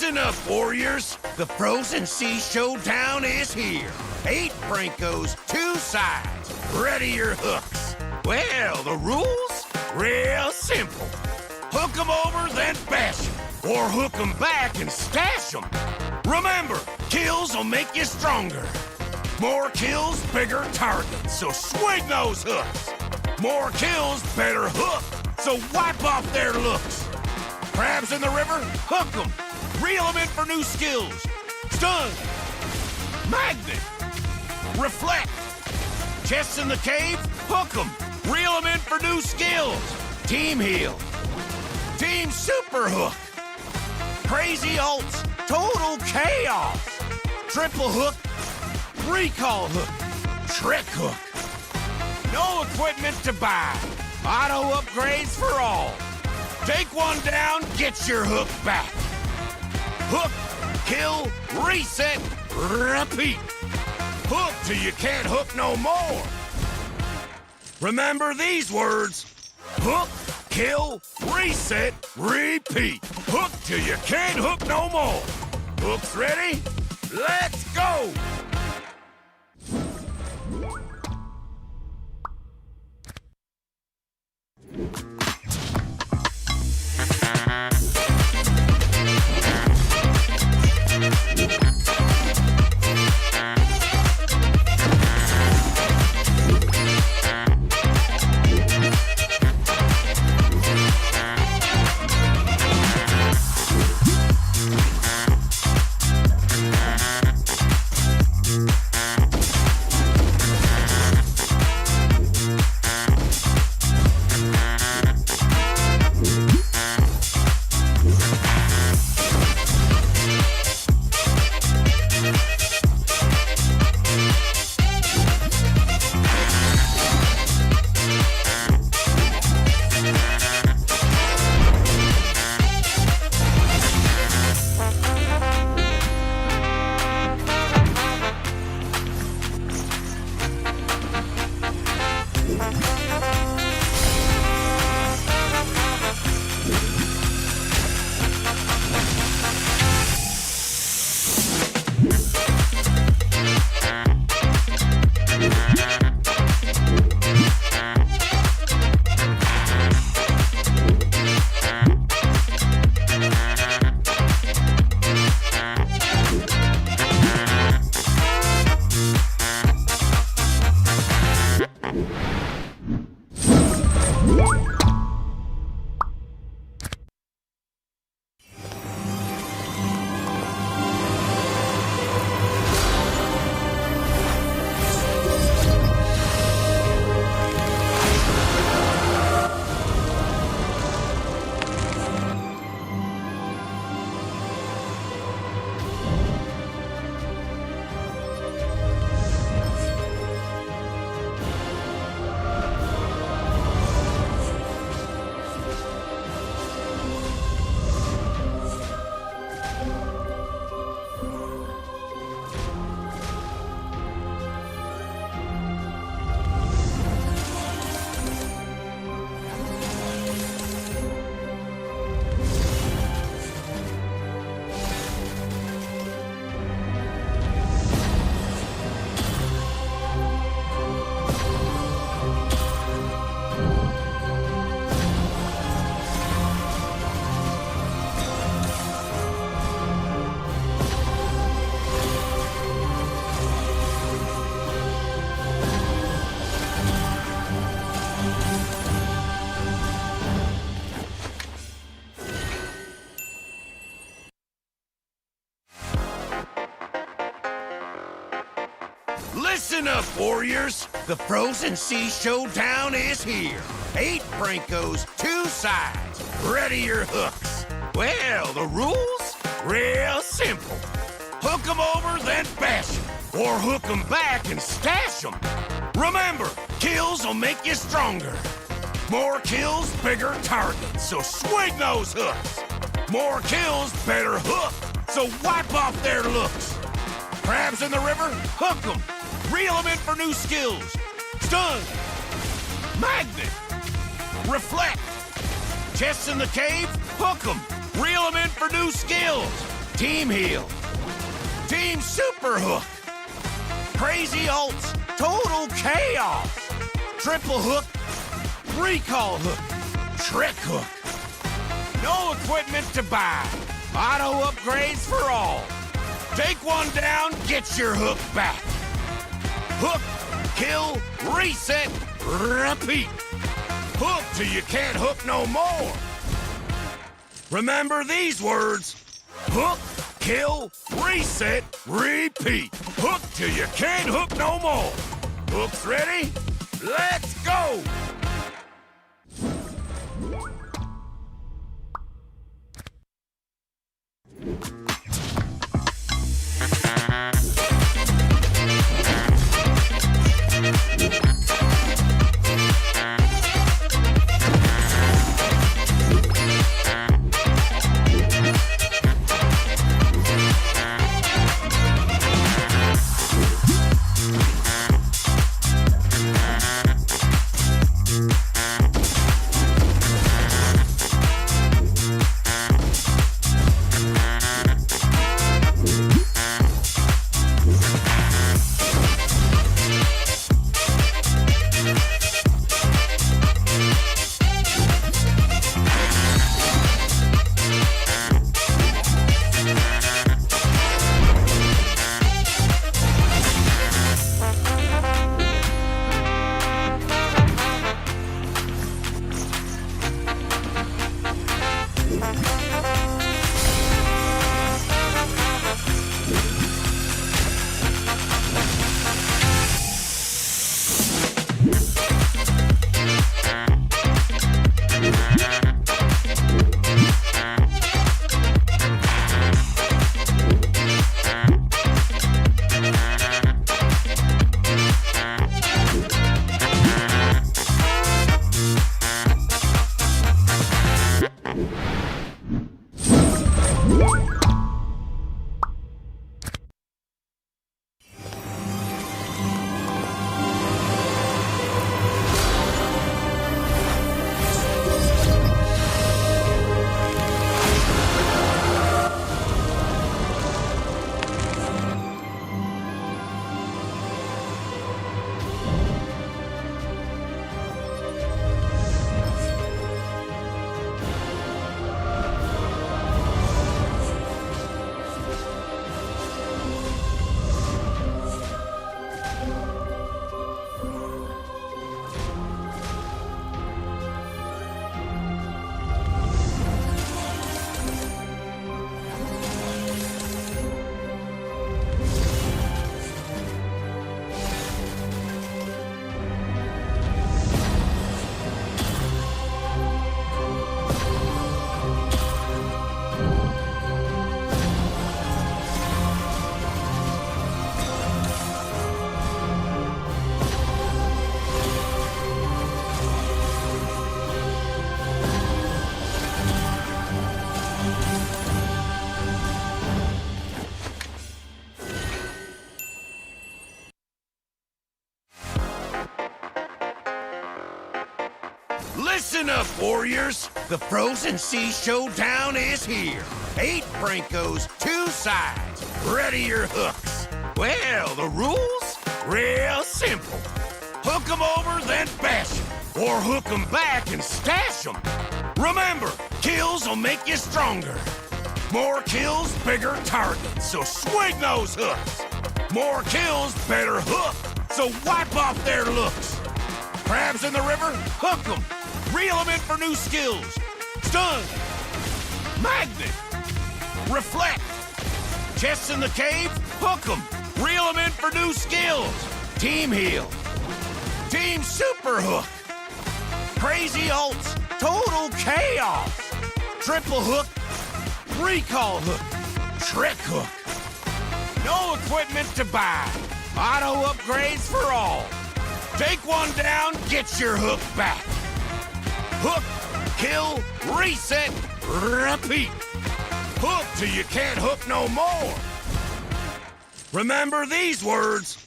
Listen up, warriors. The Frozen Sea Showdown is here. 8 Francos, 2 sides. Ready your hooks. Well, the rules? Real simple. Hook 'em over, then bash 'em. Or hook 'em back and stash 'em. Remember, kills will make you stronger. More kills, bigger targets, so swing those hooks. More kills, better hook, so wipe off their looks. Crabs in the river, hook 'em. Reel 'em in for new skills. Stun. Magnet. Reflect. Chests in the cave, hook 'em. Reel 'em in for new skills. Team heal. Team super hook. Crazy ults. Total chaos. Triple hook. Recall hook. Trick hook. No equipment to buy. Auto upgrades for all. Take one down, get your hook back. Hook, kill, reset, repeat. Hook till you can't hook no more. Remember these words. Hook, kill, reset, repeat. Hook till you can't hook no more. Hooks ready? Let's go! Listen up, warriors. The Frozen Sea Showdown is here. 8 Francos, 2 sides. Ready your hooks. Well, the rules? Real simple. Hook 'em over, then bash 'em. Or hook 'em back and stash 'em. Remember, kills will make you stronger. More kills, bigger targets, so swing those hooks. More kills, better hook, so wipe off their looks. Crabs in the river, hook 'em. Reel 'em in for new skills. Stun. Magnet. Reflect. Chests in the cave, hook 'em. Reel 'em in for new skills. Team heal. Team super hook. Crazy ults. Total chaos. Triple hook. Recall hook. Trick hook. No equipment to buy. Auto upgrades for all. Take one down, get your hook back. Hook, kill, reset, repeat. Hook till you can't hook no more. Remember these words. Hook, kill, reset, repeat. Hook till you can't hook no more. Hooks ready? Let's go! Listen up, warriors! The Frozen Sea Showdown is here. 8 Brancos, 2 sides. Ready your hooks. Well, the rules? Real simple. Hook 'em over, then bash 'em. Or hook 'em back and stash 'em. Remember, kills will make you stronger. More kills, bigger targets, so swing those hooks. More kills, better hook, so wipe off their looks. Crabs in the river? Hook 'em. Reel 'em in for new skills. Stun. Magnet. Reflect. Chests in the cave? Hook 'em. Reel 'em in for new skills. Team heal. Team super hook. Crazy ults. Total chaos. Triple hook. Recall hook. Trick hook. No equipment to buy. Auto upgrades for all. Take one down, get your hook back. Hook, kill, reset, repeat. Hook till you can't hook no more. Remember these words.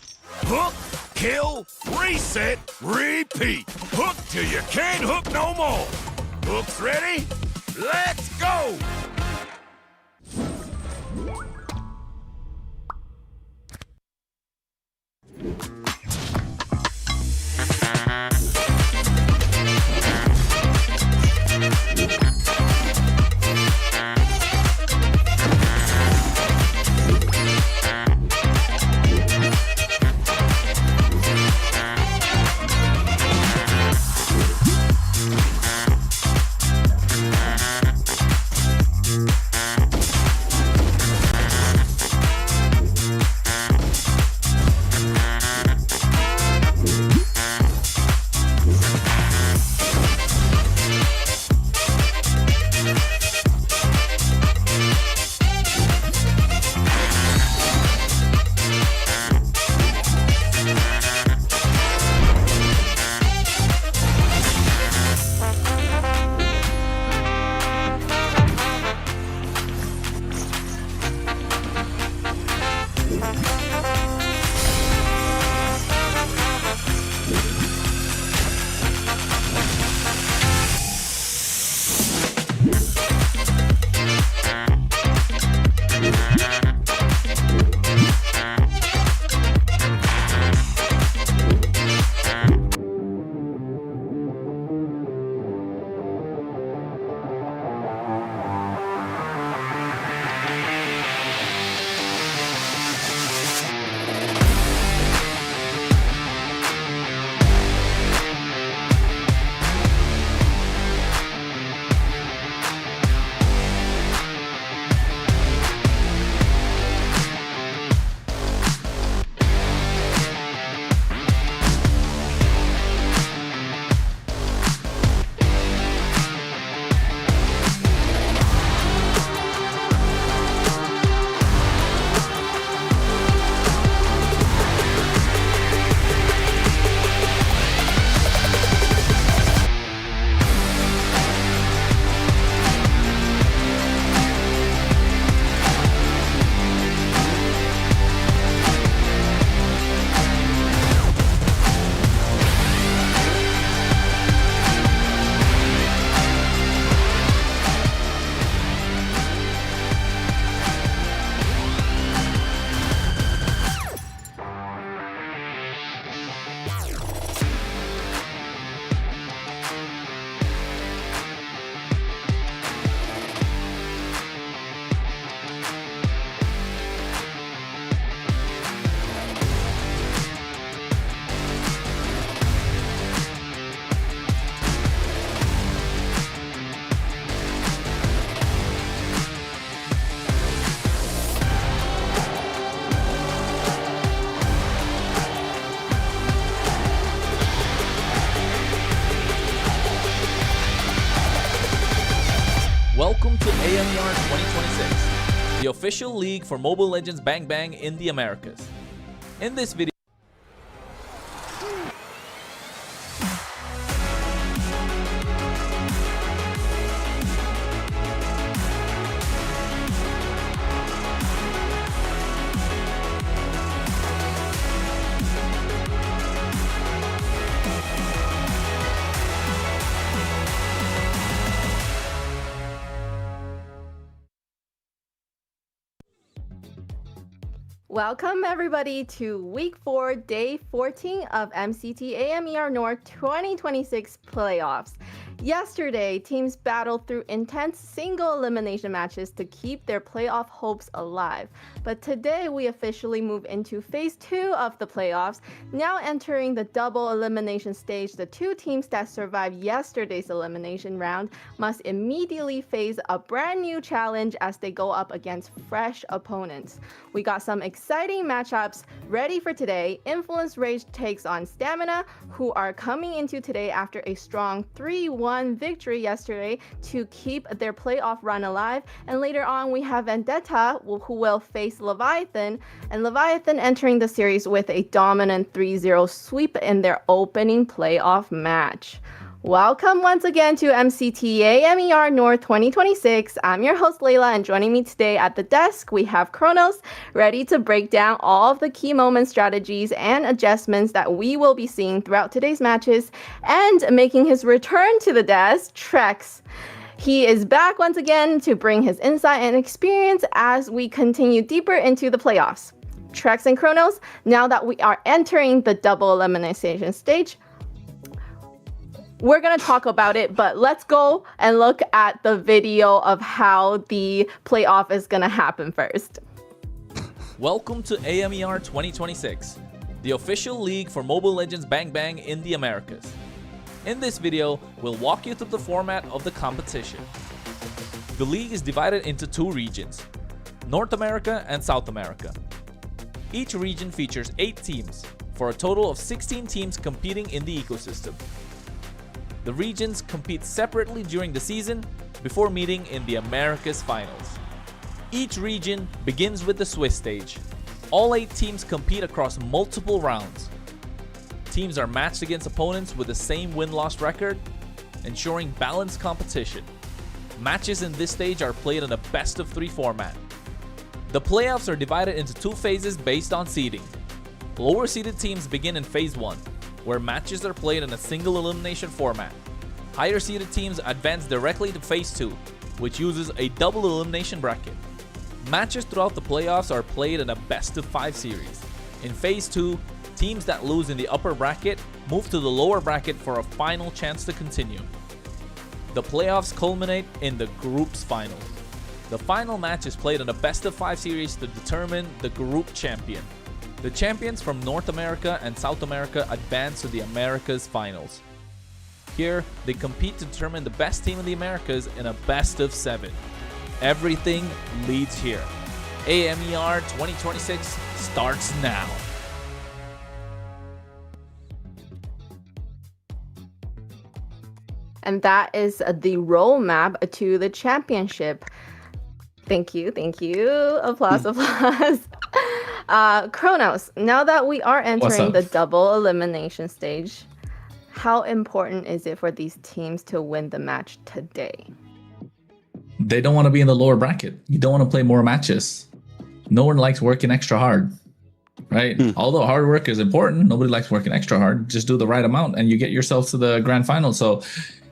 Hook, kill, reset, repeat. Hook till you can't hook no more. Hooks ready? Let's go! Welcome to AMER 2026, the official league for Mobile Legends Bang Bang in the Americas. In this video, Welcome everybody to week 4, day 14 of MCT AMER North 2026 playoffs. Yesterday, teams battled through intense single elimination matches to keep their playoff hopes alive. But today we officially move into phase 2 of the playoffs. Now entering the double elimination stage, the two teams that survived yesterday's elimination round must immediately face a brand new challenge as they go up against fresh opponents. We got some exciting matchups ready for today. Influence Rage takes on Stamina, who are coming into today after a strong 3-1 victory yesterday to keep their playoff run alive. And later on, we have Vendetta, who will face Leviathan, and Leviathan entering the series with a dominant 3-0 sweep in their opening playoff match. Welcome once again to MCT AMER North 2026. I'm your host Layla, and joining me today at the desk we have Kronos, ready to break down all of the key moment strategies and adjustments that we will be seeing throughout today's matches, and making his return to the desk, Trex. He is back once again to bring his insight and experience as we continue deeper into the playoffs. Trex and Kronos, now that we are entering the double elimination stage, we're going to talk about it, but let's go and look at the video of how the playoff is going to happen first. welcome to AMER 2026, the official league for Mobile Legends Bang Bang in the Americas. In this video, we'll walk you through the format of the competition. The league is divided into two regions, North America and South America. Each region features 8 teams, for a total of 16 teams competing in the ecosystem. The regions compete separately during the season before meeting in the Americas finals. Each region begins with the Swiss stage. All 8 teams compete across multiple rounds. Teams are matched against opponents with the same win-loss record, ensuring balanced competition. Matches in this stage are played in a best-of-3 format. The playoffs are divided into 2 phases based on seeding. Lower-seeded teams begin in phase 1, where matches are played in a single elimination format. Higher seeded teams advance directly to phase 2, which uses a double elimination bracket. Matches throughout the playoffs are played in a best of 5 series. In phase 2, teams that lose in the upper bracket move to the lower bracket for a final chance to continue. The playoffs culminate in the group's final. The final match is played in a best of 5 series to determine the group champion. The champions from North America and South America advance to the Americas finals. Here, they compete to determine the best team in the Americas in a best of 7. Everything leads here. AMER 2026 starts now. And that is the roadmap to the championship. Thank you. Applause. Kronos, now that we are entering the double elimination stage, how important is it for these teams to win the match today? They don't want to be in the lower bracket. You don't want to play more matches. No one likes working extra hard, right? Although hard work is important, nobody likes working extra hard. Just do the right amount and you get yourself to the grand final. So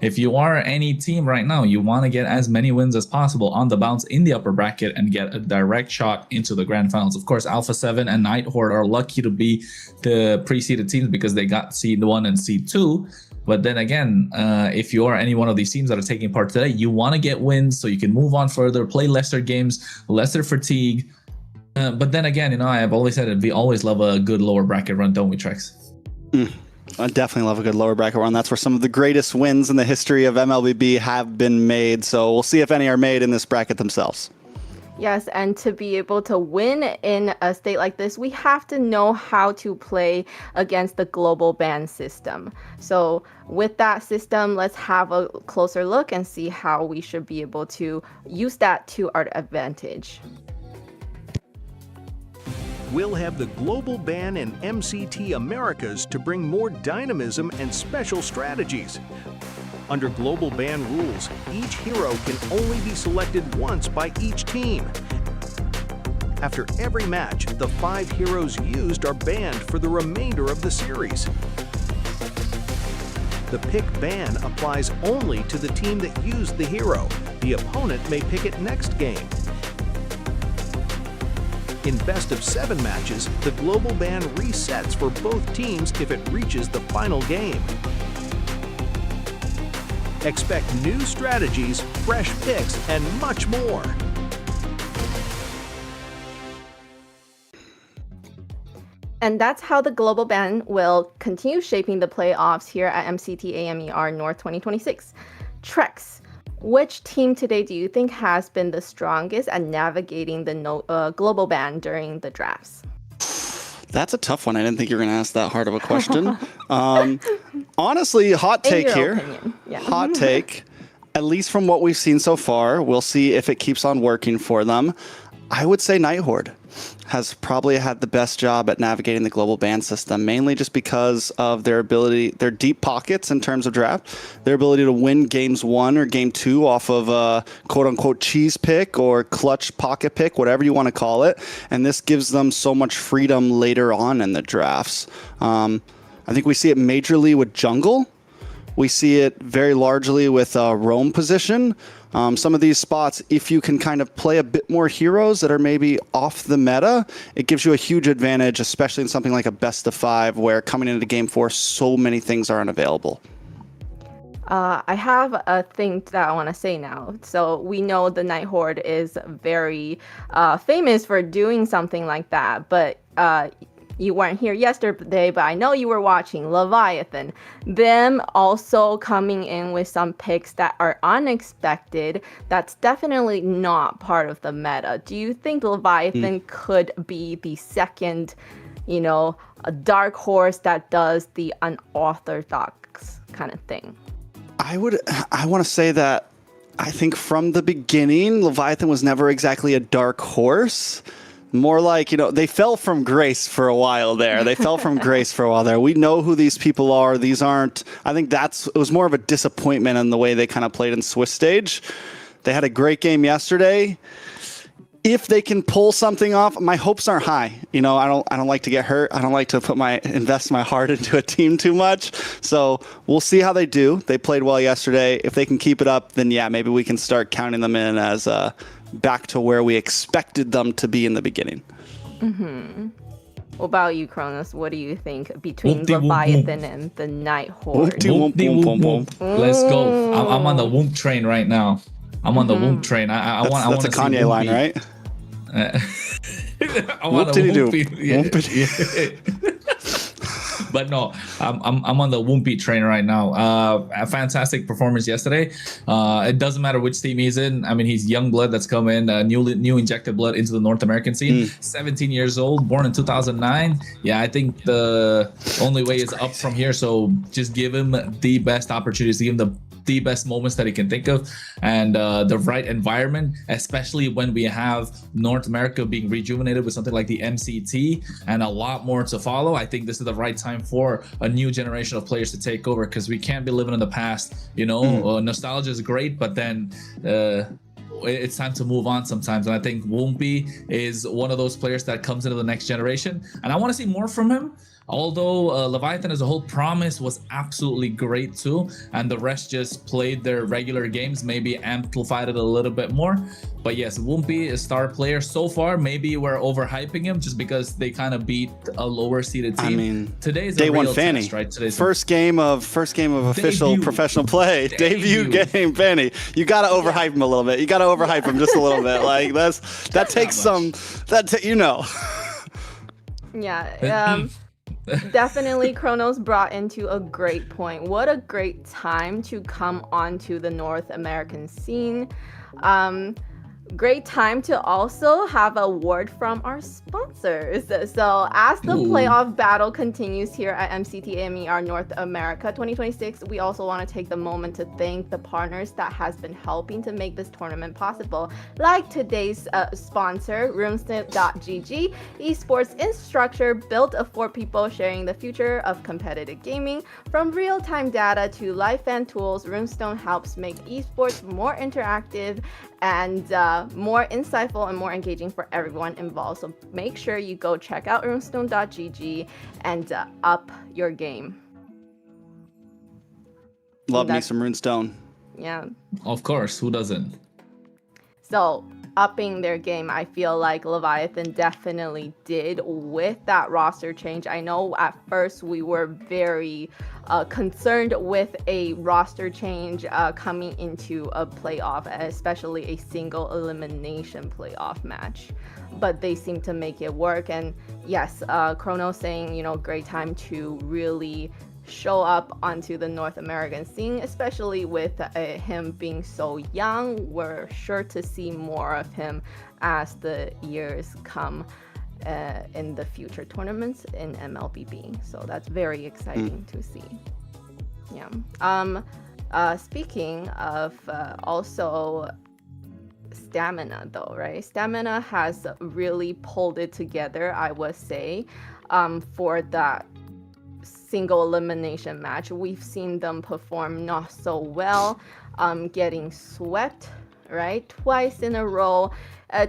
if you are any team right now, you want to get as many wins as possible on the bounce in the upper bracket and get a direct shot into the grand finals. Of course, Alpha 7 and Night Horde are lucky to be the pre-seeded teams because they got seed 1 and seed 2. But then again, if you are any one of these teams that are taking part today, you want to get wins so you can move on further, play lesser games, lesser fatigue. But then again, I've always said it, we always love a good lower bracket run, don't we, Trex? I definitely love a good lower bracket run. That's where some of the greatest wins in the history of MLBB have been made. So we'll see if any are made in this bracket themselves. Yes, and to be able to win in a state like this, we have to know how to play against the global ban system. So with that system, let's have a closer look and see how we should be able to use that to our advantage. We'll have the global ban in MCT Americas to bring more dynamism and special strategies. Under global ban rules, each hero can only be selected once by each team. After every match, the 5 heroes used are banned for the remainder of the series. The pick ban applies only to the team that used the hero. The opponent may pick it next game. In best of 7 matches, the global ban resets for both teams if it reaches the final game. Expect new strategies, fresh picks, and much more. And that's how the global ban will continue shaping the playoffs here at MCT AMER North 2026. Trex, which team today do you think has been the strongest at navigating the global ban during the drafts? That's a tough one. I didn't think you were going to ask that hard of a question. Honestly, hot take here. Yeah. Hot take. At least from what we've seen so far, we'll see if it keeps on working for them. I would say Nighthorde has probably had the best job at navigating the global ban system, mainly just because of their ability, their deep pockets in terms of draft, their ability to win games 1 or game 2 off of a quote-unquote cheese pick or clutch pocket pick, whatever you want to call it. And this gives them so much freedom later on in the drafts. I think we see it majorly with jungle. We see it very largely with roam position. Some of these spots, if you can kind of play a bit more heroes that are maybe off the meta, it gives you a huge advantage, especially in something like a best of 5, where coming into game 4, so many things are unavailable. I have a thing that I want to say now. So we know the Nighthorde is very famous for doing something like that, but you weren't here yesterday, but I know you were watching Leviathan. Them also coming in with some picks that are unexpected. That's definitely not part of the meta. Do you think Leviathan could be the second, a dark horse that does the unorthodox kind of thing? I want to say that I think from the beginning, Leviathan was never exactly a dark horse. More like, they fell from grace for a while there. We know who these people are. These aren't, I think it was more of a disappointment in the way they kind of played in Swiss stage. They had a great game yesterday. If they can pull something off, my hopes aren't high. I don't like to get hurt. I don't like to invest my heart into a team too much. So we'll see how they do. They played well yesterday. If they can keep it up, then yeah, maybe we can start counting them in as back to where we expected them to be in the beginning. Mm-hmm. What about you, Kronos? What do you think between Leviathan and the Nighthorde? Let's go. I'm on the Whoop train right now. I'm on the Whoop train. I want That's a Kanye line, right? I want to But no, I'm on the Woompy train right now. A fantastic performance yesterday. It doesn't matter which team he's in. I mean, he's young blood that's come in, new injected blood into the North American scene. 17 years old, born in 2009. Yeah, I think the only way is up from here. So just give him the best opportunities, give him the best moments that he can think of, and the right environment, especially when we have North America being rejuvenated with something like the MCT and a lot more to follow. I think this is the right time for a new generation of players to take over, because we can't be living in the past. Nostalgia is great, but then it's time to move on sometimes. And I think Woompy is one of those players that comes into the next generation, and I want to see more from him. Although Leviathan as a whole promise was absolutely great too, and the rest just played their regular games, maybe amplified it a little bit more. But yes, Woompy is star player so far. Maybe we're overhyping him just because they kind of beat a lower seeded team. I mean, today's day a real one Fanny, test, right? Today's first game of official professional play. Debut game, Fanny. You gotta overhype him a little bit. You gotta overhype him just a little bit. Like that takes some. Yeah. Definitely Kronos brought into a great point. What a great time to come onto the North American scene. great time to also have a word from our sponsors. So as the playoff battle continues here at MCT AMER North America 2026, we also want to take the moment to thank the partners that has been helping to make this tournament possible, like today's sponsor, Runestone.gg, esports instructor built for people sharing the future of competitive gaming. From real-time data to live fan tools, Runestone helps make esports more interactive and more insightful and more engaging for everyone involved. So make sure you go check out runestone.gg and up your game. Love me some Runestone. Yeah. Of course, who doesn't? So upping their game, I feel like Leviathan definitely did with that roster change. I know at first we were very concerned with a roster change coming into a playoff, especially a single elimination playoff match, but they seem to make it work. And yes, Chrono saying, you know, great time to really show up onto the North American scene, especially with him being so young. We're sure to see more of him as the years come in the future tournaments in MLBB. So that's very exciting to see. Yeah. Speaking of also Stamina though, right? Stamina has really pulled it together, I would say, for that single elimination match. We've seen them perform not so well, getting swept, right, twice in a row.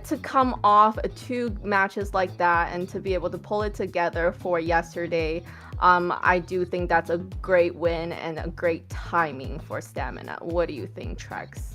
To come off 2 matches like that and to be able to pull it together for yesterday, I do think that's a great win and a great timing for Stamina. What do you think, Trex?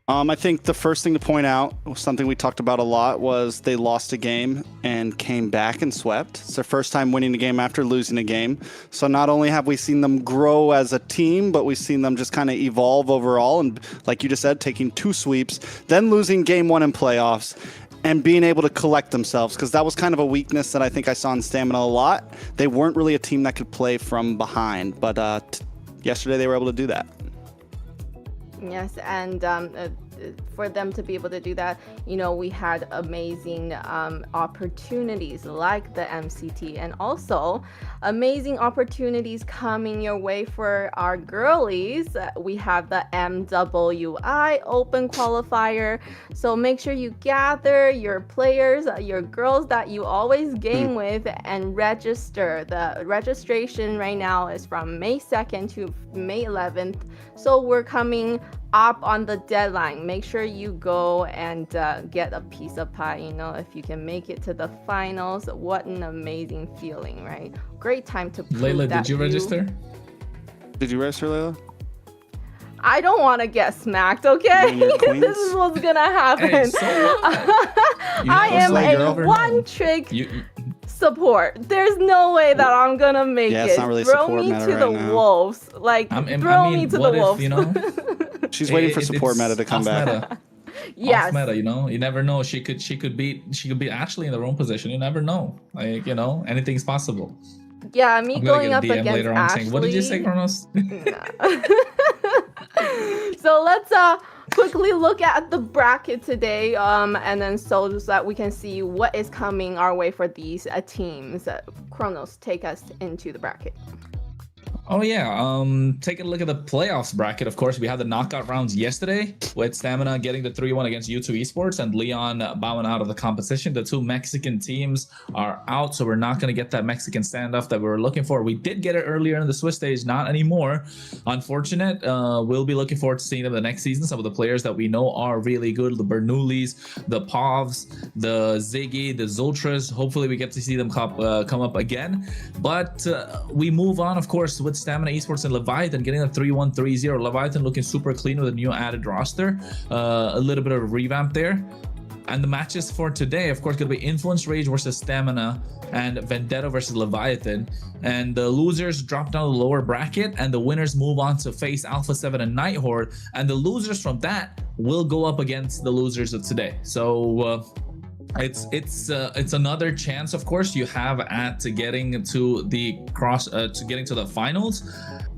I think the first thing to point out, something we talked about a lot, was they lost a game and came back and swept. It's their first time winning a game after losing a game. So not only have we seen them grow as a team, but we've seen them just kind of evolve overall. And like you just said, taking 2 sweeps, then losing game 1 in playoffs, and being able to collect themselves, because that was kind of a weakness that I think I saw in Stamina a lot. They weren't really a team that could play from behind, but yesterday they were able to do that. Yes, and for them to be able to do that, you know, we had amazing opportunities like the MCT, and also amazing opportunities coming your way for our girlies. We have the MWI Open Qualifier, so make sure you gather your players, your girls that you always game with, and register. The registration right now is from May 2nd to May 11th, so we're coming up on the deadline. Make sure you go and get a piece of pie. You know, if you can make it to the finals, what an amazing feeling, right? Great time to prove Layla, that did you register? Did you register, Layla? I don't want to get smacked, okay? This is what's gonna happen. Hey, so I am a one-trick support. There's no way that I'm gonna make it. It's not really throw support me meta to right the now. wolves. Like, throw me to the wolves. You know, she's waiting for support meta to come back. Meta. Yes. Off meta, you know, you never know. She could beat Ashley in the wrong position. You never know. Like, you know, anything's possible. Yeah, me going up against later on Ashley. saying, what did you say, Kronos? So let's quickly look at the bracket today, and then so that we can see what is coming our way for these teams. Kronos, take us into the bracket. Oh yeah, taking a look at the playoffs bracket. Of course, we had the knockout rounds yesterday with Stamina getting the 3-1 against U2 Esports and Leon bowing out of the competition. The 2 Mexican teams are out, so we're not going to get that Mexican standoff that we were looking for. We did get it earlier in the Swiss stage, not anymore. Unfortunate. We'll be looking forward to seeing them the next season. Some of the players that we know are really good, the Bernoullis, the Povs, the Ziggy, the Zoltras. Hopefully we get to see them come up again. But we move on, of course, with Stamina Esports and Leviathan getting a 3-1, 3-0. Leviathan looking super clean with a new added roster. A little bit of a revamp there. And the matches for today, of course, going to be Influence Rage versus Stamina and Vendetta versus Leviathan. And the losers drop down the lower bracket, and the winners move on to face Alpha 7 and Night Horde. And the losers from that will go up against the losers of today. So it's another chance, of course, you have at getting to the getting to the finals.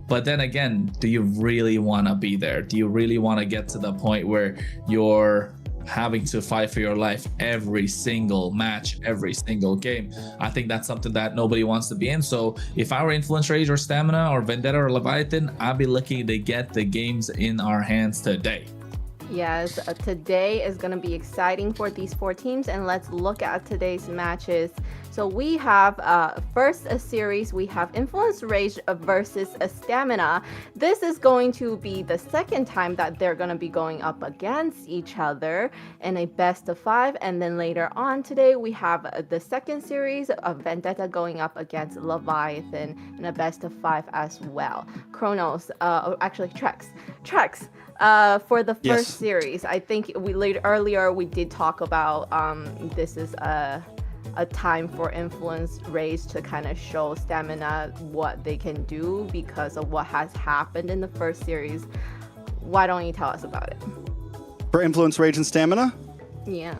But then again, do you really want to be there? Do you really want to get to the point where you're having to fight for your life every single match, every single game. I think that's something that nobody wants to be in. So if I were Influence Rage or Stamina or Vendetta or Leviathan, I'd be looking to get the games in our hands today. Yes, today is going to be exciting for these 4 teams, and let's look at today's matches. So we have first a series, we have Influence Rage versus Stamina. This is going to be the second time that they're going to be going up against each other in a best of 5, and then later on today we have the second series of Vendetta going up against Leviathan in a best of 5 as well. Chronos, actually Trex. For the first series, I think earlier we did talk about this is a time for Influence Rage to kind of show Stamina what they can do because of what has happened in the first series. Why don't you tell us about it? For Influence Rage and Stamina? Yeah.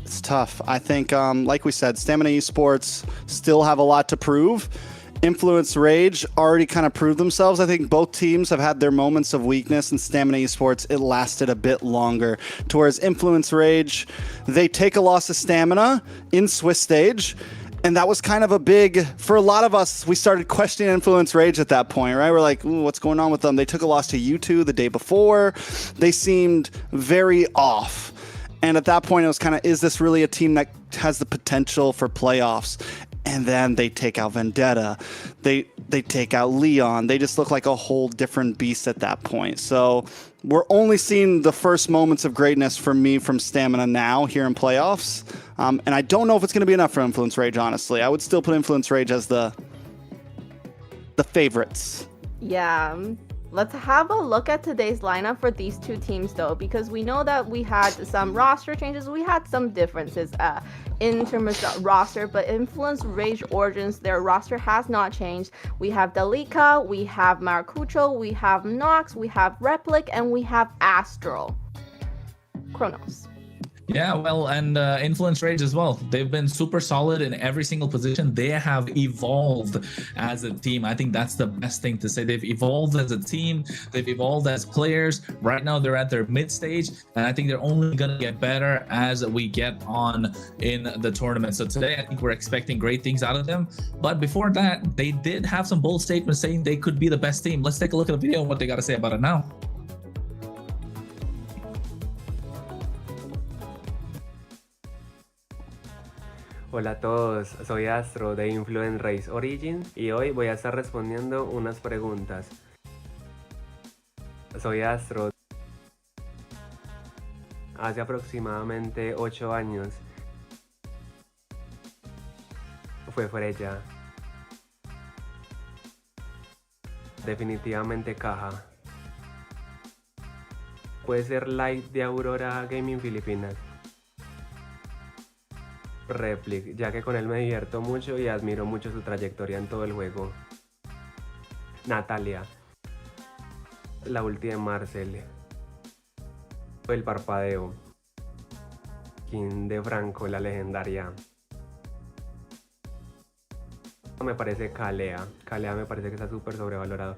It's tough. I think, like we said, Stamina Esports still have a lot to prove. Influence Rage already kind of proved themselves. I think both teams have had their moments of weakness, and Stamina Esports, it lasted a bit longer. Whereas Influence Rage, they take a loss to Stamina in Swiss stage, and that was kind of a big, for a lot of us, we started questioning Influence Rage at that point, right? We're like, ooh, what's going on with them? They took a loss to U2 the day before. They seemed very off. And at that point, it was kind of, is this really a team that has the potential for playoffs? And then they take out Vendetta. They take out Leon. They just look like a whole different beast at that point. So we're only seeing the first moments of greatness for me from Stamina now here in playoffs. And I don't know if it's going to be enough for Influence Rage, honestly. I would still put Influence Rage as the favorites. Yeah. Let's have a look at today's lineup for these 2 teams, though, because we know that we had some roster changes. We had some differences in terms of roster, but Influence Rage Origins, their roster has not changed. We have Delica, we have Maracucho, we have Nox, we have Replic, and we have Astral. Chronos. Yeah, well, and Influence Rage as well. They've been super solid in every single position. They have evolved as a team. I think that's the best thing to say. They've evolved as a team. They've evolved as players. Right now, they're at their mid stage, and I think they're only going to get better as we get on in the tournament. So today, I think we're expecting great things out of them. But before that, they did have some bold statements saying they could be the best team. Let's take a look at the video and what they got to say about it now. Hola a todos, soy Astro de Influence Rage Origins y hoy voy a estar respondiendo unas preguntas. Soy Astro. Hace aproximadamente 8 años fue Freya. Definitivamente caja. Puede ser Light de Aurora Gaming Filipinas. Replic, ya que con él me divierto mucho y admiro mucho su trayectoria en todo el juego. Natalia, la ulti de Marcel, el parpadeo, King de Franco, la legendaria. Me parece Kalea me parece que está súper sobrevalorado.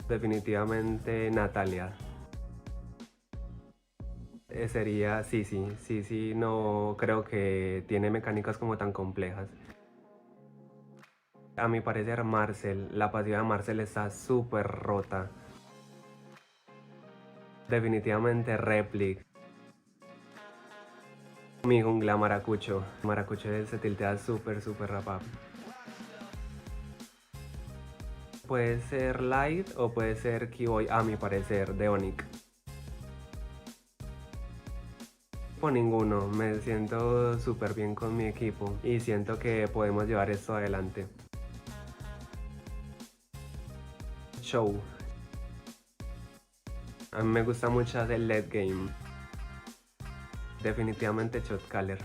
Definitivamente Natalia. Sería Sisi, no creo que tiene mecánicas como tan complejas. A mi parecer Marcel, la pasiva de Marcel está súper rota. Definitivamente Replic. Mi jungla Maracucho se tiltea súper rápido. Puede ser Light o puede ser Keyboy, a mi parecer, de Onyx. Por ninguno, me siento súper bien con mi equipo y siento que podemos llevar esto adelante. Show. A mí me gusta mucho hacer late game. Definitivamente Shotcaller.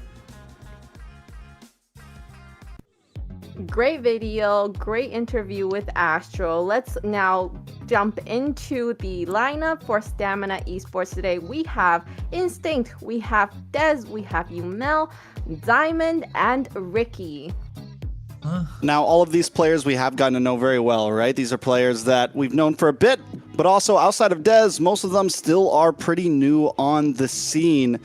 Great video, great interview with Astro. Let's now jump into the lineup for Stamina Esports today. We have Instinct, we have Dez, we have Yumel, Diamond, and Ricky. Now, all of these players we have gotten to know very well, right? These are players that we've known for a bit. But also outside of Dez, most of them still are pretty new on the scene.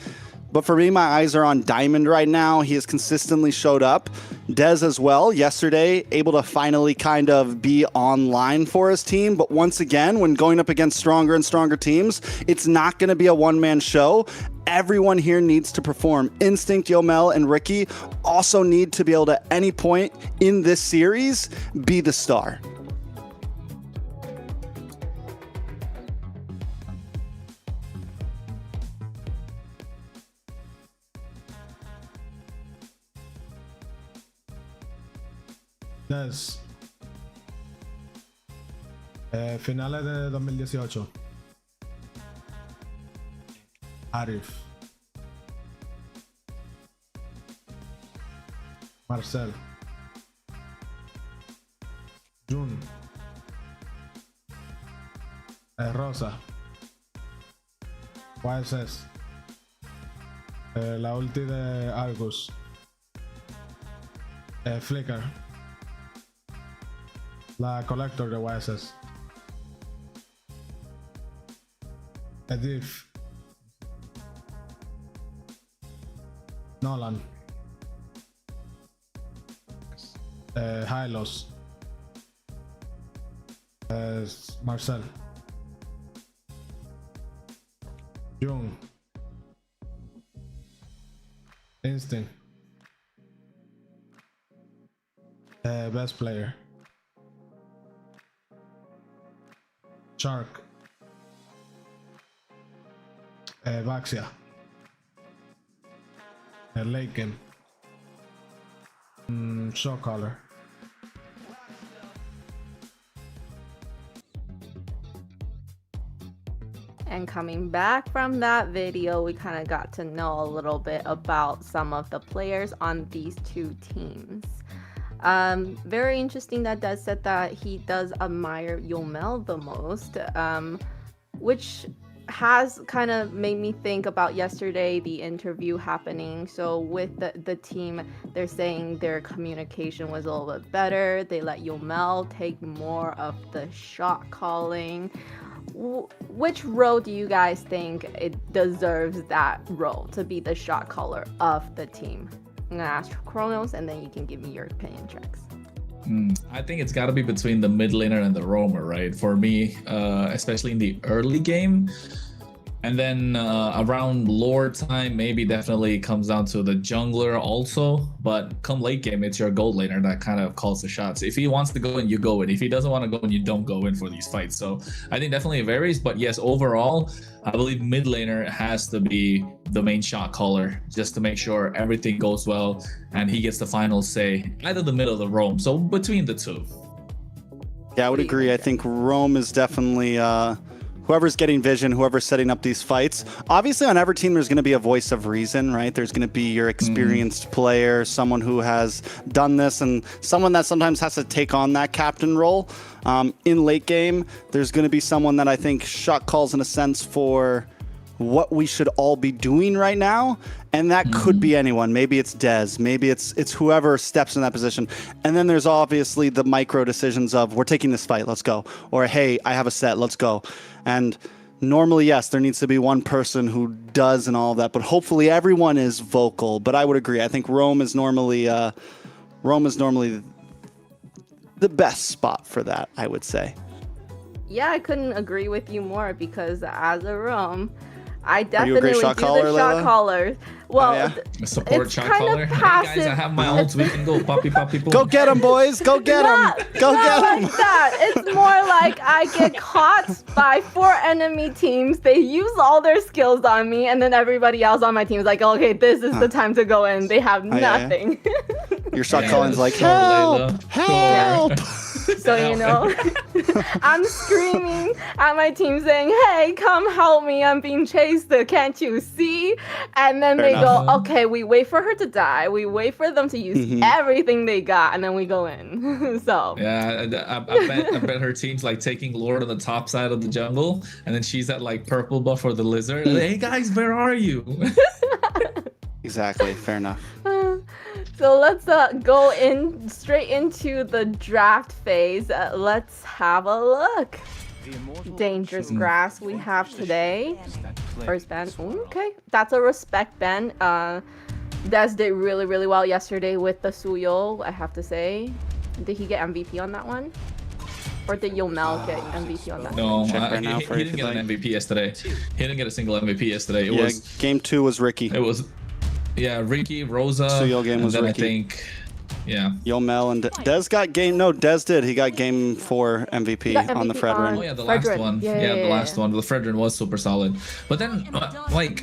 But for me, my eyes are on Diamond right now. He has consistently showed up. Dez as well, yesterday, able to finally kind of be online for his team. But once again, when going up against stronger and stronger teams, it's not going to be a one-man show. Everyone here needs to perform. Instinct, Yomel, and Ricky also need to be able to, at any point in this series, be the star. Des. Finales de 2018. Arif. Marcel. Jun. Rosa. YSS. La ulti de Argus. Flicker. La Collector de YSS. Edif. Nolan. Hylos. Marcel. Jung. Instinct. Best player. Shark. Vaxia. Laken. Shock collar. And coming back from that video, we kind of got to know a little bit about some of the players on these two teams. Very interesting that Des said that he does admire Yomel the most, which has kind of made me think about yesterday, the interview happening. So with the team, they're saying their communication was a little bit better. They let Yomel take more of the shot calling. Which role do you guys think it deserves that role to be the shot caller of the team? I'm gonna ask Kronos, and then you can give me your opinion, Trex. I think it's got to be between the mid laner and the roamer, right? For me, especially in the early game. And then around lore time, maybe definitely comes down to the jungler also. But come late game, it's your gold laner that kind of calls the shots. If he wants to go in, you go in. If he doesn't want to go in, you don't go in for these fights. So I think definitely it varies. But yes, overall, I believe mid laner has to be the main shot caller just to make sure everything goes well and he gets the final say, either the middle or the roam. So between the two. Yeah, I would agree. I think Rome is definitely whoever's getting vision, whoever's setting up these fights. Obviously, on every team, there's going to be a voice of reason, right? There's going to be your experienced player, someone who has done this, and someone that sometimes has to take on that captain role. In late game, there's going to be someone that I think shot calls in a sense for what we should all be doing right now, and that could be anyone. Maybe it's Dez, maybe it's whoever steps in that position. And then there's obviously the micro decisions of, we're taking this fight, let's go, or hey, I have a set, let's go. And normally, yes, there needs to be one person who does and all of that, but hopefully everyone is vocal. But I would agree. I think Rome is normally the best spot for that, I would say. Yeah, I couldn't agree with you more, because as a Rome, I definitely do the shot caller. Well, a support it's shot kind caller. of passive. Hey guys, I have my ults. We can go, poppy, poppy, boom. Go get them, boys. Go get them. Go get them. Like that. It's more like I get caught by 4 enemy teams. They use all their skills on me, and then everybody else on my team is like, okay, this is the time to go in. They have nothing. Your shot calling's like, help, help. So, you know, I'm screaming at my team saying, hey, come help me. I'm being chased. Can't you see? And then they go, okay, we wait for her to die. We wait for them to use everything they got, and then we go in. So yeah, I bet her team's like taking Lord on the top side of the jungle, and then she's at like purple buff for the lizard. Hey guys, where are you? Exactly. Fair enough. So let's go straight into the draft phase. Let's have a look. dangerous grass we have today. First ban. Ooh, okay, that's a respect ban. Des did really well yesterday with the Suyo, I have to say. Did he get MVP on that one? Or did Yomel get MVP on that? No, Check right now he for you didn't if get you'd an MVP yesterday. He didn't get a single MVP yesterday. It was game 2 was Ricky. it was yeah, Ricky, Rosa, Suyo game and was then Ricky. I think yeah. Yomel and Des got game. No, Des did. He got game 4 MVP Got on the MVP Fredrin. on- Oh yeah, the last Fredrin. one. Yeah, Yeah, yeah, the last yeah. one. The Fredrin was super solid. But then like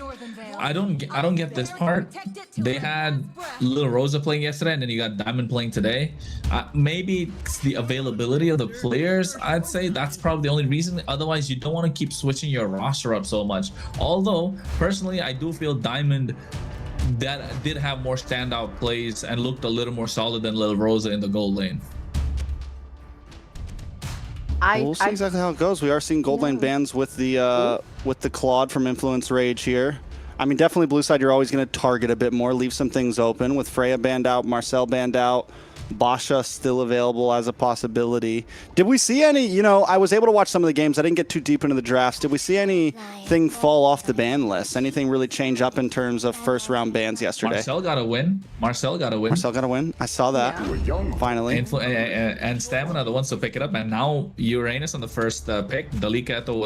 I don't get this part. They had Lil Rosa playing yesterday, and then you got Diamond playing today. Maybe it's the availability of the players. I'd say that's probably the only reason. Otherwise, you don't want to keep switching your roster up so much. Although personally, I do feel Diamond that did have more standout plays and looked a little more solid than Lil Rosa in the gold lane. We'll see exactly how it goes. We are seeing gold lane bans with the Claude from Influence Rage here. I mean, definitely blue side, you're always going to target a bit more, leave some things open. With Freya banned out, Marcel banned out, Basha still available as a possibility. Did we see any, you know, I was able to watch some of the games. I didn't get too deep into the drafts. Did we see anything fall off the ban list? Anything really change up in terms of first round bans yesterday? Marcel got a win. Marcel got a win. Marcel got a win. I saw that. Finally. And Stamina, the ones to pick it up, and now Uranus on the first pick. Delicato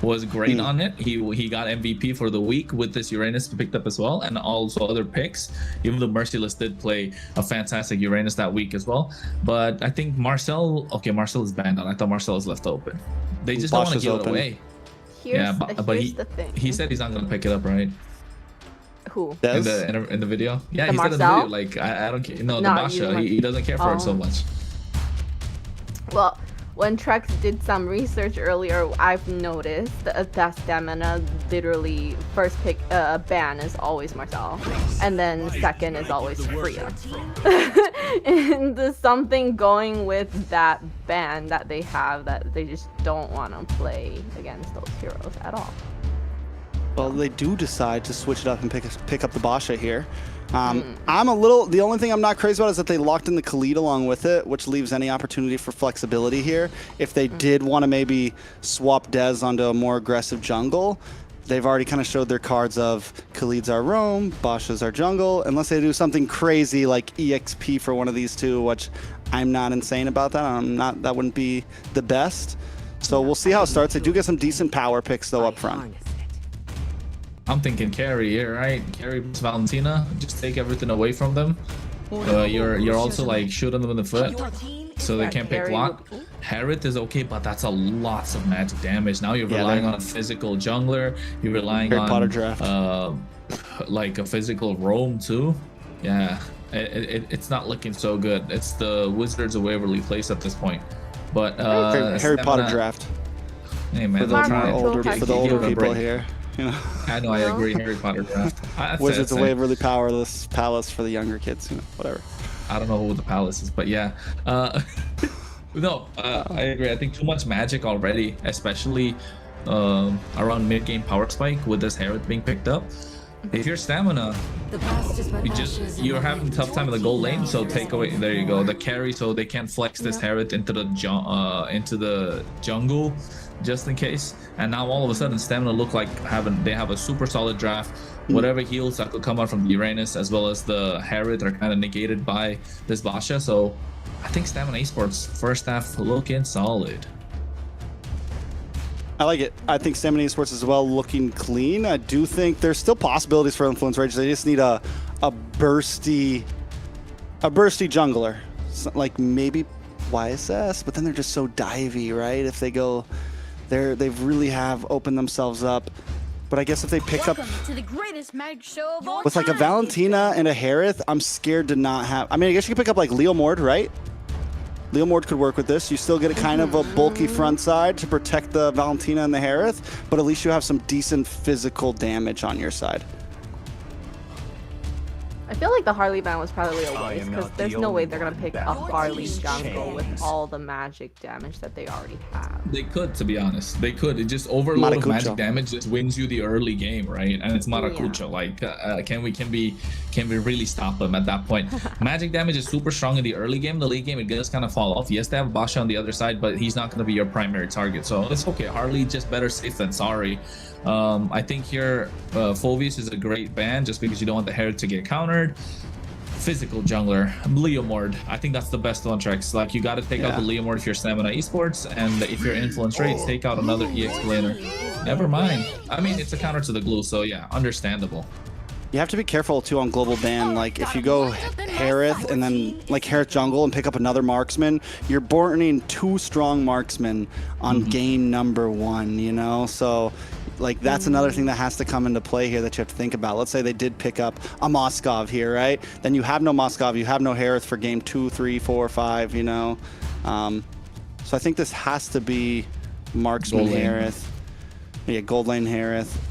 was great on it. He got MVP for the week with this Uranus picked up as well, and also other picks. Even though Merciless did play a fantastic Uranus that week as well, but I think Marcel is banned out. I thought Marcel is left open. They just don't want to Bosch is give it open. away. Here's, but here's the thing. he said he's not gonna pick it up, right? Who? Des? In the video. Yeah, The he said in the Marcel? video, like I don't care. No, the No, Basha. you He doesn't care for it so Oh. much. Well, when Trex did some research earlier, I've noticed that Stamina literally first pick ban is always Marcel, and then second is always Freya. And there's something going with that ban that they have that they just don't want to play against those heroes at all. Well, they do decide to switch it up and pick up the Basha here. The only thing I'm not crazy about is that they locked in the Khalid along with it, which leaves any opportunity for flexibility here. If they did want to maybe swap Dez onto a more aggressive jungle, they've already kind of showed their cards of Khalid's our roam, Basha's our jungle, unless they do something crazy like EXP for one of these two, which I'm not insane about that. That wouldn't be the best. So we'll see how it starts. They do get some decent power picks though up front. I'm thinking carry here, right? Carry plus Valentina. Just take everything away from them. You're also like shooting them in the foot, so they can't pick Carry lock. Harith is okay, but that's a lots of magic damage. Now you're relying on a physical jungler. You're relying Harry on Potter draft. like a physical roam too. Yeah, it's not looking so good. It's the Wizards of Waverly Place at this point. But Harry Potter draft. Hey man, For they'll the try it. older, Give for the it older a people break. here. You know, I know, I agree. Harry Potter draft. Wizards of Way. Waverly Powerless Palace for the younger kids. You know, whatever. I don't know who the palace is, but yeah. No, I agree. I think too much magic already, especially around mid-game power spike with this Harith being picked up. If you're Stamina, you're having a tough time in the gold lane, so take away. There you go, the carry, so they can't flex this Harith into the jungle, just in case. And now all of a sudden, Stamina look like they have a super solid draft. Whatever heals that could come out from the Uranus as well as the Harith are kind of negated by this Basha. So I think Stamina Esports first half looking solid. I like it. I think Stamina Esports as well looking clean. I do think there's still possibilities for Influence Rage. They just need a bursty jungler, like maybe YSS, but then they're just so divey, right? If they go there, they really have opened themselves up. But I guess if they pick up to the greatest mag show of all with like a time. Valentina and a Harith, I'm scared to not have. I mean, I guess you could pick up like Leo Mord, right? Leo Mord could work with this. You still get a kind of a bulky front side to protect the Valentina and the Harith, but at least you have some decent physical damage on your side. I feel like the Harley ban was probably a waste because there's no way they're gonna pick a Harley jungle with all the magic damage that they already have. They could, to be honest. They could. It just overload of Maracucho. magic damage just wins you the early game, right? And it's Maracucho. Like, can we can we really stop them at that point? Magic damage is super strong in the early game. The late game, it does kind of fall off. Yes, they have Basha on the other side, but he's not going to be your primary target. So it's okay. Harley, just better safe than sorry. I think here, Phoveus is a great ban just because you don't want the Herod to get countered. Physical jungler, Leomord. I think that's the best one, Trex. Like, you got to take out the Leomord if you're Stamina Esports, and if you're Influence Rage, take out another EX laner. Never mind. I mean, it's a counter to the glue, so yeah, understandable. You have to be careful too on global ban. Like if you go Harith and then like Harith jungle and pick up another marksman, you're burning 2 strong marksmen on game number 1, you know? So like that's another thing that has to come into play here that you have to think about. Let's say they did pick up a Moskov here, right? Then you have no Moskov, you have no Harith for game 2, 3, 4, 5, you know? So I think this has to be marksman Harith. Yeah, gold lane Harith.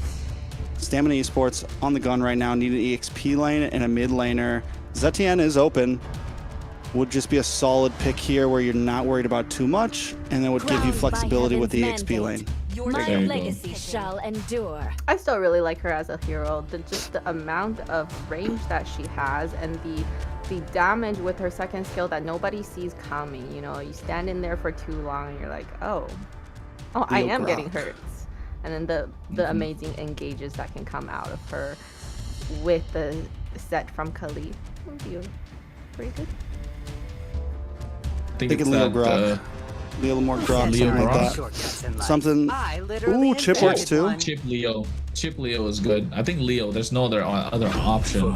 Stamina Esports on the gun right now, need an EXP lane and a mid laner. Zetian is open. Would just be a solid pick here where you're not worried about too much, and then would give you flexibility with the EXP lane. My legacy shall endure. I still really like her as a hero. Just the amount of range that she has and the damage with her second skill that nobody sees coming. You know, you stand in there for too long and you're like, oh, I am getting hurt. And then the amazing engages that can come out of her with the set from Khalid. Pretty good. I think it's Leo that, Grok. Leo more Grok, Leo something like Grok. that. Something. Ooh, Chip works too. Chip Leo is good. I think Leo, there's no other option.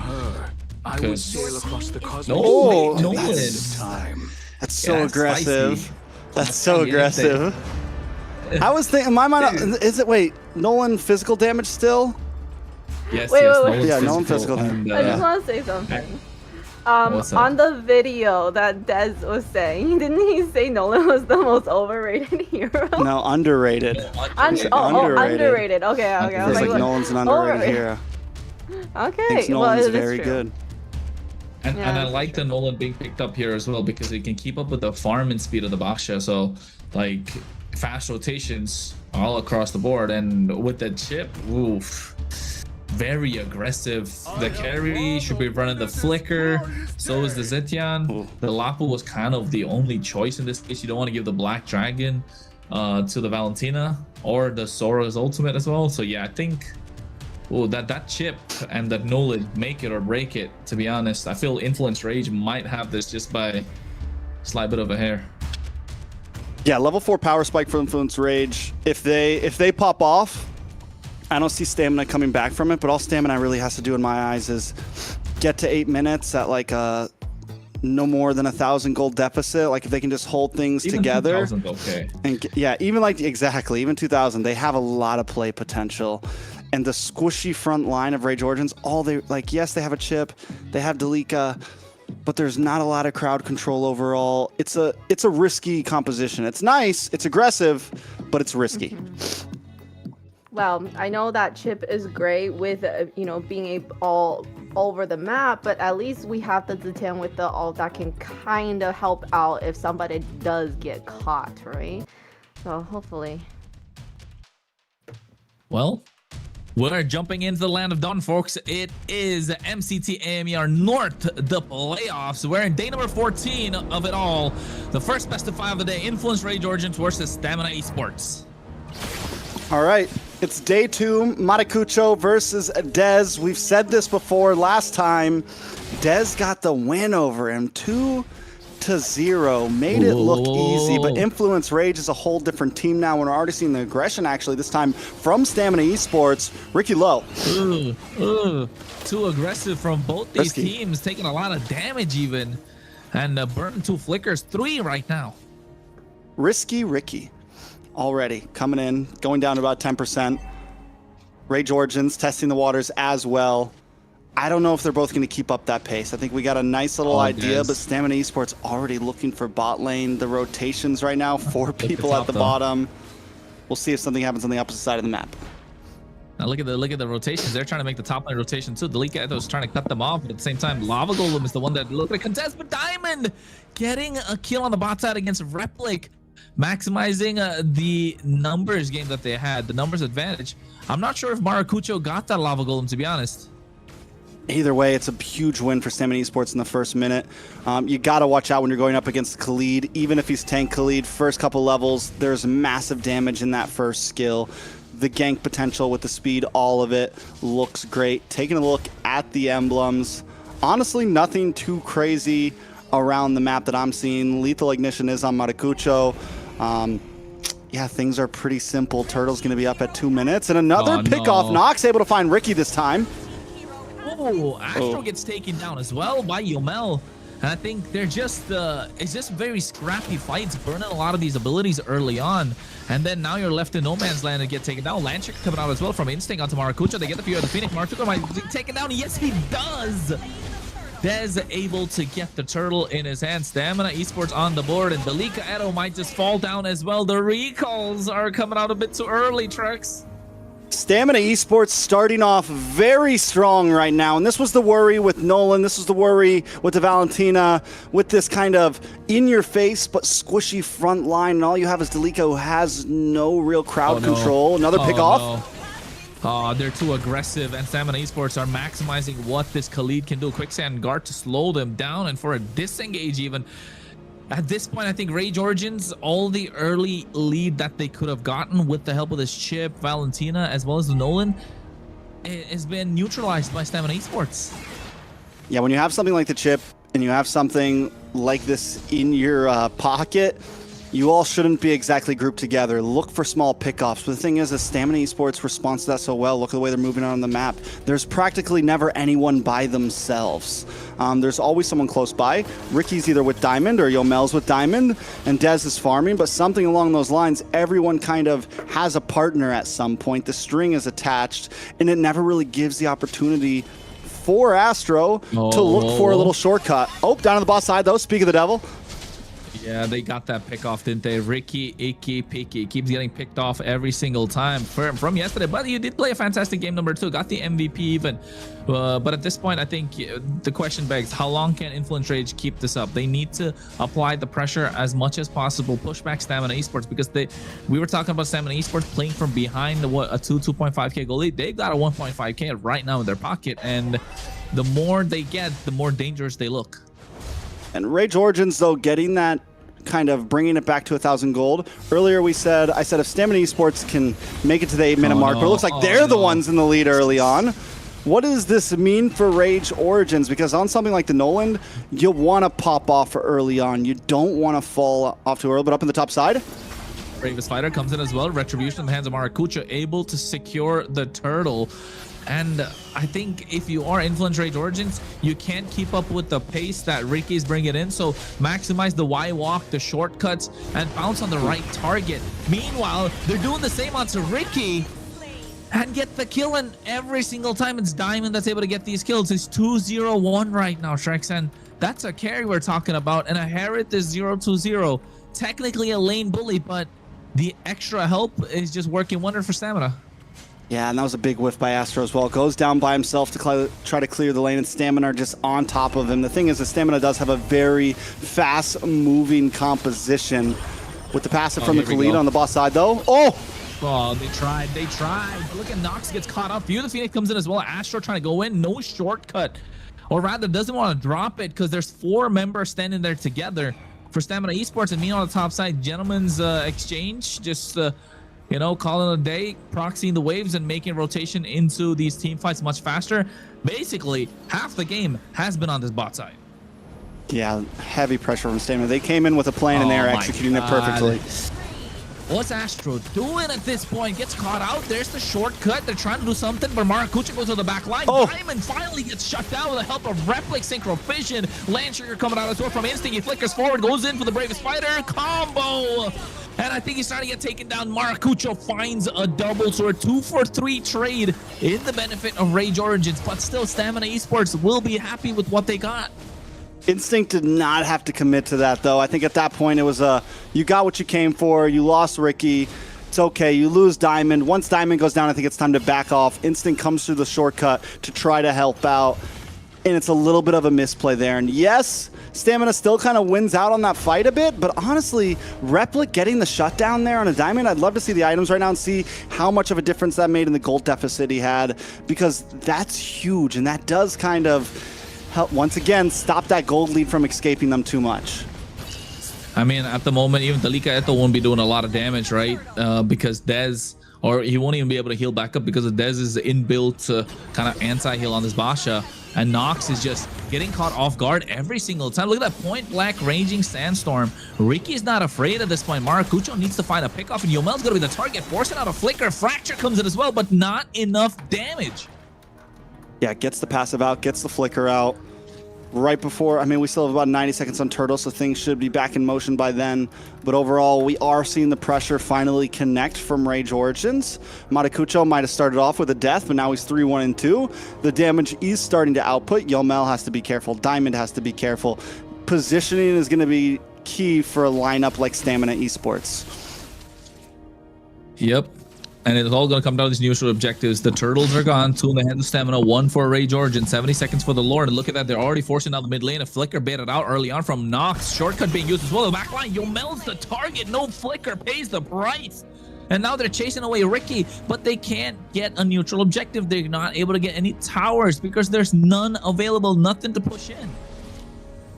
I would sail across the cosmos. No, that's so aggressive. That's so aggressive. I was thinking, in my mind, is it, wait, Nolan physical damage still? Yes, Wait. Yeah, Nolan physical damage. I just want to say something. On the video that Dez was saying, didn't he say Nolan was the most overrated hero? No, underrated. Underrated. Okay. I was like Nolan's an underrated hero. Okay, Thinks Nolan's very good. And I like the Nolan being picked up here as well because he can keep up with the farming speed of the Basha. So, like, fast rotations all across the board, and with the chip, oof, very aggressive. The carry should be running the flicker, so is the Zetian. The Lapu was kind of the only choice in this case. You don't want to give the Black Dragon to the Valentina or the Sora's ultimate as well. So yeah, I think that chip and that Nolan make it or break it. To be honest, I feel Influence Rage might have this just by a slight bit of a hair. Yeah, level 4 power spike for Influence Rage. If they pop off, I don't see stamina coming back from it, but all stamina really has to do in my eyes is get to 8 minutes at like a no more than 1,000 gold deficit. Like if they can just hold things even together. 2,000, okay. And even 2,000, they have a lot of play potential. And the squishy front line of Rage Origins, yes, they have a chip, they have Delika, but there's not a lot of crowd control overall. It's a risky composition. It's nice, it's aggressive, but it's risky. Well, I know that chip is great with being all over the map, but at least we have the Zetian with the ult that can kind of help out if somebody does get caught, right? So hopefully. Well, we're jumping into the land of Dawn, folks. It is MCT AMER North, the playoffs. We're in day number 14 of it all. The first best of 5 of the day, Influence Rage Origins versus Stamina Esports. All right, it's day 2, Maracucho versus Dez. We've said this before last time. Dez got the win over him, 2-0. Made it look easy, but Influence Rage is a whole different team now. We're already seeing the aggression, actually, this time from Stamina Esports. Ricky Lowe. Too aggressive from both these teams, taking a lot of damage even. And burning 2 flickers, 3 right now. Risky Ricky. Already coming in, going down to about 10%. Rage Origins testing the waters as well. I don't know if they're both going to keep up that pace. I think we got a nice little idea, but Stamina Esports already looking for bot lane. The rotations right now, 4 people at the bottom. We'll see if something happens on the opposite side of the map. Now look at the rotations. They're trying to make the top lane rotation too. The Leviathan was trying to cut them off, but at the same time, Lava Golem is the one that looked like contest. But Diamond getting a kill on the bot side against Replic, maximizing the numbers game that they had, the numbers advantage. I'm not sure if Maracucho got that Lava Golem, to be honest. Either way, it's a huge win for Stamina Esports in the first minute. You got to watch out when you're going up against Khalid. Even if he's tank Khalid, first couple levels, there's massive damage in that first skill. The gank potential with the speed, all of it looks great. Taking a look at the emblems, honestly, nothing too crazy around the map that I'm seeing. Lethal Ignition is on Maracucho. Yeah, things are pretty simple. Turtle's going to be up at 2 minutes. And another pickoff. Nox able to find Ricky this time. Oh, Astro gets taken down as well by Yomel. And I think they're just, it's just very scrappy fights, burning a lot of these abilities early on. And then now you're left in no man's land and get taken down. Lancer coming out as well from Instinct onto Maracucho. They get the fear of the Phoenix. Maracucho might be taken down. Yes, he does. Dez able to get the turtle in his hand. Stamina Esports on the board, and Delika Edo might just fall down as well. The recalls are coming out a bit too early, Trex. Stamina Esports starting off very strong right now, and this was the worry with Nolan, this was the worry with the Valentina, with this kind of in-your-face but squishy front line, and all you have is Delika, who has no real crowd control. Another pick off. Oh, they're too aggressive, and Stamina Esports are maximizing what this Khalid can do. Quicksand guard to slow them down, and for a disengage even. At this point, I think Rage Origins, all the early lead that they could have gotten with the help of this Chip, Valentina, as well as the Nolan, has been neutralized by Stamina Esports. Yeah, when you have something like the Chip, and you have something like this in your pocket, you all shouldn't be exactly grouped together. Look for small pickoffs. But the thing is, Stamina Esports responds to that so well. Look at the way they're moving on the map. There's practically never anyone by themselves. There's always someone close by. Ricky's either with Diamond or Yomel's with Diamond, and Dez is farming, but something along those lines, everyone kind of has a partner at some point. The string is attached, and it never really gives the opportunity for Astro to look for a little shortcut. Oh, down on the boss side, though. Speak of the devil. Yeah, they got that pick off, didn't they? Ricky, Icky, Picky keeps getting picked off every single time from yesterday. But you did play a fantastic game number 2. Got the MVP even. But at this point, I think the question begs, how long can Influence Rage keep this up? They need to apply the pressure as much as possible. Push back Stamina Esports, because we were talking about Stamina Esports playing from behind a 2.5k goal lead. They've got a 1.5k right now in their pocket. And the more they get, the more dangerous they look. And Rage Origins, though, getting that, kind of bringing it back to 1,000 gold. Earlier I said if Stamina Esports can make it to the 8-minute mark, but it looks like they're the ones in the lead early on. What does this mean for Rage Origins? Because on something like the Nolan, you'll want to pop off early on. You don't want to fall off too early, but up in the top side. Bravest Fighter comes in as well. Retribution in the hands of Maracucho, able to secure the turtle. And I think if you are Influence Rage Origins, you can't keep up with the pace that Ricky's bringing in. So maximize the Y walk, the shortcuts, and bounce on the right target. Meanwhile, they're doing the same onto Ricky and get the kill. And every single time it's Diamond that's able to get these kills. It's 2-0-1 right now, Shreks. And that's a carry we're talking about. And a Harriet is 0-2-0. Technically a lane bully, but the extra help is just working wonder for Stamina. Yeah, and that was a big whiff by Astro as well. Goes down by himself to try to clear the lane, and Stamina are just on top of him. The thing is, the Stamina does have a very fast-moving composition. With the passive from the Khalid on the boss side, though. Oh, they tried. Look at Nox gets caught up. View the Phoenix comes in as well. Astro trying to go in. No shortcut. Or rather, doesn't want to drop it because there's 4 members standing there together for Stamina Esports. And me on the top side, gentlemen's exchange. Just... you know, calling it a day, proxying the waves and making rotation into these team fights much faster. Basically, half the game has been on this bot side. Yeah, heavy pressure from Stamina. They came in with a plan and they're executing it perfectly. What's Astro doing at this point? Gets caught out. There's the shortcut. They're trying to do something, but Maracucho goes to the back line. Diamond finally gets shut down with the help of Replic Synchro Vision. Landtrigger coming out as well from Instinct. He flickers forward, goes in for the Bravest Fighter. Combo! And I think he's starting to get taken down. Maracucho finds a double, so a 2-for-3 trade in the benefit of Rage Origins, but still Stamina Esports will be happy with what they got. Instinct did not have to commit to that, though. I think at that point it was you got what you came for. You lost Ricky. It's okay. You lose Diamond. Once Diamond goes down, I think it's time to back off. Instinct comes through the shortcut to try to help out, and it's a little bit of a misplay there. And yes, Stamina still kind of wins out on that fight a bit, but honestly, Replik getting the shutdown there on a Diamond, I'd love to see the items right now and see how much of a difference that made in the gold deficit he had, because that's huge, and that does kind of help, once again, stop that gold lead from escaping them too much. I mean, at the moment, even Dalika Eto won't be doing a lot of damage, right? Because Dez, or he won't even be able to heal back up because of Dez's inbuilt kind of anti-heal on this Basha. And Nox is just getting caught off guard every single time. Look at that point blank raging sandstorm. Ricky's not afraid at this point. Maracucho needs to find a pickoff, and Yomel's going to be the target, forcing out a flicker. Fracture comes in as well, but not enough damage. Yeah, gets the passive out, gets the flicker out. Right before, I mean, we still have about 90 seconds on Turtle, so things should be back in motion by then. But overall, we are seeing the pressure finally connect from Rage Origins. Maracucho might have started off with a death, but now he's 3-1-2. The damage is starting to output. Yomel has to be careful. Diamond has to be careful. Positioning is going to be key for a lineup like Stamina Esports. Yep. And it's all going to come down to these neutral objectives. The turtles are gone. 2 in the hands of Stamina, 1 for Rage Origin, 70 seconds for the Lord. And look at that. They're already forcing out the mid lane. A flicker baited out early on from Nox. Shortcut being used as well. The back line, Yomel's the target. No flicker pays the price. And now they're chasing away Ricky, but they can't get a neutral objective. They're not able to get any towers because there's none available, nothing to push in.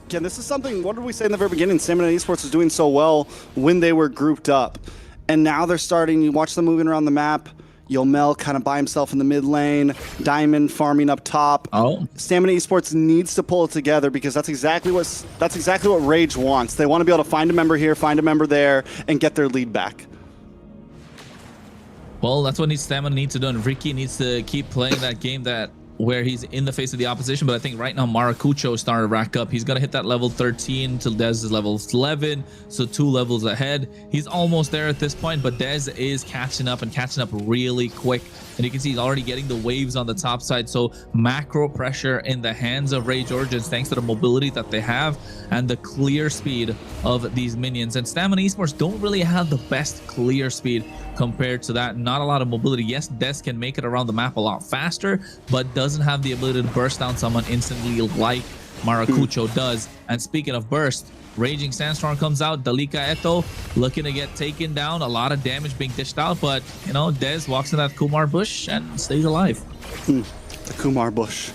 Again, this is something, what did we say in the very beginning? Stamina Esports was doing so well when they were grouped up. And now they're starting, you watch them moving around the map. Yomel kind of by himself in the mid lane. Diamond farming up top. Oh. Stamina Esports needs to pull it together because that's exactly what Rage wants. They want to be able to find a member here, find a member there, and get their lead back. Well, that's what Stamina needs to do, and Ricky needs to keep playing that game where he's in the face of the opposition. But I think right now Maracucho is starting to rack up. He's gonna hit that level 13 till Dez is level 11, so 2 levels ahead. He's almost there at this point, but Dez is catching up really quick. And you can see he's already getting the waves on the top side. So macro pressure in the hands of Rage Origins, thanks to the mobility that they have and the clear speed of these minions. And Stamina Esports don't really have the best clear speed compared to that. Not a lot of mobility. Yes, Des can make it around the map a lot faster, but doesn't have the ability to burst down someone instantly like Maracucho does. And speaking of burst, Raging Sandstorm comes out. Dalika Eto looking to get taken down. A lot of damage being dished out, but you know, Dez walks in that Kumar bush and stays alive. The Kumar bush.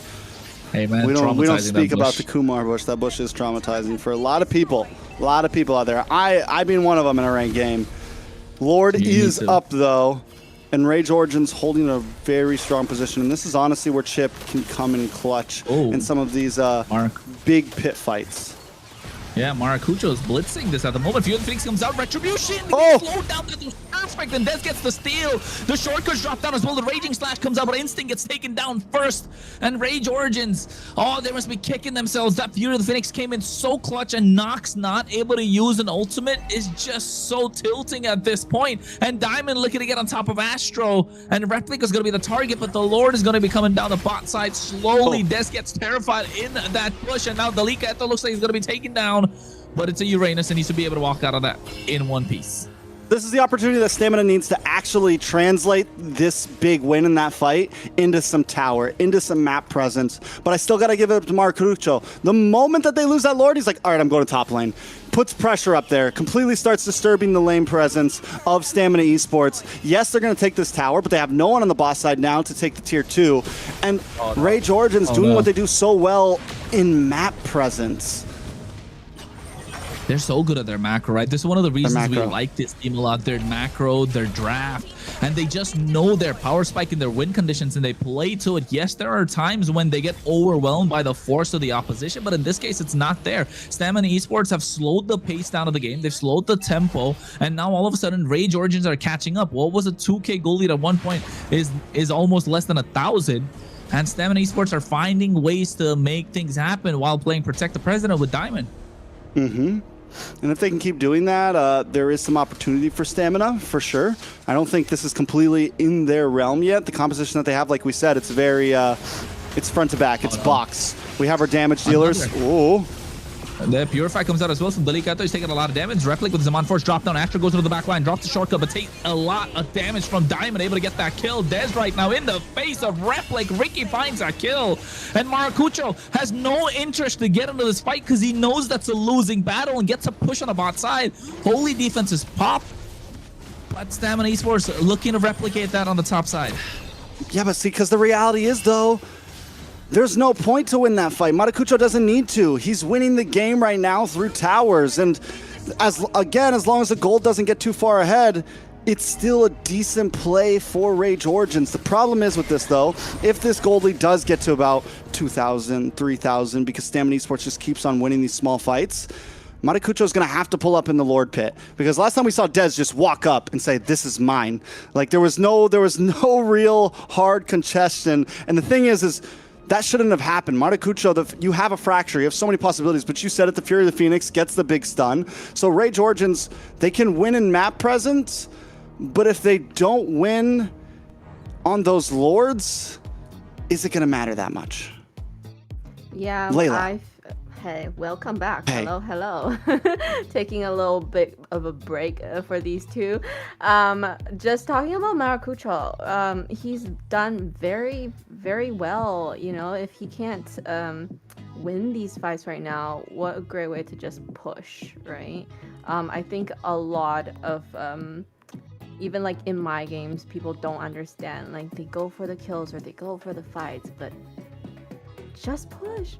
Hey man, we don't speak about the Kumar bush. That bush is traumatizing for a lot of people. A lot of people out there. I being one of them in a ranked game. Lord is up though, and Rage Origins holding a very strong position. And this is honestly where Chip can come in clutch in some of these big pit fights. Yeah, Maracucho is blitzing this at the moment. Fear the Phoenix comes out. Retribution! Slowed down. That was perfect. And Dez gets the steal. The shortcuts drop down as well. The Raging Slash comes out, but Instinct gets taken down first. And Rage Origins, oh, they must be kicking themselves. That Fury of the Phoenix came in so clutch, and Nox not able to use an ultimate is just so tilting at this point. And Diamond looking to get on top of Astro. And Replik is going to be the target, but the Lord is going to be coming down the bot side slowly. Dez gets terrified in that push, and now Dalika Eto looks like he's going to be taken down. But it's a Uranus and needs to be able to walk out of that in one piece. This is the opportunity that Stamina needs to actually translate this big win in that fight into some tower, into some map presence. But I still got to give it up to Maracucho. The moment that they lose that Lord, he's like, all right, I'm going to top lane. Puts pressure up there, completely starts disturbing the lane presence of Stamina Esports. Yes, they're going to take this tower, but they have no one on the boss side now to take the tier 2. And Rage Origins doing what they do so well in map presence. They're so good at their macro, right? This is one of the reasons we like this team a lot. Their macro, their draft, and they just know their power spike and their win conditions, and they play to it. Yes, there are times when they get overwhelmed by the force of the opposition, but in this case, it's not there. Stamina Esports have slowed the pace down of the game. They've slowed the tempo, and now all of a sudden, Rage Origins are catching up. What was a 2K goal lead at one point is almost less than 1,000. And Stamina Esports are finding ways to make things happen while playing Protect the President with Diamond. And if they can keep doing that, there is some opportunity for Stamina, for sure. I don't think this is completely in their realm yet. The composition that they have, like we said, it's very, it's front to back, it's box. We have our damage dealers. Ooh. The Purify comes out as well from Delicato. He's taking a lot of damage. Replic with his Zaman Force drop down. Astro goes into the back line, drops the shortcut, but takes a lot of damage from Diamond, able to get that kill. Dez right now in the face of Replic. Ricky finds a kill. And Maracucho has no interest to get into this fight because he knows that's a losing battle and gets a push on the bot side. Holy defense is pop. But Stamina Esports looking to replicate that on the top side. Yeah, but see, because the reality is, though, there's no point to win that fight. Maracucho doesn't need to. He's winning the game right now through towers. And as long as the gold doesn't get too far ahead, it's still a decent play for Rage Origins. The problem is with this, though, if this gold lead does get to about 2,000, 3,000, because Stamina Esports just keeps on winning these small fights, Maracucho is going to have to pull up in the Lord Pit, because last time we saw Dez just walk up and say, "This is mine." Like there was no real hard congestion. And the thing is that shouldn't have happened. Maracucho, you have a fracture. You have so many possibilities, but you said it, the Fury of the Phoenix gets the big stun. So Rage Origins, they can win in map presence, but if they don't win on those Lords, is it going to matter that much? Yeah, Layla. Hey, welcome back. Hey. Hello. Taking a little bit of a break for these two. Just talking about Maracucho, he's done very, very well. You know, if he can't win these fights right now, what a great way to just push, right? I think a lot of even like in my games, people don't understand. Like they go for the kills or they go for the fights, but just push,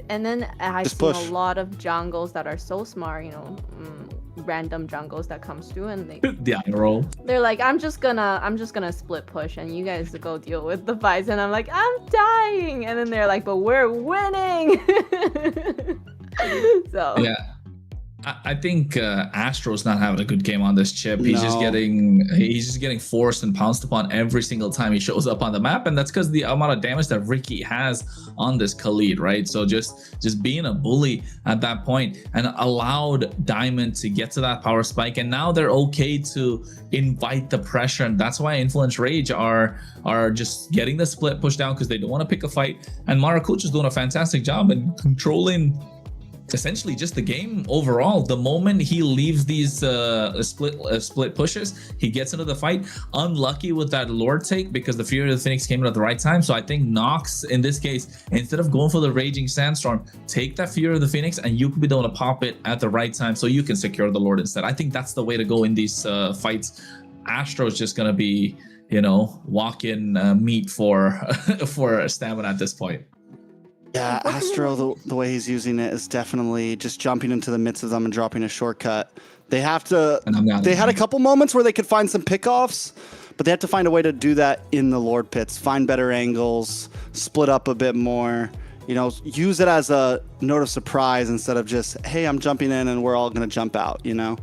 and then I've seen a lot of jungles that are so smart, you know, random jungles that comes through and they're like, I'm just gonna split push and you guys go deal with the fights, and I'm like, I'm dying, and then they're like, but we're winning. So yeah, I think Astro's not having a good game on this chip. He's just getting forced and pounced upon every single time he shows up on the map, and that's because the amount of damage that Ricky has on this Khalid, right? So just being a bully at that point and allowed Diamond to get to that power spike, and now they're okay to invite the pressure, and that's why Influence Rage are just getting the split push down because they don't want to pick a fight, and Maracucho's doing a fantastic job in controlling essentially just the game overall. The moment he leaves these split pushes, he gets into the fight. Unlucky with that Lord take because the Fury of the Phoenix came in at the right time. So I think Nox in this case, instead of going for the Raging Sandstorm, take that Fury of the Phoenix and you could be able to pop it at the right time so you can secure the Lord instead. I think that's the way to go in these fights. Astro's just gonna be, you know, walk-in meat for stamina at this point. Yeah, Astro, the way he's using it is definitely just jumping into the midst of them and dropping a shortcut. They have to. They had a couple moments where they could find some pickoffs, but they have to find a way to do that in the Lord Pits. Find better angles, split up a bit more. You know, use it as a note of surprise instead of just, hey, I'm jumping in and we're all gonna jump out. You know.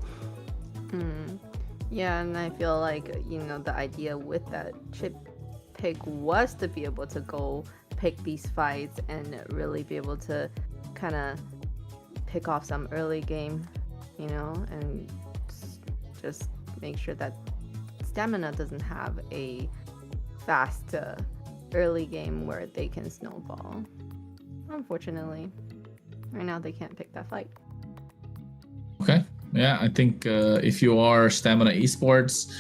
Yeah, and I feel like, you know, the idea with that chip pick was to be able to go pick these fights and really be able to kind of pick off some early game, you know, and just make sure that Stamina doesn't have a fast early game where they can snowball. Unfortunately, right now they can't pick that fight. Okay. Yeah, I think if you are Stamina Esports,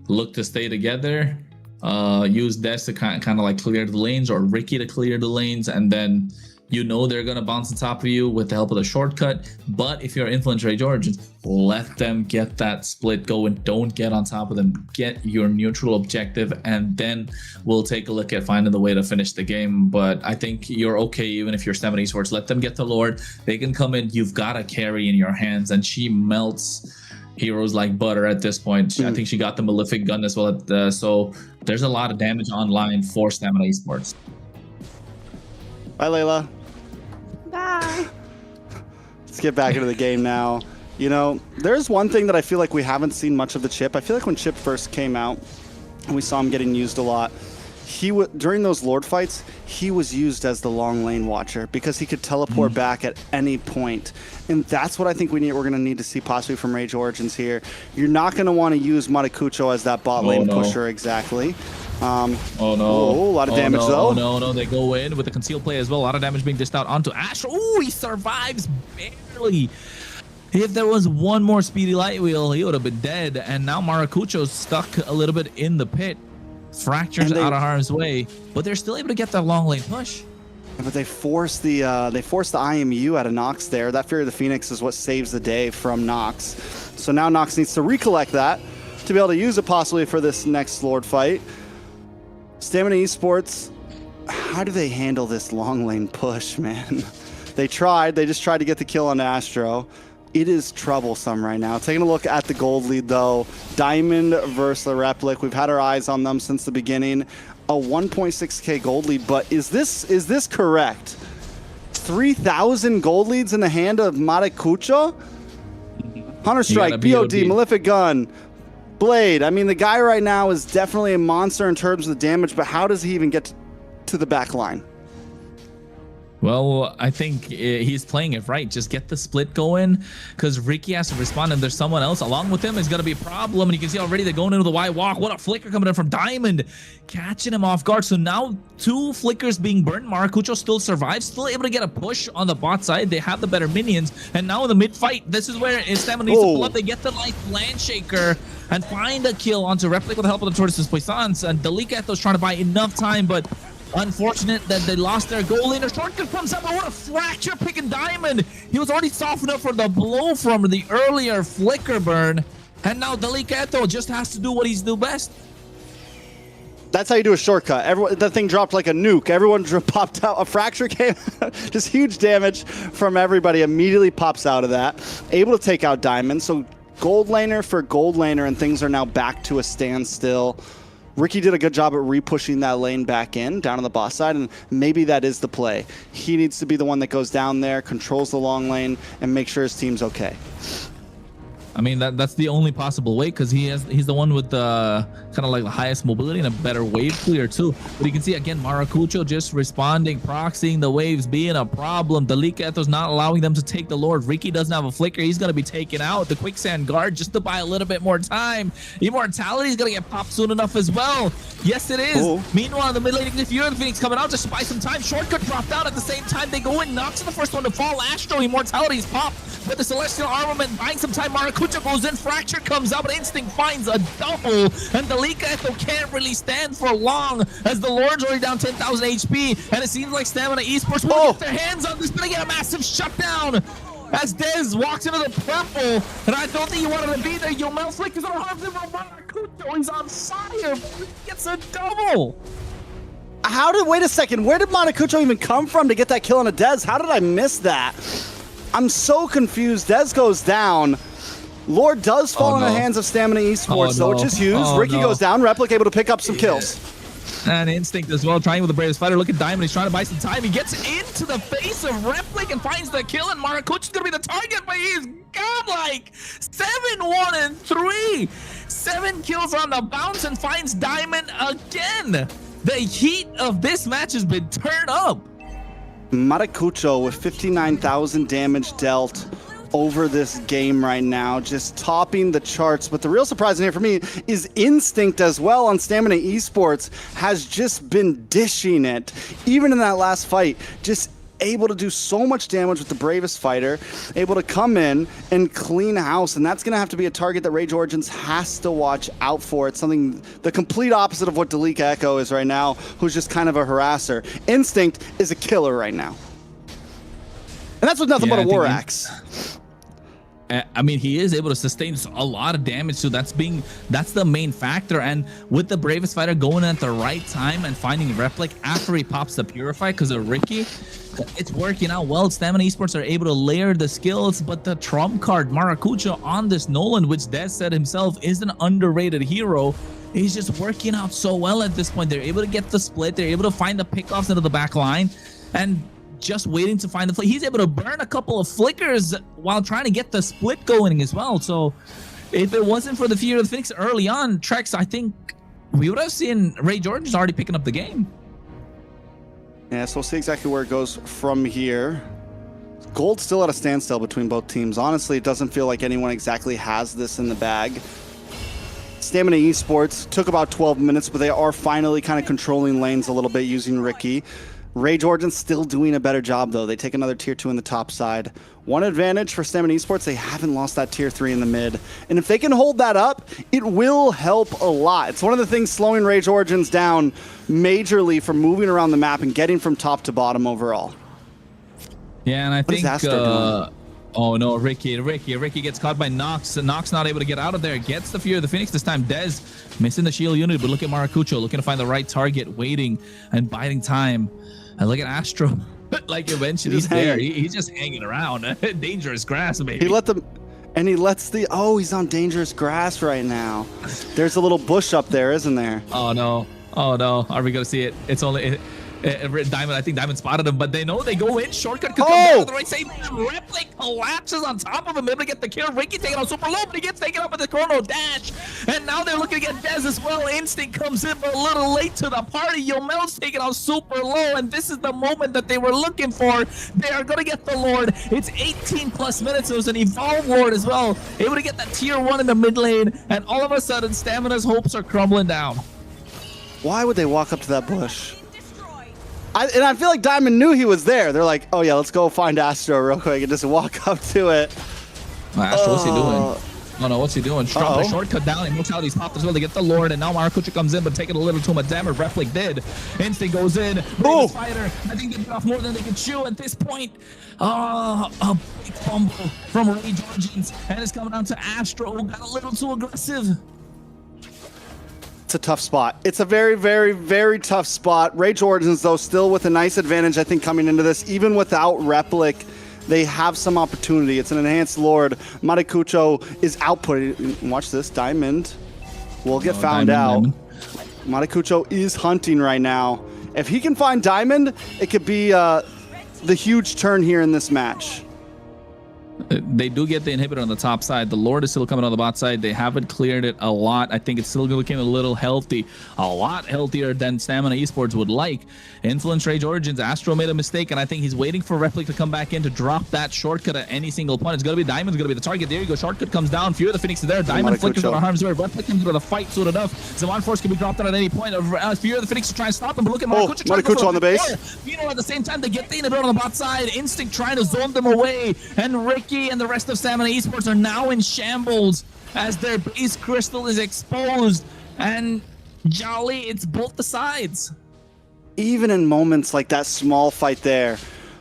look to stay together. Use Des to kind of like clear the lanes, or Ricky to clear the lanes, and then you know they're gonna bounce on top of you with the help of the shortcut. But if you're Influence Rage Origins, let them get that split going. Don't get on top of them. Get your neutral objective, and then we'll take a look at finding the way to finish the game. But I think you're okay even if you're Stamina Esports. Let them get the Lord. They can come in. You've got a carry in your hands, and she melts heroes like butter at this point. I think she got the Malefic gun as well. So there's a lot of damage online for Stamina Esports. Bye, Layla. Bye. Let's get back into the game now. You know, there's one thing that I feel like we haven't seen much of the Chip. I feel like when Chip first came out, and we saw him getting used a lot, during those Lord fights, he was used as the long lane watcher because he could teleport back at any point. And that's what I think we're going to need to see possibly from Rage Origins here. You're not going to want to use Maracucho as that bot lane pusher exactly. Oh no. Oh, a lot of damage though. Oh no, they go in with the concealed play as well. A lot of damage being dished out onto Astro. Oh, he survives barely. If there was one more speedy light wheel, he would have been dead. And now Maracucho's stuck a little bit in the pit. Fractures out of harm's way, but they're still able to get that long lane push. But they force the IMU out of Nox there. That Fear of the Phoenix is what saves the day from Nox. So now Nox needs to recollect that to be able to use it possibly for this next Lord fight. Stamina Esports, how do they handle this long lane push, man? They just tried to get the kill on Astro. It is troublesome right now. Taking a look at the gold lead though, Diamond versus the Replic. We've had our eyes on them since the beginning. A 1.6k gold lead, but is this correct? 3,000 gold leads in the hand of Maracucho? Hunter Strike, BOD, Malefic Gun, Blade. I mean, the guy right now is definitely a monster in terms of the damage, but how does he even get to the back line? Well, I think he's playing it right. Just get the split going, because Ricky has to respond, and there's someone else along with him is going to be a problem. And you can see already they're going into the wide walk. What a flicker coming in from Diamond, catching him off guard. So now 2 flickers being burned. Maracucho still survives, still able to get a push on the bot side. They have the better minions. And now in the mid fight, this is where Stamina needs to pull up. They get the light land shaker and find a kill onto Replic with the help of the Tortoises Puissance. And Delicato's trying to buy enough time, but unfortunate that they lost their goal laner. Shortcut comes up, but what a fracture picking Diamond. He was already softened up for the blow from the earlier flicker burn. And now Delicato just has to do what he's do best. That's how you do a shortcut. That thing dropped like a nuke. Everyone popped out. A fracture came. Just huge damage from everybody. Immediately pops out of that. Able to take out Diamond. So gold laner for gold laner, and things are now back to a standstill. Ricky did a good job at re-pushing that lane back in, down on the boss side, and maybe that is the play. He needs to be the one that goes down there, controls the long lane, and make sure his team's okay. I mean, that's the only possible way, because he's the one with the kind of like the highest mobility and a better wave clear too. But you can see again, Maracucho just responding, proxying the waves, being a problem. Delicato's not allowing them to take the Lord. Ricky doesn't have a flicker. He's going to be taken out. The quicksand guard just to buy a little bit more time. Immortality is going to get popped soon enough as well. Yes, it is. Ooh. Meanwhile, the mid lane, if you're the Phoenix coming out, just buy some time. Shortcut dropped out at the same time. They go in. Nox is the first one to fall. Astro, Immortality's popped. But the Celestial Armament buying some time. Maracucho goes in. Fracture comes out, but Instinct finds a double. And Delicato can't really stand for long, as the Lord's already down 10,000 HP. And it seems like Stamina Esports will get their hands on this, but they get a massive shutdown as Dez walks into the purple. And I don't think he wanted to be there. Yomel Flick is on Maracucho. He's on fire. He gets a double. Wait a second, where did Maracucho even come from to get that kill on a Dez? How did I miss that? I'm so confused. Dez goes down. Lord does fall in the hands of Stamina Esports, though, which is huge. Ricky goes down. Replic able to pick up some kills. And Instinct as well, trying with the bravest fighter. Look at Diamond. He's trying to buy some time. He gets into the face of Replic and finds the kill. And Maracucho's going to be the target, but he's godlike. 7-1-3. 7 kills on the bounce and finds Diamond again. The heat of this match has been turned up. Maracucho with 59,000 damage dealt over this game right now, just topping the charts. But the real surprise in here for me is Instinct as well on Stamina Esports has just been dishing it. Even in that last fight, just able to do so much damage with the bravest fighter, able to come in and clean house, and that's going to have to be a target that Rage Origins has to watch out for. It's something the complete opposite of what Delic Echo is right now, who's just kind of a harasser. Instinct is a killer right now. And that's with nothing but a War Axe. I mean, he is able to sustain a lot of damage, so that's the main factor. And with the bravest fighter going at the right time and finding Replic after he pops the Purify because of Ricky, it's working out well. Stamina Esports are able to layer the skills, but the trump card, Maracucho on this Nolan, which Dez said himself is an underrated hero, he's just working out so well at this point. They're able to get the split. They're able to find the pickoffs into the back line, and just waiting to find the flick. He's able to burn a couple of flickers while trying to get the split going as well. So if it wasn't for the Fear of the Phoenix early on, Trex, I think we would have seen Ray Jordan's already picking up the game. Yeah, so we'll see exactly where it goes from here. Gold's still at a standstill between both teams. Honestly, it doesn't feel like anyone exactly has this in the bag. Stamina Esports took about 12 minutes, but they are finally kind of controlling lanes a little bit using Ricky. Rage Origins still doing a better job, though. They take another tier 2 in the top side. One advantage for Stamina Esports, they haven't lost that tier 3 in the mid. And if they can hold that up, it will help a lot. It's one of the things slowing Rage Origins down majorly from moving around the map and getting from top to bottom overall. Yeah, and I What is think Astro doing? oh no, Ricky gets caught by Nox. Nox not able to get out of there. Gets the Fear of the Phoenix this time. Dez missing the shield unit, but look at Maracucho looking to find the right target, waiting and biding time. And look at Astro. Like eventually he's there. He's just hanging around. Dangerous grass, baby. He let them, and he lets the, oh, he's on dangerous grass right now. There's a little bush up there, isn't there? Oh no. Oh no. Are we gonna see it? It's only Diamond. I think Diamond spotted him, but they know they go in. Shortcut could come down to the right side. Replic collapses on top of him, able to get the kill. Ricky taking out super low, but he gets taken out with the chrono dash. And now they're looking to get Dez as well. Instinct comes in, but a little late to the party. Yomel's taken out super low, and this is the moment that they were looking for. They are gonna get the Lord. It's 18 plus minutes. It was an Evolve Lord as well, able to get that tier 1 in the mid lane, and all of a sudden, Stamina's hopes are crumbling down. Why would they walk up to that bush? And I feel like Diamond knew he was there. They're like, oh yeah, let's go find Astro real quick and just walk up to it. Astro, what's he doing? Oh no, what's he doing? Drop the shortcut down. He looks out. He's popped as well to get the Lord, and now Maracucho comes in, but taking a little too much damage. Replic did. Instinct goes in. Bravest fighter. I think they bit off more than they could chew at this point. A big fumble from Rage Origins, and it's coming down to Astro. Got a little too aggressive. It's a tough spot. It's a very, very, very tough spot. Rage Origins, though, still with a nice advantage, I think, coming into this. Even without Replic, they have some opportunity. It's an enhanced Lord. Maracucho is outputting. Watch this. Diamond will get found out. Maracucho is hunting right now. If he can find Diamond, it could be the huge turn here in this match. They do get the inhibitor on the top side. The Lord is still coming on the bot side. They haven't cleared it a lot. I think it's still looking a little healthy. A lot healthier than Stamina Esports would like. Influence Rage Origins. Astro made a mistake, and I think he's waiting for Replic to come back in to drop that shortcut at any single point. It's going to be Diamond's going to be the target. There you go. Shortcut comes down. Fear of the Phoenix is there. Diamond flickers out of harm's way. Replic comes into the fight soon enough. Zaman Force can be dropped on at any point. Fear of the Phoenix to try and stop him, but look at Maracucho on the base. You know, at the same time, they get the inhibitor on the bot side. Instinct trying to zone them away, and Ricky and the rest of Stamina Esports are now in shambles as their base crystal is exposed, and Jolly, it's both the sides. Even in moments like that small fight there,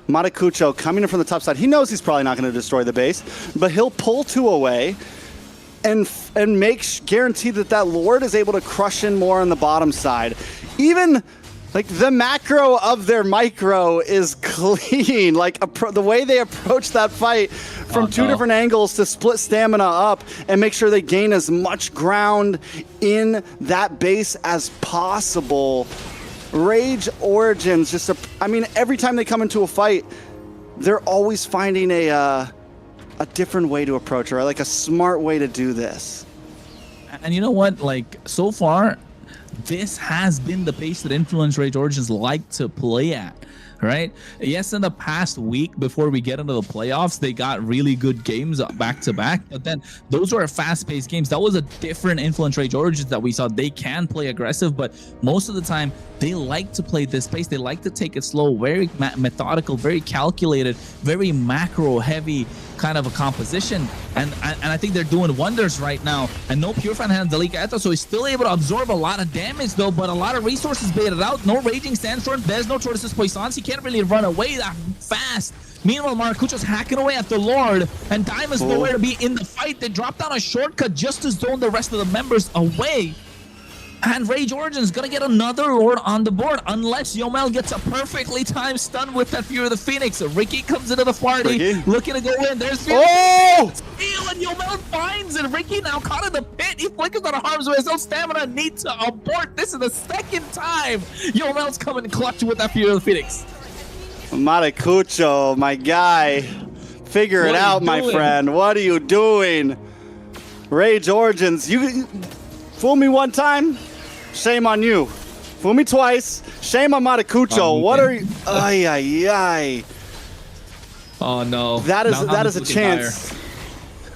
Maracucho coming in from the top side, he knows he's probably not going to destroy the base, but he'll pull 2 away and guarantee that that Lord is able to crush in more on the bottom side. Even like the macro of their micro is clean. Like the way they approach that fight from 2 different angles to split stamina up and make sure they gain as much ground in that base as possible. Rage Origins, I mean, every time they come into a fight, they're always finding a different way to approach it, right? Like a smart way to do this. And you know what? Like, so far, this has been the pace that Influence Rage Origins like to play at, right? Yes, in the past week before we get into the playoffs, they got really good games back to back, but then those were fast-paced games. That was a different Influence Rage Origins that we saw. They can play aggressive, but most of the time they like to play this pace. They like to take it slow, very methodical, very calculated, very macro heavy kind of a composition, and I think they're doing wonders right now. And no Purefan has the lookahead, so he's still able to absorb a lot of damage though, but a lot of resources baited out. No Raging Sandstorm, there's no Tortoises Poissons. He can't really run away that fast. Meanwhile, Maracucho's hacking away at the Lord, and Diamond's nowhere to be in the fight. They drop down a shortcut just to zone the rest of the members away. And Rage Origins gonna get another Lord on the board unless Yomel gets a perfectly timed stun with that Fear of the Phoenix. Ricky comes into the party, looking to go in. There's Fear and Yomel finds it. Ricky now caught in the pit. He flickers out of harm's way. His own stamina needs to abort. This is the second time Yomel's coming clutch with that Fear of the Phoenix. Maracucho, my guy. Figure it out, my friend. What are you doing? Rage Origins, you fool me one time, shame on you. Fool me twice, shame on Maracucho. What are you? Ay. Oh no. That is a chance.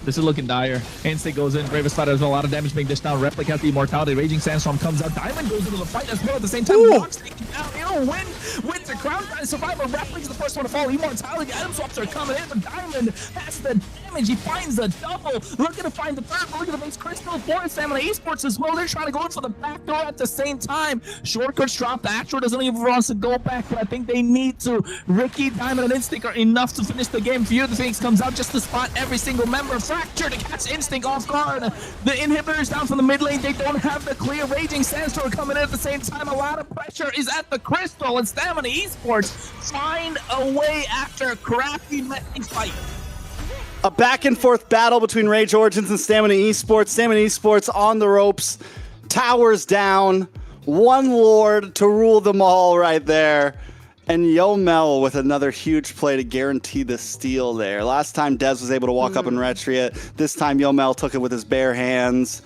This is looking dire. Instinct goes in. Bravest Fighter as well. A lot of damage being dished down. Replica has the immortality. Raging Sandstorm comes out. Diamond goes into the fight as well at the same time. Nox taking down. It'll win to crown trying to survive. But Replica's the first one to fall. Immortality. Item swaps are coming in. But Diamond has the damage. He finds the double. Looking to find the third. Look at the base crystal for Stamina Esports as well. They're trying to go in for the back door at the same time. Shortcuts drop. The Astro doesn't even want to go back, but I think they need to. Ricky, Diamond, and Instinct are enough to finish the game. Fear the Phoenix comes out just to spot every single member. Fracture to catch Instinct off guard. The inhibitors down from the mid lane. They don't have the clear. Raging Sandstorm coming in at the same time. A lot of pressure is at the crystal, and Stamina Esports find a way after a crappy messy fight. A back and forth battle between Rage Origins and Stamina Esports. Stamina Esports on the ropes. Towers down. One Lord to rule them all right there. And Yomel with another huge play to guarantee the steal there. Last time Dez was able to walk up and retry it. This time Yomel took it with his bare hands.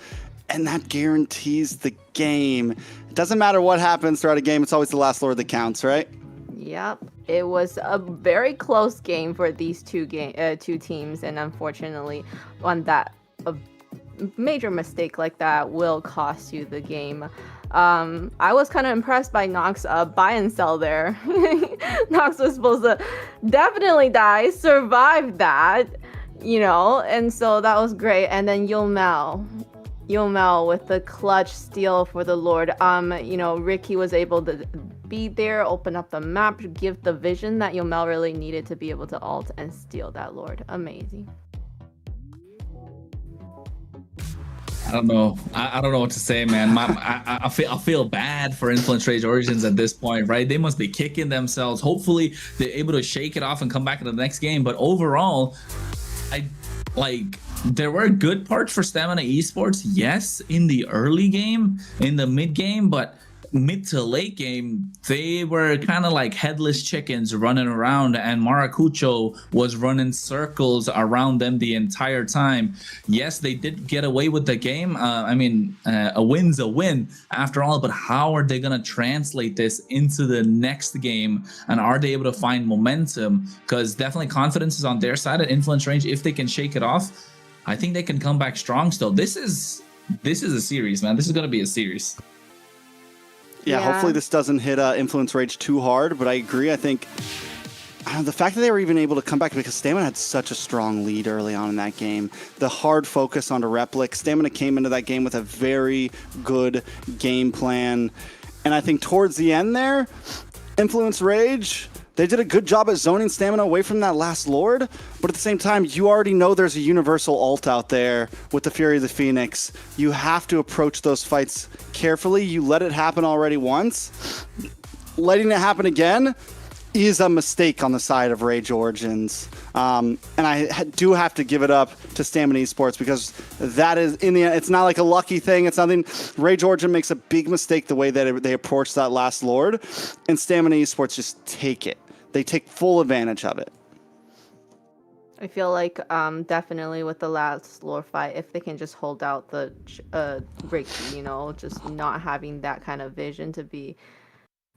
And that guarantees the game. It doesn't matter what happens throughout a game. It's always the last Lord that counts, right? Yep, it was a very close game for these two teams, and unfortunately, on that a major mistake like that will cost you the game. I was kind of impressed by Nox buy and sell there. Nox was supposed to definitely die, survive that, you know, and so that was great. And then Yomel with the clutch steal for the Lord. You know, Ricky was able to be there, open up the map, give the vision that Yomel really needed to be able to ult and steal that Lord. Amazing. I don't know. I don't know what to say, man. I feel bad for Influence Rage Origins at this point, right? They must be kicking themselves. Hopefully, they're able to shake it off and come back in the next game. But overall, there were good parts for Stamina Esports, yes, in the early game, in the mid game, but mid to late game, they were kind of like headless chickens running around, and Maracucho was running circles around them the entire time. Yes, they did get away with the game. A win's a win after all, but how are they going to translate this into the next game, and are they able to find momentum? Because definitely confidence is on their side at Influence Range. If they can shake it off, I think they can come back strong still. This is a series, man. This is going to be a series. Yeah, hopefully this doesn't hit Influence Rage too hard, but I agree. I think the fact that they were even able to come back, because Stamina had such a strong lead early on in that game. The hard focus onto Replic. Stamina came into that game with a very good game plan. And I think towards the end there, Influence Rage, they did a good job at zoning Stamina away from that last Lord, but at the same time, you already know there's a universal ult out there with the Fury of the Phoenix. You have to approach those fights carefully. You let it happen already once. Letting it happen again is a mistake on the side of Rage Origins. And I do have to give it up to Stamina Esports, because that is, in the end, it's not like a lucky thing. It's nothing. Rage Origin makes a big mistake the way that they approach that last Lord, and Stamina Esports just take it. They take full advantage of it. I feel like definitely with the last Lord fight, if they can just hold out the Ricky, you know, just not having that kind of vision to be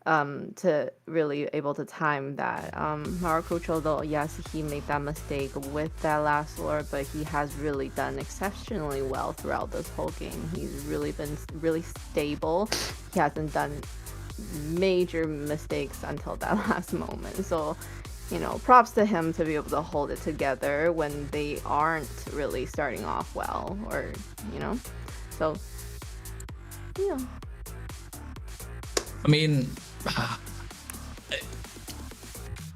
to really able to time that. Maracucho, though, yes, he made that mistake with that last Lord, but he has really done exceptionally well throughout this whole game. He's really been really stable. He hasn't done major mistakes until that last moment. So, you know, props to him to be able to hold it together when they aren't really starting off well, or, you know, so, yeah. I mean,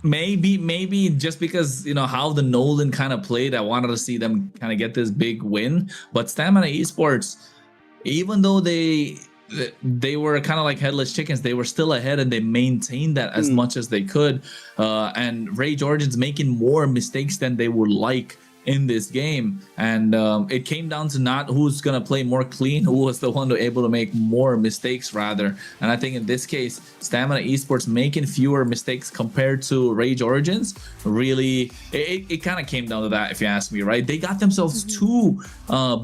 maybe just because, you know, how the Nolan kind of played, I wanted to see them kind of get this big win. But Stamina Esports, even though they were kind of like headless chickens, they were still ahead, and they maintained that as much as they could. And Rage Origins making more mistakes than they would like in this game, and it came down to not who's gonna play more clean, who was the one able to make more mistakes rather. And I think in this case, Stamina Esports making fewer mistakes compared to Rage Origins, really it kind of came down to that, if you ask me, right? They got themselves two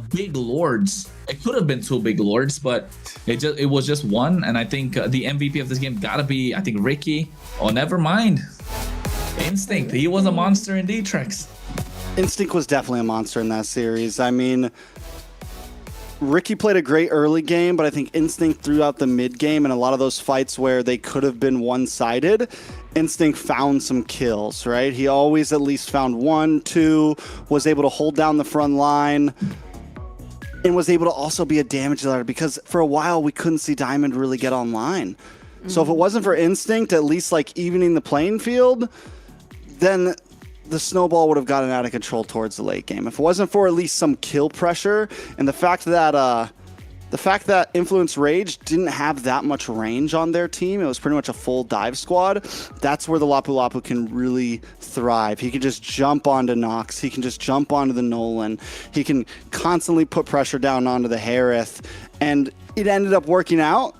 big Lords. It could have been two big Lords, but it was just one. And I think the MVP of this game gotta be, I think, Ricky. Oh, never mind, Instinct. He was a monster indeed, Trex. Instinct was definitely a monster in that series. I mean, Ricky played a great early game, but I think Instinct throughout the mid game and a lot of those fights where they could have been one-sided, Instinct found some kills, right? He always at least found 1, 2, was able to hold down the front line, and was able to also be a damage dealer, because for a while we couldn't see Diamond really get online. So if it wasn't for Instinct at least like evening the playing field, then the snowball would have gotten out of control towards the late game. If it wasn't for at least some kill pressure and the fact that Influence Rage didn't have that much range on their team, it was pretty much a full dive squad, that's where the Lapu Lapu can really thrive. He can just jump onto Nox, he can just jump onto the Nolan, he can constantly put pressure down onto the Harith, and it ended up working out.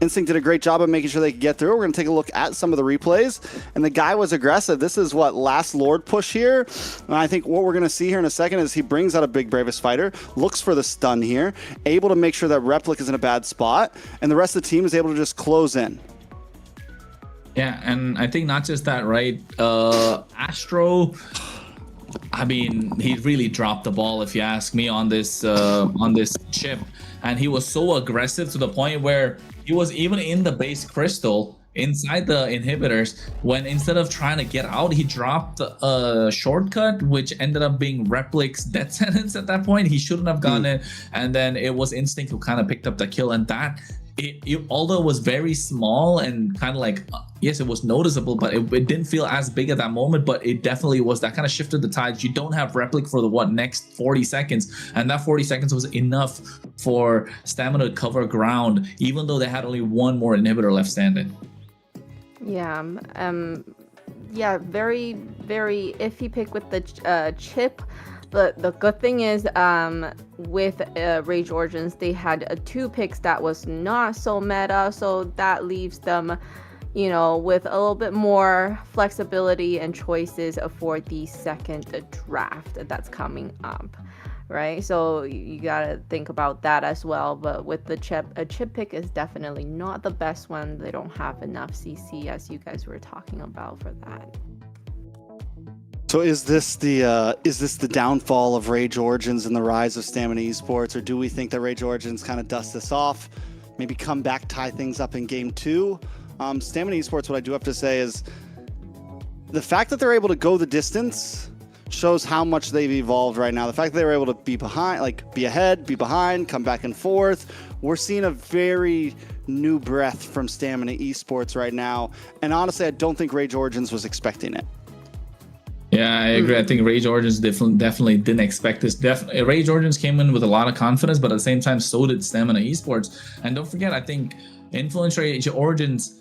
Instinct did a great job of making sure they could get through. We're going to take a look at some of the replays. And the guy was aggressive. This is what, last Lord push here. And I think what we're going to see here in a second is he brings out a big Bravest Fighter, looks for the stun here, able to make sure that Replic is in a bad spot, and the rest of the team is able to just close in. Yeah, and I think not just that, right? Astro, I mean, he really dropped the ball, if you ask me, on this chip. And he was so aggressive to the point where he was even in the base crystal inside the inhibitors, when instead of trying to get out, he dropped a shortcut, which ended up being Replic's death sentence at that point. He shouldn't have gone it. And then it was Instinct who kind of picked up the kill. And that, although it was very small and kind of like, yes, it was noticeable, but it didn't feel as big at that moment, but it definitely was. That kind of shifted the tides. You don't have Replic for the next 40 seconds, and that 40 seconds was enough for Stamina to cover ground, even though they had only one more inhibitor left standing. Yeah, yeah, very, very iffy pick with the chip. The good thing is, with Rage Origins, they had 2 picks that was not so meta, so that leaves them, you know, with a little bit more flexibility and choices for the second draft that's coming up, right? So you gotta think about that as well. But with the chip, a chip pick is definitely not the best one. They don't have enough CC, as you guys were talking about, for that. So is this the downfall of Rage Origins and the rise of Stamina Esports, or do we think that Rage Origins kind of dust this off, maybe come back, tie things up in game 2? Stamina Esports, what I do have to say is the fact that they're able to go the distance shows how much they've evolved right now. The fact that they were able to be behind, like be ahead, be behind, come back and forth. We're seeing a very new breath from Stamina Esports right now. And honestly, I don't think Rage Origins was expecting it. Yeah, I agree. I think Rage Origins definitely didn't expect this. Rage Origins came in with a lot of confidence, but at the same time, so did Stamina Esports. And don't forget, I think Influence Rage Origins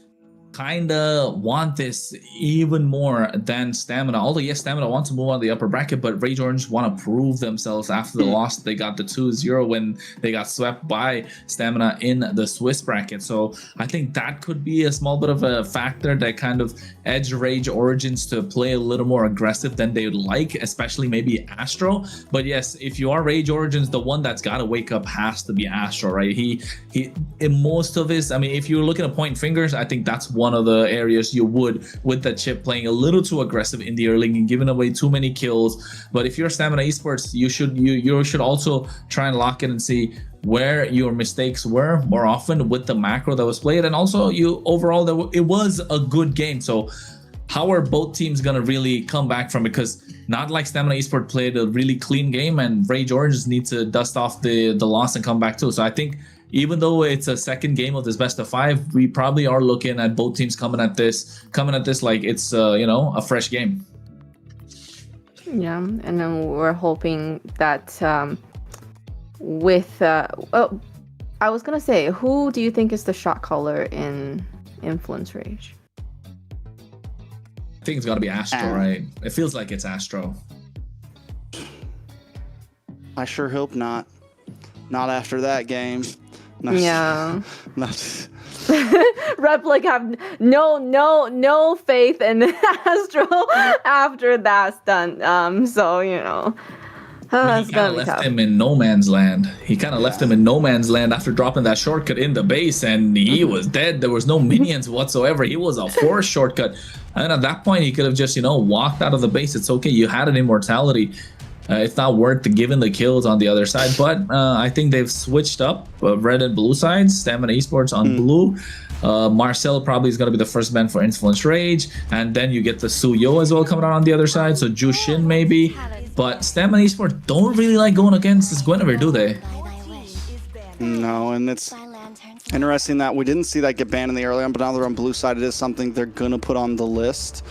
kind of want this even more than Stamina. Although, yes, Stamina wants to move on the upper bracket, but Rage Orange want to prove themselves after the loss. They got the 2-0 when they got swept by Stamina in the Swiss bracket. So I think that could be a small bit of a factor that kind of edge Rage Origins to play a little more aggressive than they would like, especially maybe Astro. But yes, if you are Rage Origins, the one that's got to wake up has to be Astro, right? He in most of his, I mean, if you're looking at point fingers, I think that's one of the areas you would, with the chip playing a little too aggressive in the early and giving away too many kills. But if you're Stamina Esports, you should also try and lock in and see where your mistakes were more often with the macro that was played. And also, it was a good game. So how are both teams gonna really come back from it? Because not like Stamina Esports played a really clean game, and Rage Orange needs to dust off the loss and come back too. So I think even though it's a second game of this best of 5, we probably are looking at both teams coming at this like it's a fresh game. Yeah, and then we're hoping that I was gonna say, who do you think is the shot caller in Influence Rage? I think it's got to be Astro, right? It feels like it's Astro. I sure hope not. Not after that game. Not, yeah. Not. Replic have no faith in Astro after that's done. So It's He kind gonna of be left tough. him in no man's land. He kind of left him in no man's land after dropping that shortcut in the base, and he was dead. There was no minions whatsoever. He was a forced shortcut. And at that point, he could have just, walked out of the base. It's okay. You had an immortality. It's not worth giving the kills on the other side. But I think they've switched up red and blue sides. Stamina Esports on blue. Marcel probably is going to be the first ban for Influence Rage. And then you get the Suyo as well coming out on the other side. So Jushin maybe. But Stamina Esports don't really like going against this Guinevere, do they? No, and it's interesting that we didn't see that get banned in the early on, but now they're on blue side. It is something they're going to put on the list.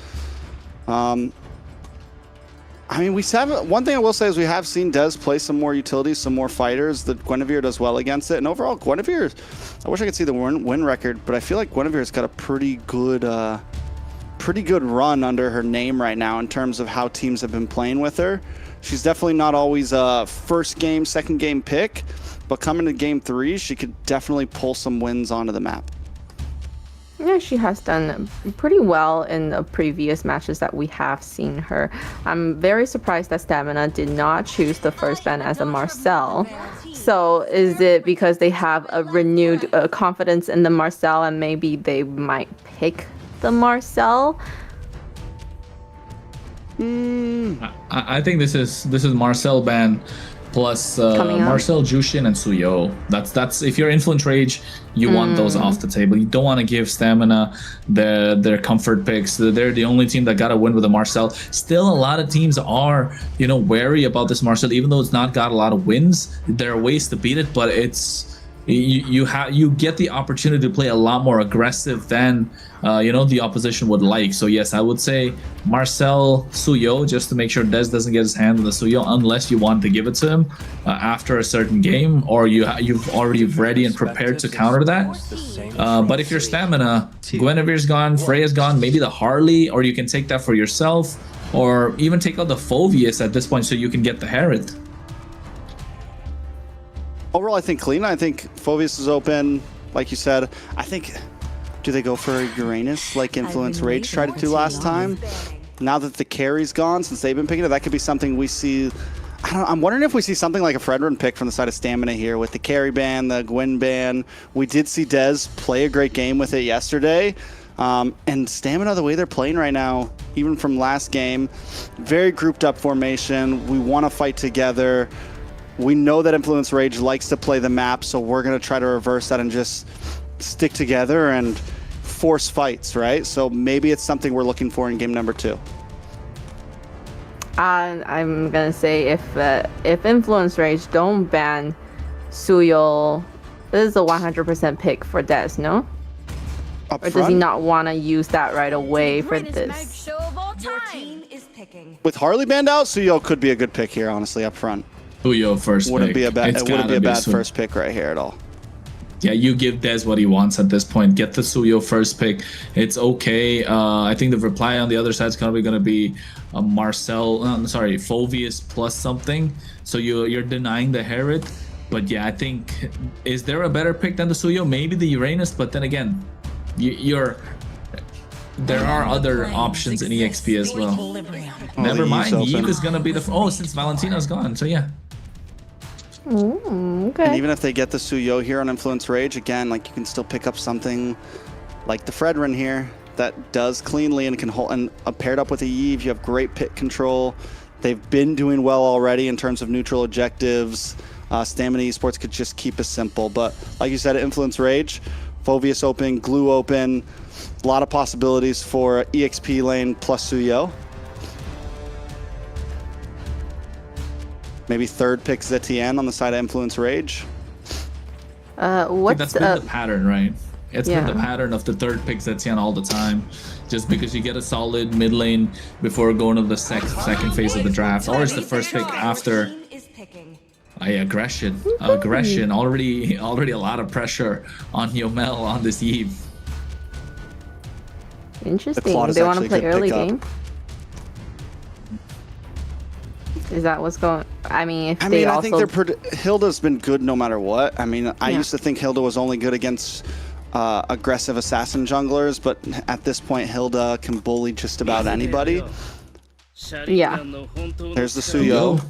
I mean, one thing I will say is we have seen Dez play some more utilities, some more fighters. The Guinevere does well against it. And overall, Guinevere, I wish I could see the win record, but I feel like Guinevere's got a pretty good run under her name right now in terms of how teams have been playing with her. She's definitely not always a first game, second game pick, but coming to game 3, she could definitely pull some wins onto the map. Yeah, she has done pretty well in the previous matches that we have seen her. I'm very surprised that Stamina did not choose the first ban as a Marcel. So is it because they have a renewed confidence in the Marcel and maybe they might pick the Marcel? I think this is Marcel ban plus Marcel, Jushin, and Suyo. That's if you're Influence Rage, you want those off the table. You don't want to give Stamina their comfort picks. They're the only team that got a win with a Marcel. Still, a lot of teams are wary about this Marcel, even though it's not got a lot of wins. There are ways to beat it, but it's you get the opportunity to play a lot more aggressive than the opposition would like. So yes, I would say Marcel, Suyo, just to make sure Dez doesn't get his hand on the Suyo, unless you want to give it to him after a certain game, or you've already ready and prepared to counter that. But if your Stamina, Guinevere's gone, Freya's gone, maybe the Harley, or you can take that for yourself, or even take out the Phoveus at this point so you can get the Herod. Overall, I think clean. I think Phoveus is open. Like you said, I think, do they go for Uranus like Influence Rage tried to do last time? Now that the carry's gone, since they've been picking it, that could be something we see. I'm wondering if we see something like a Fredrin pick from the side of Stamina here with the carry ban, the Gwyn ban. We did see Dez play a great game with it yesterday. And Stamina, the way they're playing right now, even from last game, very grouped up formation. We want to fight together. We know that Influence Rage likes to play the map, so we're going to try to reverse that and just stick together and force fights, right? So maybe it's something we're looking for in game number 2. I'm going to say if Influence Rage don't ban Suyo, this is a 100% pick for Dez, no? Up or does front? he not want to use that right away for this? With Harley banned out, Suyo could be a good pick here, honestly, up front. Suyo first Wouldn't pick. be a bad. It's It wouldn't be a gotta bad first pick right here at all. Yeah, you give Dez what he wants at this point. Get the Suyo first pick. It's okay. I think the reply on the other side is probably going to be a Phoveus plus something. So you're denying the Herod. But yeah, I think, is there a better pick than the Suyo? Maybe the Uranus, but then again, there are other options in EXP as well. Never mind, Eve is going to be since Valentina's gone, so yeah. Okay. And even if they get the Suyo here on Influence Rage, again, like you can still pick up something like the Fredrin here that does cleanly and can hold, and paired up with a Eve, you have great pit control. They've been doing well already in terms of neutral objectives. Stamina Esports could just keep it simple, but like you said, Influence Rage, Phoveus open, Glue open, a lot of possibilities for EXP lane plus Suyo. Maybe third pick Zetien on the side of Influence Rage. What's That's been the pattern, right? It's been the pattern of the third pick Zetien all the time. Just because you get a solid mid lane before going to the second phase of the draft, or it's the first pick after. Aggression. Already a lot of pressure on Yomel on this Eve. Interesting. The Claude is They want to actually a play good early pickup. game. Is that what's going? I mean, if I they mean, I also think Hilda's been good no matter what. I mean, I used to think Hilda was only good against aggressive assassin junglers, but at this point, Hilda can bully just about anybody. yeah. There's the Suyo.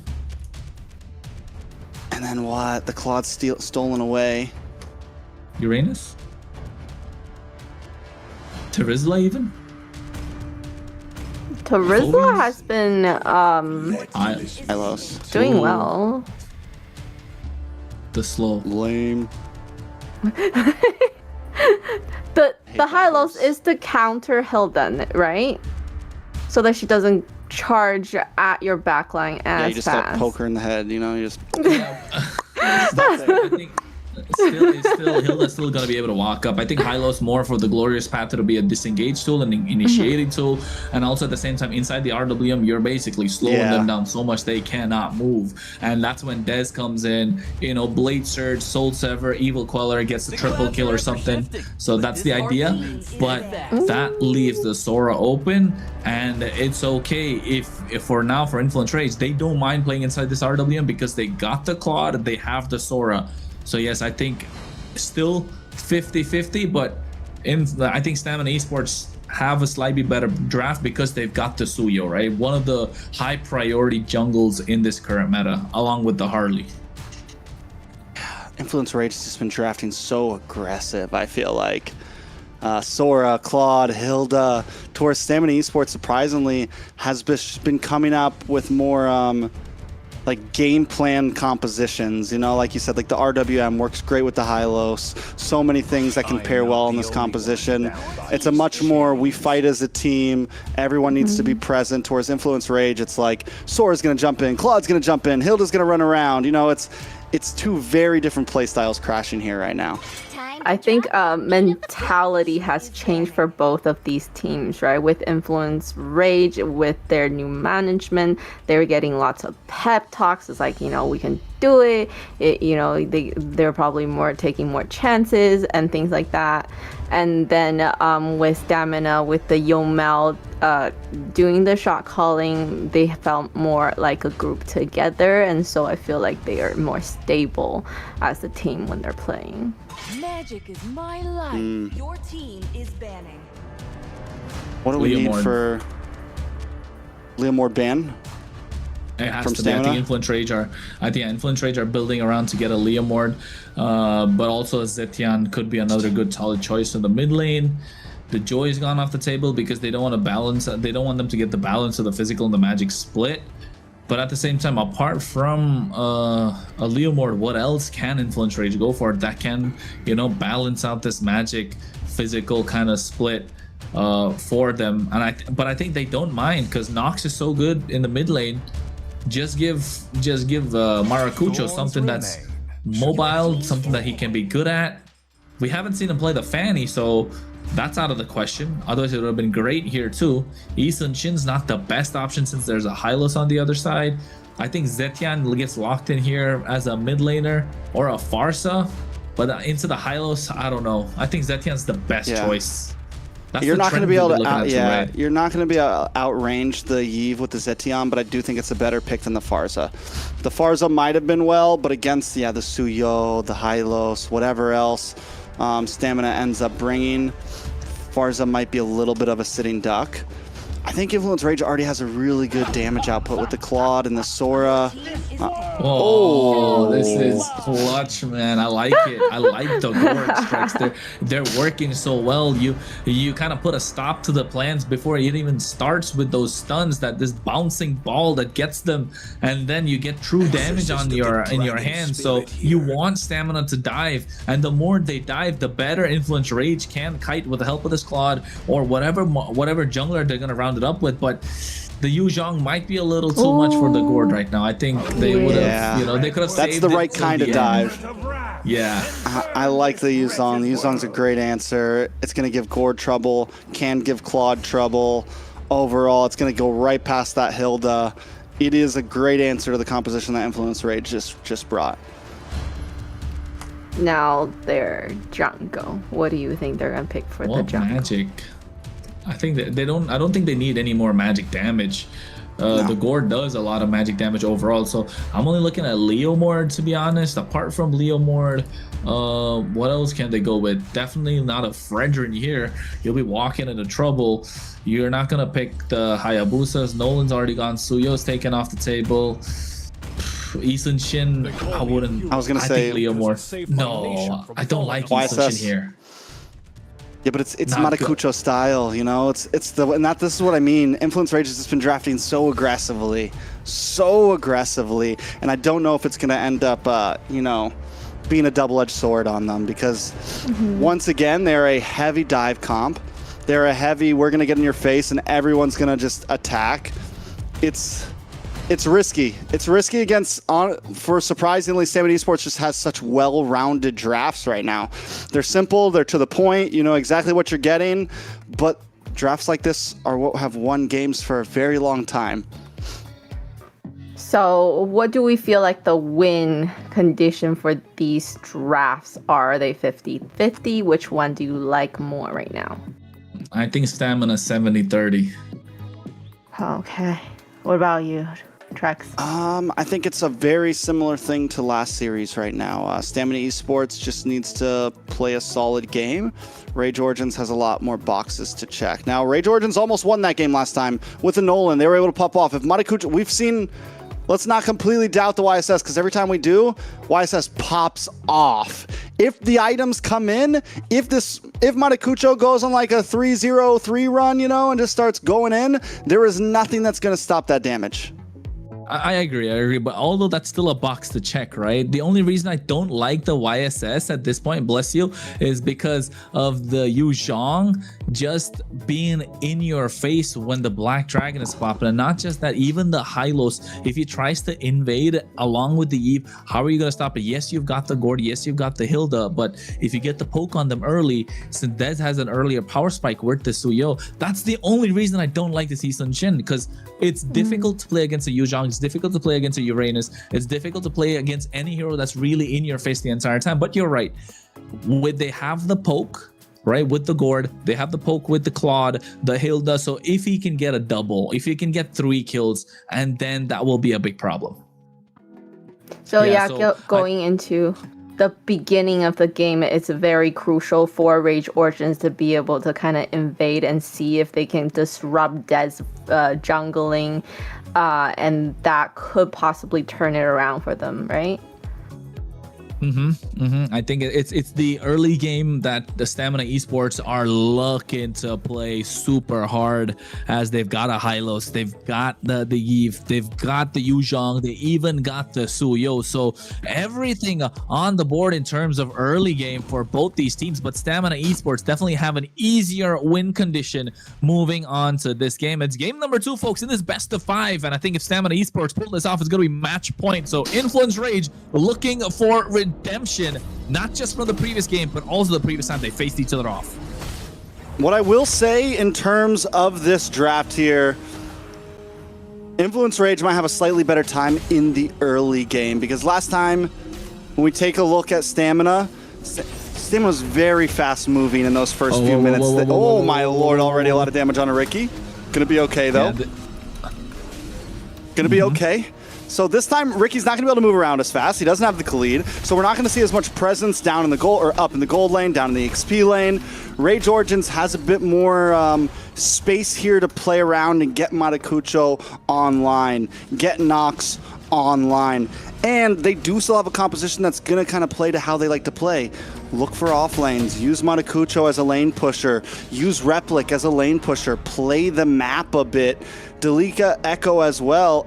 And then what? The Claude's stolen away. Uranus? Terizla even? Terizla has been Hylos. doing Ooh. well. The slow. Lame. The Hylos is to counter Hilden, right? So that she doesn't charge at your backline as Yeah, you just fast. don't poke her in the head, you know, you just... I think Hilda's still gonna be able to walk up. I think Hylos more for the glorious path to be a disengage tool and initiating tool, and also at the same time inside the RWM you're basically slowing them down so much they cannot move, and that's when Dez comes in. You know, Blade Surge, Soul Sever, Evil Queller gets a triple kill or something. So that's the idea, but that leaves the Sora open, and it's okay if for now for Influence Rage they don't mind playing inside this RWM because they got the Claude, they have the Sora. So yes, I think still 50-50, but I think Stamina Esports have a slightly better draft because they've got the Suyo, right? One of the high priority jungles in this current meta, along with the Harley. Influence Rage has just been drafting so aggressive, I feel like. Sora, Claude, Hilda, towards Stamina Esports surprisingly has been coming up with more like game plan compositions, you know, like you said, like the RWM works great with the Hylos. So many things that can pair well in this composition. It's a much more we fight as a team. Everyone needs to be present. Towards Influence Rage, it's like Sora's gonna jump in, Claude's gonna jump in, Hilda's gonna run around. You know, it's two very different play styles crashing here right now. I think mentality has changed for both of these teams, right? With Influence Rage, with their new management, they're getting lots of pep talks. It's like, you know, we can do it. You know, they're probably taking more chances and things like that. And then with Stamina, with the Yomel doing the shot calling, they felt more like a group together, and so I feel like they are more stable as a team when they're playing. Magic is my life. Your team is banning. What do we need for Leomord ban? It has From to be. I Stamina? think Influence Rage are building around to get a Leomord, but also Zetian could be another good solid choice in the mid lane. The Joy's gone off the table because they don't want to balance. They don't want them to get the balance of the physical and the magic split. But at the same time, apart from a Leomord, what else can Influence Rage go for that can, you know, balance out this magic physical kind of split for them? And but I think they don't mind because Nox is so good in the mid lane. Just give Maracucho something that's mobile, something that he can be good at. We haven't seen him play the Fanny, so that's out of the question. Otherwise, it would have been great here too. Yi Sun-shin's not the best option since there's a Hylos on the other side. I think Zetian gets locked in here as a mid laner or a Farsa, but into the Hylos, I don't know. I think Zetian's the best choice. That's You're not going to be able to you're not going to be able to outrange the Yve with the Zetian, but I do think it's a better pick than the Farsa. The Farsa might have been well, but against the Suyo, the Hylos, whatever else Stamina ends up bringing, Farsa might be a little bit of a sitting duck. I think Influence Rage already has a really good damage output with the Claude and the Sora. This is clutch, man. I like it. I like the Gord strikes. They're working so well. You kind of put a stop to the plans before it even starts with those stuns, that this bouncing ball that gets them, and then you get true damage in your hands. So you want Stamina to dive, and the more they dive, the better Influence Rage can kite with the help of this Claude or whatever jungler they're gonna round it up with. But the Yu Zhong might be a little too much for the Gord right now. I think they would have, you know, they could have saved it. That's the right kind of dive. Yeah. I like the Yu Zhong. The Yu Zhong's a great answer. It's going to give Gord trouble, can give Claude trouble. Overall, it's going to go right past that Hilda. It is a great answer to the composition that Influence Rage just brought. Now their jungle. What do you think they're going to pick for the jungle? Magic. I think that I don't think they need any more magic damage. The Gord does a lot of magic damage overall, so I'm only looking at Leomord, to be honest. Apart from Leomord, what else can they go with? Definitely not a Fredrin here. You'll be walking into trouble. You're not gonna pick the Hayabusas. Nolan's already gone. Suyo's taken off the table. Eason Shin, I wouldn't. I was gonna I say- think Leo more. No, I don't like Eason Shin here. Yeah, but it's Not good. Matakucho style, you know. It's the and that this is what I mean. Influence Rage has just been drafting so aggressively, and I don't know if it's gonna end up, you know, being a double-edged sword on them because once again they're a heavy dive comp. They're a heavy. We're gonna get in your face and everyone's gonna just attack. It's risky. It's risky against, for surprisingly, Stamina Esports just has such well-rounded drafts right now. They're simple, they're to the point, you know exactly what you're getting, but drafts like this are what have won games for a very long time. So what do we feel like the win condition for these drafts are? Are they 50-50? Which one do you like more right now? I think Stamina 70-30. Okay. What about you, Trex? I think it's a very similar thing to last series right now. Stamina Esports just needs to play a solid game. Rage Origins has a lot more boxes to check. Now, Rage Origins almost won that game last time with the Nolan. They were able to pop off. If Matakucho, we've seen, let's not completely doubt the YSS because every time we do, YSS pops off. If the items come in, if Matakucho goes on like a 3-0-3 run, you know, and just starts going in, there is nothing that's going to stop that damage. I agree, but although that's still a box to check, right? The only reason I don't like the YSS at this point, bless you, is because of the Yu Zhang just being in your face when the Black Dragon is popping. And not just that, even the Hylos, if he tries to invade along with the Eve, how are you going to stop it? Yes, you've got the Gord, yes, you've got the Hilda, but if you get the poke on them early, since Dez has an earlier power spike with the Suyo, that's the only reason I don't like this Eason Shin, because it's difficult to play against a Yu Zhang, it's difficult to play against a Uranus, it's difficult to play against any hero that's really in your face the entire time. But you're right, they have the poke, right, with the Gord, they have the poke with the Claude, the Hilda, so if he can get a double, if he can get 3 kills, and then that will be a big problem. So going into the beginning of the game, it's very crucial for Rage Origins to be able to kind of invade and see if they can disrupt Dez jungling, and that could possibly turn it around for them, right? I think it's the early game that the Stamina Esports are looking to play super hard, as they've got a Hylos, they've got the Eve, they've got the Yu Zhang, they even got the Suyo. So everything on the board in terms of early game for both these teams, but Stamina Esports definitely have an easier win condition moving on to this game. It's game number 2, folks, in this best of 5, and I think if Stamina Esports pull this off, it's going to be match point. So Influence Rage looking for redemption, not just from the previous game, but also the previous time they faced each other off. What I will say in terms of this draft here, Influence Rage might have a slightly better time in the early game, because last time when we take a look at Stamina was very fast moving in those first few minutes. Oh my lord, already a lot of damage on a Ricky. Gonna be okay though. Gonna be okay. So this time, Ricky's not going to be able to move around as fast. He doesn't have the Khalid, so we're not going to see as much presence down in the gold, or up in the gold lane, down in the XP lane. Rage Origins has a bit more space here to play around and get Matakucho online, get Nox online. And they do still have a composition that's going to kind of play to how they like to play. Look for off lanes, use Matakucho as a lane pusher, use Replic as a lane pusher, play the map a bit. Delika Eto as well.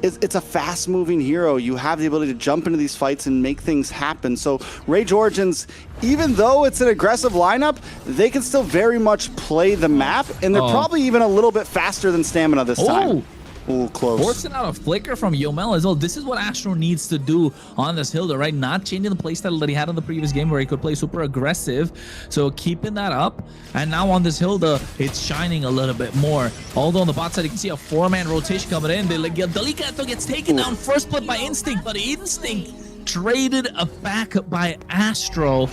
It's a fast-moving hero. You have the ability to jump into these fights and make things happen. So Rage Origins, even though it's an aggressive lineup, they can still very much play the map, and they're probably even a little bit faster than Stamina this time. Ooh, close. Forcing out a flicker from Yomel as well. This is what Astro needs to do on this Hilda, right? Not changing the playstyle that he had in the previous game where he could play super aggressive. So keeping that up. And now on this Hilda, it's shining a little bit more. Although on the bot side, you can see a 4-man rotation coming in. Delika Eto gets taken down first blood by Instinct, but Instinct traded back by Astro.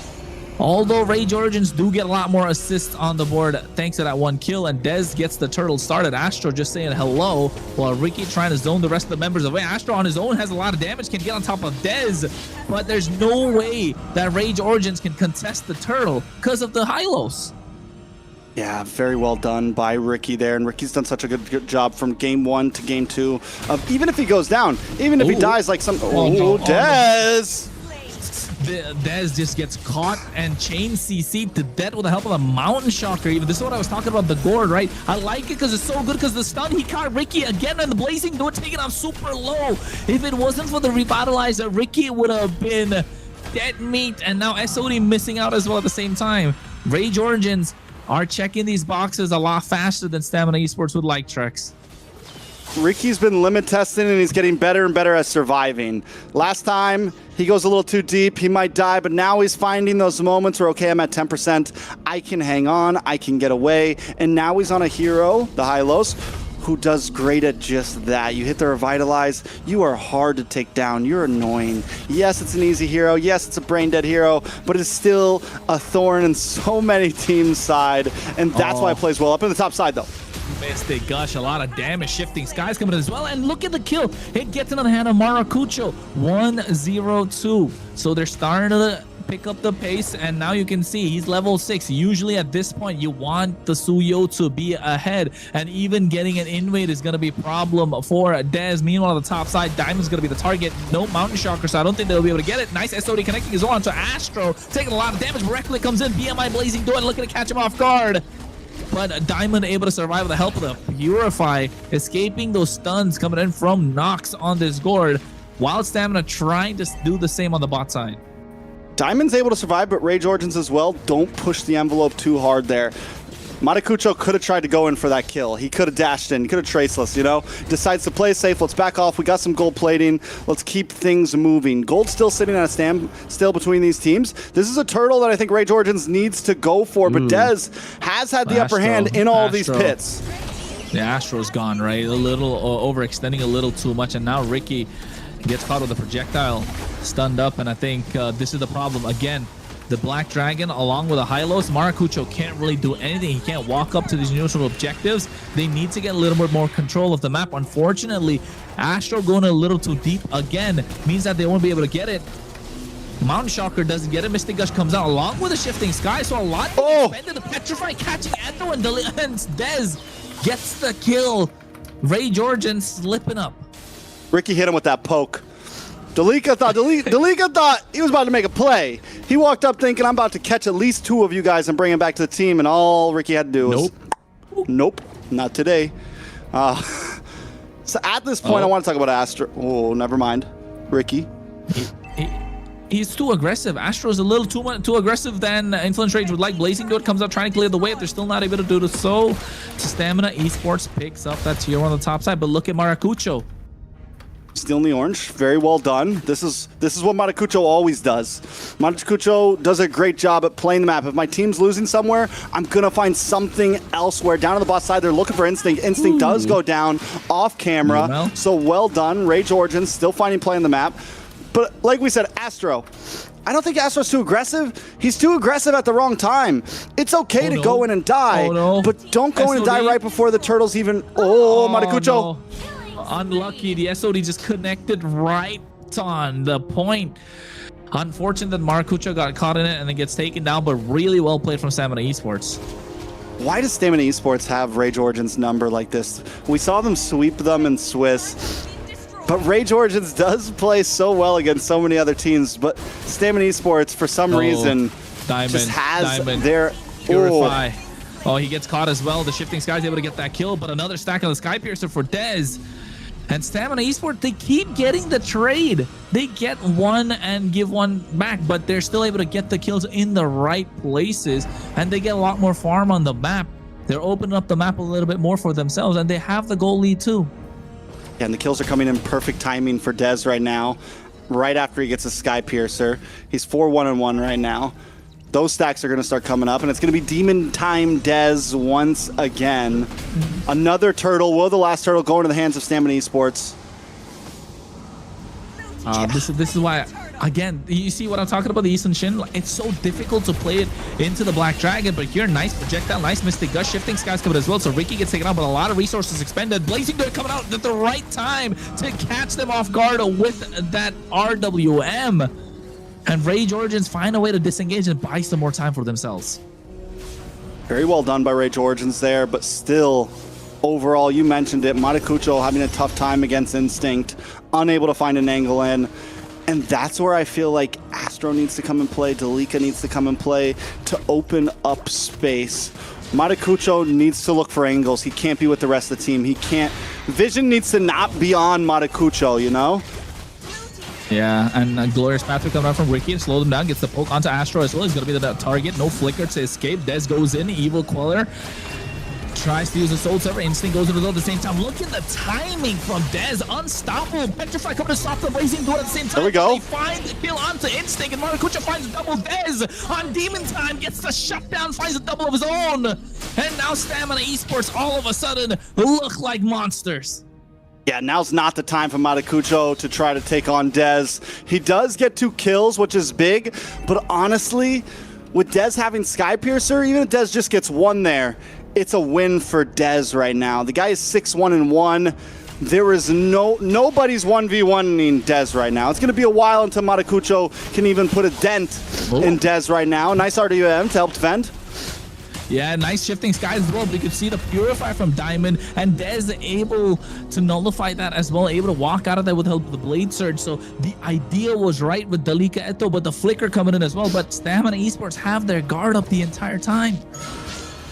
Although Rage Origins do get a lot more assists on the board thanks to that 1 kill, and Dez gets the turtle started. Astro just saying hello, while Ricky trying to zone the rest of the members away. Astro on his own has a lot of damage, can get on top of Dez, but there's no way that Rage Origins can contest the turtle because of the Hylos. Yeah, very well done by Ricky there. And Ricky's done such a good job from game 1 to game 2 of even if he goes down, even if he dies like some... Oh, Dez! Dez just gets caught and chain CC'd to death with the help of a Mountain Shocker. Even this is what I was talking about, the gourd, right? I like it because it's so good because the stun, he caught Ricky again and the Blazing Door taking off super low. If it wasn't for the Revitalizer, Ricky would have been dead meat, and now SOD missing out as well at the same time. Rage Origins are checking these boxes a lot faster than Stamina Esports would like, Trex. Ricky's been limit testing and he's getting better and better at surviving. Last time he goes a little too deep, he might die, but now he's finding those moments where, okay, I'm at 10%, I can hang on, I can get away, and now he's on a hero, the Hylos, who does great at just that. You hit the Revitalize, you are hard to take down, you're annoying. Yes, it's an easy hero, yes, it's a brain dead hero, but it's still a thorn in so many teams' side, and that's why it plays well. Up in the top side, though. Mystic Gush, a lot of damage. Shifting Skies coming in as well, and look at the kill. It gets into the hand of Maracucho. 1-0-2. So they're starting to pick up the pace, and now you can see he's level 6. Usually at this point, you want the Suyo to be ahead, and even getting an invade is going to be a problem for Dez. Meanwhile, on the top side, Diamond's going to be the target. No Mountain Shocker, so I don't think they'll be able to get it. Nice SOD connecting his on to Astro, taking a lot of damage. Reckless comes in, BMI Blazing Door, looking to catch him off guard. But Diamond able to survive with the help of the Purify, escaping those stuns coming in from Nox on this gourd, while Stamina trying to do the same on the bot side. Diamond's able to survive, but Rage Origins as well. Don't push the envelope too hard there. Maracucho could have tried to go in for that kill. He could have dashed in, could have traceless, you know? Decides to play safe. Let's back off. We got some gold plating. Let's keep things moving. Gold's still sitting at a standstill between these teams. This is a turtle that I think Rage Origins needs to go for, but Dez has had the upper hand in all these pits. The Astro's gone, right? A little overextending a little too much, and now Ricky gets caught with a projectile, stunned up, and I think this is the problem. Again, the Black Dragon, along with a Hylos, Maracucho can't really do anything. He can't walk up to these neutral objectives. They need to get a little bit more control of the map. Unfortunately, Astro going a little too deep again means that they won't be able to get it. Mountain Shocker doesn't get it. Mystic Gush comes out along with a Shifting Sky, so a lot expended. The Petrify catching Endo, and Dez gets the kill. Rage Origins slipping up. Ricky hit him with that poke. Delika thought he was about to make a play. He walked up thinking, I'm about to catch at least 2 of you guys and bring them back to the team, and all Ricky had to do was, nope, not today. So at this point, I want to talk about Astro. Oh, never mind. Ricky. He's too aggressive. Astro's a little too aggressive than Influence Rage would like. Blazing Door comes out trying to clear the way. If they're still not able to do so, Stamina Esports picks up that tier 1 on the top side, but look at Maracucho. Stealing the orange, very well done. This is what Maracucho always does. Maracucho does a great job at playing the map. If my team's losing somewhere, I'm gonna find something elsewhere. Down on the bot side, they're looking for Instinct. Instinct does go down off camera, so well done. Rage Origins still finding play on the map. But like we said, Astro, I don't think Astro's too aggressive. He's too aggressive at the wrong time. It's okay to go in and die, but don't go in and die right before the turtles even... Oh, Maracucho. Unlucky, the SOD just connected right on the point. Unfortunate that Maracucho got caught in it and then gets taken down, but really well played from Stamina Esports. Why does Stamina Esports have Rage Origins number like this? We saw them sweep them in Swiss, but Rage Origins does play so well against so many other teams, but Stamina Esports, for some reason, just has their... Purify. Oh, he gets caught as well. The Shifting Sky is able to get that kill, but another stack of the Sky Piercer for Dez. And Stamina Esports, they keep getting the trade. They get one and give one back, but they're still able to get the kills in the right places, and they get a lot more farm on the map. They're opening up the map a little bit more for themselves, and they have the goal lead too. Yeah, and the kills are coming in perfect timing for Dez right now, right after he gets a Sky Piercer. He's 4-1-1 right now. Those stacks are going to start coming up, and it's going to be Demon Time Dez once again. Another turtle. Will the last turtle go into the hands of Stamina Esports? This is why, again, you see what I'm talking about, the Eastern Shin? It's so difficult to play it into the Black Dragon, but here, nice projectile, nice Mystic Gush, Shifting Skies coming as well, so Ricky gets taken out, but a lot of resources expended. Blazing Door coming out at the right time to catch them off guard with that RWM. And Rage Origins find a way to disengage and buy some more time for themselves. Very well done by Rage Origins there, but still, overall, you mentioned it, Matakucho having a tough time against Instinct, unable to find an angle in. And that's where I feel like Astro needs to come and play, Dalika needs to come and play to open up space. Matakucho needs to look for angles. He can't be with the rest of the team. He can't. Vision needs to not be on Matakucho, you know? Yeah, and Glorious Pathway coming out from Ricky to slow them down. Gets the poke onto Astro as well. He's going to be the target. No flicker to escape. Dez goes in. Evil Queller tries to use the Soul Server. Instinct goes in at the same time. Look at the timing from Dez. Unstoppable. Petrify coming to stop the Blazing Door at the same time. There we go. He finds the kill onto Instinct, and Maracuja finds a double. Dez on Demon Time gets the shutdown, finds a double of his own. And now Stamina Esports all of a sudden look like monsters. Yeah, now's not the time for Matakucho to try to take on Dez. He does get 2 kills, which is big, but honestly, with Dez having Skypiercer, even if Dez just gets 1 there, it's a win for Dez right now. The guy is 6-1-1. There is nobody's 1v1ing Dez right now. It's going to be a while until Matakucho can even put a dent in Dez right now. Nice RWM to help defend. Yeah, nice shifting skies as well. We could see the Purify from Diamond, and Dez able to nullify that as well, able to walk out of there with the help of the Blade Surge. So the idea was right with Dalika Eto, but the Flicker coming in as well. But Stamina Esports have their guard up the entire time.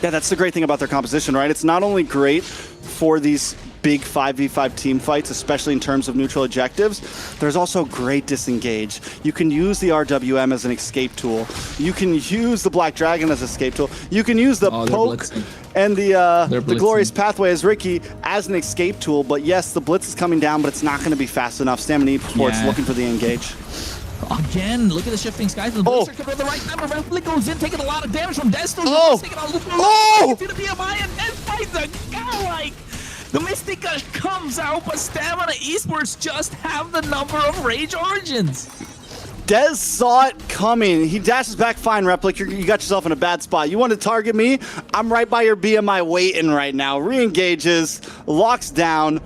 Yeah, that's the great thing about their composition, right? It's not only great for these big 5v5 team fights, especially in terms of neutral objectives, there's also great disengage. You can use the RWM as an escape tool. You can use the Black Dragon as an escape tool. You can use the poke and the Glorious Pathway as Ricky as an escape tool. But yes, the Blitz is coming down, but it's not going to be fast enough. Stamina Esports looking for the engage. Again, look at the shifting skies. The Blizzard coming at the right time. Replic goes in, taking a lot of damage from Desto. To the BMI, and Dez finds a guy. The Mystica comes out, but Stamina Esports just have the number of Rage Origins. Dez saw it coming. He dashes back, fine, Replic. You got yourself in a bad spot. You want to target me? I'm right by your BMI waiting right now. Re-engages, locks down.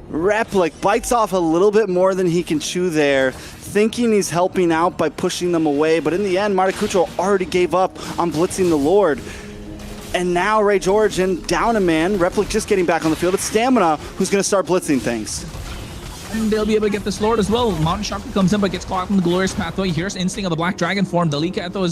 Replic bites off a little bit more than he can chew there, thinking he's helping out by pushing them away. But in the end, Matakucho already gave up on blitzing the Lord. And now Rage Origin down a man. Replic just getting back on the field. It's Stamina who's going to start blitzing things. And they'll be able to get this Lord as well. Mountain Sharpie comes in, but gets caught in the Glorious Pathway. Here's Instinct of the Black Dragon form. Dalika Eto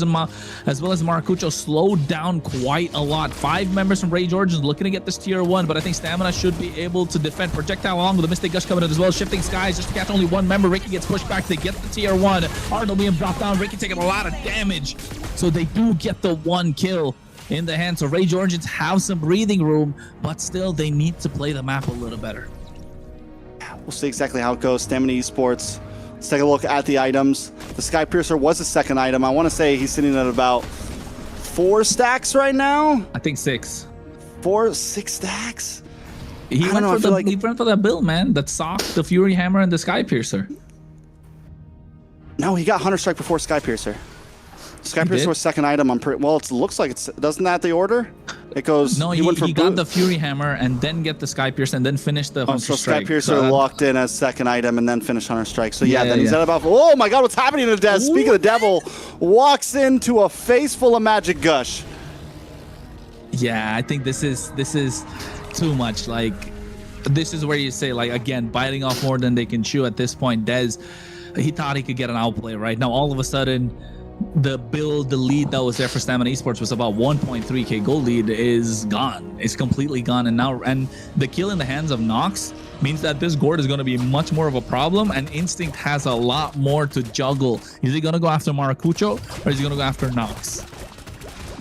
as well as Maracucho slowed down quite a lot. 5 members from Rage Origins looking to get this tier 1, but I think Stamina should be able to defend. Projectile along with the Mystic Gush coming in as well. Shifting skies just to catch only 1 member. Ricky gets pushed back to get the tier 1. RWM dropped down. Ricky taking a lot of damage. So they do get the 1 kill in the hand. So Rage Origins have some breathing room, but still they need to play the map a little better. We'll see exactly how it goes. Stamina Esports. Let's take a look at the items. The Skypiercer was the 2nd item. I want to say he's sitting at about 4 stacks right now. I think 6. 6 stacks? He went for that build, man. That sock, the Fury Hammer, and the Skypiercer. No, he got Hunter Strike before Skypiercer. Skypiercer was 2nd item. Well, it looks like it's. Doesn't that the order? It goes. No, he got the Fury Hammer and then get the Skypiercer and then finish the Hunter Strike. Skypiercer locked in as 2nd item and then finish Hunter Strike. So then he's at about. Oh my God, what's happening to Dez? Speaking of the devil, walks into a face full of magic gush. Yeah, I think this is too much. Like, this is where you say, like, again, biting off more than they can chew at this point. Dez, he thought he could get an outplay right now. All of a sudden, the lead that was there for Stamina Esports was about 1.3k gold lead is gone. It's completely gone. And the kill in the hands of Nox means that this Gord is going to be much more of a problem, and Instinct has a lot more to juggle. Is he going to go after Maracucho or is he going to go after Nox?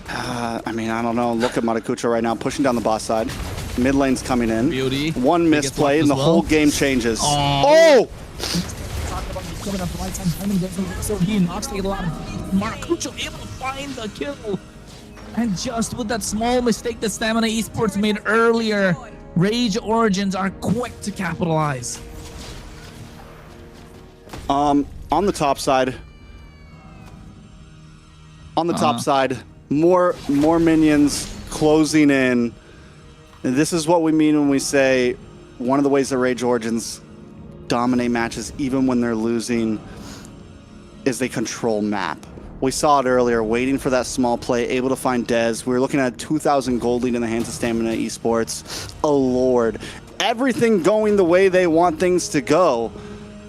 I mean, I don't know. Look at Matakucho right now, pushing down the boss side. Mid lane's coming in. Beauty. 1 misplay and the whole game changes. Oh! Coming up the right side, so he Nox taking a lot of Maracucho able to find the kill. And just with that small mistake that Stamina Esports made earlier, Rage Origins are quick to capitalize. On the top side. More minions closing in. And this is what we mean when we say one of the ways that Rage Origins dominate matches even when they're losing is they control map. We saw it earlier, waiting for that small play, able to find Dez. We were looking at a 2,000 gold lead in the hands of Stamina Esports. Oh, Lord. Everything going the way they want things to go.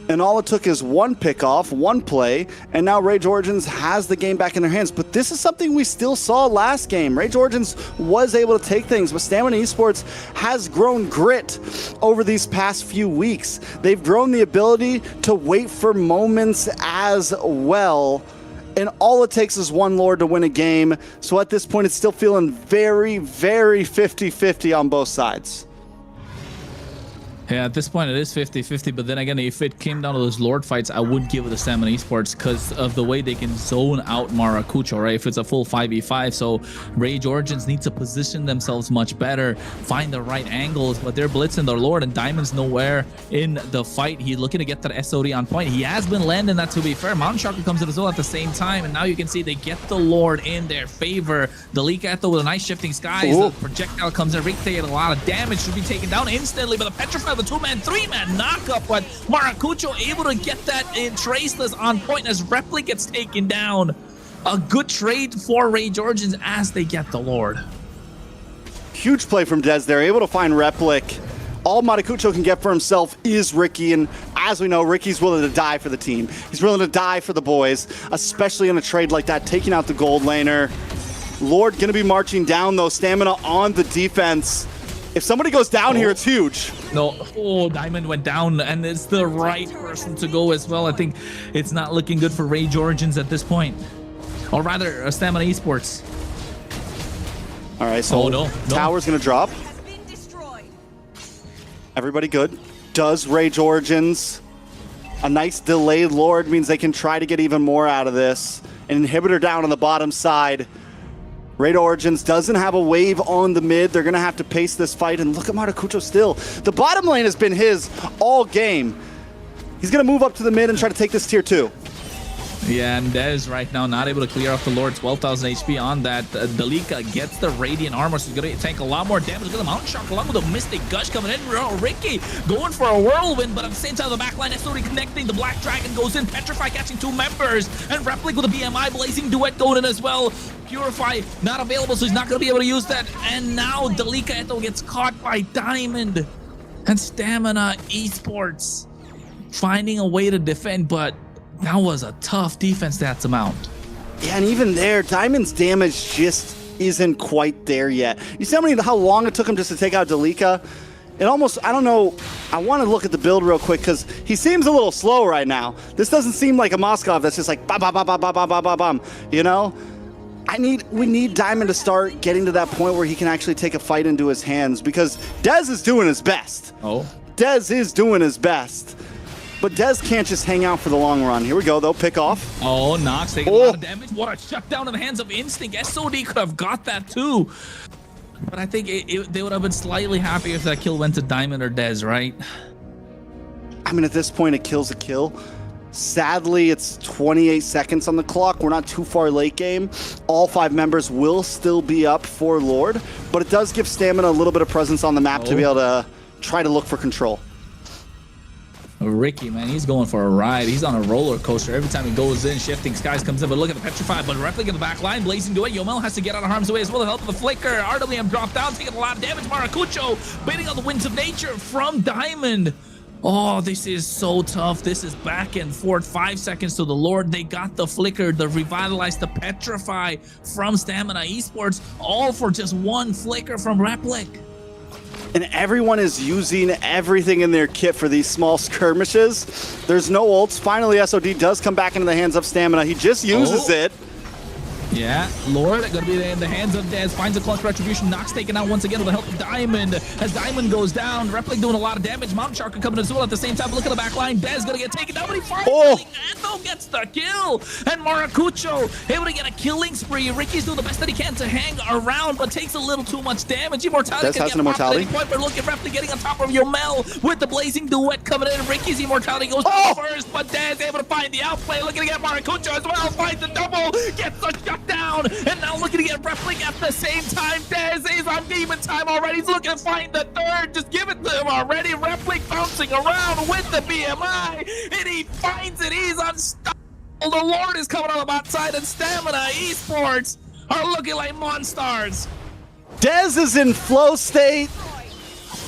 And all it took is one pickoff, one play, and now Rage Origins has the game back in their hands. But this is something we still saw last game. Rage Origins was able to take things, but Stamina Esports has grown grit over these past few weeks. They've grown the ability to wait for moments as well. And all it takes is one Lord to win a game. So at this point, it's still feeling very, very 50-50 on both sides. Yeah, at this point it is 50-50, but then again, if it came down to those Lord fights, I would give it to Stamina Esports because of the way they can zone out Maracucho, right? If it's a full 5v5, so Rage Origins need to position themselves much better, find the right angles, but they're blitzing their Lord, and Diamond's nowhere in the fight. He's looking to get that SOD on point. He has been landing that, to be fair. Mountain Shark comes in as well at the same time, and now you can see they get the Lord in their favor. The Leviathan with a nice shifting skies. The projectile comes in, Rick taking a lot of damage, should be taken down instantly, but the Petrify, the 2-man, 3-man knockup, but Maracucho able to get that in traceless on point as Repli gets taken down. A good trade for Rage Origins as they get the Lord. Huge play from Dez there, able to find Replic. All Maracucho can get for himself is Ricky, and as we know, Ricky's willing to die for the team. He's willing to die for the boys, especially in a trade like that, taking out the gold laner. Lord gonna be marching down though, Stamina on the defense. If somebody goes down here, it's huge. No, oh, Diamond went down, and it's the right person to go as well. I think it's not looking good for Rage Origins at this point. Or rather, Stamina Esports. All right, so tower's gonna drop. Everybody good. Does Rage Origins. A nice delayed Lord means they can try to get even more out of this. An inhibitor down on the bottom side. Rage Origins doesn't have a wave on the mid. They're going to have to pace this fight. And look at Maracucho still. The bottom lane has been his all game. He's going to move up to the mid and try to take this tier 2. Yeah, and Dez right now not able to clear off the Lord. 12,000 HP on that. Dalika gets the Radiant Armor, so he's going to tank a lot more damage. Look at the Mountain Shark along with a Mystic Gush coming in. Ricky going for a whirlwind, but at the same time, the backline is slowly connecting. The Black Dragon goes in. Petrify catching 2 members. And Replic with a BMI Blazing Duet going in as well. Purify not available, so he's not going to be able to use that. And now Dalika Eto gets caught by Diamond. And Stamina Esports finding a way to defend, but that was a tough defense stats amount. Yeah, and even there, Diamond's damage just isn't quite there yet. You see how long it took him just to take out Dalika? It almost, I don't know, I want to look at the build real quick because he seems a little slow right now. This doesn't seem like a Moskov that's just like bam, bam, bam, bam, bam, bam, bam, bam, you know? We need Diamond to start getting to that point where he can actually take a fight into his hands because Dez is doing his best. Oh. Dez is doing his best. But Dez can't just hang out for the long run. Here we go, though. Pick off. Oh, Nox taking a lot of damage. What a shutdown in the hands of Instinct. SOD could have got that too. But I think they would have been slightly happy if that kill went to Diamond or Dez, right? I mean, at this point, a kill's a kill. Sadly, it's 28 seconds on the clock. We're not too far late game. All 5 members will still be up for Lord, but it does give Stamina a little bit of presence on the map to be able to try to look for control. Ricky, man, he's going for a ride. He's on a roller coaster. Every time he goes in, Shifting Skies comes in, but look at the Petrify, but Replic in the back line, Blazing Duet. Yomel has to get out of harm's way as well to help with the Flicker. RWM dropped down, taking a lot of damage. Maracucho baiting on the winds of nature from Diamond. Oh, this is so tough. This is back and forth. 5 seconds to the Lord. They got the Flicker, the Revitalize, the Petrify from Stamina Esports, all for just one Flicker from Replic. And everyone is using everything in their kit for these small skirmishes. There's no ults. Finally, SOD does come back into the hands of Stamina. He just uses it. Yeah, Lord gonna be in the hands of Dez, finds a clutch retribution, Nox taken out once again with the help of Diamond. As Diamond goes down, Replic doing a lot of damage, Mountain Shark coming as well at the same time. Look at the back line, Dez gonna get taken down, but he finally gets the kill. And Maracucho able to get a killing spree. Ricky's doing the best that he can to hang around, but takes a little too much damage. Immortality Dez has an immortality. Point, but look at Replic getting on top of Yomel with the Blazing Duet coming in. Ricky's immortality goes first, but Dez able to find the outplay. Looking to get Maracucho as well, finds the double, gets the shutdown, and now looking to get Replic at the same time. Dez is on demon time already. He's looking to find the third. Just give it to him already. Replic bouncing around with the BMI, and he finds it. He's unstoppable. The Lord is coming on the bot side, and Stamina Esports are looking like monsters. Dez is in flow state.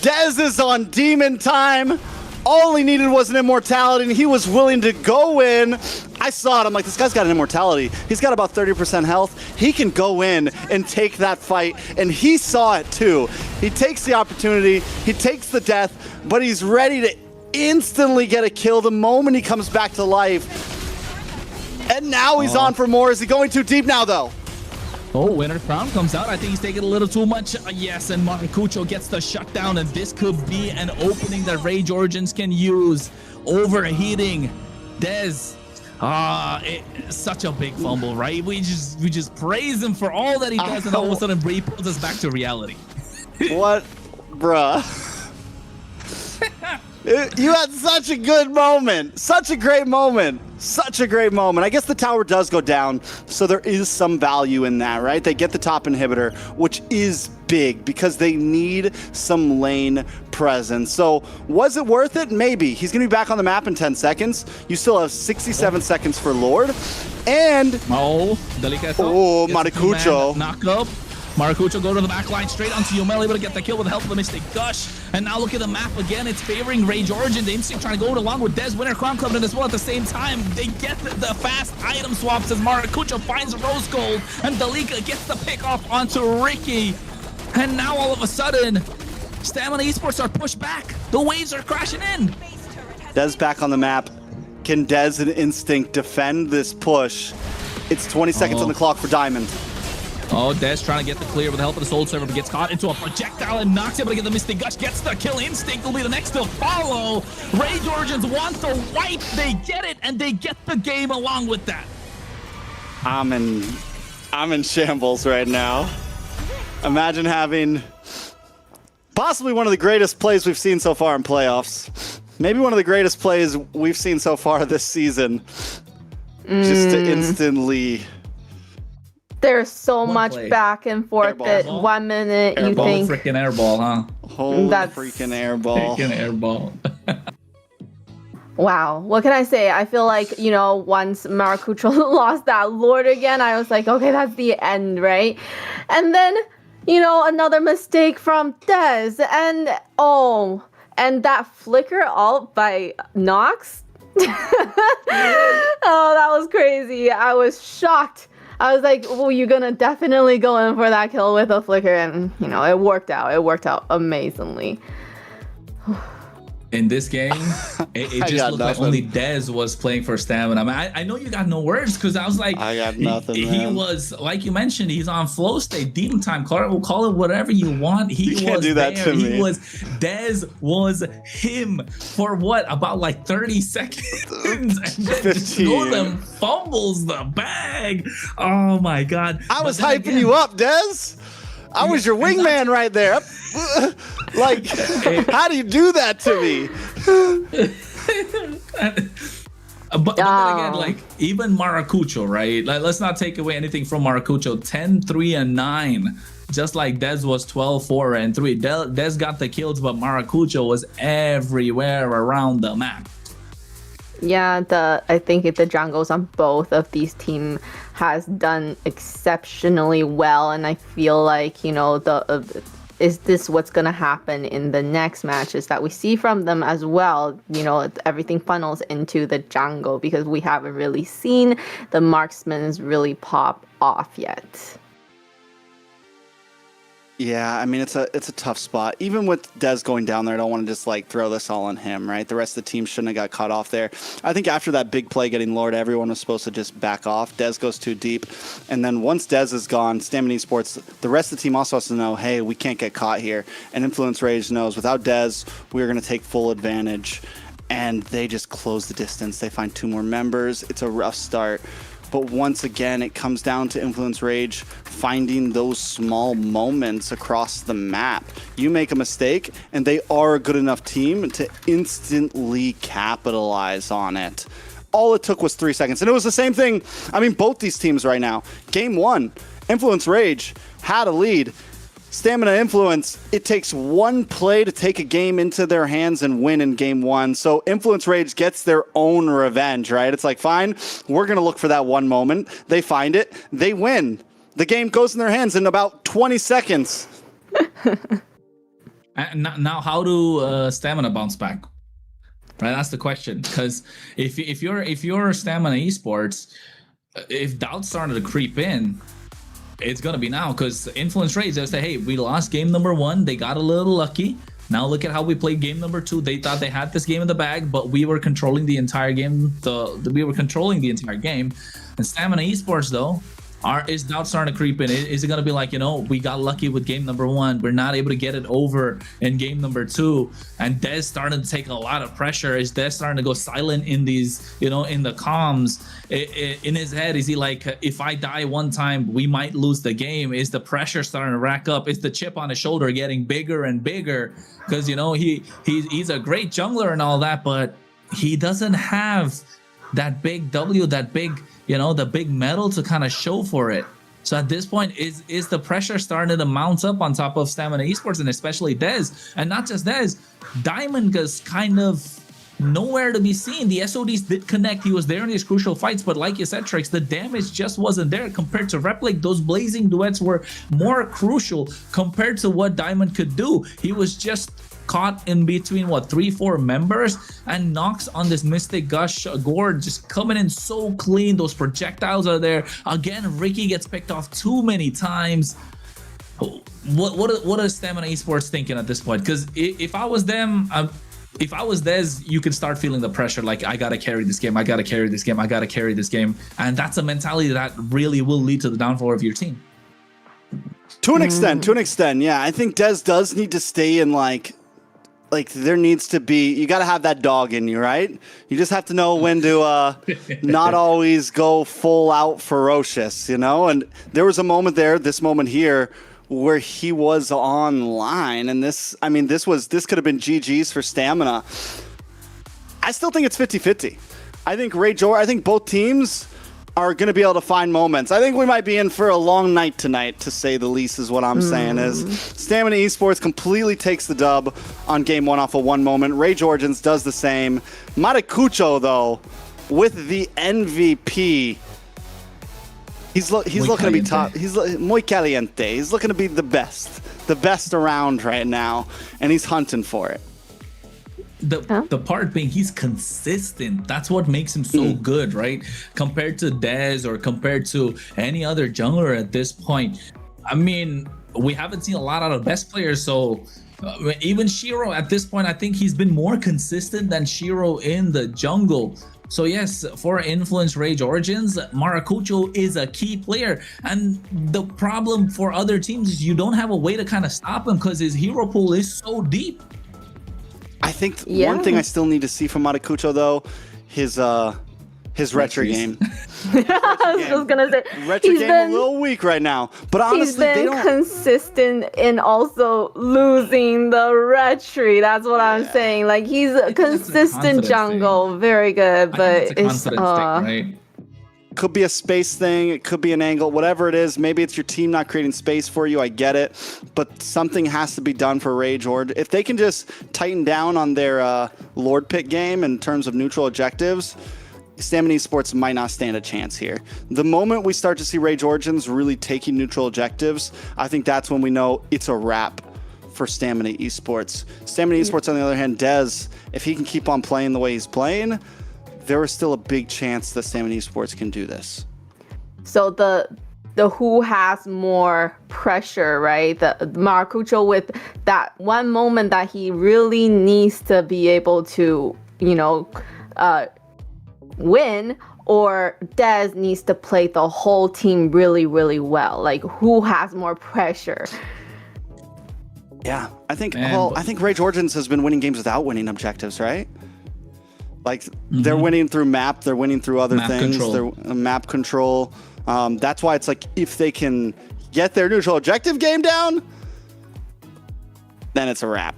Dez is on demon time. All he needed was an immortality, and he was willing to go in. I saw it. I'm like, this guy's got an immortality. He's got about 30% health. He can go in and take that fight, and he saw it too. He takes the opportunity. He takes the death, but he's ready to instantly get a kill the moment he comes back to life. And now he's on for more. Is he going too deep now, though? Oh, Winter Crown comes out. I think he's taking a little too much. Yes, and Maracucho gets the shutdown, and this could be an opening that Rage Origins can use. Overheating. Dez. Such a big fumble, right? We just praise him for all that he does, and all of a sudden he pulls us back to reality. What? Bruh. You had such a good moment. Such a great moment. Such a great moment. I guess the tower does go down, so there is some value in that, right? They get the top inhibitor, which is big because they need some lane presence. So was it worth it? Maybe. He's going to be back on the map in 10 seconds. You still have 67 seconds for Lord. And... Delicado. Maracucho. Knock up. Maracucho go to the back line straight onto Yumel, able to get the kill with the help of the Mystic Gush. And now look at the map again. It's favoring Rage Origin. The Instinct trying to go along with Dez. Winter Crown Club as well at the same time. They get the fast item swaps as Maracucho finds Rose Gold. And Dalika gets the pick off onto Ricky. And now all of a sudden, Stamina Esports are pushed back. The waves are crashing in. Dez back on the map. Can Dez and Instinct defend this push? It's 20 seconds on the clock for Diamond. Oh, Dez trying to get the clear with the help of the Soul Server, but gets caught into a projectile and knocks able to get the Mystic Gush, gets the kill. Instinct will be the next to follow. Rage Origins want the wipe. They get it, and they get the game along with that. I'm in shambles right now. Imagine having possibly one of the greatest plays we've seen so far in playoffs. Maybe one of the greatest plays we've seen so far this season. Just to instantly... There's so much play. back and forth that 1 minute you think... Freaking airball, huh? Holy That's- freaking airball. Freaking airball. Wow, what can I say? I feel like, you know, once Maracucho lost that Lord again, I was like, okay, that's the end, right? And then, you know, another mistake from Dez, and and that flicker ult by Nox. Oh, that was crazy. I was shocked. I was like, well, you're gonna definitely go in for that kill with a flicker, and you know, it worked out. It worked out amazingly. In this game, it just looked like only Dez was playing for Stamina. I mean, I know you got no words because I was like, I got nothing, He man. was, like you mentioned, he's on flow state, demon time. We'll call it whatever you want. He You can't was do that there. to me. Dez was him for what, about like 30 seconds? And then just 15. throw them fumbles the bag. Oh my God. I was But then hyping again, you up, Dez. I was your wingman right there. Like, how do you do that to me? But then again, like, even Maracucho, right? Like, let's not take away anything from Maracucho. 10, 3, and 9. Just like Dez was 12, 4, and 3. Dez got the kills, but Maracucho was everywhere around the map. Yeah, I think the jungles on both of these teams has done exceptionally well, and I feel like, you know, is this what's gonna happen in the next matches that we see from them as well? You know, everything funnels into the jungle because we haven't really seen the marksmen really pop off yet. Yeah, I mean, it's a tough spot. Even with Dez going down there, I don't want to just like throw this all on him, right? The rest of the team shouldn't have got caught off there. I think after that big play getting Lord, everyone was supposed to just back off. Dez goes too deep. And then once Dez is gone, Stamina Esports, the rest of the team also has to know, hey, we can't get caught here. And Influence Rage knows without Dez, we're going to take full advantage. And they just close the distance. They find 2 more members. It's a rough start. But once again, it comes down to Influence Rage finding those small moments across the map. You make a mistake, and they are a good enough team to instantly capitalize on it. All it took was 3 seconds. And it was the same thing. I mean, both these teams right now. Game 1, Influence Rage had a lead. Stamina Influence, it takes one play to take a game into their hands and win in game one. So Influence Rage gets their own revenge, right? It's like, fine, we're going to look for that one moment. They find it. They win. The game goes in their hands in about 20 seconds. Now, how do Stamina bounce back? Right, that's the question. Because if you're Stamina Esports, if doubts started to creep in, it's gonna be now. Because Influence Rage, they'll say, hey, we lost game number 1, they got a little lucky. Now look at how we played game number 2. They thought they had this game in the bag, but we were controlling the entire game. We were controlling the entire game. And Stamina Esports, though, is doubt starting to creep in? Is it going to be like, we got lucky with game number 1, we're not able to get it over in game number 2, and Dez starting to take a lot of pressure? Is Dez starting to go silent in these, in the comms? In his head, is he like, if I die one time, we might lose the game? Is the pressure starting to rack up? Is the chip on his shoulder getting bigger and bigger? Because, he's a great jungler and all that, but he doesn't have that big W, that big, the big medal to kind of show for it. So at this point, is the pressure starting to mount up on top of Stamina Esports, and especially Dez? And not just Dez, Diamond is kind of nowhere to be seen. The SODs did connect. He was there in these crucial fights, but like you said, Trix, the damage just wasn't there compared to Replic. Those blazing duets were more crucial compared to what Diamond could do. He was just caught in between 3-4 members, and Nox on this Mystic Gush Gourd just coming in so clean. Those projectiles are there again. Ricky gets picked off too many times. What is Stamina Esports thinking at this point? Because if I was them, if I was Dez, you could start feeling the pressure, like, I gotta carry this game, I gotta carry this game, I gotta carry this game. And that's a mentality that really will lead to the downfall of your team. To an extent, yeah. I think Dez does need to stay in like there needs to be, you got to have that dog in you, right? You just have to know when to not always go full out ferocious, And there was a moment there, this moment here, where he was online, and this could have been GG's for Stamina. I still think it's 50-50. I think both teams are going to be able to find moments. I think we might be in for a long night tonight, to say the least, is what I'm saying. Is Stamina Esports completely takes the dub on game 1 off of one moment. Rage Origins does the same. Maracucho, though, with the MVP, he's looking to be top. He's muy caliente. He's looking to be the best around right now, and he's hunting for it. The part being, he's consistent. That's what makes him so good, right? Compared to Dez or compared to any other jungler at this point. I mean, we haven't seen a lot out of best players, so even Shiro at this point, I think he's been more consistent than Shiro in the jungle. So yes, for Influence Rage Origins, Maracucho is a key player, and the problem for other teams is you don't have a way to kind of stop him because his hero pool is so deep. I think one thing I still need to see from Maracucho, though, his retro game. I was gonna say retro game a little weak right now, but honestly, he's been consistent in also losing the retry. That's what I'm saying. Like, he's a consistent jungle, very good, but it's right? Could be a space thing, it could be an angle, whatever it is. Maybe it's your team not creating space for you, I get it, but something has to be done for Rage Horde. If they can just tighten down on their Lord pick game in terms of neutral objectives, Stamina Esports might not stand a chance here. The moment we start to see Rage Origins really taking neutral objectives, I think that's when we know it's a wrap for Stamina Esports. Stamina Esports, on the other hand, Dez, if he can keep on playing the way he's playing, there is still a big chance that Stamina Esports can do this. So the who has more pressure, right? The Maracucho, with that one moment that he really needs to be able to, win, or Dez needs to play the whole team really, really well. Like, who has more pressure? Yeah, I think Rage Origins has been winning games without winning objectives, right? Like, they're winning through map, they're winning through other things, they're map control. That's why it's like, if they can get their neutral objective game down, then it's a wrap.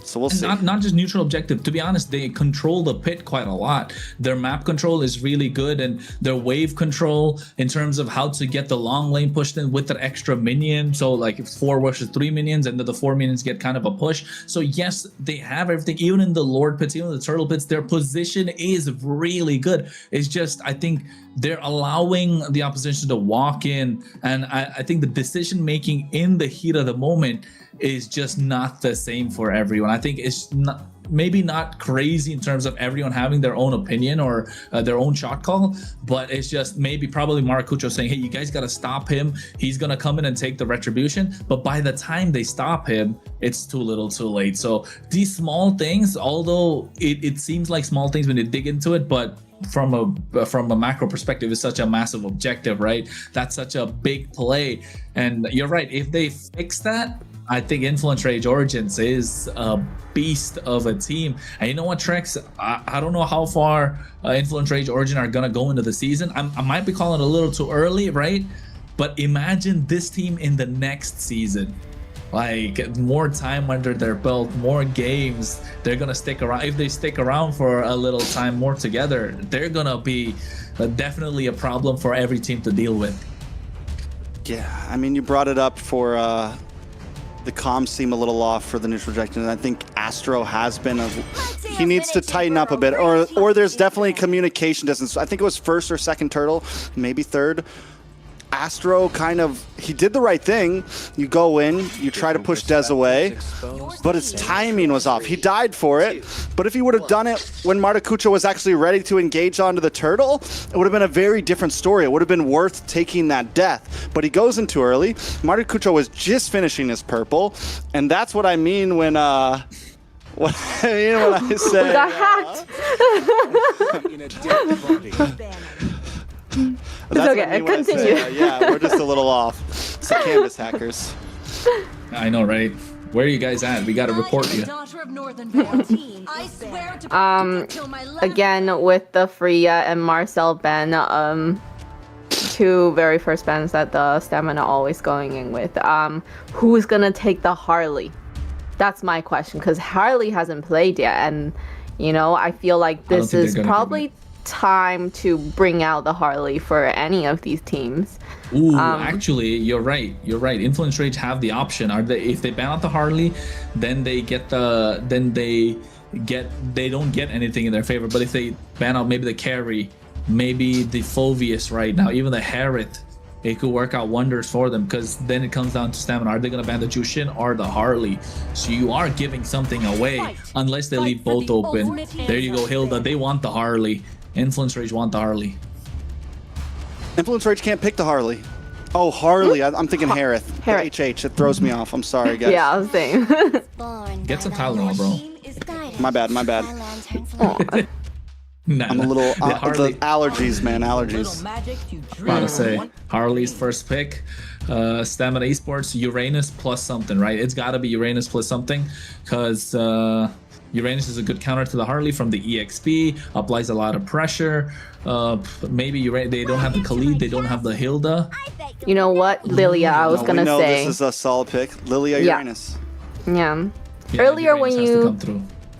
So we'll see. Not just neutral objective. To be honest, they control the pit quite a lot. Their map control is really good, and their wave control in terms of how to get the long lane pushed in with the extra minion. So like it's 4 versus 3 minions, and then the 4 minions get kind of a push. So yes, they have everything. Even in the Lord pits, even in the Turtle pits, their position is really good. It's just I think they're allowing the opposition to walk in, and I think the decision making in the heat of the moment is just not the same for everyone. I think it's not, maybe not crazy in terms of everyone having their own opinion or their own shot call, but it's just maybe probably Maracucho saying, hey, you guys got to stop him. He's going to come in and take the retribution. But by the time they stop him, it's too little too late. So these small things, although it seems like small things when you dig into it, but from a macro perspective, it's such a massive objective, right? That's such a big play. And you're right, if they fix that, I think Influence Rage Origins is a beast of a team. And you know what, Trex? I don't know how far Influence Rage Origin are going to go into the season. I might be calling it a little too early, right? But imagine this team in the next season. Like, more time under their belt, more games. They're going to stick around. If they stick around for a little time more together, they're going to be definitely a problem for every team to deal with. Yeah, I mean, you brought it up for the comms seem a little off for the neutral objective, and I think Astro has been he needs to tighten up a bit, or there's definitely communication distance. I think it was first or second turtle, maybe third. Astro kind of, he did the right thing. You go in, you try to push Dez away, but his timing was off. He died for it, but if he would have done it when Maracucho was actually ready to engage onto the turtle, it would have been a very different story. It would have been worth taking that death, but he goes in too early. Maracucho was just finishing his purple, and that's what I mean when what I mean when I say We got hacked. It's okay, continue. Yeah, we're just a little off. It's the Canvas hackers. I know, right? Where are you guys at? We got to report you. Again, with the Freya and Marcel ban, two very first bans that the Stamina always going in with. Who's gonna take the Harley? That's my question, because Harley hasn't played yet, and you know, I feel like this is probably time to bring out the Harley for any of these teams. Ooh, actually, you're right. You're right. Influence Rage have the option. Are they, if they ban out the Harley, then they get the they don't get anything in their favor. But if they ban out maybe the carry, maybe the Phoveus right now, even the Harith, it could work out wonders for them, because then it comes down to stamina. Are they going to ban the Jushin or the Harley? So you are giving something away unless they leave both open. There you go, Hilda. They want the Harley. Influence Rage want the Harley. Influence Rage can't pick the Harley. Oh, Harley. I'm thinking Harith. HH. It throws me off. I'm sorry, guys. Yeah, I was saying. Get some Tylenol, bro. My bad. My bad. Nah, I'm a little Harley, the allergies, man. Allergies. About to say Harley's first pick. Stamina Esports, Uranus plus something, right? It's got to be Uranus plus something, because Uranus is a good counter to the Harley from the EXP, applies a lot of pressure. Maybe they don't have the Khalid, they don't have the Hilda. You know what, Lilia, I was gonna say. This is a solid pick. Lilia, Uranus. Yeah. Earlier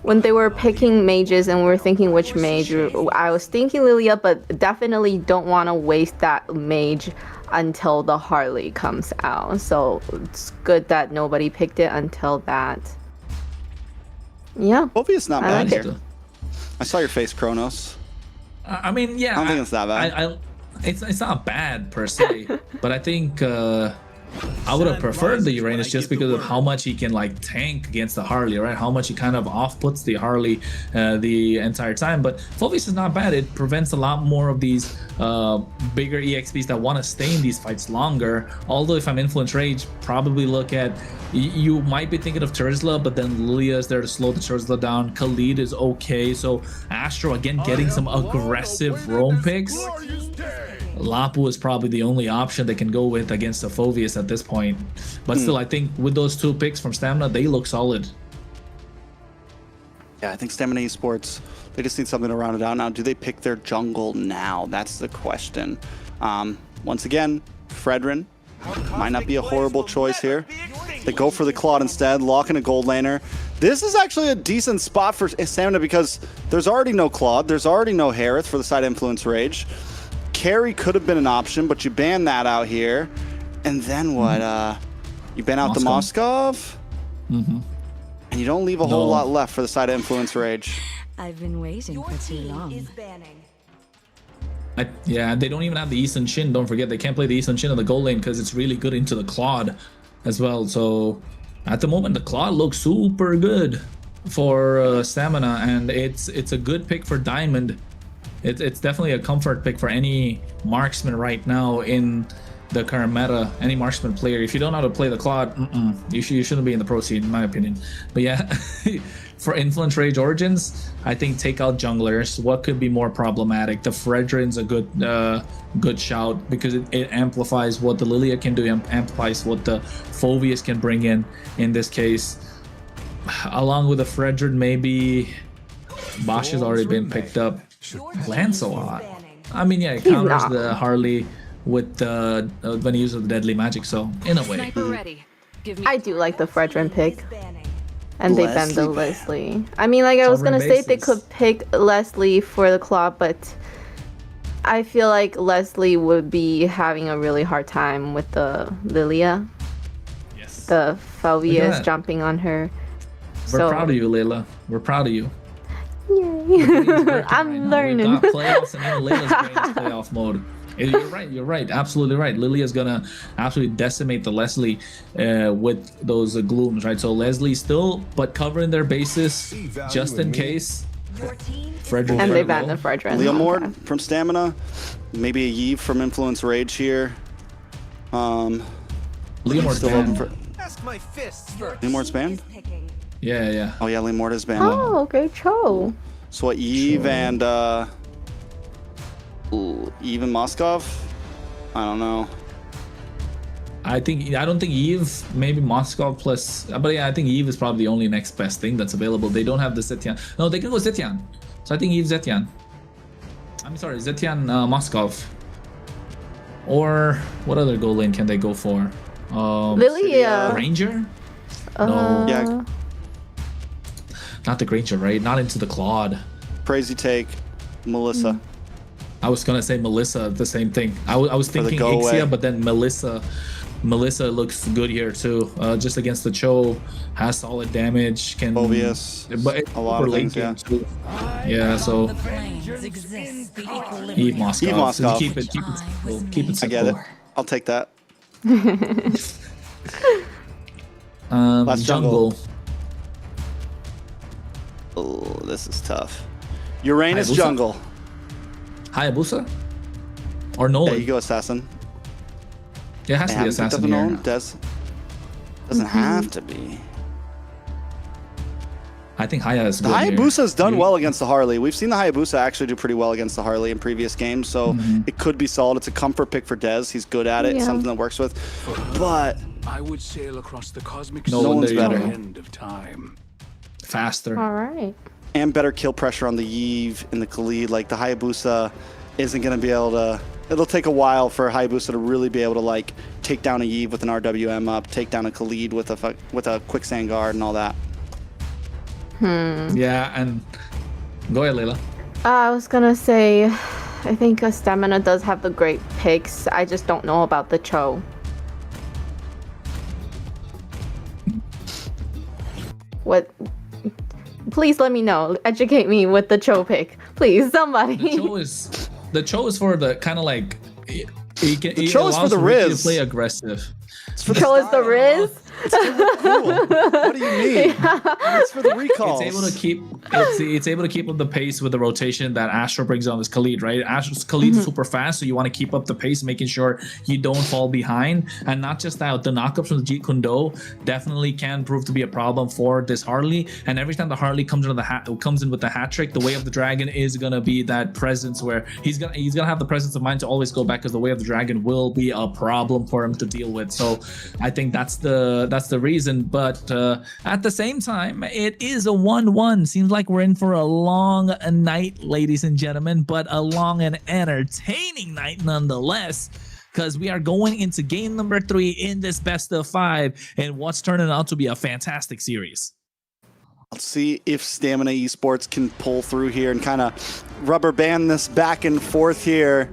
when they were picking mages and we were thinking which mage, I was thinking Lilia, but definitely don't want to waste that mage until the Harley comes out. So it's good that nobody picked it until that. Yeah. Phoveus not bad like here. I saw your face, Kronos. I mean, yeah. I don't think it's that bad. It's not bad per se, but I think I would have preferred the Uranus just because of how much he can like tank against the Harley, right? How much he kind of off-puts the Harley the entire time. But Phoveus is not bad. It prevents a lot more of these bigger EXPs that want to stay in these fights longer. Although if I'm Influence Rage, probably look at, you might be thinking of Terzla, but then Lilia is there to slow the Terzla down. Khalid is okay. So Astro again getting some aggressive roam picks. Lapu is probably the only option they can go with against the Phoveus at this point. But still, I think with those two picks from Stamina, they look solid. Yeah, I think Stamina Esports, they just need something to round it out now. Do they pick their jungle now? That's the question. Once again, Fredrin might not be a horrible choice here. They go for the Claude instead, lock in a gold laner. This is actually a decent spot for Stamina because there's already no Claude, there's already no Harith for the side influence rage. Carry could have been an option, but you ban that out here. And then what? You ban out the Moskov? And you don't leave a whole lot left for the side influence rage. I've been waiting Your for too team long. is banning. Yeah, they don't even have the Eastern Shin. Don't forget, they can't play the Eastern Shin in the gold lane because it's really good into the Claude as well. So at the moment, the Claude looks super good for Stamina, and it's a good pick for Diamond. It's definitely a comfort pick for any marksman right now in the current meta. Any marksman player, if you don't know how to play the Claude, you shouldn't be in the pro scene, in my opinion. But yeah, for Influence Rage Origins, I think take out junglers. What could be more problematic? The Fredrin's a good shout because it amplifies what the Lilia can do, amplifies what the Phoveus can bring in this case. Along with the Fredrin, maybe Bosch has already been picked up. Lands so hot. I mean, yeah, it counters the Harley with the when he uses the deadly magic, so in a way. Sniper ready. Give me I do like the Fredrin pick. banning. And they banned the Leslie. I mean, like I was gonna say they could pick Leslie for the claw, but I feel like Leslie would be having a really hard time with the Lilia. Yes. The Phoveus jumping on her. We're proud of you, Layla. We're proud of you. Yay. I'm learning. We've got playoffs and even Layla's playing this playoff mode. You're right, absolutely right. Lilia's gonna absolutely decimate the Leslie with those glooms, right? So Leslie still, but covering their bases just in case. Your team is Fredrin And they banned the Fredrin. Leomord Okay. from Stamina, maybe a Yve from Influence Rage here. Leomord's still open banned. for Ask my fists first. Leomord's banned? picking. Yeah. Oh yeah, Leomord is banned. Oh, okay, Cho. So what, Yve and Yve and Moskov? I don't know. I don't think Yve, maybe Moskov plus, but yeah, I think Yve is probably the only next best thing that's available. They don't have the Zetian. No, they can go Zetian. So I think Yve Zetian. I'm sorry, Zetian Moskov. Or what other goal lane can they go for? Lilia. Ranger? No. Yeah. Not the Granger, right? Not into the Claude. Crazy take, Melissa. I was gonna say Melissa, the same thing. I was the thinking go away. Ixia, but then Melissa looks good here too. Just against the Cho, has solid damage. Can Phoveus, but it's a lot of things, overlinking too. Yeah, so The planes exist. The Eve equilibrium. Moskov. Eve Moskov. Keep it simple. Keep it I simple. get it. I'll take that. Last Jungle. Oh, this is tough. Uranus Hayabusa? jungle. Hayabusa? Or Nolan? There you go, Assassin. It has to be Assassin here. Doesn't have to be. I think Haya is The good here. Hayabusa's done well against the Harley. We've seen the Hayabusa actually do pretty well against the Harley in previous games, so it could be solid. It's a comfort pick for Dez. He's good at it. Yeah. Something that works with. But I would sail across the cosmic No sea one's to the better. end of time. Faster. All right. and better kill pressure on the Yve and the Khalid. Like the Hayabusa isn't going to be able to. It'll take a while for Hayabusa to really be able to like take down a Yve with an RWM up, take down a Khalid with a quicksand guard and all that. Yeah, and go ahead, Layla. I was gonna say, I think Stamina does have the great picks. I just don't know about the Cho. What? Please let me know. Educate me with the Cho pick, please, somebody. The Cho is for the kind of like. The Cho is for the Riz. To play aggressive. Cho is the Riz. What do you mean? It's for the recalls. It's able to keep up the pace with the rotation that Astro brings on this Khalid, right? Astro's Khalid is super fast, so you want to keep up the pace, making sure you don't fall behind. And not just that, the knockups from the Jeet Kune Do definitely can prove to be a problem for this Harley. And every time the Harley comes in with the hat trick, the Way of the Dragon is gonna be that presence where he's gonna have the presence of mind to always go back, because the Way of the Dragon will be a problem for him to deal with. So I think that's the reason. But at the same time, it is a 1-1. Seems like we're in for a long night, ladies and gentlemen, but a long and entertaining night nonetheless, because we are going into game number 3 in this best of 5 and what's turning out to be a fantastic series. Let's see if Stamina Esports can pull through here and kind of rubber band this back and forth here.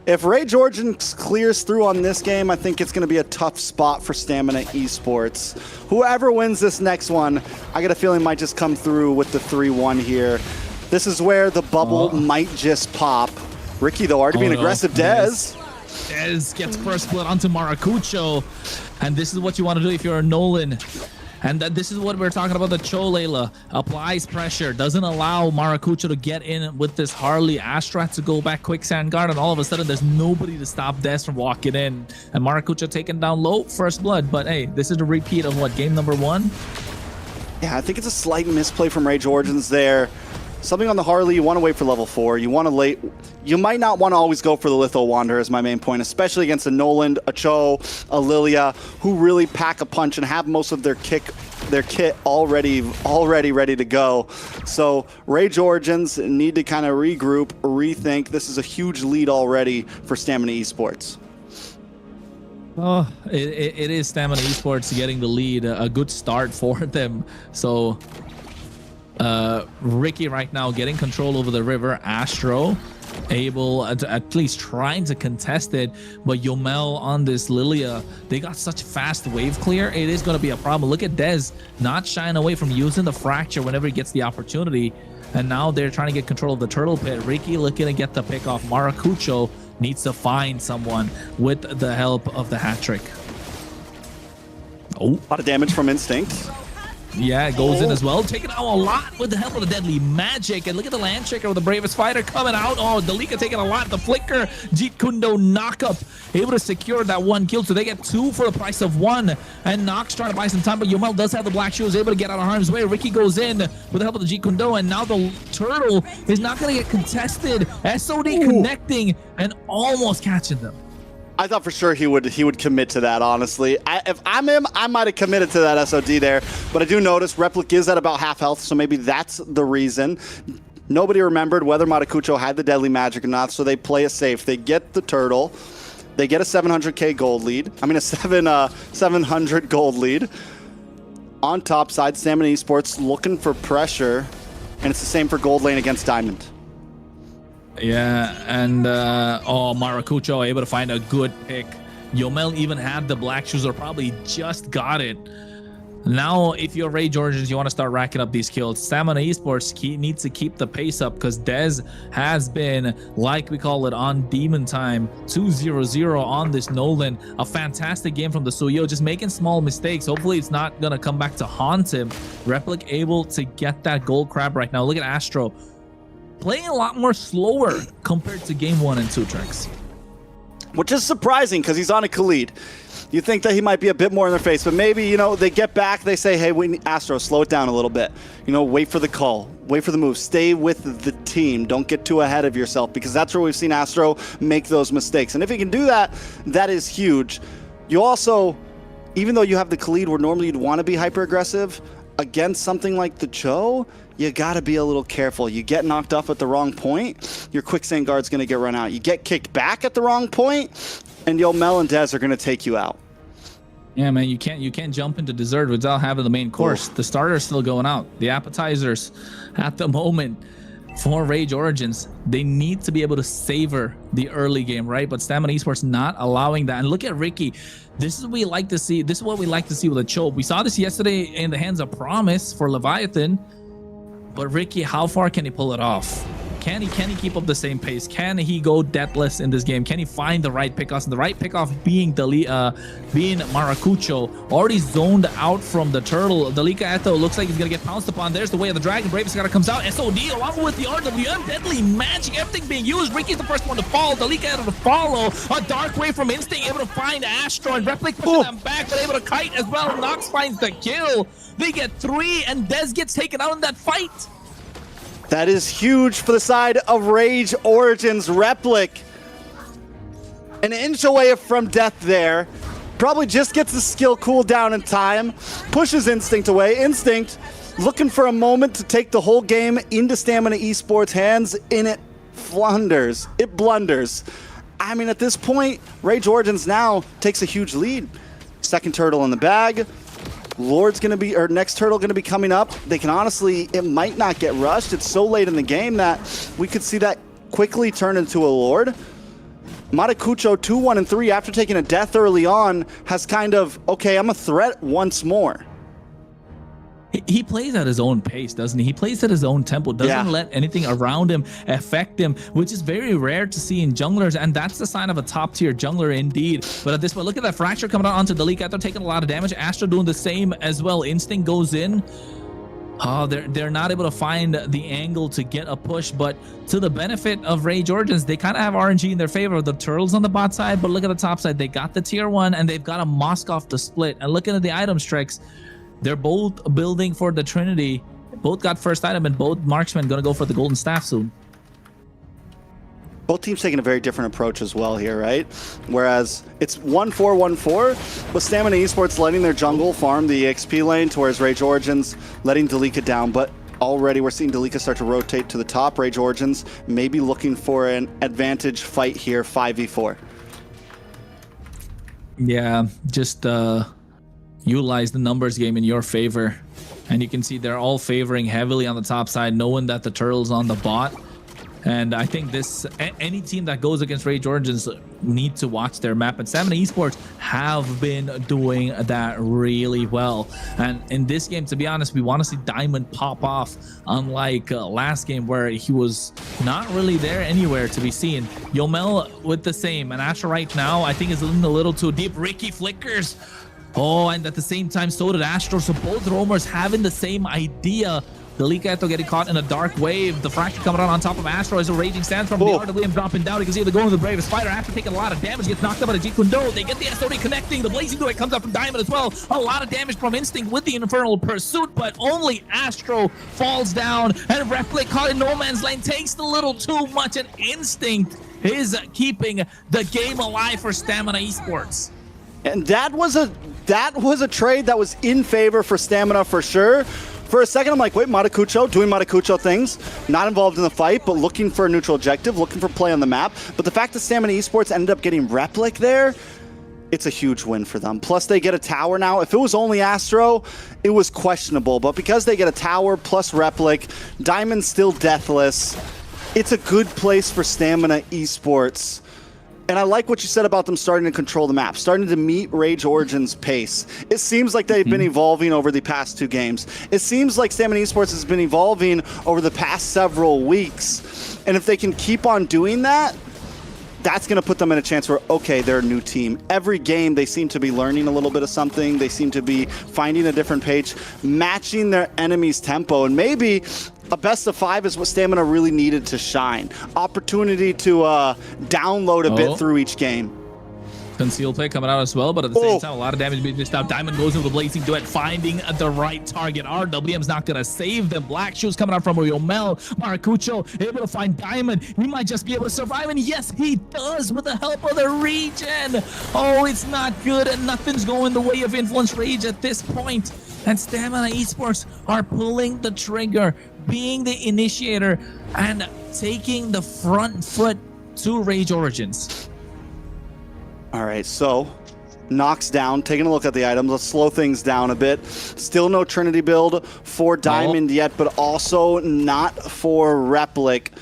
If Rage Origins clears through on this game, I think it's going to be a tough spot for Stamina Esports. Whoever wins this next one, I get a feeling might just come through with the 3-1 here. This is where the bubble might just pop. Ricky, though, already being aggressive. Dez. Dez gets first blood onto Maracucho. And this is what you want to do if you're a Nolan. And this is what we're talking about. The Cho Layla applies pressure, doesn't allow Maracucho to get in with this Harley. Astra to go back quicksand guard, and all of a sudden there's nobody to stop Des from walking in. And Maracucho taken down low, first blood. But hey, this is a repeat of what, game number 1? Yeah, I think it's a slight misplay from Rage Origins there. Something on the Harley, you want to wait for level 4. You want to you might not want to always go for the Litho Wanderer is my main point, especially against a Noland, a Cho, a Lilia, who really pack a punch and have most of their kit already ready to go. So Rage Origins need to kind of regroup, rethink. This is a huge lead already for Stamina Esports. Oh, it is Stamina Esports getting the lead. A good start for them. So Ricky right now getting control over the river. Astro able to at least trying to contest it, but Yomel on this Lilia, they got such fast wave clear. It is going to be a problem. Look at Dez not shying away from using the fracture whenever he gets the opportunity, and now they're trying to get control of the turtle pit. Ricky looking to get the pick off. Maracucho needs to find someone with the help of the hat trick. Oh, a lot of damage from Instinct. Yeah, it goes in as well. Taking out a lot with the help of the deadly magic. And look at the land checker with the bravest fighter coming out. Oh, Dalika taking a lot. The flicker. Jeet Kundo knockup. Able to secure that 1 kill. So they get 2 for the price of 1. And Nox trying to buy some time. But Yomel does have the black shoes. Able to get out of harm's way. Ricky goes in with the help of the Jeet Kundo. And now the turtle is not going to get contested. SOD connecting and almost catching them. I thought for sure he would commit to that, honestly. If I'm him, I might have committed to that SOD there. But I do notice Replic is at about half health, so maybe that's the reason. Nobody remembered whether Maracucho had the deadly magic or not, so they play it safe. They get the turtle. They get a 700k gold lead. I mean, a 700 gold lead. On top side, Stamina Esports looking for pressure, and it's the same for gold lane against Diamond. Yeah, and Maracucho able to find a good pick. Yomel even had the black shoes, or probably just got it. Now, if you're Rage Origins, you want to start racking up these kills. Stamina Esports needs to keep the pace up, because Dez has been, like we call it, on demon time. 2-0-0 on this Nolan. A fantastic game from the Suyo, just making small mistakes. Hopefully it's not going to come back to haunt him. Replic able to get that gold crab right now. Look at Astro. Playing a lot more slower compared to game 1 and 2 tracks. Which is surprising, because he's on a Khalid. You think that he might be a bit more in their face, but maybe, you know, they get back, they say, hey, we need Astro, slow it down a little bit. You know, wait for the call, wait for the move, stay with the team, don't get too ahead of yourself, because that's where we've seen Astro make those mistakes. And if he can do that, that is huge. You also, even though you have the Khalid where normally you'd want to be hyper aggressive, against something like the Cho, you gotta be a little careful. You get knocked off at the wrong point, your quicksand guard's gonna get run out. You get kicked back at the wrong point, and Yomel and Dez are gonna take you out. Yeah, man, you can't jump into dessert without having the main course. The starter's still going out. The appetizers at the moment for Rage Origins, they need to be able to savor the early game, right? But Stamina Esports not allowing that. And look at Ricky. This is what we like to see. This is what we like to see with a Cho. We saw this yesterday in the hands of Promise for Leviathan. But Ricky, how far can he pull it off? Can he keep up the same pace? Can he go deathless in this game? Can he find the right pickoffs? And the right pickoff being being Maracucho, already zoned out from the turtle. Dalika Eto looks like he's gonna get pounced upon. There's the way of the dragon. Bravest Scholar comes out. SOD along with the RWM, deadly magic, everything being used. Ricky's the first one to fall. Dalika Eto to follow. A dark wave from Instinct, able to find Astro, and Replic pushing them back, but able to kite as well. Nox finds the kill. They get 3, and Dez gets taken out in that fight. That is huge for the side of Rage Origins. Replic, an inch away from death there. Probably just gets the skill cooldown in time. Pushes Instinct away. Instinct looking for a moment to take the whole game into Stamina Esports' hands, and it blunders. It blunders. I mean, at this point, Rage Origins now takes a huge lead. Second turtle in the bag. Lord's going to be, or next turtle going to be coming up. They can honestly, it might not get rushed. It's so late in the game that we could see that quickly turn into a Lord. Maracucho 2-1 and 3 after taking a death early on has kind of, okay, I'm a threat once more. He plays at his own pace, doesn't he? He plays at his own tempo, doesn't let anything around him affect him, which is very rare to see in junglers, and that's the sign of a top-tier jungler indeed. But at this point, look at that Fracture coming out onto the league. They're taking a lot of damage. Astro doing the same as well. Instinct goes in. Oh, they're not able to find the angle to get a push, but to the benefit of Rage Origins, they kind of have RNG in their favor. The turtles on the bot side, but look at the top side. They got the tier 1, and they've got a Moskov to split. And looking at the item tricks, they're both building for the Trinity. Both got first item, and both marksmen going to go for the golden staff soon. Both teams taking a very different approach as well here, right? Whereas it's 1-4-1-4, with Stamina Esports letting their jungle farm the XP lane, to whereas Rage Origins letting Delika down. But already we're seeing Delika start to rotate to the top. Rage Origins maybe looking for an advantage fight here, 5v4. Yeah, just utilize the numbers game in your favor. And you can see they're all favoring heavily on the top side, knowing that the turtle's on the bot. And I think this, any team that goes against Rage Origins need to watch their map. And Stamina Esports have been doing that really well. And in this game, to be honest, we want to see Diamond pop off, unlike last game where he was not really there anywhere to be seen. Yomel with the same. And Asher right now, I think is a little too deep. Ricky flickers. Oh, and at the same time, so did Astro. So both roamers having the same idea. The Leviathan getting caught in a dark wave. The Fracture coming out on top of Astro as a raging sandstorm. The RWM dropping down. You can see they're going to the bravest fighter after taking a lot of damage. Gets knocked out by the Jeet Kune Do. They get the SOD connecting. The Blazing Duet comes up from Diamond as well. A lot of damage from Instinct with the Infernal Pursuit, but only Astro falls down. And Replay caught in no man's lane takes a little too much. And Instinct is keeping the game alive for Stamina Esports. And that was a trade that was in favor for Stamina for sure. For a second, I'm like, wait, Maracucho doing Maracucho things, not involved in the fight, but looking for a neutral objective, looking for play on the map. But the fact that Stamina Esports ended up getting Replic there, it's a huge win for them. Plus, they get a tower now. If it was only Astro, it was questionable. But because they get a tower plus Replic, Diamond's still deathless, it's a good place for Stamina Esports. And I like what you said about them starting to control the map, starting to meet Rage Origins' pace. It seems like they've been evolving over the past 2 games. It seems like Stamina Esports has been evolving over the past several weeks. And if they can keep on doing that, that's going to put them in a chance where, okay, they're a new team. Every game, they seem to be learning a little bit of something. They seem to be finding a different page, matching their enemy's tempo. And maybe a best of 5 is what Stamina really needed to shine. Opportunity to download a bit through each game. Concealed play coming out as well, but at the same time, a lot of damage being missed out. Diamond goes into the Blazing Duet, finding the right target. RWM's not going to save them. Black Shoes coming out from Yomel. Maracucho able to find Diamond. He might just be able to survive, and yes, he does with the help of the regen. Oh, it's not good, and nothing's going the way of Influence Rage at this point. And Stamina Esports are pulling the trigger, being the initiator, and taking the front foot to Rage Origins. All right, so knocks down, taking a look at the items. Let's slow things down a bit. Still no Trinity build for Diamond yet, but also not for Replic.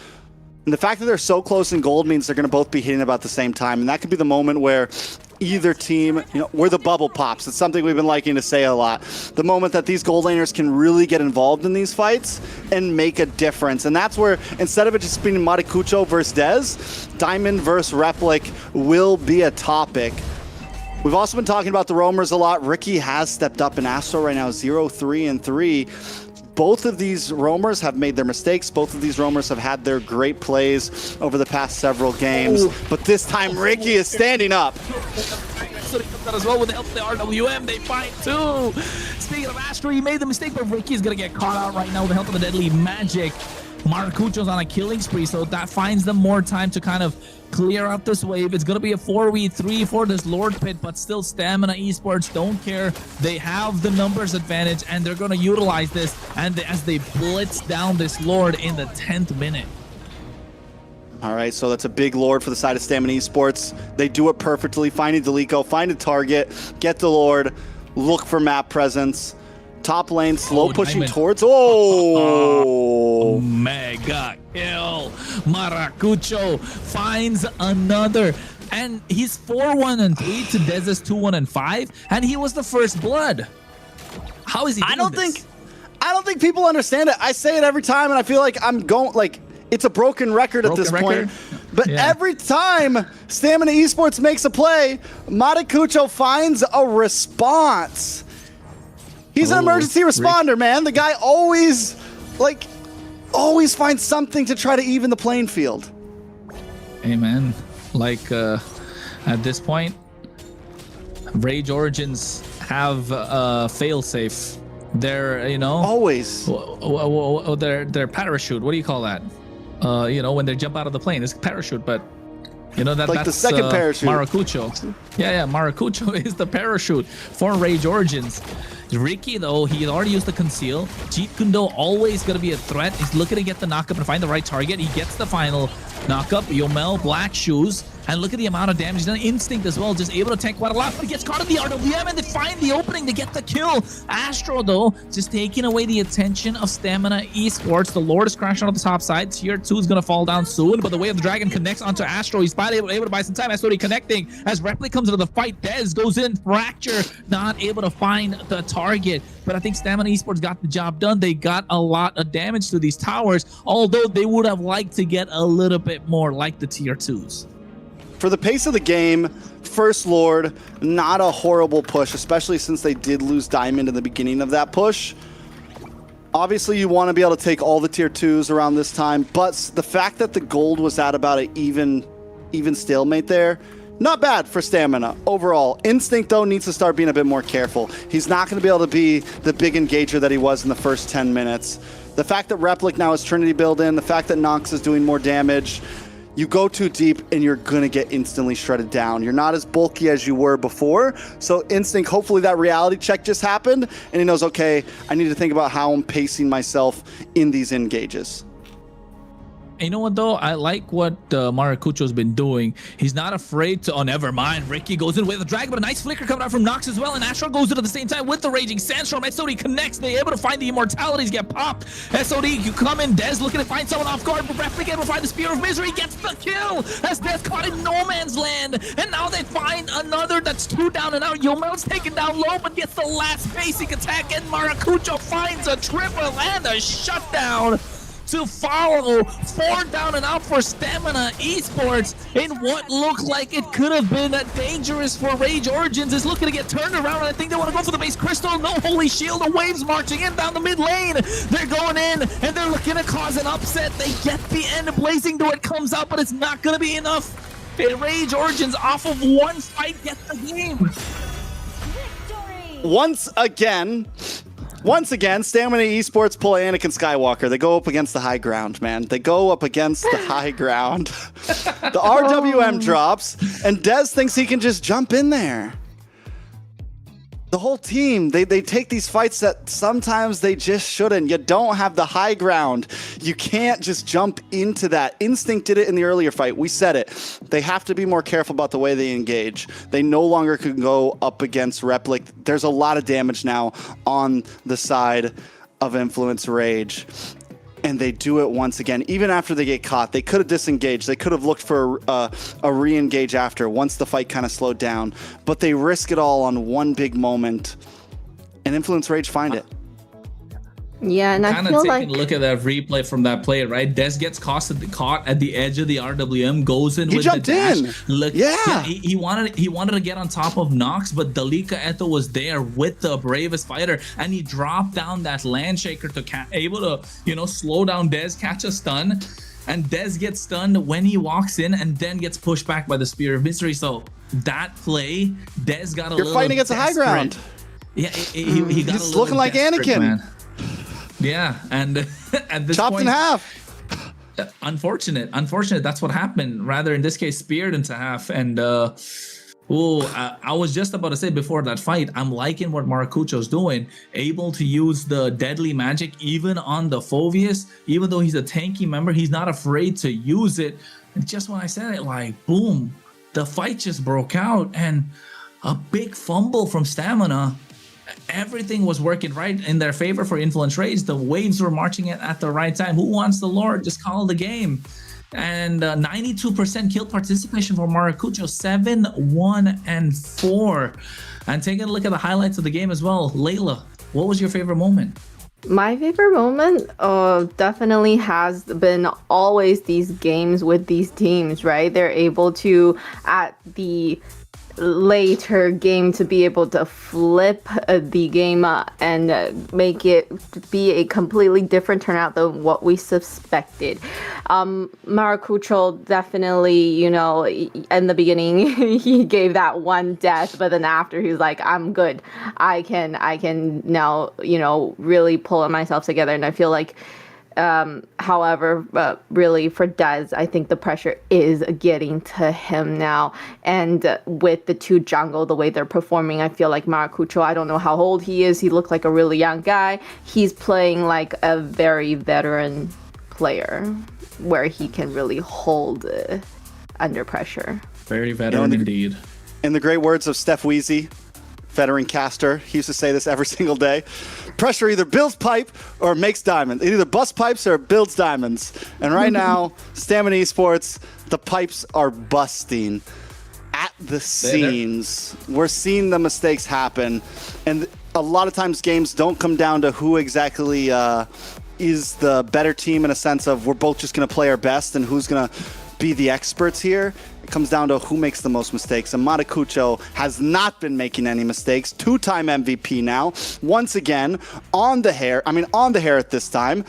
And the fact that they're so close in gold means they're going to both be hitting about the same time. And that could be the moment where either team, where the bubble pops. It's something we've been liking to say a lot. The moment that these gold laners can really get involved in these fights and make a difference. And that's where, instead of it just being Maracucho versus Dez, Diamond versus Replic will be a topic. We've also been talking about the roamers a lot. Ricky has stepped up in Astro right now, 0-3-3. Both of these roamers have made their mistakes. Both of these roamers have had their great plays over the past several games. But this time, Ricky is standing up. So he comes out as well with the help of the RWM. They find 2. Speaking of Astro, he made the mistake, but Ricky is going to get caught out right now with the help of the Deadly Magic. Maracucho's on a killing spree, so that finds them more time to kind of clear out this wave. It's going to be a 4v3 for this Lord Pit, but still Stamina Esports don't care. They have the numbers advantage, and they're going to utilize this and as they blitz down this Lord in the 10th minute. All right, so that's a big Lord for the side of Stamina Esports. They do it perfectly, finding Delico, find a target, get the Lord. look for map presence. Top lane, slow pushing Diamond. towards. Oh! Mega kill. Maracucho finds another. And he's 4-1-3 to Dez's 2-1-5. And he was the first blood. How is he doing I don't think people understand it. I say it every time, and I feel like I'm going like it's a broken record at this point. But every time Stamina Esports makes a play, Maracucho finds a response. He's an emergency responder, man. The guy always finds something to try to even the playing field. Amen. Like at this point, Rage Origins have failsafe. They're always their parachute. What do you call that? When they jump out of the plane, it's parachute, but that's the second parachute. Maracucho. Yeah, Maracucho is the parachute for Rage Origins. Ricky, though, he already used the conceal. Jeet Kundo always going to be a threat. He's looking to get the knockup and find the right target. He gets the final knockup. Yomel, black shoes. And look at the amount of damage. He's done Instinct as well, just able to tank quite a lot. But he gets caught in the RWM and they find the opening to get the kill. Astro, though, just taking away the attention of Stamina Esports. The Lord is crashing on the top side. Tier 2 is going to fall down soon. But the Way of the Dragon connects onto Astro. He's finally able to buy some time. Astro connecting. As Repli comes into the fight, Dez goes in. Fracture, not able to find the target. But I think Stamina Esports got the job done. They got a lot of damage to these towers, although they would have liked to get a little bit more like the Tier 2s. For the pace of the game, First Lord, not a horrible push, especially since they did lose Diamond in the beginning of that push. Obviously, you want to be able to take all the Tier 2s around this time, but the fact that the gold was at about an even stalemate there, not bad for Stamina overall. Instinct, though, needs to start being a bit more careful. He's not going to be able to be the big engager that he was in the first 10 minutes. The fact that Replic now has Trinity build in, the fact that Nox is doing more damage, you go too deep and you're going to get instantly shredded down. You're not as bulky as you were before. So Instinct, hopefully that reality check just happened and he knows, okay, I need to think about how I'm pacing myself in these engages. You know what, though? I like what Maracucho's been doing. He's not afraid to... Oh, never mind. Ricky goes in with the dragon, but a nice flicker coming out from Nox as well, and Astro goes in at the same time with the Raging Sandstorm. SOD connects. They're able to find the Immortalities get popped. SOD, you come in. Dez looking to find someone off guard, but Replicate will find the Spear of Misery. Gets the kill as Dez caught in no man's land. And now they find another that's 2 down and out. Yomel's taken down low, but gets the last basic attack, and Maracucho finds a triple and a shutdown to follow. 4 down and out for Stamina Esports in what looked like it could have been dangerous for Rage Origins. Is looking to get turned around, and I think they want to go for the base crystal. No Holy Shield. The Waves marching in down the mid lane. They're going in and they're looking to cause an upset. They get the end. Blazing Door, it comes out, but it's not going to be enough. Rage Origins off of one fight get the game. Once again, Stamina Esports pull Anakin Skywalker. They go up against the high ground, man. They go up against the high ground. The RWM drops, and Dez thinks he can just jump in there. The whole team, they take these fights that sometimes they just shouldn't. You don't have the high ground. You can't just jump into that. Instinct did it in the earlier fight. We said it. They have to be more careful about the way they engage. They no longer can go up against Replic. There's a lot of damage now on the side of Influence Rage. And they do it once again. Even after they get caught, they could have disengaged. They could have looked for a re-engage after once the fight kind of slowed down. But they risk it all on one big moment. And Influence Rage find it. Yeah, and I kind feel of like... taking a look at that replay from that play, right? Dez gets caught at the edge of the RWM, goes in with the dash. Look, he wanted to get on top of Nox, but Dalika Eto was there with the bravest fighter, and he dropped down that Landshaker to able to slow down Dez, catch a stun, and Dez gets stunned when he walks in, and then gets pushed back by the Spear of Misery. So that play, Dez got a little. You're fighting against the high ground. Yeah, he got He's looking like Anakin. Man. Yeah, and at this chopped point, in half. Unfortunate. That's what happened. Rather, in this case, speared into half. And I was just about to say before that fight, I'm liking what Maracucho's doing. Able to use the deadly magic even on the Phoveus. Even though he's a tanky member, he's not afraid to use it. And just when I said it, like, boom, the fight just broke out. And a big fumble from Stamina. everything was working right in their favor for Influence Rage. The waves were marching in at the right time. Who wants the Lord? Just call the game. And 92% kill participation for Maracucho, 7-1-4. And taking a look at the highlights of the game as well. Layla, what was your favorite moment? My favorite moment definitely has been always these games with these teams, right? They're able to, at the later game, to be able to flip the game and make it be a completely different turnout than what we suspected. Maracucho definitely, you know, in the beginning he gave that one death, but then after he's like, I'm good. I can now, you know, really pull myself together. And I feel like however, really for Dez, I think the pressure is getting to him now. And with the two jungle, the way they're performing, I feel like Maracucho, I don't know how old he is. He looked like a really young guy. He's playing like a very veteran player where he can really hold under pressure. Very veteran indeed. In the great words of Steph Weezy, veteran caster, he used to say this every single day. Pressure either builds pipe or makes diamonds. It either busts pipes or builds diamonds. And right now, Stamina Esports, the pipes are busting at the seams. We're seeing the mistakes happen. And a lot of times games don't come down to who exactly is the better team in a sense of we're both just going to play our best and who's going to be the experts here. It comes down to who makes the most mistakes, and Maracucho has not been making any mistakes. Two-time MVP now, once again on the hair. I mean, on the hair at this time.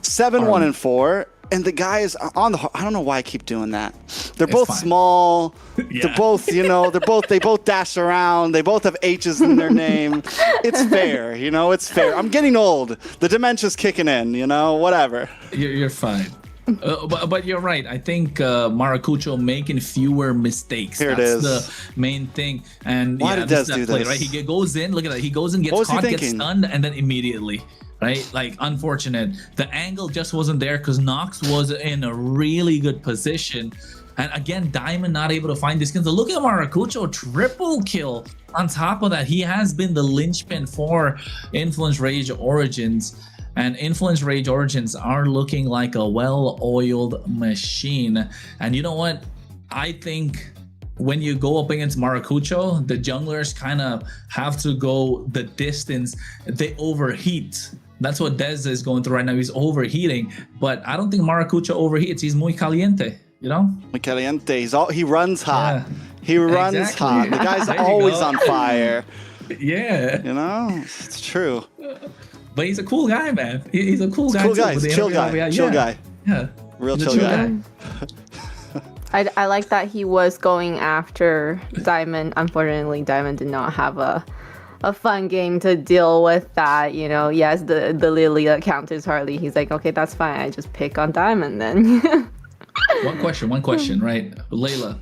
7-1-4, and the guys on the. I don't know why I keep doing that. They're both small. Yeah. They're both, you know, they both dash around. They both have H's in their name. It's fair, you know. It's fair. I'm getting old. The dementia's kicking in. You know, whatever. You're fine. But you're right. I think Maracucho making fewer mistakes. Here That's it is. the main thing. And Why did Dez do play, this? right? He goes in. Look at that. He goes in, gets caught, gets stunned, and then immediately, right? Like unfortunate. The angle just wasn't there because Nox was in a really good position. And again, Diamond not able to find these skins. Look at Maracucho, triple kill. On top of that, he has been the linchpin for Influence Rage Origins. And Influence Rage Origins are looking like a well-oiled machine. And you know what? I think when you go up against Maracucho, the junglers kind of have to go the distance. They overheat. That's what Dez is going through right now. He's overheating. But I don't think Maracucho overheats. He's muy caliente, you know? Muy caliente. He runs hot. Yeah. He runs Exactly. hot. The guy's There you always go. on fire. Yeah. You know? It's true. But he's a cool guy, man. He's a cool guy. Cool too, guy. with the Chill interview guy. we had. Chill Yeah. guy. Yeah. Real He's a chill guy. I like that he was going after Diamond. Unfortunately, Diamond did not have a fun game to deal with that. You know, yes, the Lily account is Harley. He's like, okay, that's fine. I just pick on Diamond then. One question, right? Layla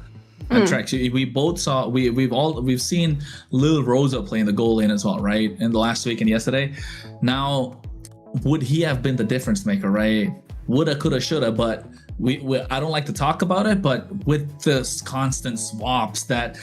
and Trex, we both saw, we've seen Lil Rosa playing the goal lane as well, right? In the last week and yesterday. Now, would he have been the difference maker, right? Woulda, coulda, shoulda, but I don't like to talk about it, but with the constant swaps that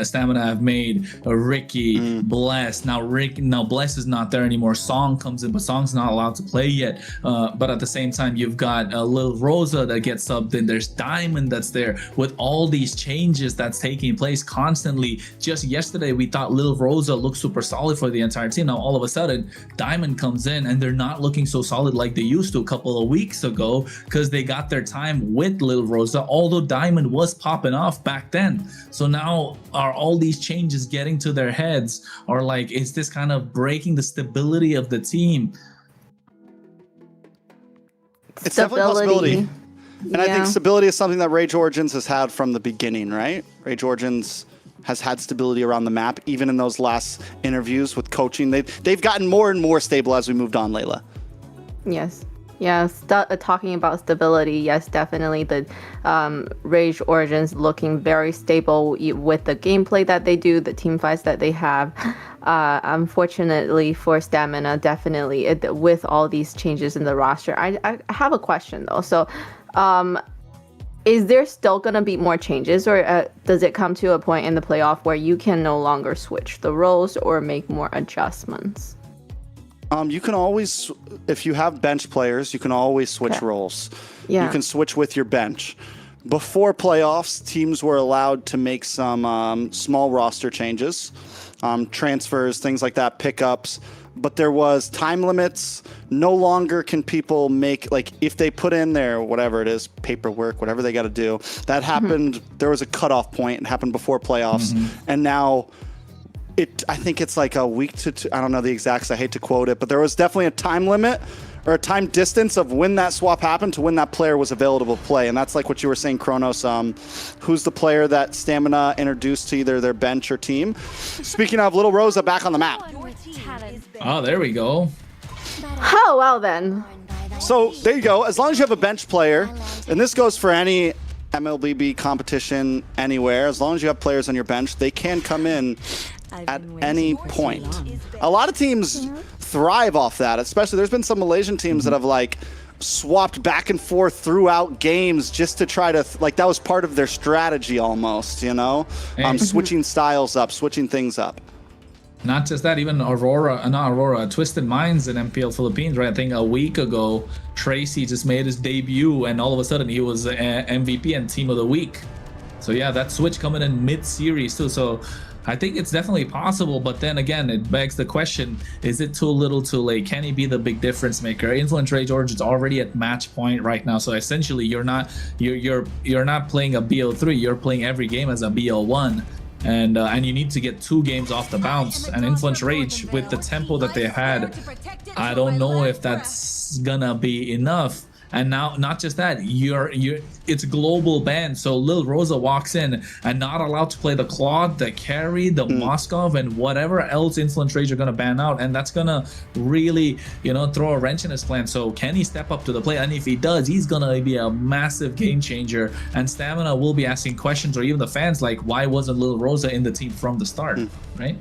Stamina have made, Ricky, Bless, now Bless is not there anymore. Song comes in, but Song's not allowed to play yet. But at the same time, you've got Lil Rosa that gets subbed in. There's Diamond that's there. With all these changes that's taking place constantly, just yesterday we thought Lil Rosa looked super solid for the entire team. Now all of a sudden, Diamond comes in and they're not looking so solid like they used to a couple of weeks ago because they got their time with Lil Rosa, although Diamond was popping off back then. So now are all these changes getting to their heads, or like is this kind of breaking the stability of the team? It's definitely a possibility. And I think stability is something that Rage Origins has had from the beginning, right? Rage Origins has had stability around the map, even in those last interviews with coaching. They've gotten more and more stable as we moved on, Layla. Yes. Yeah, talking about stability, yes, definitely. The Rage Origins looking very stable with the gameplay that they do, the team fights that they have. Unfortunately for Stamina, definitely, with all these changes in the roster. I have a question, though. So is there still going to be more changes, or does it come to a point in the playoff where you can no longer switch the roles or make more adjustments? You can always, if you have bench players, you can always switch roles. Yeah. You can switch with your bench. Before playoffs, teams were allowed to make some small roster changes, transfers, things like that, pickups. But there was time limits. No longer can people make, like, if they put in their, whatever it is, paperwork, whatever they got to do. That happened, there was a cutoff point. It happened before playoffs. And now, I think it's like a week to two, I don't know the exacts, I hate to quote it, but there was definitely a time limit or a time distance of when that swap happened to when that player was available to play. And that's like what you were saying, Kronos. Who's the player that Stamina introduced to either their bench or team? Speaking of, Little Rosa back on the map. Oh, there we go. Oh, well then. So there you go. As long as you have a bench player, and this goes for any MLBB competition anywhere, as long as you have players on your bench, they can come in at any point. A lot of teams thrive off that, especially there's been some Malaysian teams that have like swapped back and forth throughout games just to try to, like, that was part of their strategy almost, you know? Switching styles up, switching things up. Not just that, even Twisted Minds in MPL Philippines, right? I think a week ago, Tracy just made his debut, and all of a sudden he was MVP and Team of the Week. So yeah, that switch coming in mid-series too. So I think it's definitely possible, but then again, it begs the question: is it too little, too late? Can he be the big difference maker? Influence Rage Origins already at match point right now, so essentially you're not playing a BO3. You're playing every game as a BO1. And you need to get 2 games off the bounce. And Influence Rage, with the tempo that they had, I don't know if that's gonna be enough. And now, not just that, it's global ban. So Lil Rosa walks in and not allowed to play the Claude, the Carry, the Moskov, and whatever else Influence Rage are gonna ban out, and that's gonna really, throw a wrench in his plan. So can he step up to the plate? And if he does, he's gonna be a massive game changer. And Stamina will be asking questions, or even the fans, like, why wasn't Lil Rosa in the team from the start, right?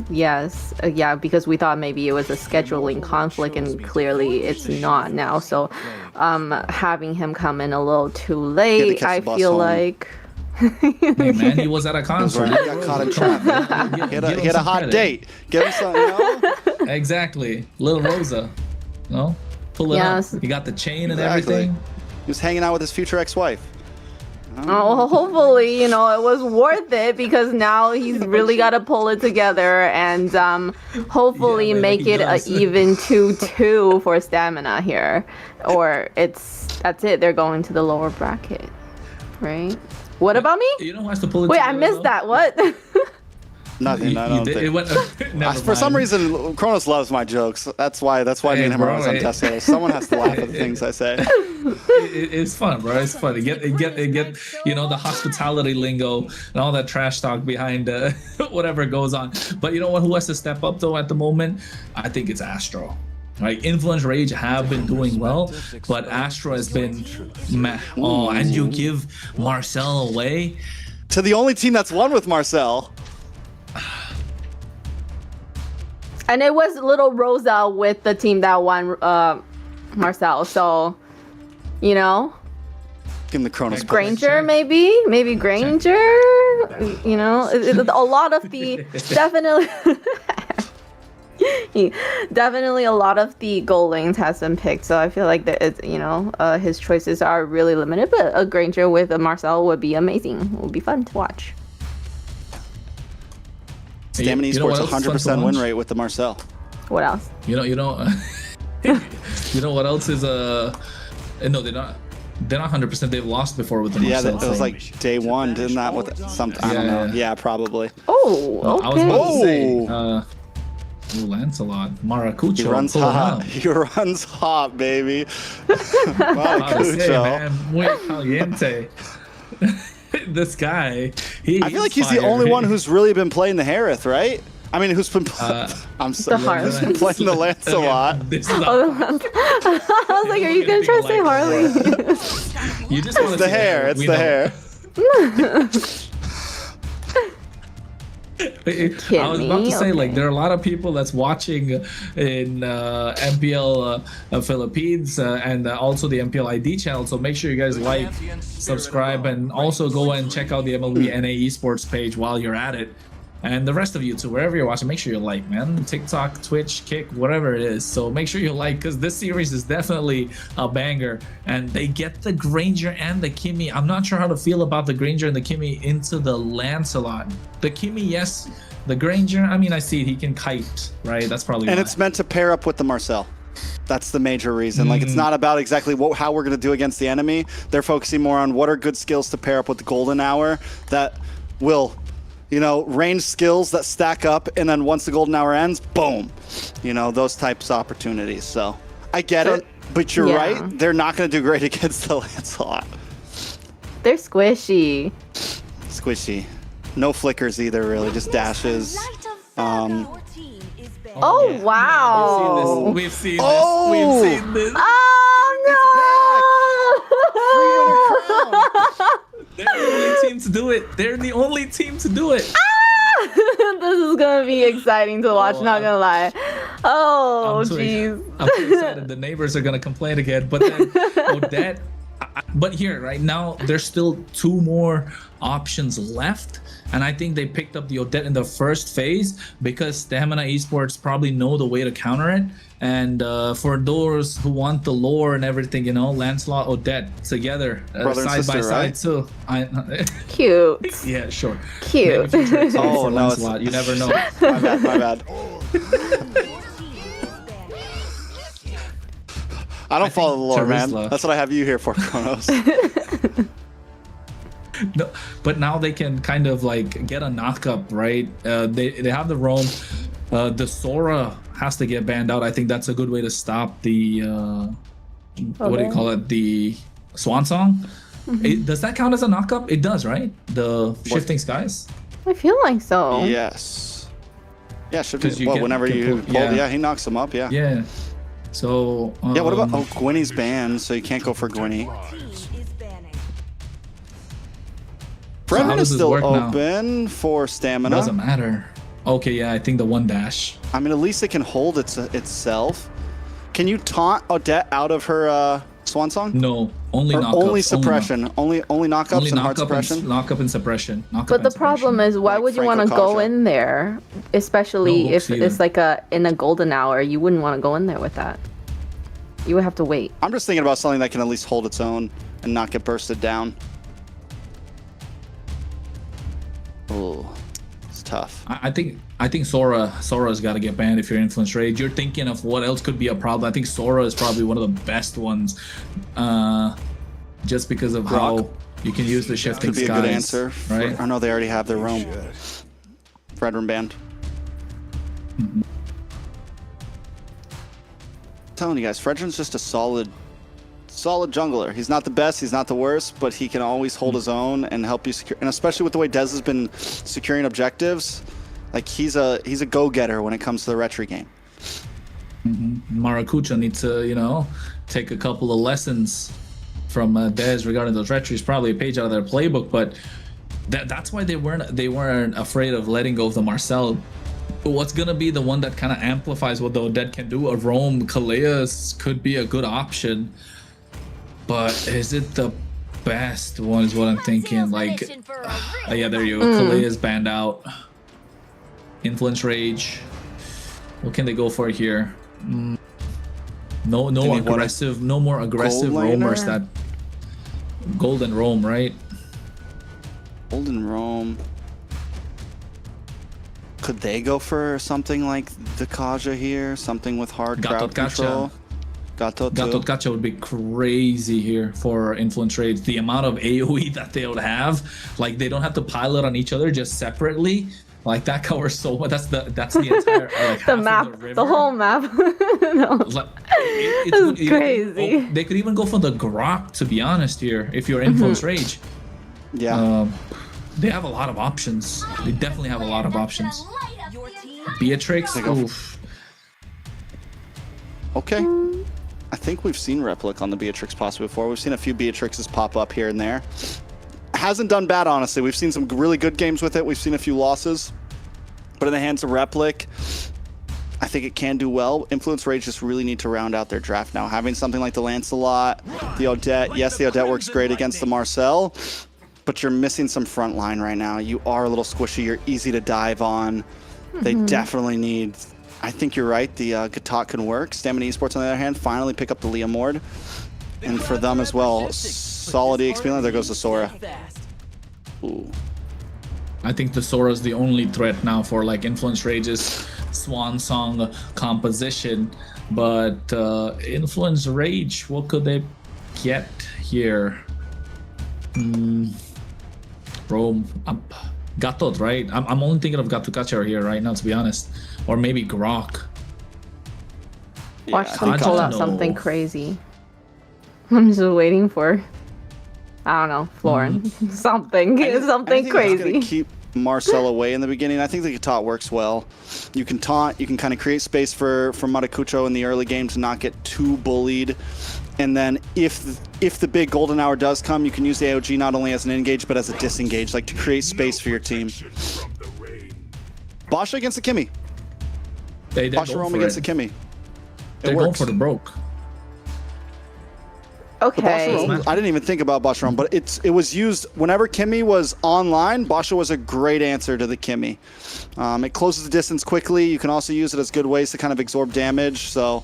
Yes. Yeah, because we thought maybe it was a scheduling conflict, and clearly it's not now. So having him come in a little too late, I feel like... Hey man, he was at a concert. He got caught in traffic. He had a hot date. Give him something, Exactly. Lil Rosa. Pull it up. He got the chain and everything. He was hanging out with his future ex-wife. Oh, hopefully, it was worth it, because now he's really got to pull it together and hopefully make it an even 2-2 for Stamina here. Or that's it. They're going to the lower bracket, right? What about me? You know who has to pull it Wait, together, I missed that. What? Nothing. I don't think. For some reason, Kronos loves my jokes. That's why me and him are always on test sales. Someone has to laugh at the things I say. It's fun, bro. It's fun. Get the hospitality lingo and all that trash talk behind whatever goes on. But you know what? Who has to step up though at the moment? I think it's Astro. Right, Influence Rage have been doing well, but Astro has been and you give Marcel away to the only team that's won with Marcel. And it was Little Rosa with the team that won Marcel. So, Give him the Kronos. Granger, maybe Granger. A lot of the definitely a lot of the goal lanes has been picked. So I feel like that it's, his choices are really limited. But a Granger with a Marcel would be amazing. It would be fun to watch. Stamina Esports 100% win rate with the Marcel. What else? You know what else is no, they're not 100%. They've lost before with the Marcel. Yeah, it was like day one, didn't that? With something, I don't know. Yeah, probably. Oh, okay. I was about to say, Lancelot, Maracucho. He runs hot. He runs hot, baby. Maracucho. Muy caliente. This guy, I feel like he's the only one who's really been playing the Harith, right? I mean, who's been playing the Lancelot. I was like, are you gonna try to say Harley? You just it's the hair. It's the hair. I was about to say, like, there are a lot of people that's watching in MPL Philippines and also the MPL ID channel. So make sure you guys like, subscribe, and also go and check out the MLBB Esports page while you're at it. And the rest of you too, wherever you're watching, make sure you like, man. TikTok, Twitch, Kick, whatever it is. So make sure you like, because this series is definitely a banger. And they get the Granger and the Kimmy. I'm not sure how to feel about the Granger and the Kimmy into the Lancelot. The Kimmy, yes. The Granger, I mean, I see it. He can kite, right? That's probably And why. it's meant to pair up with the Marcel. That's the major reason. Like, it's not about exactly how we're going to do against the enemy. They're focusing more on what are good skills to pair up with the Golden Hour that will... you know, range skills that stack up, and then once the golden hour ends, boom. You know, those types of opportunities. So I get it, but you're right. They're not going to do great against the Lancelot. They're squishy. Squishy. No flickers either, really. Just dashes. Your team is banned. Oh, wow. We've seen this. We've seen this. Oh, no. They're the only team to do it. They're the only team to do it. This is going to be exciting to watch, not going to lie. Oh, jeez. I'm so excited. The neighbors are going to complain again. But then Odette, but here, right now, there's still 2 more options left. And I think they picked up the Odette in the first phase because Stamina Esports probably know the way to counter it. And for those who want the lore and everything, you know, Lancelot, Odette together, side by side too. Cute. Yeah, sure. Cute. Oh, no, Lancelot. You never know. My bad, my bad. I don't follow the lore, man. That's what I have you here for, Kronos. No, but now they can kind of like get a knockup, right? They have the roam. The Sora has to get banned out. I think that's a good way to stop the what do you call it? The Swan Song. Does that count as a knockup? It does, right? The Shifting Skies. I feel like so. Yes. Yeah, should be. You Well, get- whenever can you pull- pull, yeah, he knocks him up. Yeah. Yeah. So. Yeah. What about? Oh, Gwynny's banned, so you can't go for Gwynny. Team is banning. how Brendan does is this still work now? open for stamina. Doesn't matter. Okay, yeah, I think the 1 dash. I mean, at least it can hold itself. Can you taunt Odette out of her Swan Song? No, only Or knockups. only suppression. Only knockups Only and hard knockup suppression. and knockup and suppression. But the problem is, why Like would you want to Franco go Kaja. in there, especially No if hooks it's like in a golden hour? You wouldn't want to go in there with that. You would have to wait. I'm just thinking about something that can at least hold its own and not get bursted down. Oh, it's tough. I think Sora's got to get banned if you're Influence Rage. You're thinking of what else could be a problem. I think Sora is probably one of the best ones, just because of how you can use the Shifting Could be a Skies. good answer. right? I know they already have their roam. Fredrin banned. Telling you guys, Fredrin's just a solid jungler. He's not the best, he's not the worst, but he can always hold his own and help you secure. And especially with the way Dez has been securing objectives, like he's a go-getter when it comes to the retry game. Maracuja needs to, you know, take a couple of lessons from Dez regarding those retries. Probably a page out of their playbook, but that's why they weren't afraid of letting go of the Marcel. But what's gonna be the one that kind of amplifies what the Odette can do? A Roam Kaleas could be a good option, but is it the best one? Is what I'm thinking. Like, yeah, there you go. Kaleas banned out. Influence Rage. What can they go for here? No aggressive, no more aggressive Gold roamers. laner? That Golden Roam, right? Golden Roam. Could they go for something like the Kaja here? Something with hard crowd Gatot Kacha. control? Gatot Gatot Kacha would be crazy here for Influence Rage. The amount of AoE that they would have, like they don't have to pile it on each other just separately. Like that covers so much. That's the entire like half The of map, river. the whole map. No. Like, That's crazy. They could even go for the Grok, to be honest. Here, if you're Influence Rage, Yeah. they have a lot of options. They definitely have a lot of options. Your team Beatrix, go. oof. Okay. I think we've seen Replic on the Beatrix possibly before. We've seen a few Beatrixes pop up here and there. Hasn't done bad, honestly. We've seen some really good games with it. We've seen a few losses. But in the hands of Replic, I think it can do well. Influence Rage just really need to round out their draft now. Having something like the Lancelot, the Odette. Yes, the Odette works great against the Marcel, but you're missing some front line right now. You are a little squishy. You're easy to dive on. They definitely need... I think you're right. The Gatot can work. Stamina Esports, on the other hand, finally pick up the Leomord. And for them as well, solid EXP line. There goes the Sora. Ooh. I think the Sora is the only threat now for like Influence Rage's Swan Song composition. But Influence Rage, what could they get here? Bro, Gatot, right? I'm only thinking of Gatukachar here right now, to be honest. Or maybe Grok. Watch Yeah, them pull out something crazy. I'm just waiting for, I don't know, Florin. Something crazy. Gonna keep Marcel away in the beginning. I think the Gatot works well. You can taunt, you can kind of create space for Maracucho in the early game to not get too bullied. And then if the big golden hour does come, you can use the AOG not only as an engage, but as a disengage, like to create space for your team. Basha against the Kimmy. Basha roam against the Kimmy. They're going for the broke. Okay. I didn't even think about Basha roam, but it was used whenever Kimmy was online. Basha was a great answer to the Kimmy. It closes the distance quickly. You can also use it as good ways to kind of absorb damage. So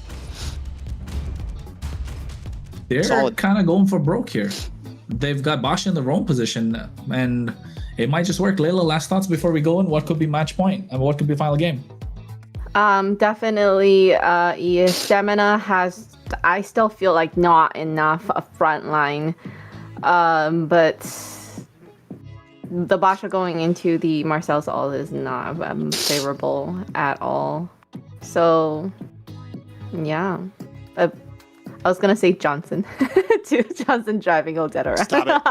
they're kind of going for broke here. They've got Basha in the roam position, and it might just work. Layla, last thoughts before we go in. What could be match point and what could be final game? Definitely, Stamina has, I still feel like not enough a front line. But the Basha going into the Marcel's all is not favorable at all. So, yeah. I was gonna say Johnson. Johnson driving Odette around. Stop it.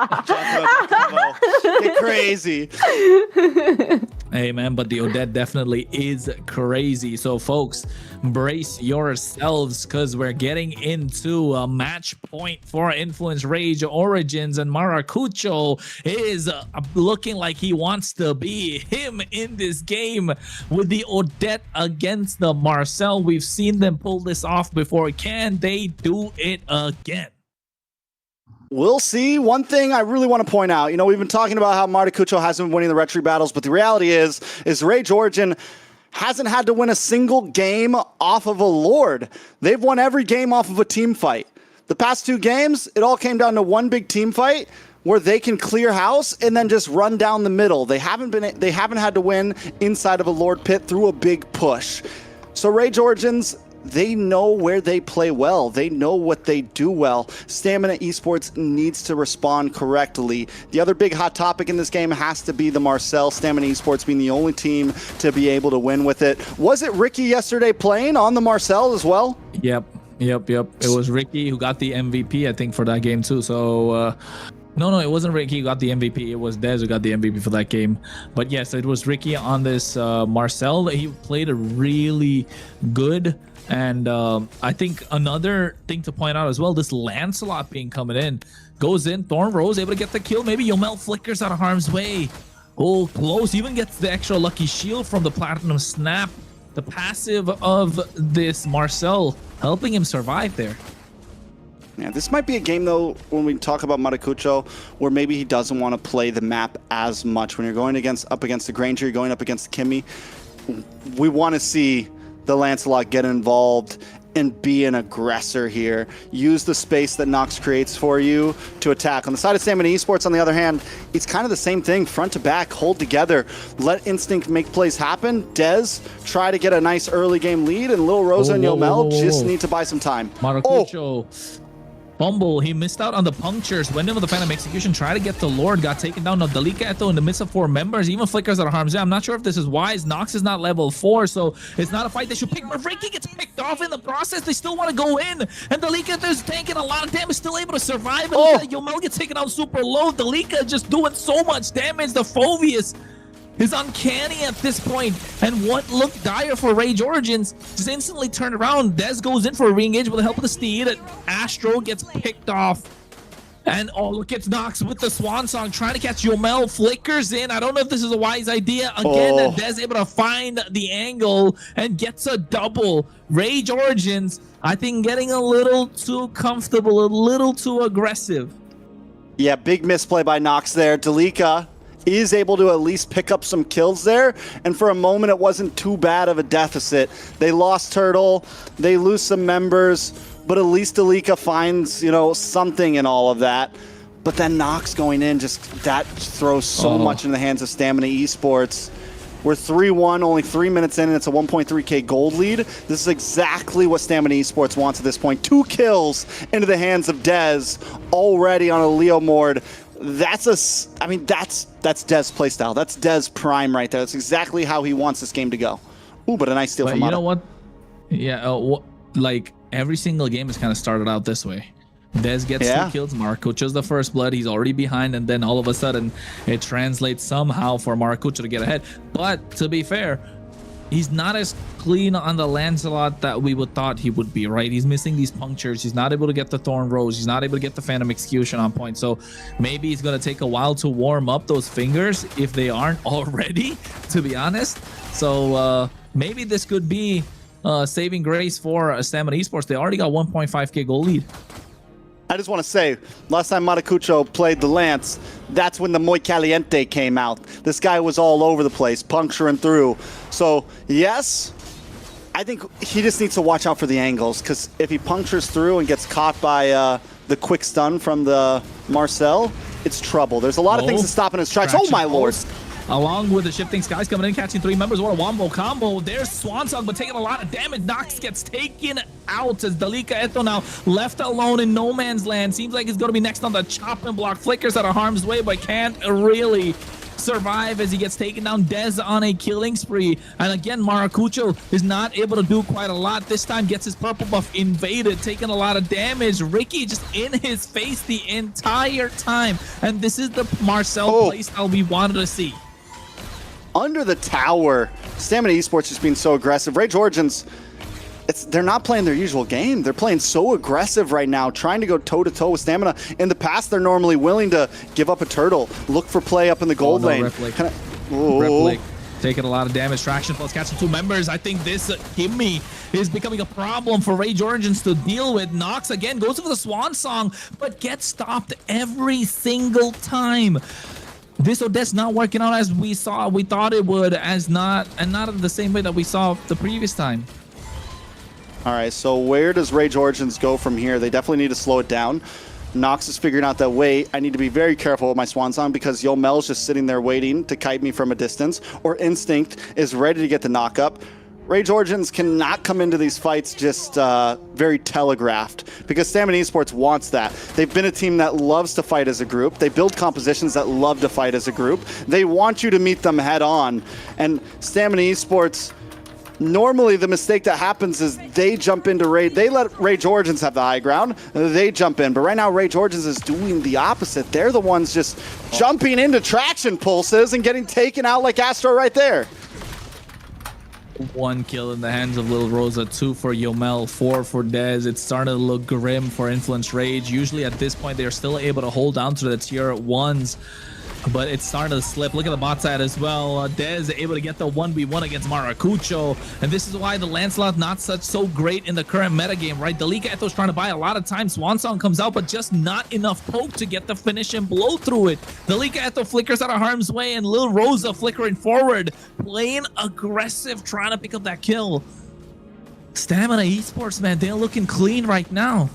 Get crazy. Hey man, but the Odette definitely is crazy. So folks, brace yourselves because we're getting into a match point for Influence Rage Origins, and Maracucho is looking like he wants to be him in this game with the Odette against the Marcel. We've seen them pull this off before. Can they do it again? We'll see. One thing I really want to point out, we've been talking about how Maracucho hasn't been winning the retry battles, but the reality is Rage Origin hasn't had to win a single game off of a Lord. They've won every game off of a team fight. The past 2 games, it all came down to one big team fight where they can clear house and then just run down the middle. They haven't had to win inside of a Lord pit through a big push. So Rage Origins, they know where they play well. They know what they do well. Stamina Esports needs to respond correctly. The other big hot topic in this game has to be the Marcel. Stamina Esports being the only team to be able to win with it. Was it Ricky yesterday playing on the Marcel as well? Yep. It was Ricky who got the MVP, I think, for that game too. So, no, it wasn't Ricky who got the MVP. It was Dez who got the MVP for that game. But yes, it was Ricky on this Marcel. He played a really good. And I think another thing to point out as well, this Lancelot being coming in, goes in, Thorn Rose able to get the kill. Maybe Yomel flickers out of harm's way. Oh, close. Even gets the extra lucky shield from the Platinum Snap. The passive of this Marcel helping him survive there. Yeah, this might be a game, though, when we talk about Maracucho, where maybe he doesn't want to play the map as much. When you're going up against the Granger, you're going up against the Kimmy, we want to see the Lancelot get involved and be an aggressor here. Use the space that Nox creates for you to attack. On the side of Stamina Esports, on the other hand, it's kind of the same thing. Front to back, hold together, let Instinct make plays happen. Dez try to get a nice early game lead, and Lil Rosa and Yomel just need to buy some time. Maracucho. Fumble, he missed out on the punctures. Went in with the Phantom Execution, tried to get the Lord, got taken down. Now Dalika Eto in the midst of 4 members, even flickers out of harm's way. I'm not sure if this is wise. Nox is not level 4, so it's not a fight they should pick. Mavreiki gets picked off in the process. They still want to go in, and Dalika Eto is tanking a lot of damage, still able to survive. And Yomel gets taken out super low. Dalika just doing so much damage. The Phobius is uncanny at this point, and what looked dire for Rage Origins just instantly turned around. Dez goes in for a re-engage with the help of the Steed. Astro gets picked off, And oh, look, it's Nox with the Swan Song trying to catch Yomel. Flickers in. I don't know if this is a wise idea. Again, Dez able to find the angle and gets a double. Rage Origins, I think, getting a little too comfortable, a little too aggressive. Yeah, big misplay by Nox there. Delika is able to at least pick up some kills there, and for a moment it wasn't too bad of a deficit. They lost Turtle, they lose some members, but at least Delika finds, you know, something in all of that. But then Nox going in, just that throws so much in the hands of Stamina Esports. We're 3-1, only 3 minutes in, and it's a 1.3k gold lead. This is exactly what Stamina Esports wants at this point. 2 kills into the hands of Dez, already on a Leo Mord. That's that's Dez playstyle. That's Dez prime right there. That's exactly how he wants this game to go. Ooh, but a nice steal from Mata. You know what? Yeah, like every single game has kind of started out this way. Dez gets 2 kills, Maracucho's the first blood, he's already behind, and then all of a sudden it translates somehow for Maracucho to get ahead. But to be fair, he's not as clean on the Lancelot that we would thought he would be, right? He's missing these punctures. He's not able to get the Thorn Rose. He's not able to get the Phantom Execution on point. So maybe it's going to take a while to warm up those fingers if they aren't already, to be honest. So maybe this could be saving grace for Stamina Esports. They already got 1.5k goal lead. I just want to say, last time Maracucho played the Lance, that's when the Muy Caliente came out. This guy was all over the place, puncturing through. So, yes, I think he just needs to watch out for the angles, because if he punctures through and gets caught by the quick stun from the Marcel, it's trouble. There's a lot of things to stop in his tracks. Oh, my lord. Along with the shifting skies coming in, catching 3 members. What a wombo combo. There's Swan Song, but taking a lot of damage. Nox gets taken out as Delika Eto now left alone in no man's land. Seems like he's going to be next on the chopping block. Flickers out of harm's way, but can't really survive as he gets taken down. Dez on a killing spree. And again, Maracucho is not able to do quite a lot. This time gets his purple buff invaded, taking a lot of damage. Ricky just in his face the entire time. And this is the Marcel playstyle we wanted to see. Under the tower, Stamina Esports just being so aggressive. Rage Origins, they're not playing their usual game. They're playing so aggressive right now, trying to go toe-to-toe with Stamina. In the past, they're normally willing to give up a turtle, look for play up in the gold lane. Replic taking a lot of damage. Traction plus catching 2 members. I think this gimme is becoming a problem for Rage Origins to deal with. Nox again goes for the Swan Song, but gets stopped every single time. This Odette's not working out as we thought it would, not the same way that we saw the previous time. All right, so where does Rage Origins go from here? They definitely need to slow it down. Nox is figuring out that, wait, I need to be very careful with my Swan Song because Yomel's just sitting there waiting to kite me from a distance, or Instinct is ready to get the knock up. Rage Origins cannot come into these fights just very telegraphed, because Stamina Esports wants that. They've been a team that loves to fight as a group. They build compositions that love to fight as a group. They want you to meet them head on. And Stamina Esports, normally the mistake that happens is they jump into Rage. They let Rage Origins have the high ground. They jump in. But right now, Rage Origins is doing the opposite. They're the ones just jumping into traction pulses and getting taken out like Astro right there. 1 kill in the hands of Lil Rosa, 2 for Yomel, 4 for Dez. It's starting to look grim for Influence Rage. Usually at this point, they're still able to hold down to the tier 1s, but it's starting to slip. Look at the bot side as well. Dez able to get the 1v1 against Maracucho, and this is why the Lancelot not so great in the current metagame, right? Delika Eto's trying to buy a lot of time. Swan Song comes out, but just not enough poke to get the finish and blow through it. Delika Eto flickers out of harm's way, and Lil Rosa flickering forward, playing aggressive, trying to pick up that kill. Stamina Esports, man, they're looking clean right now.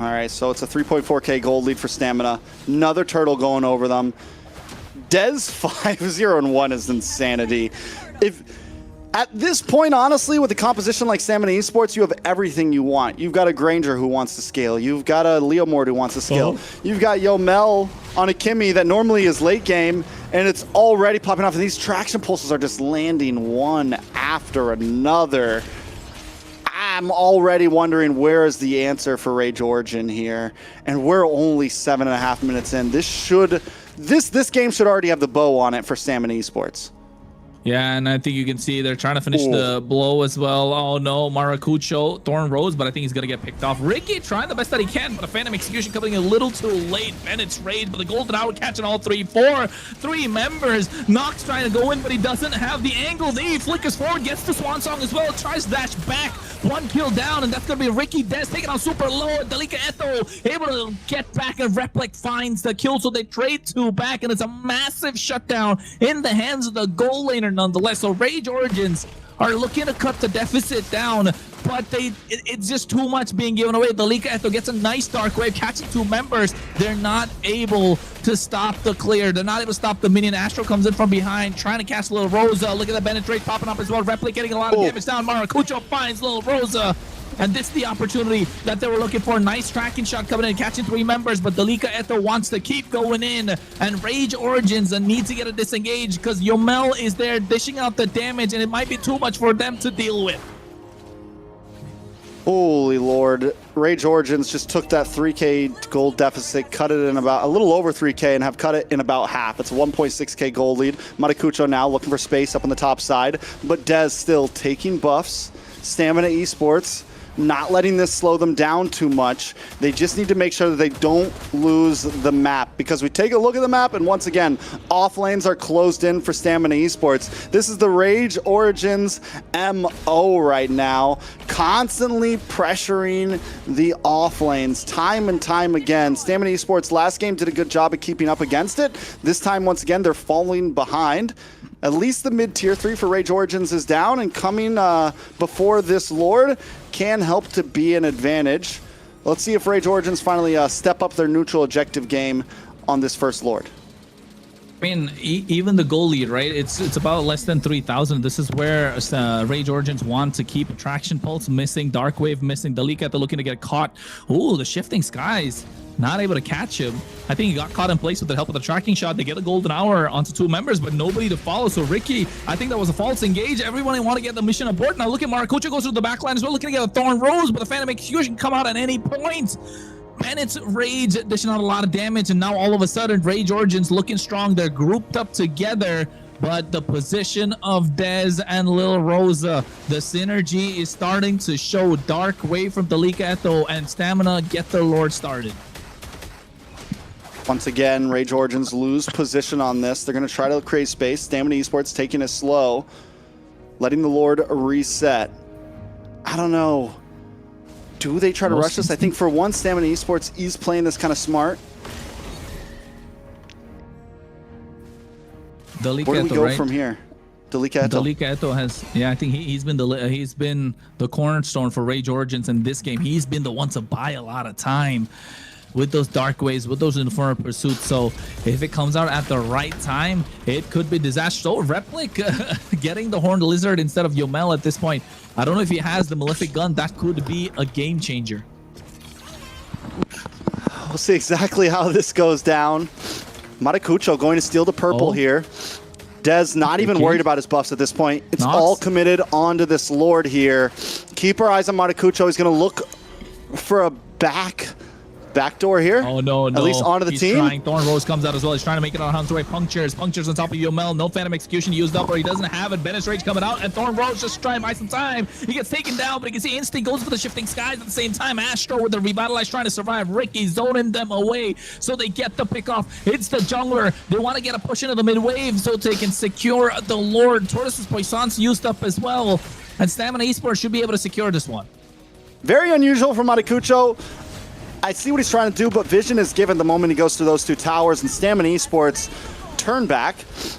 All right, so it's a 3.4k gold lead for Stamina. Another turtle going over them. Dez 5-0-1 is insanity. At this point, honestly, with a composition like Stamina Esports, you have everything you want. You've got a Granger who wants to scale. You've got a Leo Mord who wants to scale. You've got Yomel on a Kimmy that normally is late game, and it's already popping off. And these traction pulses are just landing one after another. I'm already wondering where is the answer for Rage Origin here, and we're only 7.5 minutes in. This game should already have the bow on it for Stamina Esports. Yeah, and I think you can see they're trying to finish the blow as well. Oh no, Maracucho, Thorn Rose, but I think he's gonna get picked off. Ricky trying the best that he can, but a Phantom Execution coming a little too late. Bennett's raid, but the Golden Hour catching all three members. Nox trying to go in, but he doesn't have the angle. He flickers forward, gets the Swan Song as well, tries to dash back. 1 kill down, and that's gonna be Ricky Des taking on super low. Dalika Eto able to get back, and Replic finds the kill, so they trade 2 back, and it's a massive shutdown in the hands of the goal laner nonetheless. So Rage Origins are looking to cut the deficit down, but it's just too much being given away. Dalika Eto gets a nice Dark Wave, catching 2 members. They're not able to stop the clear. They're not able to stop the minion. Astro comes in from behind, trying to catch Little Rosa. Look at the penetrate popping up as well. Replic getting a lot of damage down. Maracucho finds Little Rosa. And this is the opportunity that they were looking for. Nice tracking shot coming in, catching 3 members, but Dalika Eto wants to keep going in, and Rage Origins need to get a disengage because Yomel is there dishing out the damage, and it might be too much for them to deal with. Holy Lord. Rage Origins just took that 3K gold deficit, cut it in about a little over 3K, and have cut it in about half. It's a 1.6K gold lead. Matakucho now looking for space up on the top side, but Dez still taking buffs. Stamina Esports not letting this slow them down too much. They just need to make sure that they don't lose the map, because we take a look at the map, and once again, off lanes are closed in for Stamina Esports. This is the Rage Origins MO right now, constantly pressuring the off lanes time and time again. Stamina Esports last game did a good job of keeping up against it. This time, once again, they're falling behind. At least the mid-tier 3 for Rage Origins is down, and coming before this Lord can help to be an advantage. Let's see if Rage Origins finally step up their neutral objective game on this first Lord. I mean, even the goal lead, right? It's about less than 3,000. This is where Rage Origins want to keep Attraction Pulse missing, Dark Wave missing, Dalika Eto looking to get caught. Ooh, the Shifting Skies. Not able to catch him. I think he got caught in place with the help of the tracking shot. They get a golden hour onto 2 members, but nobody to follow. So Ricky, I think that was a false engage. Everyone want to get the mission aboard. Now look at Maracucho goes through the back line as well, looking to get a Thorn Rose, but the Phantom Execution come out at any point. Bennett's Rage dishing out a lot of damage, and now all of a sudden, Rage Origins looking strong. They're grouped up together, but the position of Dez and Lil Rosa, the synergy is starting to show. Dark Wave from Dalika Eto and Stamina get their Lord started. Once again, Rage Origins lose position on this. They're going to try to create space. Stamina Esports taking it slow, letting the Lord reset. I don't know. Do they try to rush this? I think for one, Stamina Esports is playing this kind of smart. Where do we go from here? Dalika Eto has, yeah, I think he's been the cornerstone for Rage Origins in this game. He's been the one to buy a lot of time with those Dark Waves, with those Infernal Pursuits. So if it comes out at the right time, it could be disaster. So Replic getting the Horned Lizard instead of Yomel at this point. I don't know if he has the Malefic Gun. That could be a game changer. We'll see exactly how this goes down. Matakucho going to steal the purple here. Dez not even worried about his buffs at this point. It's all committed onto this Lord here. Keep our eyes on Matakucho. He's going to look for a backdoor here. Oh no, at least onto the team. Trying. Thorn Rose comes out as well. He's trying to make it on Hunt's way. Punctures on top of Yomel. No Phantom Execution used up, or he doesn't have it. Bennett's Rage coming out, and Thorn Rose just trying to buy some time. He gets taken down, but you can see Instinct goes for the Shifting Skies at the same time. Astro with the Revitalize trying to survive. Ricky zoning them away, so they get the pick off. It's the jungler. They want to get a push into the mid wave so they can secure the Lord. Tortoise's Poisson's used up as well, and Stamina Esports should be able to secure this one. Very unusual for Matakucho. I see what he's trying to do, but vision is given the moment he goes through those 2 towers, and Stamina Esports turn back.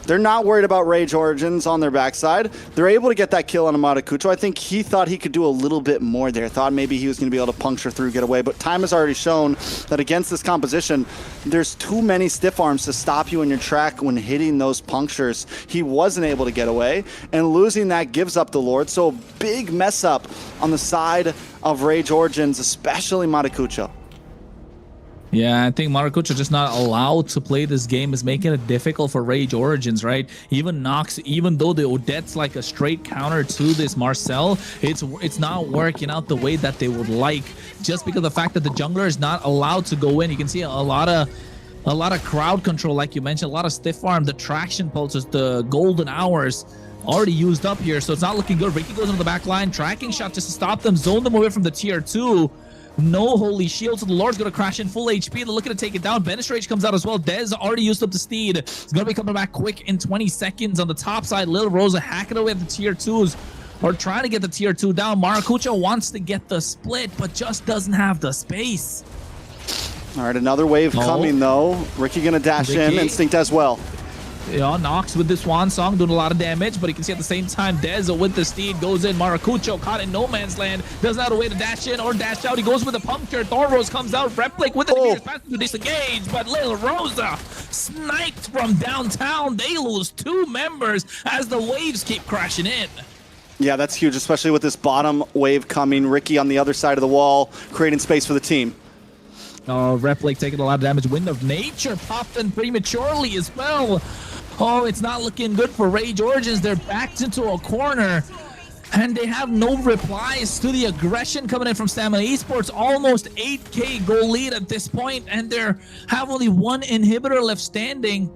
They're not worried about Rage Origins on their backside. They're able to get that kill on Matakucho. I think he thought he could do a little bit more there. Thought maybe he was going to be able to puncture through, get away, but time has already shown that against this composition, there's too many stiff arms to stop you in your track when hitting those punctures. He wasn't able to get away, and losing that gives up the Lord, so a big mess up on the side of Rage Origins, especially Matakucho. Yeah, I think Maracucho just not allowed to play this game is making it difficult for Rage Origins, right? Even Nox, even though the Odette's like a straight counter to this Marcel, it's not working out the way that they would like, just because of the fact that the jungler is not allowed to go in. You can see a lot of crowd control, like you mentioned, a lot of stiff arm, the traction pulses, the golden hours. already used up here, so it's not looking good. Ricky goes into the back line, tracking shot just to stop them, zone them away from the tier 2. No holy shield, so the Lord's gonna crash in full HP. They're looking to take it down. Banish Rage comes out as well. Dez already used up the Steed. He's gonna be coming back quick in 20 seconds. On the top side, Lil Rosa hacking away at the tier 2s, or trying to get the tier 2 down. Maracucho wants to get the split, but just doesn't have the space. All right, another wave coming though. Ricky gonna dash in, Instinct as well. Yeah, Nox with the Swan Song doing a lot of damage, but you can see at the same time Dez with the Steed goes in. Maracucho caught in no man's land, doesn't have a way to dash in or dash out. He goes with the puncture. Thornrose comes out. Replic with the pass to disengage, but Lil Rosa sniped from downtown. They lose 2 members as the waves keep crashing in. Yeah, that's huge, especially with this bottom wave coming. Ricky on the other side of the wall, creating space for the team. Replic taking a lot of damage. Wind of Nature popped in prematurely as well. Oh, it's not looking good for Rage Origins. They're backed into a corner, and they have no replies to the aggression coming in from Stamina Esports. Almost 8K goal lead at this point, and they have only 1 inhibitor left standing.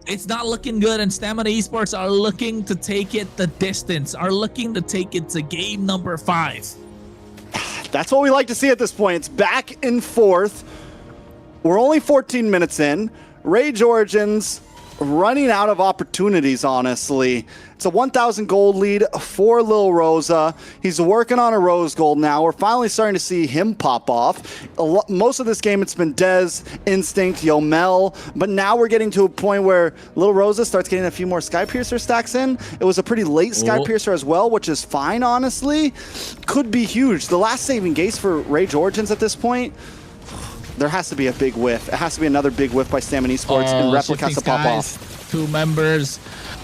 It's not looking good, and Stamina Esports are looking to take it the distance, are looking to take it to game number 5. That's what we like to see at this point. It's back and forth. We're only 14 minutes in. Rage Origins running out of opportunities, honestly. It's a 1,000 gold lead for Lil Rosa. He's working on a rose gold now. We're finally starting to see him pop off. Most of this game, it's been Dez, Instinct, Yomel, but now we're getting to a point where Lil Rosa starts getting a few more Sky Piercer stacks in. It was a pretty late Sky Piercer as well, which is fine, honestly. Could be huge. The last saving grace for Rage Origins at this point, there has to be a big whiff. It has to be another big whiff by Stamina Esports, and Replic has to pop off. 2 members.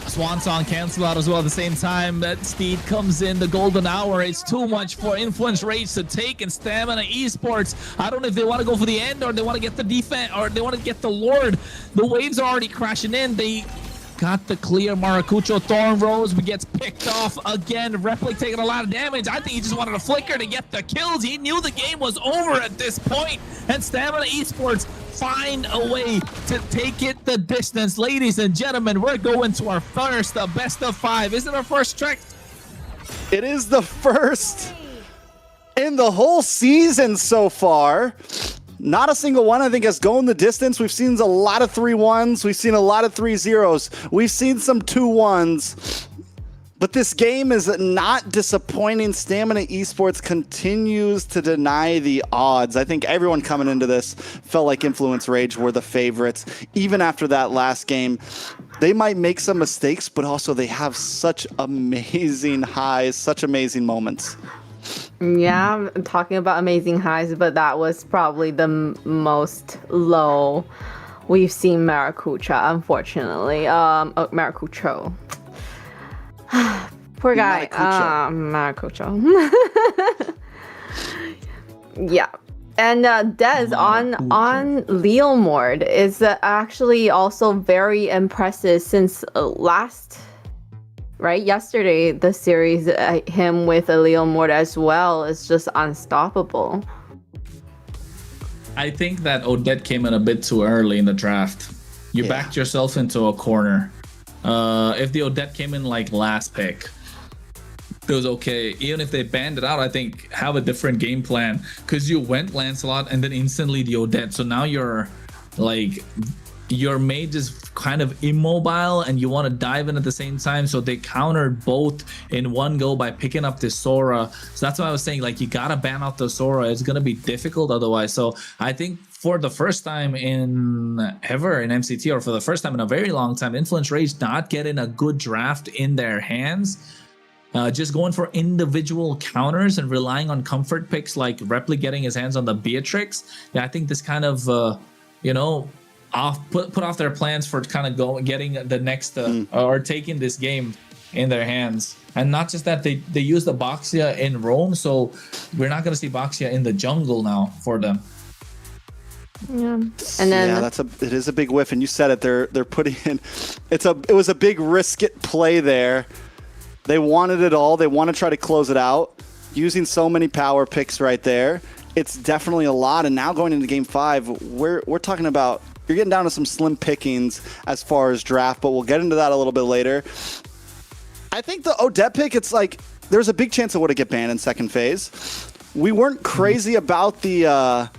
Swan Song cancel out as well at the same time. That Steed comes in, the golden hour. It's too much for Influence Rage to take, and Stamina Esports, I don't know if they want to go for the end or they want to get the defense or they want to get the Lord. The waves are already crashing in. They got the clear. Maracucho Thornrose gets picked off again. Replic taking a lot of damage. I think he just wanted a flicker to get the kills. He knew the game was over at this point, and Stamina Esports find a way to take it the distance. Ladies and gentlemen, we're going to our first best of 5. Is it our first track? It is the first in the whole season so far. Not a single one, I think, has gone the distance. We've seen a lot of 3-1s. We've seen a lot of 3-0s. We've seen some 2-1s. But this game is not disappointing. Stamina Esports continues to deny the odds. I think everyone coming into this felt like Influence Rage were the favorites. Even after that last game, they might make some mistakes, but also they have such amazing highs, such amazing moments. Yeah, I'm talking about amazing highs, but that was probably the most low we've seen Maracucho, unfortunately. Maracucho. Poor guy. Maracucho. Yeah. And Dez on Leomord is actually also very impressive since yesterday, the series, him with a Leomord as well is just unstoppable. I think that Odette came in a bit too early in the draft. You backed yourself into a corner. If the Odette came in like last pick, it was okay. Even if they banned it out, I think have a different game plan, because you went Lancelot and then instantly the Odette. So now you're like, your mage is kind of immobile and you want to dive in at the same time. So they countered both in one go by picking up this Sora. So that's why I was saying, like, you gotta ban out the Sora. It's gonna be difficult otherwise. So I think for the first time ever in MCT, or for the first time in a very long time, Influence Rage not getting a good draft in their hands. Just going for individual counters and relying on comfort picks like Replic getting his hands on the Beatrix. Yeah, I think this kind of, put off their plans for kind of getting the next or taking this game in their hands. And not just that, they use the Boxia in Rome, so we're not going to see Boxia in the jungle now for them. Yeah, and then it is a big whiff, and you said it. They're putting in. It was a big risk it play there. They wanted it all. They want to try to close it out using so many power picks right there. It's definitely a lot. And now going into game 5, we're talking about, you're getting down to some slim pickings as far as draft, but we'll get into that a little bit later. I think the Odette pick, it's like there's a big chance it would have get banned in second phase. We weren't crazy about the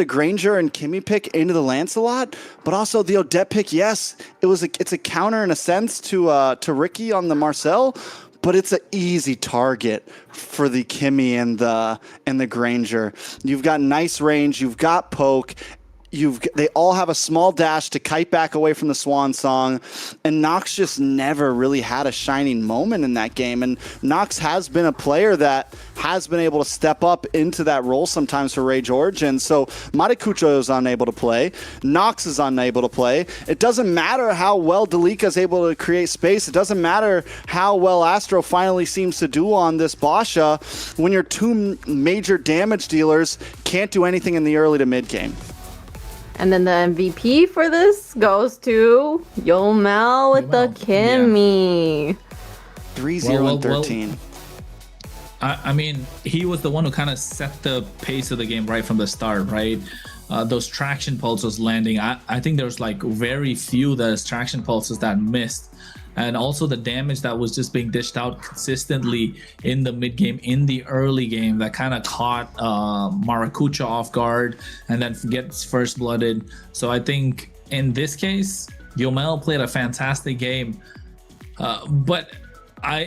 Granger and Kimmy pick into the Lancelot, but also the Odette pick. Yes, it's a counter in a sense to Ricky on the Marcel, but it's an easy target for the Kimmy and the Granger. You've got nice range. You've got poke. They all have a small dash to kite back away from the Swan Song, and Nox just never really had a shining moment in that game. And Nox has been a player that has been able to step up into that role sometimes for Ray George, and so Matakucho is unable to play. Nox is unable to play. It doesn't matter how well Delika is able to create space. It doesn't matter how well Astro finally seems to do on this Basha when your two major damage dealers can't do anything in the early to mid game. And then the MVP for this goes to Yomel with the Kimmy. 3-0 and 13. I mean, he was the one who kind of set the pace of the game right from the start, right? Those traction pulses landing. I think there's like very few those traction pulses that missed. And also the damage that was just being dished out consistently in the mid game, in the early game, that kind of caught Maracuja off guard and then gets first blooded. So I think in this case, Yomel played a fantastic game. But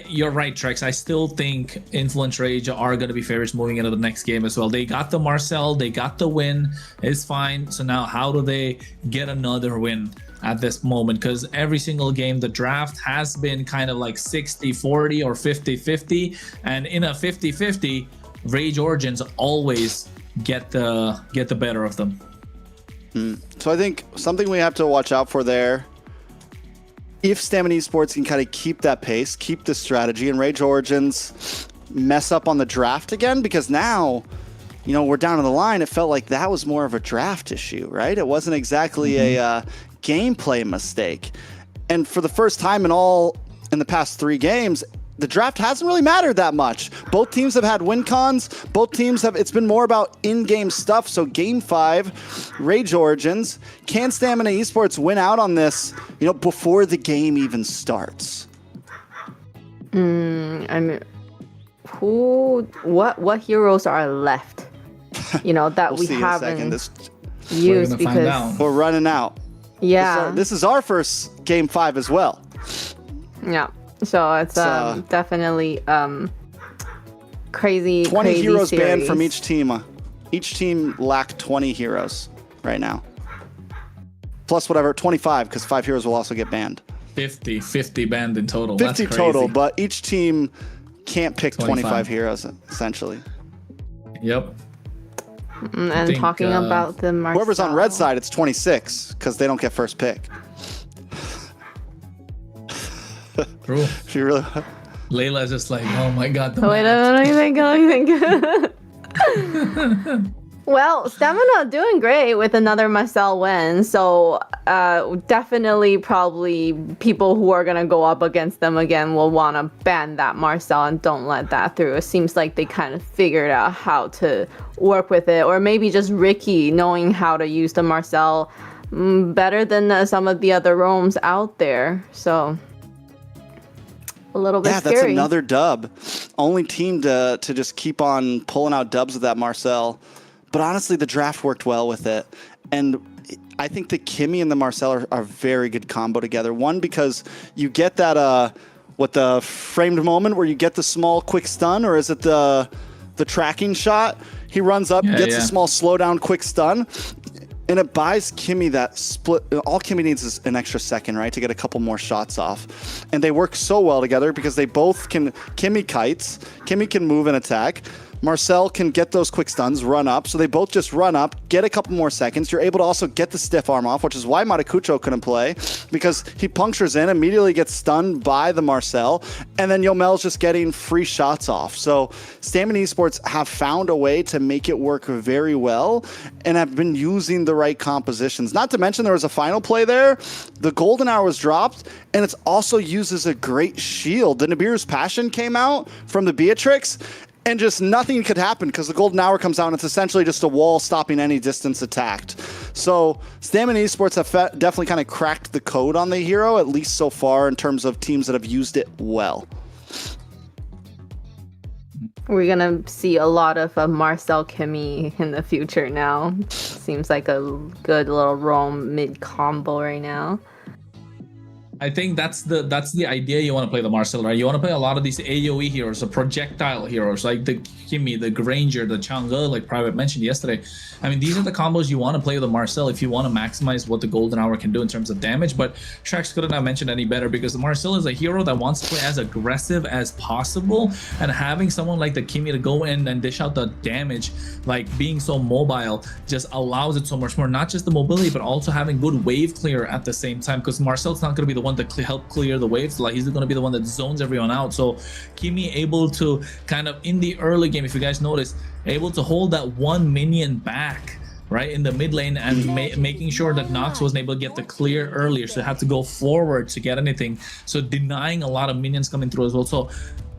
you're right, Trex. I still think Influence Rage are going to be favorites moving into the next game as well. They got the Marcel, they got the win. It's fine. So now how do they get another win at this moment? Because every single game, the draft has been kind of like 60-40 or 50-50. And in a 50-50, Rage Origins always get the better of them. So I think something we have to watch out for there, if Stamina Esports can kind of keep that pace, keep the strategy, and Rage Origins mess up on the draft again, because now, you know, we're down to the line. It felt like that was more of a draft issue, right? It wasn't exactly a gameplay mistake. And for the first time in the past 3 games, the draft hasn't really mattered that much. Both teams have had win cons. Both teams it's been more about in-game stuff. So game 5, Rage Origins, can Stamina Esports win out on this, you know, before the game even starts? I mean, what heroes are left? You know, that we'll we see haven't in a second. used because We're running out. Yeah. This is our first game 5 as well. Yeah. So it's definitely crazy. 20 crazy heroes series. banned from each team. Each team lack 20 heroes right now. Plus whatever, 25, because 5 heroes will also get banned. 50 banned in total. 50 That's total, crazy. but each team can't pick 25 heroes, essentially. Yep. And talking about the Marcel. Whoever's on red side, it's 26, because they don't get first pick. True. If you really... Layla's just like, oh my god. Wait, what do you think? Well, Stamina doing great with another Marcel win. So definitely probably people who are going to go up against them again will want to ban that Marcel and don't let that through. It seems like they kind of figured out how to work with it. Or maybe just Ricky knowing how to use the Marcel better than some of the other roams out there. So a little bit scary. That's another dub. Only team to just keep on pulling out dubs with that Marcel. But honestly, the draft worked well with it. And I think the Kimmy and the Marcel are a very good combo together. One, because you get that, the framed moment where you get the small quick stun, or is it the tracking shot? He runs up, gets a small slowdown quick stun, and it buys Kimmy that split. All Kimmy needs is an extra second, right, to get a couple more shots off. And they work so well together because they both can, Kimmy kites, Kimmy can move and attack. Marcel can get those quick stuns, run up. So they both just run up, get a couple more seconds. You're able to also get the stiff arm off, which is why Matakucho couldn't play, because he punctures in, immediately gets stunned by the Marcel, and then Yomel's just getting free shots off. So Stamina Esports have found a way to make it work very well and have been using the right compositions. Not to mention there was a final play there. The golden hour was dropped, and it's also used as a great shield. The Nibiru's Passion came out from the Beatrix, and just nothing could happen because the golden hour comes out and it's essentially just a wall stopping any distance attacked. So Stamina Esports have definitely kind of cracked the code on the hero, at least so far in terms of teams that have used it well. We're gonna see a lot of Marcel Kimmy in the future now. Seems like a good little roam mid combo right now. I think that's the idea. You want to play the Marcel, right? You want to play a lot of these AoE heroes, the projectile heroes, like the Kimmy, the Granger, the Chang'e, like Private mentioned yesterday. I mean, these are the combos you want to play with the Marcel if you want to maximize what the Golden Hour can do in terms of damage. But Shax couldn't have mentioned any better, because the Marcel is a hero that wants to play as aggressive as possible, and having someone like the Kimmy to go in and dish out the damage, like being so mobile, just allows it so much more. Not just the mobility, but also having good wave clear at the same time, because Marcel's not going to be the one to help clear the waves. Like, he's going to be the one that zones everyone out. So Kimmy able to kind of in the early game, if you guys notice, able to hold that one minion back right in the mid lane and making sure that Nox wasn't able to get the clear earlier, so had to go forward to get anything, so denying a lot of minions coming through as well. So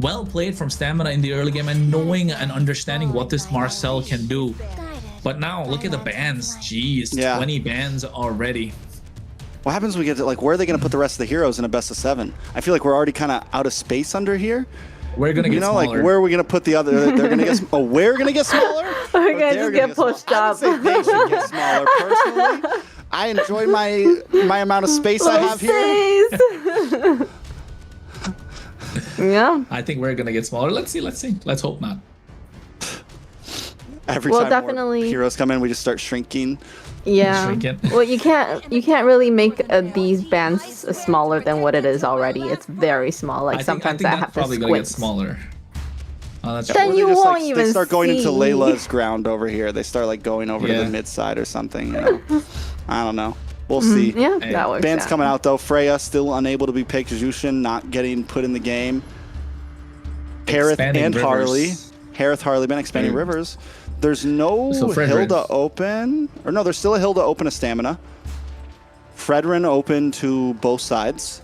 well played from Stamina in the early game, and knowing and understanding what this Marcel can do. But now look at the bans. Jeez, 20 bans already. What happens when we get to, like, where are they going to put the rest of the heroes in a best of 7? I feel like we're already kind of out of space under here. We're going to get smaller. Like, where are we going to put the other? They're going to get. Oh, we're going to get smaller. We're going to just get pushed up. I would say they should get smaller. Personally, I enjoy my amount of space I have here. Yeah. I think we're going to get smaller. Let's see. Let's hope not. Every time more heroes come in, we just start shrinking. Yeah. Well, you can't really make these bands smaller than what it is already. It's very small. Like, sometimes I have to probably squint. Gonna get smaller. That's then you just, won't like, even they start going see. into Layla's ground over here. They start like going over to the mid side or something. You know, I don't know. We'll see. Yeah, that works. Bands coming out though. Freya still unable to be picked. Jushin not getting put in the game. Harith and Harley. Harith, Harley, been expanding rivers. There's no Hilda open. Or no, there's still a Hilda open to Stamina. Fredrin open to both sides.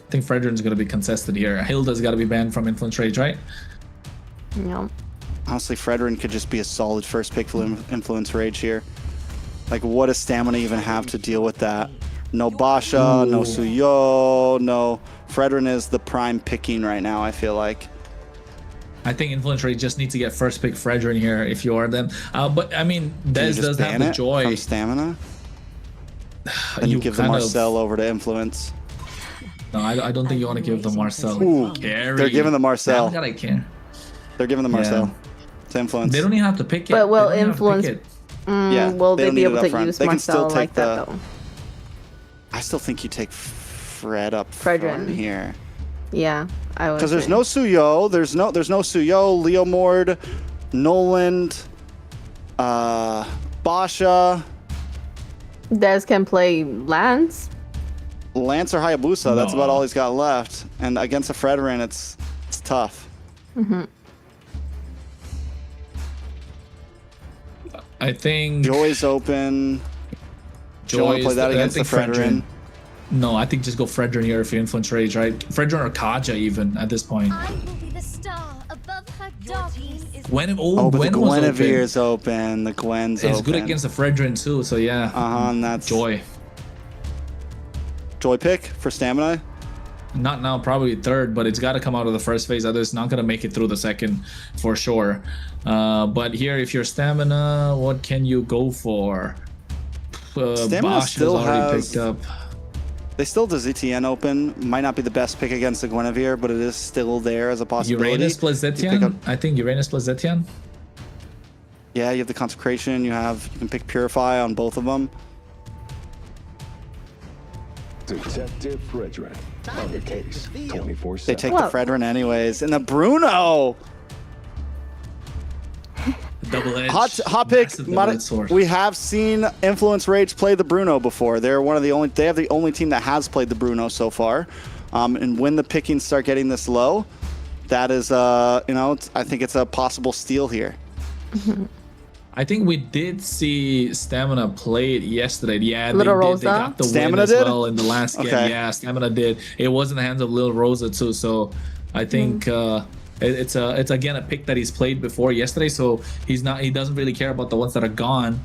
I think Fredrin's going to be contested here. Hilda's got to be banned from Influence Rage, right? Yeah. Honestly, Fredrin could just be a solid first pick for Influence Rage here. Like, what does Stamina even have to deal with that? No Basha, no Suyo, no... Fredrin is the prime picking right now, I feel like. I think Influence Rage just needs to get first pick Fredrin here if you are them. But I mean, Dez does have the joy. From Stamina? Then you give the Marcel over to Influence. No, I don't think you want to give the Marcel. Ooh, they're giving the Marcel. I care. They're giving the Marcel to Influence. They don't even have to pick it. But will Influence... will they be able to use they Marcel like that, though? I still think you take Fred up front here. Yeah, I would. Because there's no Suyo, there's no Suyo, Leomord, Noland, Basha. Dez can play Lance. Lance or Hayabusa, that's about all he's got left. And against a Fredrin, it's tough. I think Joy's open. Joy play that against the Fredrin. No, I think just go Fredrin here if you Influence Rage, right? Fredrin or Kaja even at this point. I will be the star above her darkness. But the Guinevere's open. The Gwen's open. It's good against the Fredrin too, so yeah. And that's Joy. Joy pick for Stamina? Not now, probably third, but it's got to come out of the first phase. Otherwise, not going to make it through the second for sure. But here, if you're Stamina, what can you go for? Stamina still has... picked up. They still do ZTN open. Might not be the best pick against the Guinevere, but it is still there as a possibility. Uranus plus Zetian? I think Uranus plus Zetian. Yeah, you have the Consecration. You can pick Purify on both of them. Detective Fredrin on the case 24/7. They take the Fredrin anyways. And the Bruno! Double edge. Hot pick. We have seen Influence Rage play the Bruno before. They're one of the only. They have the only team that has played the Bruno so far. And when the pickings start getting this low, that is, I think it's a possible steal here. I think we did see Stamina play it yesterday. Yeah, Little they Rosa. got the Stamina win as did? well in the last game. Yeah, Stamina did. It was in the hands of Little Rosa too. So I think it's again a pick that he's played before yesterday. So he doesn't really care about the ones that are gone.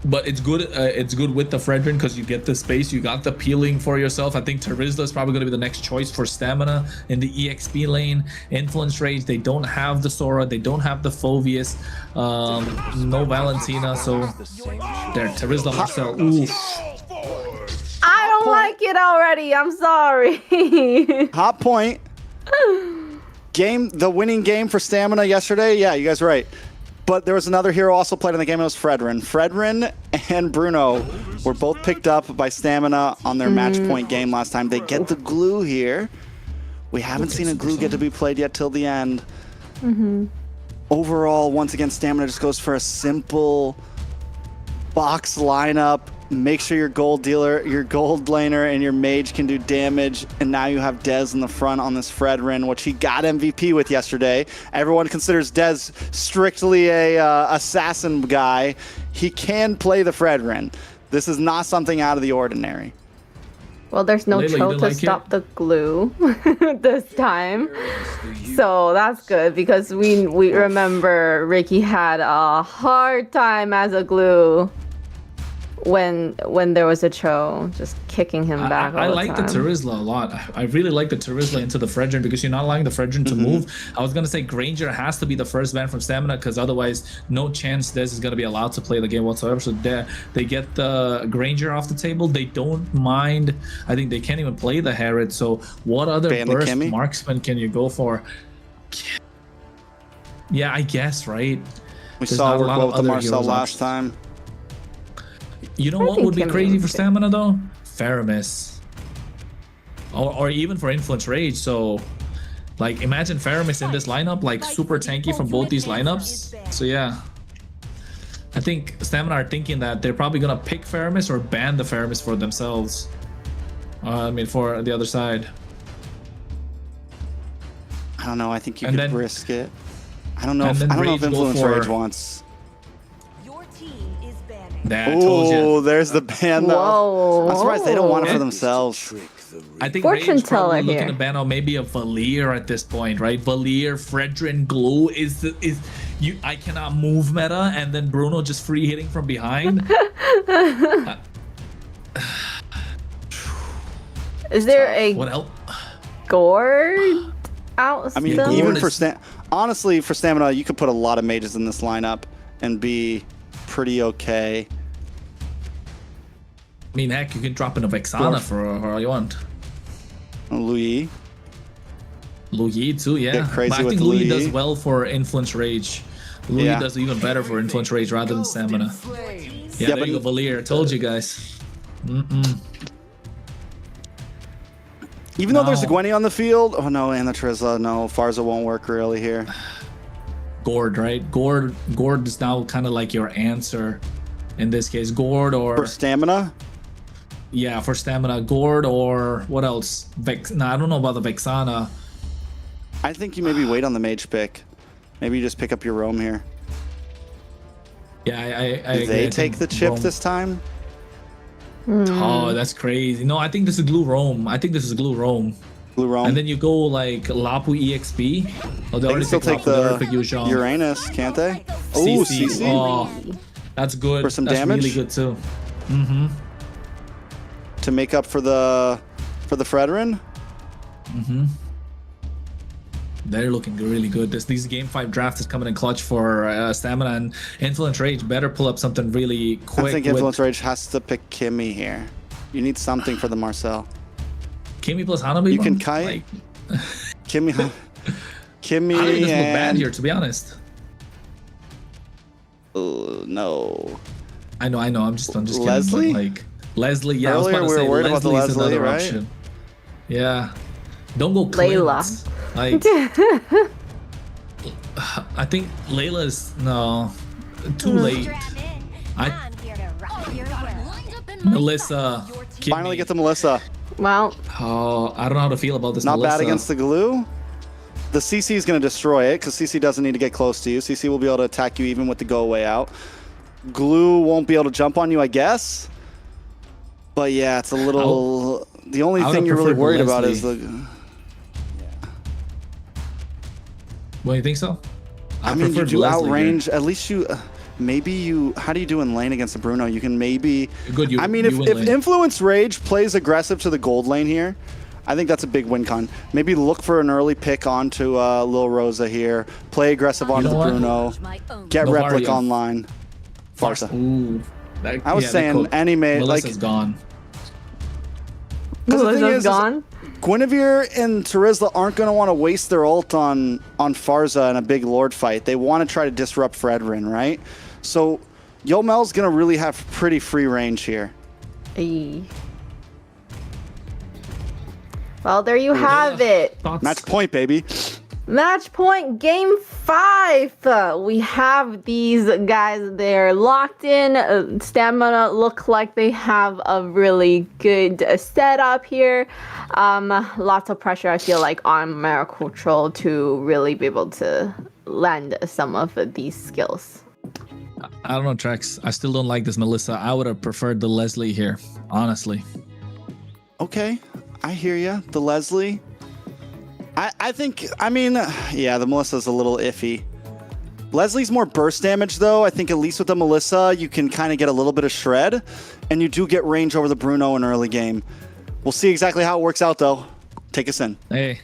But it's good. It's good with the Fredrin because you get the space. You got the peeling for yourself. I think Terizla is probably going to be the next choice for Stamina in the EXP lane. Influence Rage. They don't have the Sora. They don't have the Phoveus. No Valentina. So there, Terizla, Marcel. Ooh. I don't like it already. I'm sorry. Hot point. The winning game for Stamina yesterday. Yeah, you guys are right. But there was another hero also played in the game. It was Fredrin. Fredrin and Bruno were both picked up by Stamina on their match point game last time. They get the glue here. We haven't seen a glue get to be played yet till the end. Overall, once again, Stamina just goes for a simple box lineup. Make sure your gold dealer, your gold laner, and your mage can do damage. And now you have Dez in the front on this Fredrin, which he got MVP with yesterday. Everyone considers Dez strictly a assassin guy. He can play the Fredrin. This is not something out of the ordinary. Well, there's no Layla, chill to stop the glue this time. So that's good because we remember Ricky had a hard time as a glue when there was a Cho, just kicking him back. I like the Terizla a lot. I really like the Terizla into the Fredrin because you're not allowing the Fredrin to move. I was gonna say Granger has to be the first ban from Stamina because otherwise no chance Dez is gonna be allowed to play the game whatsoever. So they get the Granger off the table. They don't mind. I think they can't even play the Herod. So what other burst marksman can you go for? Yeah, I guess, right? We saw work well with the Marcel last time. You know what would be crazy for Stamina though? Faramis. Or even for Influence Rage. So like imagine Faramis in this lineup, like super tanky from both these lineups. So yeah. I think Stamina are thinking that they're probably gonna pick Faramis or ban the Faramis for themselves. I mean for the other side. I don't know, I think you could risk it. I don't know if Influence Rage wants. Oh, there's the ban though. Whoa. I'm surprised they don't want it for themselves. I think Fortune Rage teller probably here. looking to ban out maybe a Valier at this point, right? Valier, Fredrin, Glue is I cannot move meta, and then Bruno just free hitting from behind. Is there a what else? gourd out? I mean, even for honestly, for Stamina, you could put a lot of mages in this lineup and be pretty okay. I mean, heck, you can drop in a Vexana for all you want. Louis too, yeah. Crazy but I think Louis does well for Influence Rage. Louis does even better for Influence Rage rather than Stamina. Yeah, there you go, Valier. I told you guys. Even though there's a Gwenny on the field, oh no, and the Terizla, no, Farza won't work really here. Gord, right? Gord is now kind of like your answer in this case. Gord or for Stamina? Yeah, for Stamina. Gord or what else? No, I don't know about the Vexana. I think you maybe wait on the mage pick. Maybe you just pick up your roam here. Yeah, I Do they take the chip this time? Oh, that's crazy. No, I think this is Glue Roam. Glue Roam. And then you go like Lapu EXP. Oh, they already still take the Uranus, can't they? Oh, CC. Oh, that's good. For some that's damage? Really good too. To make up for the Fredrin? They're looking really good. These game 5 draft is coming in clutch for Stamina, and Influence Rage better pull up something really quick. I think Influence Rage has to pick Kimmy here. You need something for the Marcel. Kimmy plus Hanabi? You can kite. Kimmy Hanabi doesn't look bad here, to be honest. No. I know. I'm just kidding. Leslie? Like Leslie, yeah. Earlier I was we were worried about the Leslie's Leslie, another right? option. Yeah. Don't go Layla. Clint. Like I think Layla's too late. Melissa. Finally get to Melissa. Well. Oh, I don't know how to feel about this. Not Melissa. bad against the glue. The CC is going to destroy it because CC doesn't need to get close to you. CC will be able to attack you even with the go away out. Glue won't be able to jump on you, I guess. But yeah, it's a little. The only thing you're really worried about is the. Well, you think so? I mean, you do outrange. At least you maybe you, how do you do in lane against the Bruno? You can maybe, Good, I mean, if Influence Rage plays aggressive to the gold lane here, I think that's a big win con. Maybe look for an early pick onto Lil Rosa here, play aggressive onto the Bruno, get Replic online. Farsa. Ooh, I was saying any mate, like, Melissa's gone. Melissa's gone. Guinevere and Terizla aren't going to want to waste their ult on Farsa in a big Lord fight. They want to try to disrupt Fredrin, right? So Yomel's going to really have pretty free range here. Hey. Well, there you have it. Match point, baby. Match point, game 5. We have these guys, they're locked in. Stamina look like they have a really good setup here. Lots of pressure, I feel like, on Maracucho to really be able to land some of these skills. I don't know, Trex. I still don't like this Melissa. I would have preferred the Leslie here, honestly. Okay, I hear you. The Leslie. I think, I mean, yeah, the Melissa's a little iffy. Leslie's more burst damage, though. I think at least with the Melissa, you can kind of get a little bit of shred, and you do get range over the Bruno in early game. We'll see exactly how it works out, though. Take us in. Hey,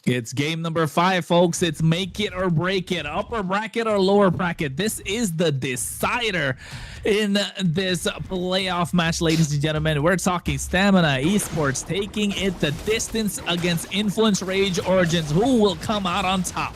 it's game number 5, folks. It's make it or break it, upper bracket or lower bracket. This is the decider in this playoff match, ladies and gentlemen. We're talking Stamina Esports taking it the distance against Influence Rage Origins. Who will come out on top?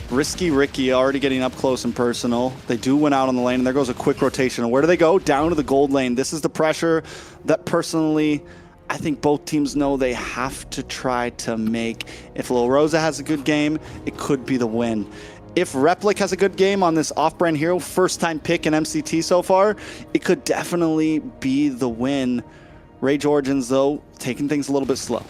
Risky Ricky already getting up close and personal. They do win out on the lane, and there goes a quick rotation. Where do they go? Down to the gold lane. This is the pressure that personally I think both teams know they have to try to make. If Lil Rosa has a good game, it could be the win. If Replic has a good game on this off-brand hero, first-time pick in MCT so far, it could definitely be the win. Rage Origins, though, taking things a little bit slow.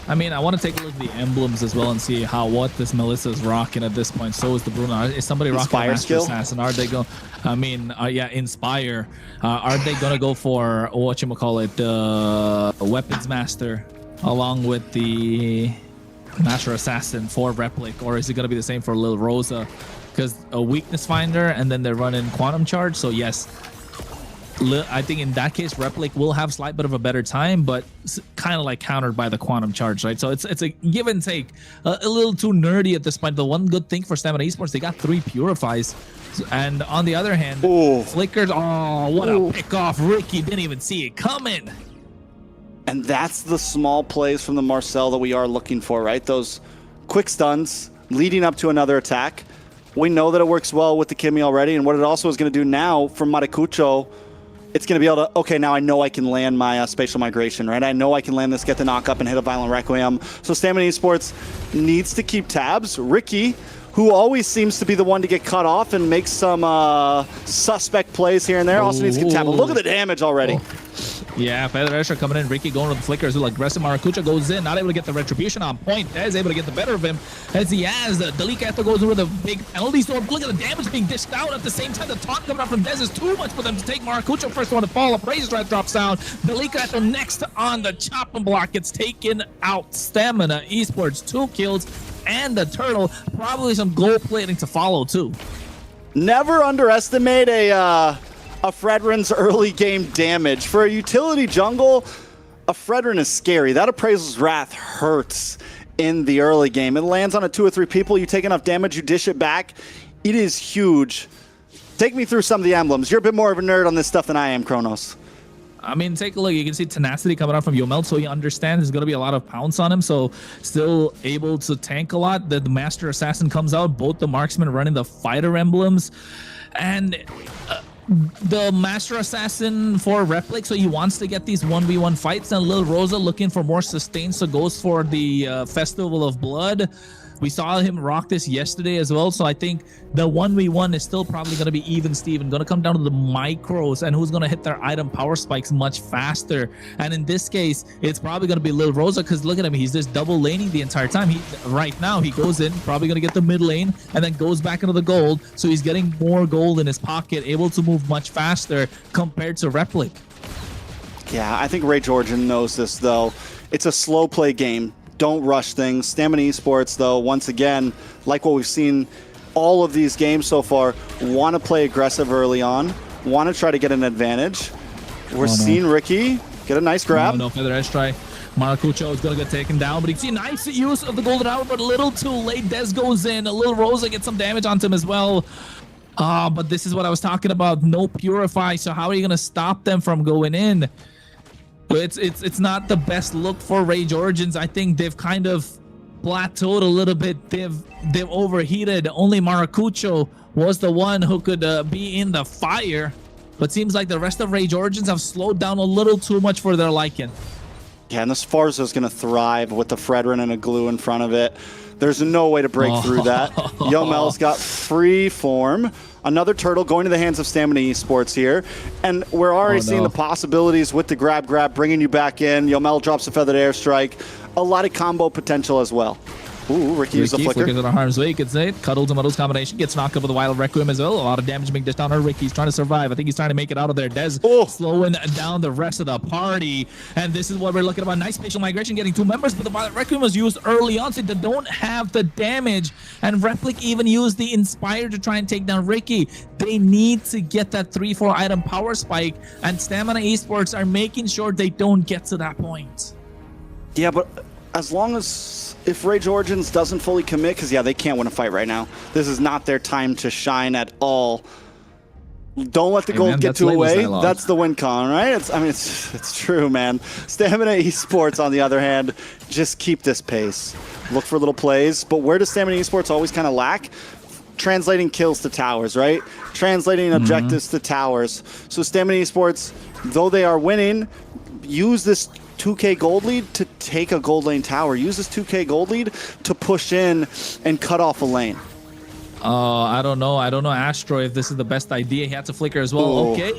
I mean, I want to take a look at the emblems as well and see what this Melissa is rocking at this point. So is the Bruno. Is somebody rocking a Master Assassin? Are they going? I mean, yeah, Inspire. Are they going to go for the Weapons Master along with the Master Assassin for Replic, or is it going to be the same for Lil Rosa? Because a Weakness Finder, and then they're running Quantum Charge. So yes, I think in that case, Replic will have slight bit of a better time, but kind of like countered by the Quantum Charge, right? So it's a give and take. A little too nerdy at this point. The one good thing for Stamina Esports, they got 3 Purifies. And on the other hand, Flickers, oh, what a pick off. Ricky didn't even see it coming. And that's the small plays from the Marcel that we are looking for, right? Those quick stuns leading up to another attack. We know that it works well with the Kimmy already, and what it also is going to do now from Maracucho, it's going to be able to, okay, now I know I can land my spatial migration, right? I know I can land this, get the knock up, and hit a Violent Requiem. So Stamina Esports needs to keep tabs. Ricky, who always seems to be the one to get cut off and make some suspect plays here and there, also needs to keep tabs. Look at the damage already. Yeah, Feather Escher coming in. Ricky going with the flickers. Like aggressive. Maracucho goes in, not able to get the retribution on point. Dez able to get the better of him as he has. The Leviathan goes in with a big penalty. So look at the damage being dished out at the same time. The taunt coming out from Dez is too much for them to take. Maracucho first one to fall. A Razor Drive drops down. The Leviathan next on the chopping block gets taken out. Stamina Esports 2 kills and the turtle. Probably some gold plating to follow too. Never underestimate a Fredrin's early game damage. For a utility jungle, a Fredrin is scary. That Appraisal's Wrath hurts in the early game. It lands on a 2 or 3 people. You take enough damage, you dish it back. It is huge. Take me through some of the emblems. You're a bit more of a nerd on this stuff than I am, Kronos. I mean, take a look. You can see tenacity coming out from Yomel, so he understands there's going to be a lot of pounce on him. So still able to tank a lot. The Master Assassin comes out. Both the marksmen running the fighter emblems. And the Master Assassin for Replic, so he wants to get these 1v1 fights. And Lil Rosa looking for more sustain, so goes for the Festival of Blood. We saw him rock this yesterday as well, so I think the 1v1 is still probably going to be even Steven. Going to come down to the micros and who's going to hit their item power spikes much faster. And in this case, it's probably going to be Lil Rosa, because look at him, he's just double laning the entire time. Right now, he goes in, probably going to get the mid lane, and then goes back into the gold, so he's getting more gold in his pocket, able to move much faster compared to Replic. Yeah, I think Rage Origin knows this, though. It's a slow play game. Don't rush things. Stamina Esports, though, once again, like what we've seen all of these games so far, want to play aggressive early on, want to try to get an advantage. We're seeing Ricky get a nice grab. No feather edge try. Maracucho is going to get taken down, but you see nice use of the golden hour, but a little too late. Des goes in. A little Rosa gets some damage onto him as well. But this is what I was talking about. No Purify. So how are you going to stop them from going in? It's not the best look for Rage Origins. I think they've kind of plateaued a little bit. They've overheated. Only Maracucho was the one who could be in the fire. But seems like the rest of Rage Origins have slowed down a little too much for their liking. Yeah, and this Farza's going to thrive with the Fredrin and a glue in front of it. There's no way to break through that. Yomel's got free form. Another turtle going to the hands of Stamina Esports here. And we're already seeing the possibilities with the grab, bringing you back in. Yomel drops a feathered airstrike. A lot of combo potential as well. Ooh, Ricky used the flicker. Flickers on harm's way, you could say. Cuddle to Muddles combination. Gets knocked up with a Wild Requiem as well. A lot of damage being dished on her. Ricky's trying to survive. I think he's trying to make it out of there. Des slowing down the rest of the party. And this is what we're looking about. Nice spatial migration, getting 2 members, but the Wild Requiem was used early on, so they don't have the damage. And Replic even used the Inspire to try and take down Ricky. They need to get that 3-4 item power spike, and Stamina Esports are making sure they don't get to that point. Yeah, but as long as if Rage Origins doesn't fully commit, because yeah, they can't win a fight right now. This is not their time to shine at all. Don't let the gold get away. That's the win con, right? It's true, man. Stamina Esports, on the other hand, just keep this pace. Look for little plays. But where does Stamina Esports always kind of lack? Translating kills to towers, right? Translating objectives to towers. So Stamina Esports, though they are winning, use this 2k gold lead to take a gold lane tower. Use this 2k gold lead to push in and cut off a lane. I don't know, Astro, if this is the best idea. He had to flicker as well. Ooh. Okay,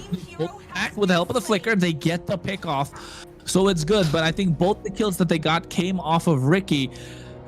back with the help of the flicker, they get the pick off, so it's good. But I think both the kills that they got came off of Ricky,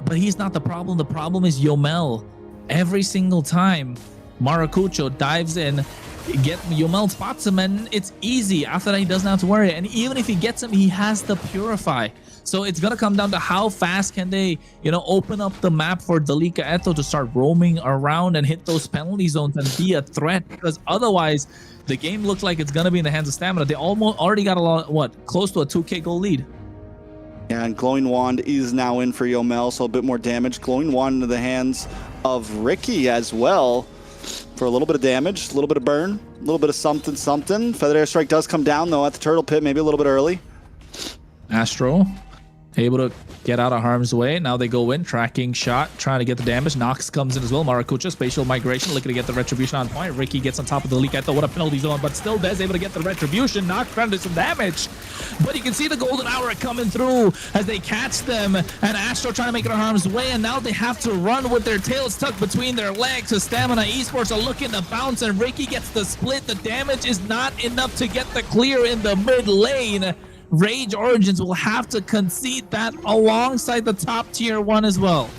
but he's not the problem. The problem is Yomel. Every single time Maracucho dives in, Yomel spots him, and it's easy. After that, he doesn't have to worry. And even if he gets him, he has the Purify. So it's gonna come down to how fast can they, open up the map for Delika Eto to start roaming around and hit those penalty zones and be a threat. Because otherwise, the game looks like it's gonna be in the hands of Stamina. They already got close to a 2k goal lead. Yeah, and Glowing Wand is now in for Yomel, so a bit more damage. Glowing Wand into the hands of Ricky as well. For a little bit of damage, a little bit of burn, a little bit of something. Feather Airstrike does come down, though, at the Turtle Pit, maybe a little bit early. Astro able to get out of harm's way. Now they go in, tracking shot, trying to get the damage. Nox comes in as well. Maracucho, spatial migration, looking to get the retribution on point. Ricky gets on top of the leak. I thought what a penalty zone, but still Des able to get the retribution. Nox trying to do some damage. But you can see the golden hour coming through as they catch them, and Astro trying to make it on harm's way, and now they have to run with their tails tucked between their legs. So Stamina Esports are looking to bounce, and Ricky gets the split. The damage is not enough to get the clear in the mid lane. Rage Origins will have to concede that alongside the top tier 1 as well.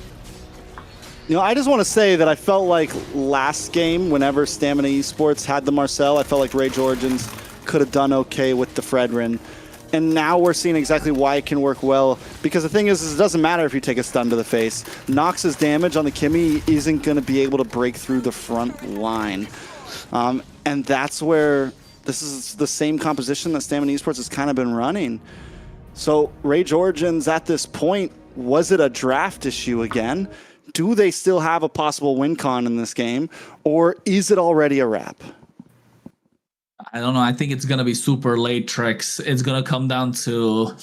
I just want to say that I felt like last game, whenever Stamina Esports had the Marcel, I felt like Rage Origins could have done okay with the Fredrin. And now we're seeing exactly why it can work well. Because the thing is it doesn't matter if you take a stun to the face. Nox's damage on the Kimmy isn't going to be able to break through the front line. And that's where this is the same composition that Stamina Esports has kind of been running. So Rage Origins at this point, was it a draft issue again? Do they still have a possible win con in this game? Or is it already a wrap? I don't know. I think it's going to be super late, Trex. It's going to come down to,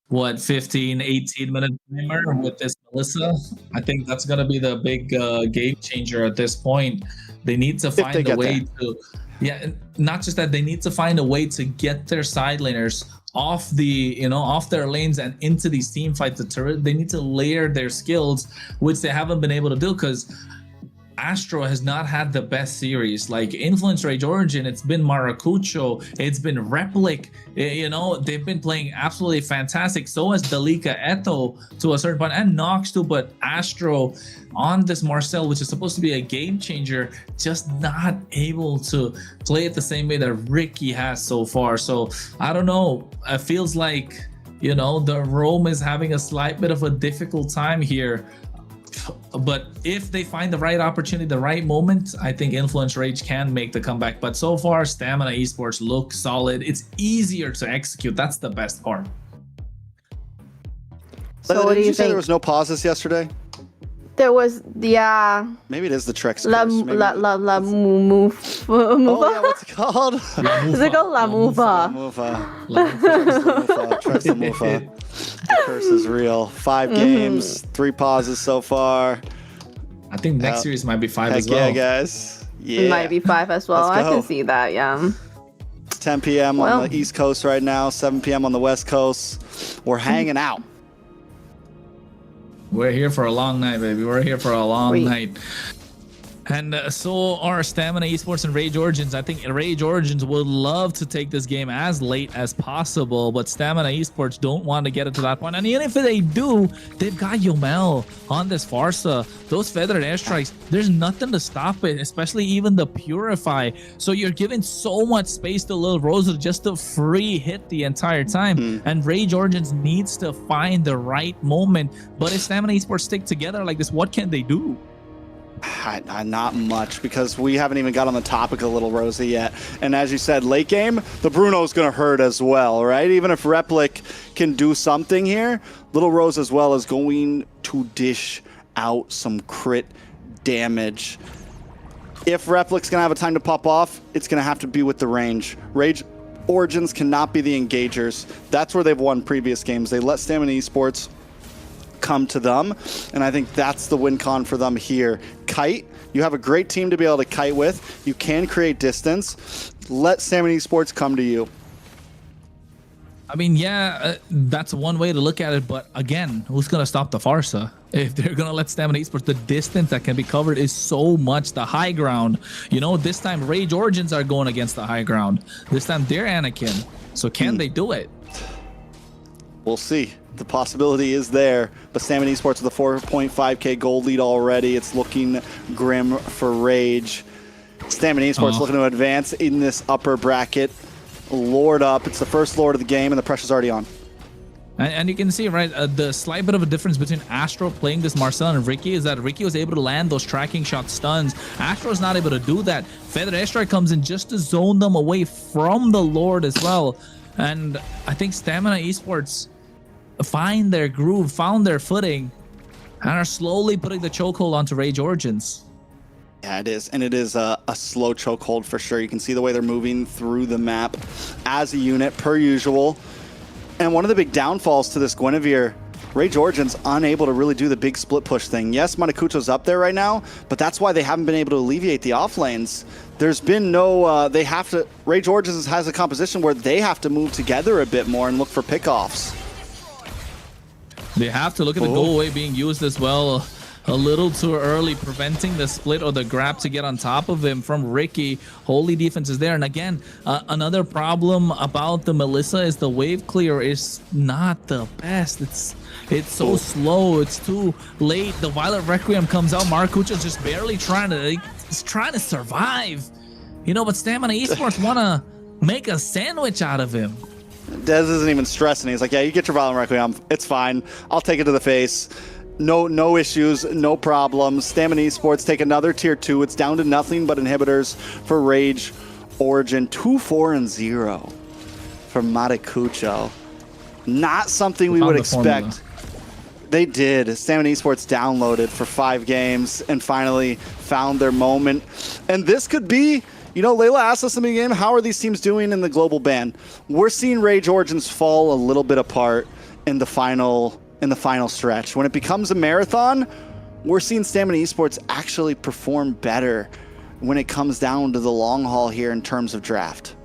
15, 18 minute timer with this Melissa. I think that's going to be the big game changer at this point. They need to find a way to... Yeah, not just that, they need to find a way to get their side laners off off their lanes and into these team fights. They need to layer their skills, which they haven't been able to do because Astro has not had the best series. Like Influence Rage Origin, it's been Maracucho, it's been Replic, they've been playing absolutely fantastic. So has Delika Eto to a certain point, and Nox too, but Astro on this Marcel, which is supposed to be a game changer, just not able to play it the same way that Ricky has so far. So I don't know, it feels like the Rome is having a slight bit of a difficult time here. But if they find the right opportunity, the right moment, I think Influence Rage can make the comeback. But so far, Stamina Esports look solid. It's easier to execute. That's the best part. So what do you say think? there was no pauses yesterday? There was, yeah. Maybe it is the Trex La curse. Maybe Move. Oh, yeah, what's it called? Is it called La Mufa? Trex La Mufa. The curse is real. 5 games, 3 pauses so far. I think next series might be 5 as well. Yeah, guys. Yeah. It might be 5 as well. Let's I go. can see that, yeah. It's 10 p.m. on the East Coast right now, 7 p.m. on the West Coast. We're hanging out. We're here for a long night, baby. We're here for a long night. And so are Stamina Esports and Rage Origins. I think Rage Origins would love to take this game as late as possible, but Stamina Esports don't want to get it to that point. And even if they do, they've got Yomel on this Farsa. Those feathered airstrikes, there's nothing to stop it, especially even the Purify. So you're giving so much space to Lil Rosa just to free hit the entire time. And Rage Origins needs to find the right moment. But if Stamina Esports stick together like this, what can they do? Not much, because we haven't even got on the topic of Little Rosa yet. And as you said, late game, the Bruno's going to hurt as well, right? Even if Replic can do something here, Little Rosa as well is going to dish out some crit damage. If Replic's going to have a time to pop off, it's going to have to be with the range. Rage Origins cannot be the engagers. That's where they've won previous games. They let Stamina Esports come to them, and I think that's the win con for them here. Kite, you have a great team to be able to kite with. You can create distance. Let Stamina Esports come to you. I mean, yeah, that's one way to look at it, but again, who's going to stop the Farsa? If they're going to let Stamina Esports, the distance that can be covered is so much. The high ground, you know, this time Rage Origins are going against the high ground. This time they're Anakin. So can they do it? We'll see. The possibility is there, but Stamina Esports with a 4.5k gold lead already. It's looking grim for Rage. Stamina Esports looking to advance in this upper bracket. Lord up. It's the first Lord of the game, and the pressure's already on. And you can see, right, the slight bit of a difference between Astro playing this Marcel and Ricky is that Ricky was able to land those tracking shot stuns. Astro's not able to do that. Feather Airstrike comes in just to zone them away from the Lord as well. And I think Stamina Esports find their groove, found their footing, and are slowly putting the chokehold onto Rage Origins. Yeah, it is, and it is a slow chokehold for sure. You can see the way they're moving through the map as a unit, per usual. And one of the big downfalls to this Guinevere, Rage Origins unable to really do the big split push thing. Yes, Manakuto's up there right now, but that's why they haven't been able to alleviate the off lanes. There's been no, Rage Origins has a composition where they have to move together a bit more and look for pickoffs. They have to look at the go away being used as well. A little too early, preventing the split or the grab to get on top of him from Ricky. Holy defense is there. And again, another problem about the Melissa is the wave clear is not the best. It's so slow. It's too late. The Violet Requiem comes out. Maracucho's just barely trying to survive. You know, but Stamina Esports want to make a sandwich out of him. Dez isn't even stressing. He's like, yeah, you get your Violet Requiem. It's fine. I'll take it to the face. No issues, no problems. Stamina Esports take another tier 2. It's down to nothing but inhibitors for Rage Origin. 2-4-0 for Maracucho. Not something we would expect. They did. Stamina Esports downloaded for 5 games and finally found their moment. And this could be, you know, Layla asked us in the game, how are these teams doing in the global ban? We're seeing Rage Origins fall a little bit apart in the final stretch. When it becomes a marathon, we're seeing Stamina Esports actually perform better when it comes down to the long haul here in terms of draft.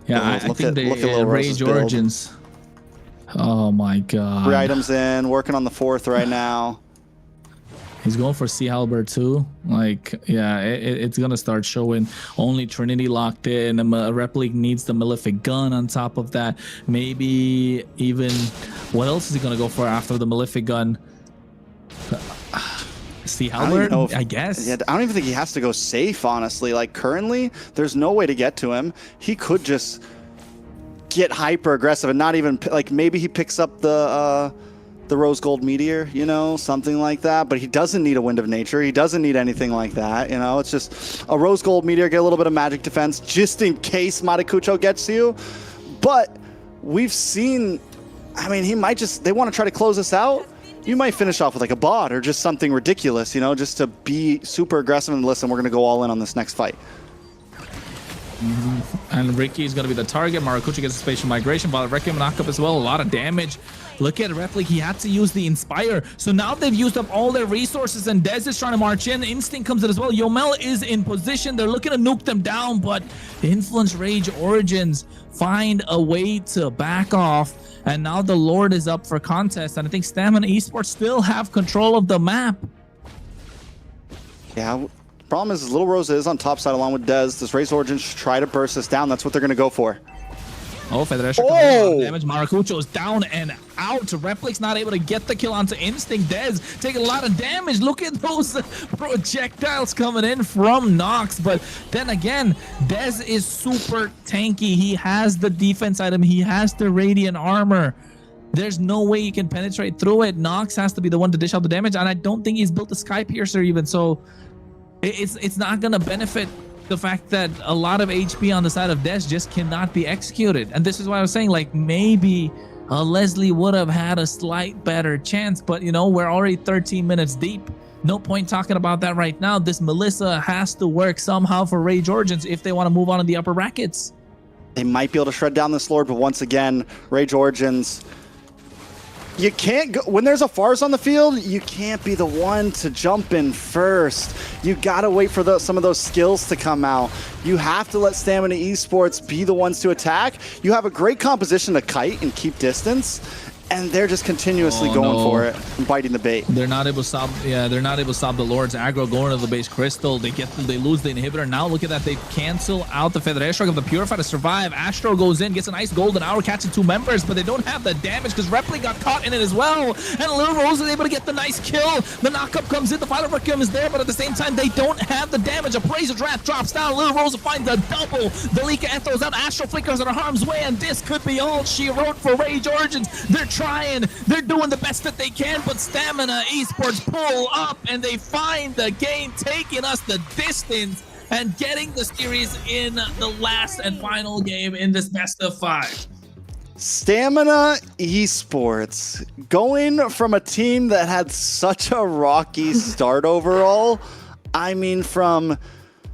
Yeah, I think the Rage Origins. Oh my god. 3 items in, working on the 4th right now. He's going for Sea Halberd too. Like, yeah, it's gonna start showing. Only Trinity locked in. Replic needs the Malefic gun on top of that. Maybe even, what else is he gonna go for after the Malefic gun? Sea Halberd, I guess. Yeah, I don't even think he has to go safe, honestly. Like, currently, there's no way to get to him. He could just get hyper aggressive and not even, like, maybe he picks up the the Rose Gold Meteor, you know, something like that. But he doesn't need a Wind of Nature. He doesn't need anything like that, you know. It's just a Rose Gold Meteor, get a little bit of magic defense just in case Maracucho gets you. But we've seen, I mean, he might just, they want to try to close us out. You might finish off with like a bot or just something ridiculous, you know, just to be super aggressive and listen, we're going to go all in on this next fight. And Ricky is going to be the target. Maracucho gets a spatial migration, but Requiem knock up as well. A lot of damage. Look at Replik. He had to use the Inspire. So now they've used up all their resources, and Dez is trying to march in. Instinct comes in as well. Yomel is in position. They're looking to nuke them down, but Influence Rage Origins find a way to back off. And now the Lord is up for contest. And I think Stamina Esports still have control of the map. Yeah. Problem is, Little Rose is on top side along with Dez. This Race Origins should try to burst this down. That's what they're going to go for. Oh, Federation damage. Maracucho is down and out. Replik's not able to get the kill onto Instinct. Dez taking a lot of damage. Look at those projectiles coming in from Nox. But then again, Dez is super tanky. He has the defense item. He has the Radiant Armor. There's no way he can penetrate through it. Nox has to be the one to dish out the damage. And I don't think he's built a Sky Piercer even. So it's not going to benefit the fact that a lot of HP on the side of Dez just cannot be executed. And this is why I was saying, like, maybe Leslie would have had a slight better chance, but you know, we're already 13 minutes deep. No point talking about that right now. This Melissa has to work somehow for Rage Origins if they want to move on in the upper brackets. They might be able to shred down this Lord, but once again, Rage Origins, you can't go when there's a Fars on the field. You can't be the one to jump in first. You gotta wait for some of those skills to come out. You have to let Stamina Esports be the ones to attack. You have a great composition to kite and keep distance, and they're just continuously going for it and biting the bait. They're not able to stop. Yeah, they're not able to stop the Lord's aggro going to the base crystal. They lose the inhibitor. Now look at that. They cancel out the Feather Airstrike of the Purify to survive. Astro goes in, gets a nice golden hour, catching 2 members, but they don't have the damage because Replik got caught in it as well. And Little Rose is able to get the nice kill. The knockup comes in. The Final Requiem is there, but at the same time, they don't have the damage. Appraiser's Wrath drops down. Little Rose finds a double. Delika throws out. Astro flickers in her harm's way, and this could be all she wrote for Rage Origins. They're trying. They're doing the best that they can, but Stamina Esports pull up and they find the game, taking us the distance and getting the series in the last and final game in this best of 5. Stamina Esports going from a team that had such a rocky start overall. I mean, from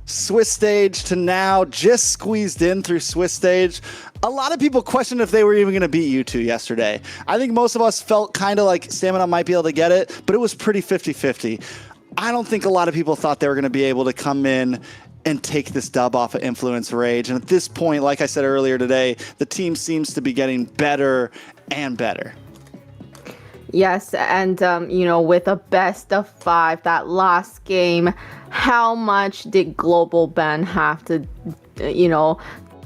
Swiss stage to now just squeezed in through Swiss stage. A lot of people questioned if they were even going to beat U2 yesterday. I think most of us felt kind of like Stamina might be able to get it, but it was pretty 50-50. I don't think a lot of people thought they were going to be able to come in and take this dub off of Influence Rage. And at this point, like I said earlier today, the team seems to be getting better and better. Yes, and you know, with a best of 5, that last game, how much did Global Ben have to, you know,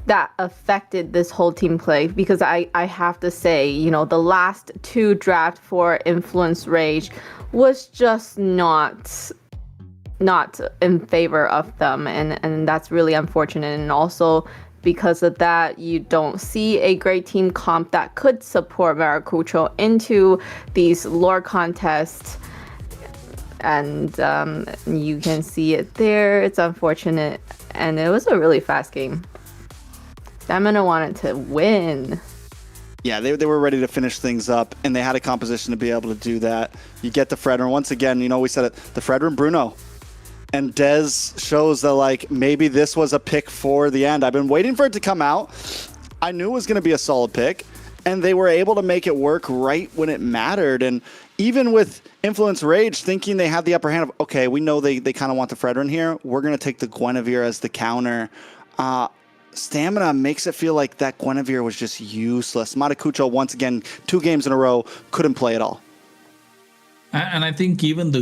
that affected this whole team play? Because I have to say, you know, the last 2 draft for Influence Rage was just not in favor of them, and that's really unfortunate. And also because of that, you don't see a great team comp that could support Maracucho into these lore contests. And you can see it there. It's unfortunate, and it was a really fast game. Stamina wanted to win. Yeah, they were ready to finish things up, and they had a composition to be able to do that. You get the Fredrin. Once again, you know, we said it, the Fredrin Bruno. And Dez shows that, like, maybe this was a pick for the end. I've been waiting for it to come out. I knew it was going to be a solid pick, and they were able to make it work right when it mattered. And even with Influence Rage thinking they had the upper hand of, okay, we know they kind of want the Fredrin here. We're going to take the Guinevere as the counter. Stamina makes it feel like that Guinevere was just useless. Maracucho, once again, 2 games in a row, couldn't play at all. And I think even the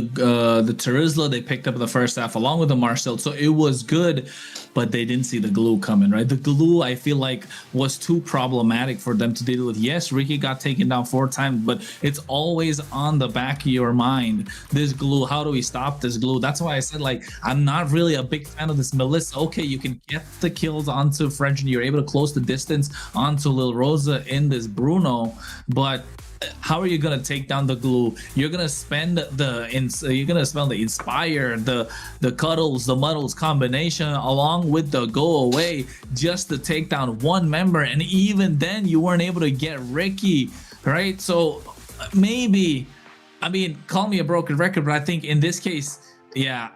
Terizla they picked up in the first half along with the Marcel, so it was good, but they didn't see the glue coming, right? The glue, I feel like, was too problematic for them to deal with. Yes, Ricky got taken down 4 times, but it's always on the back of your mind. This glue, how do we stop this glue? That's why I said, like, I'm not really a big fan of this Melissa. Okay, you can get the kills onto French and you're able to close the distance onto Lil Rosa in this Bruno, but how are you gonna take down the glue? You're gonna spend the inspire, the cuddles, the muddles combination along with the go away just to take down one member, and even then you weren't able to get Ricky, right? So maybe, I mean, call me a broken record, but I think in this case, yeah,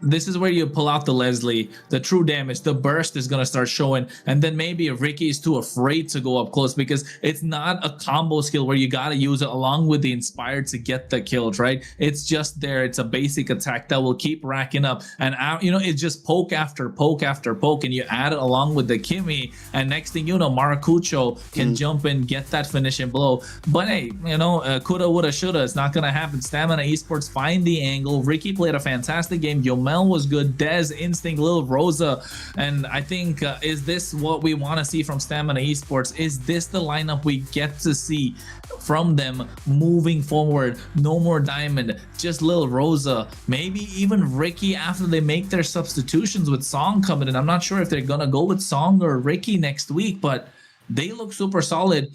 this is where you pull out the Leslie, the true damage, the burst is going to start showing. And then maybe if Ricky is too afraid to go up close, because it's not a combo skill where you got to use it along with the inspired to get the kills, right? It's just there. It's a basic attack that will keep racking up. And, you know, it's just poke after poke after poke. And you add it along with the Kimmy. And next thing you know, Maracucho can jump in, get that finishing blow. But hey, you know, coulda, woulda, shoulda. It's not going to happen. Stamina Esports find the angle. Ricky played a fantastic game. Yomel was good. Dez, Instinct, Lil Rosa. And I think, is this what we want to see from Stamina Esports? Is this the lineup we get to see from them moving forward? No more Diamond, just Lil Rosa. Maybe even Ricky after they make their substitutions with Song coming in. I'm not sure if they're going to go with Song or Ricky next week, but they look super solid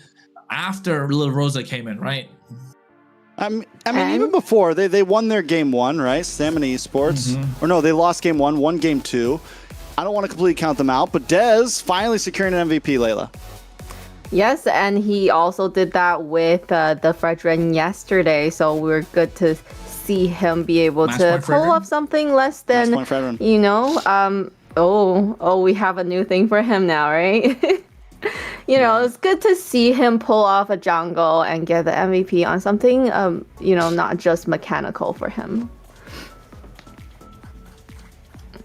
after Lil Rosa came in, right? I mean, even before they won their game 1, right? Stamina Esports, or no, they lost game 1, won game 2. I don't want to completely count them out, but Dez finally securing an MVP, Layla. Yes, and he also did that with the Fredrin yesterday, so we're good to see him be able to pull off something less than, you know, we have a new thing for him now, right? You know, it's good to see him pull off a jungle and get the MVP on something, you know, not just mechanical for him.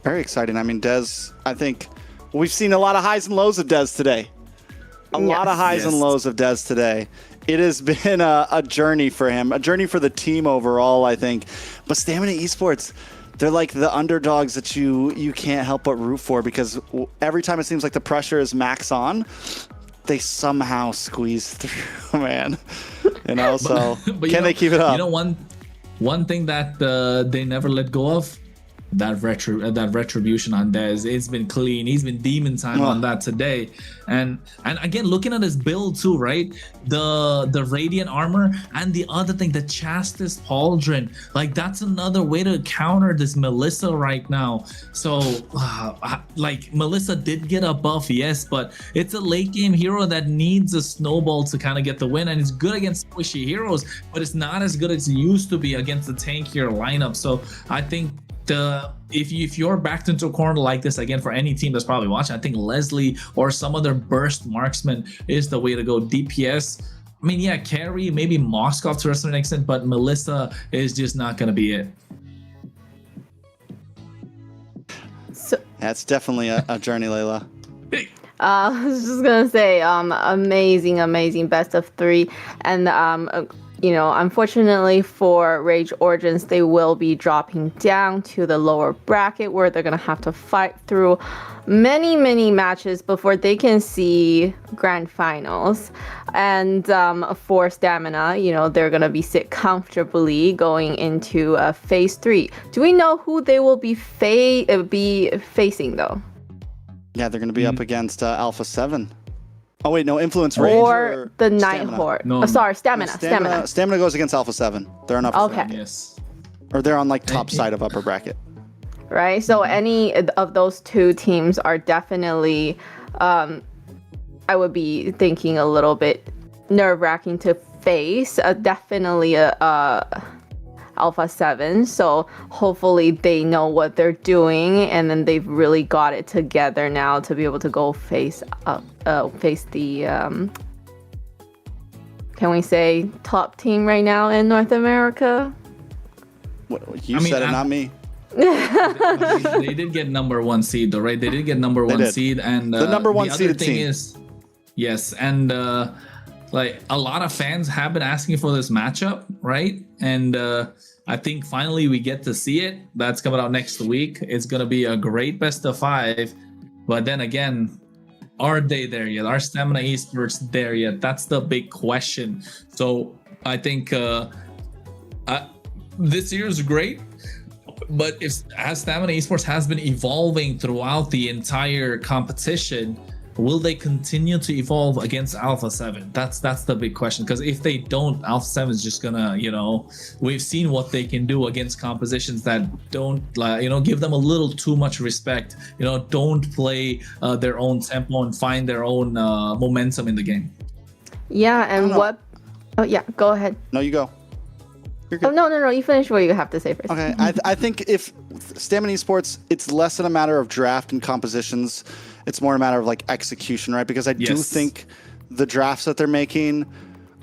Very exciting. I mean, Dez, I think we've seen a lot of highs and lows of Dez today. A lot of highs and lows of Dez today. It has been a journey for him, a journey for the team overall, I think. But Stamina Esports, they're like the underdogs that you can't help but root for, because every time it seems like the pressure is max on, they somehow squeeze through, man. You know, so but can they keep it up? You know, one thing that they never let go of, that retribution on Dez. It's been clean. He's been demon time on that today. And again, looking at his build too, right? The radiant armor, and the other thing, the Chastis Pauldron. Like, that's another way to counter this Melissa right now. So like, Melissa did get a buff, yes, but it's a late game hero that needs a snowball to kind of get the win, and it's good against squishy heroes, but it's not as good as it used to be against the tankier lineup. So I think if you're backed into a corner like this, again, for any team that's probably watching, I think Leslie or some other burst marksman is the way to go. DPS, I mean, yeah, carry, maybe Moskov to a certain extent, but Melissa is just not going to be it. So, that's definitely a journey, Layla. I was just gonna say, amazing best of 3, and you know, unfortunately for Rage Origins, they will be dropping down to the lower bracket, where they're gonna have to fight through many matches before they can see grand finals. And for Stamina, you know, they're gonna be sit comfortably going into phase 3. Do we know who they will be facing though? Yeah, they're gonna be up against Alpha 7. Oh wait, no, Influence Rage or the Nighthawk. No. Oh, sorry, Stamina. Stamina goes against Alpha 7. They're on Upper bracket. Yes. Or they're on like top side of upper bracket. Right. So any of those two teams are definitely, I would be thinking a little bit nerve-wracking to face. Definitely Alpha 7, so hopefully they know what they're doing, and then they've really got it together now to be able to go face the can we say top team right now in North America? You said it, not me. They did get number 1 seed though, right? They did get number 1 seed, and the number 1 the other seeded thing team is, yes, and like, a lot of fans have been asking for this matchup, right? And I think finally we get to see it. That's coming out next week. It's going to be a great best of 5. But then again, are they there yet? Are Stamina Esports there yet? That's the big question. So I think this year is great. But as Stamina Esports has been evolving throughout the entire competition, will they continue to evolve against Alpha 7? That's the big question, because if they don't, Alpha 7 is just gonna, we've seen what they can do against compositions that don't, give them a little too much respect, don't play their own tempo and find their own momentum in the game. Yeah, and what? Oh yeah, go ahead. No, you go. Oh no! You finish what you have to say first. Okay, I think if Stamina Esports, it's less than a matter of draft and compositions. It's more a matter of like execution, right? Because I do think the drafts that they're making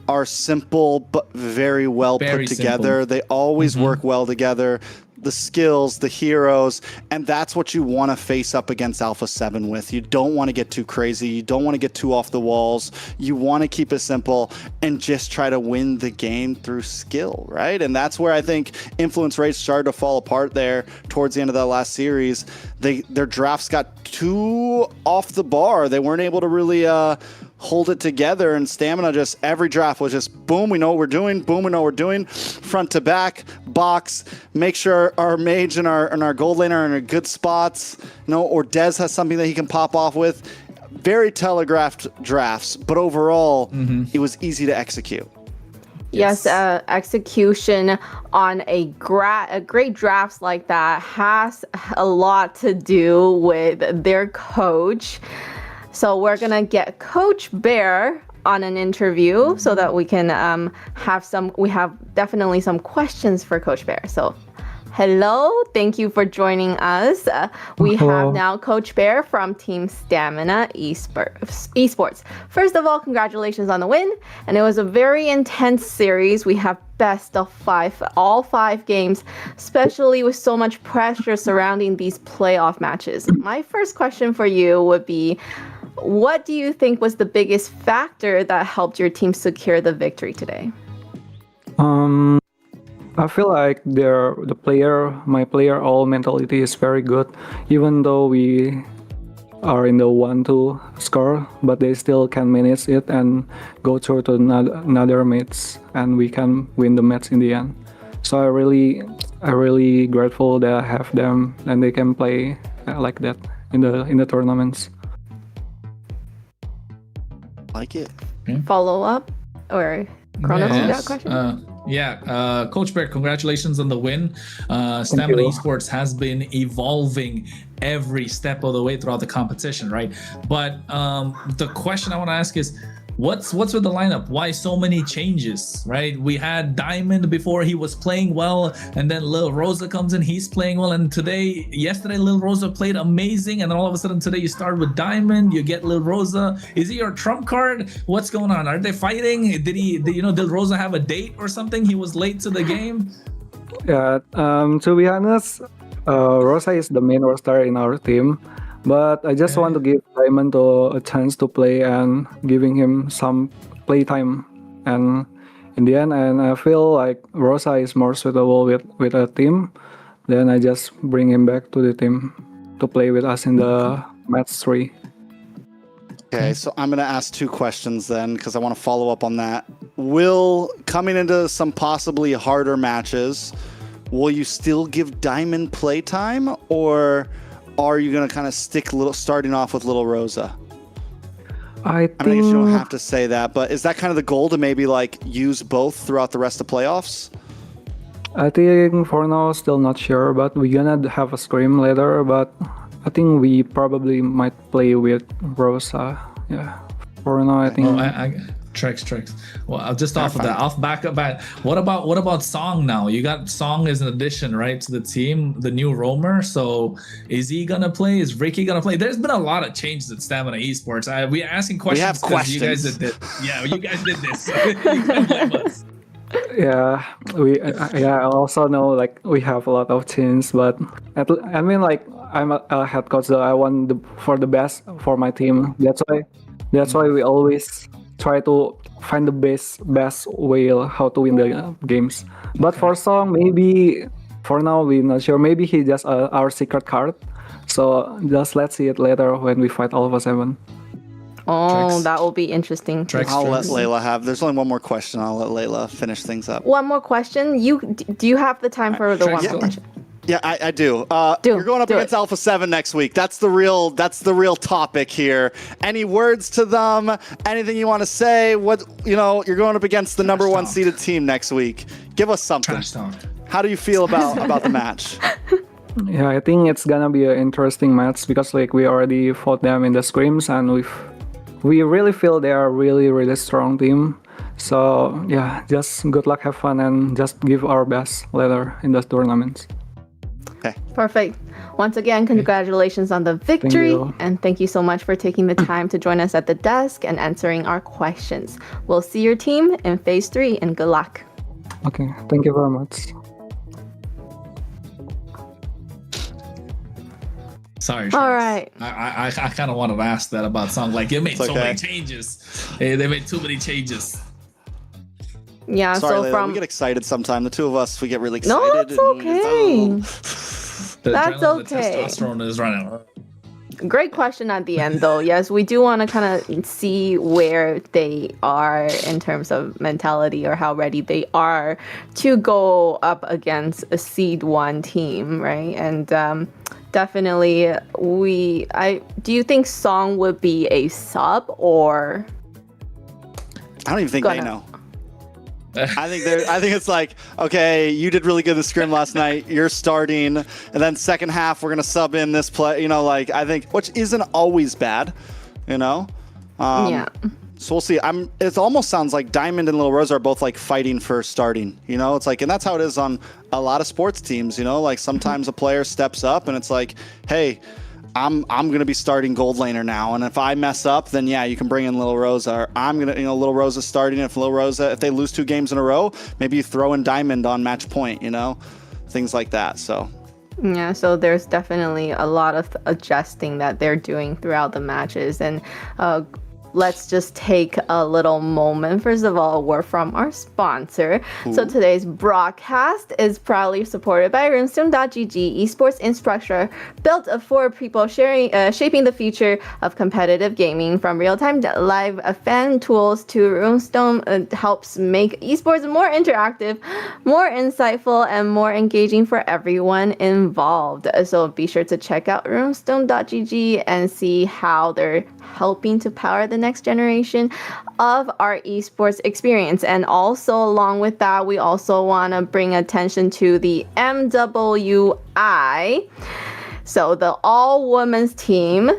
are simple but very well put together. Simple. They always work well together. The skills, the heroes, and that's what you want to face up against Alpha 7 with. You don't want to get too crazy. You don't want to get too off the walls. You want to keep it simple and just try to win the game through skill, right? And that's where I think influence rates started to fall apart there towards the end of that last series. Their drafts got too off the bar. They weren't able to really hold it together, and Stamina just every draft was just boom, we know what we're doing, boom, we know what we're doing, front to back, box, make sure our mage and our gold lane are in good spots, or Dez has something that he can pop off with. Very telegraphed drafts, but overall, it was easy to execute. Yes, execution on a great drafts like that has a lot to do with their coach. So we're gonna get Coach Bear on an interview so that we can we have definitely some questions for Coach Bear. So hello, thank you for joining us. We have now Coach Bear from Team Stamina Esports. First of all, congratulations on the win. And it was a very intense series. We have best of 5, all 5 games, especially with so much pressure surrounding these playoff matches. My first question for you would be, what do you think was the biggest factor that helped your team secure the victory today? I feel like my player all mentality is very good, even though we are in the 1-2 score, but they still can manage it and go through to another match, and we can win the match in the end. So I really grateful that I have them and they can play like that in the tournaments. Like it. Follow up or Kronos, you got a question? Coach Bear, congratulations on the win. Stamina Esports has been evolving every step of the way throughout the competition, right? But the question I want to ask is, what's with the lineup? Why so many changes, right? We had Diamond before, he was playing well, and then Lil Rosa comes in, he's playing well, and yesterday Lil Rosa played amazing, and then all of a sudden today you start with Diamond, you get Lil Rosa. Is he your trump card? What's going on? Are they fighting? Did Lil Rosa have a date or something? He was late to the game? Yeah, to be honest, Rosa is the main roster in our team. But I just want to give Diamond a chance to play and giving him some play time. And in the end, and I feel like Rosa is more suitable with a team. Then I just bring him back to the team to play with us in the match 3. Okay, so I'm going to ask 2 questions then, because I want to follow up on that. Coming into some possibly harder matches, will you still give Diamond play time, or are you going to kind of starting off with Little Rosa? I guess you don't have to say that, but is that kind of the goal to maybe use both throughout the rest of playoffs? I think for now, still not sure, but we're gonna have a scrim later, but I think we probably might play with Rosa. Yeah. For now, I think... Tricks. Well, just off of that, back of that. What about Song now? You got Song as an addition, right, to the team, the new roamer. So is he gonna play? Is Ricky gonna play? There's been a lot of changes at Stamina Esports. We're asking questions. We have questions. You guys did this. Yeah, you guys did this. So you can't blame us. Yeah, I also know we have a lot of changes, but I'm a head coach, so I want for the best for my team. That's why we always try to find the best way how to win the games. But for Song, maybe for now we're not sure. Maybe he just our secret card. So just let's see it later when we fight Alpha 7. Oh, that will be interesting. I'll let Layla have. There's only one more question. I'll let Layla finish things up. One more question. Do you have the time for the one more question? Yeah, I do. You're going up against Alpha 7 next week. That's the real topic here. Any words to them? Anything you want to say? What, you're going up against the number 1 seeded team next week. Give us something. Trash talk. How do you feel about the match? Yeah, I think it's gonna be an interesting match because like we already fought them in the scrims and we really feel they are really strong team. So yeah, just good luck, have fun, and just give our best later in the tournaments. Okay. Perfect. Once again, congratulations on the victory, and thank you so much for taking the time to join us at the desk and answering our questions. We'll see your team in Phase 3, and good luck. Okay, thank you very much. Sorry. All right. I kind of wanted to ask that about Song. Like, it made so many changes. They made too many changes. Yeah, Sorry, so we get excited sometime. The two of us, we get really excited. No, that's okay. That's okay. The testosterone is running. Great question at the end, though. Yes, we do want to kind of see where they are in terms of mentality or how ready they are to go up against a seed 1 team, right? And definitely, do you think Song would be a sub or? I don't even think they know. I think it's like, okay, you did really good in the scrim last night. You're starting, and then second half we're gonna sub in this play. I think, which isn't always bad, Yeah. So we'll see. It almost sounds like Diamond and Little Rose are both like fighting for starting. It's like, and that's how it is on a lot of sports teams. Like sometimes a player steps up and it's like, hey, I'm gonna be starting gold laner now, and if I mess up, then yeah, you can bring in Little Rosa. Or I'm gonna, Little Rosa starting. If Little Rosa, if they lose 2 games in a row, maybe you throw in Diamond on match point. Things like that. So. Yeah, so there's definitely a lot of adjusting that they're doing throughout the matches, and let's just take a little moment. First of all, a word from our sponsor. Ooh. So today's broadcast is proudly supported by Runestone.gg, esports infrastructure built for people shaping the future of competitive gaming. From real-time live fan tools to Runestone helps make esports more interactive, more insightful, and more engaging for everyone involved. So be sure to check out Runestone.gg and see how they're helping to power the next generation of our esports experience. And also along with that, we also want to bring attention to the MWI, so the all-women's team.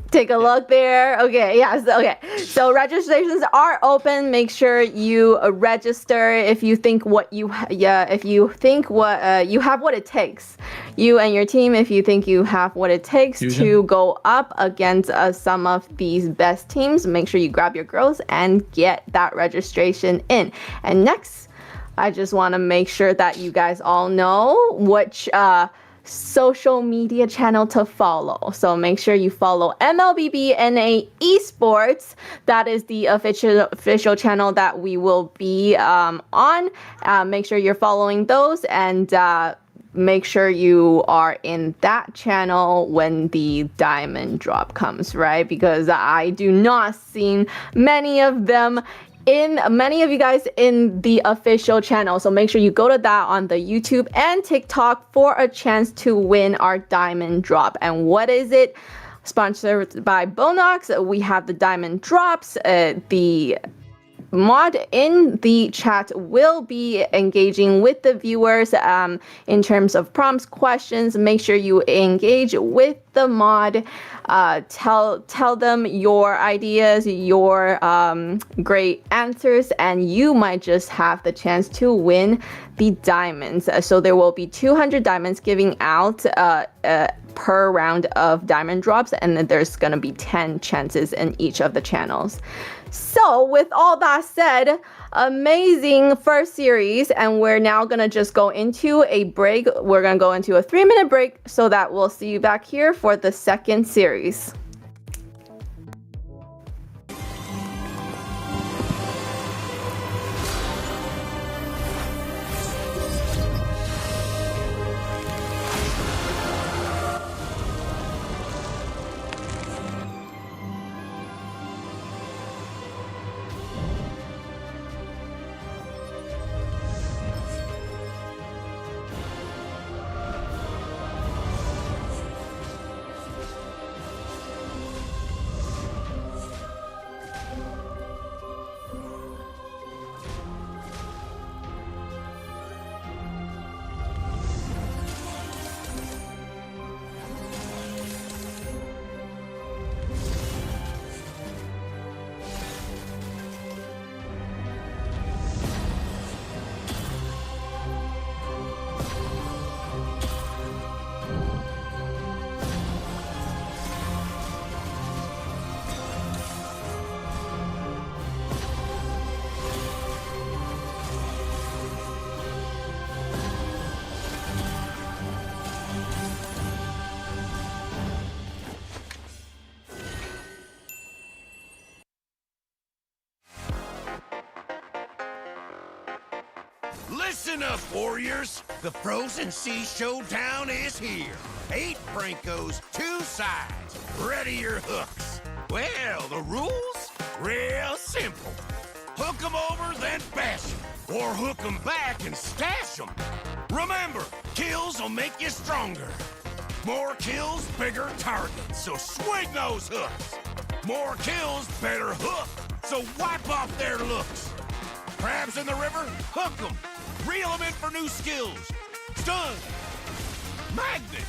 Take a look there. Okay, yes, okay. So registrations are open. Make sure you register if you think you have what it takes. You and your team, if you think you have what it takes to go up against some of these best teams, make sure you grab your girls and get that registration in. And next, I just want to make sure that you guys all know which social media channel to follow. So make sure you follow MLBB Esports. That is the official channel that we will be on. Make sure you're following those, and make sure you are in that channel when the diamond drop comes, right? Because I do not see many of you guys in the official channel. So make sure you go to that on the YouTube and TikTok for a chance to win our diamond drop. And what is it? Sponsored by Bonox. We have the diamond drops. The mod in the chat will be engaging with the viewers in terms of prompts, questions. Make sure you engage with the mod. Tell them your ideas, your great answers, and you might just have the chance to win the diamonds. So there will be 200 diamonds giving out per round of diamond drops, and then there's gonna be 10 chances in each of the channels. So with all that said, amazing first series, and we're now gonna just go into a break. We're gonna go into a 3-minute break so that we'll see you back here for the second series. Listen up, warriors. The Frozen Sea Showdown is here. 8 Brancos, 2 sides. Ready your hooks. Well, the rules? Real simple. Hook 'em over, then bash 'em. Or hook 'em back and stash 'em. Remember, kills will make you stronger. More kills, bigger targets, so swing those hooks. More kills, better hook, so wipe off their looks. Crabs in the river? Hook 'em. Reel 'em in for new skills. Stun. Magnet.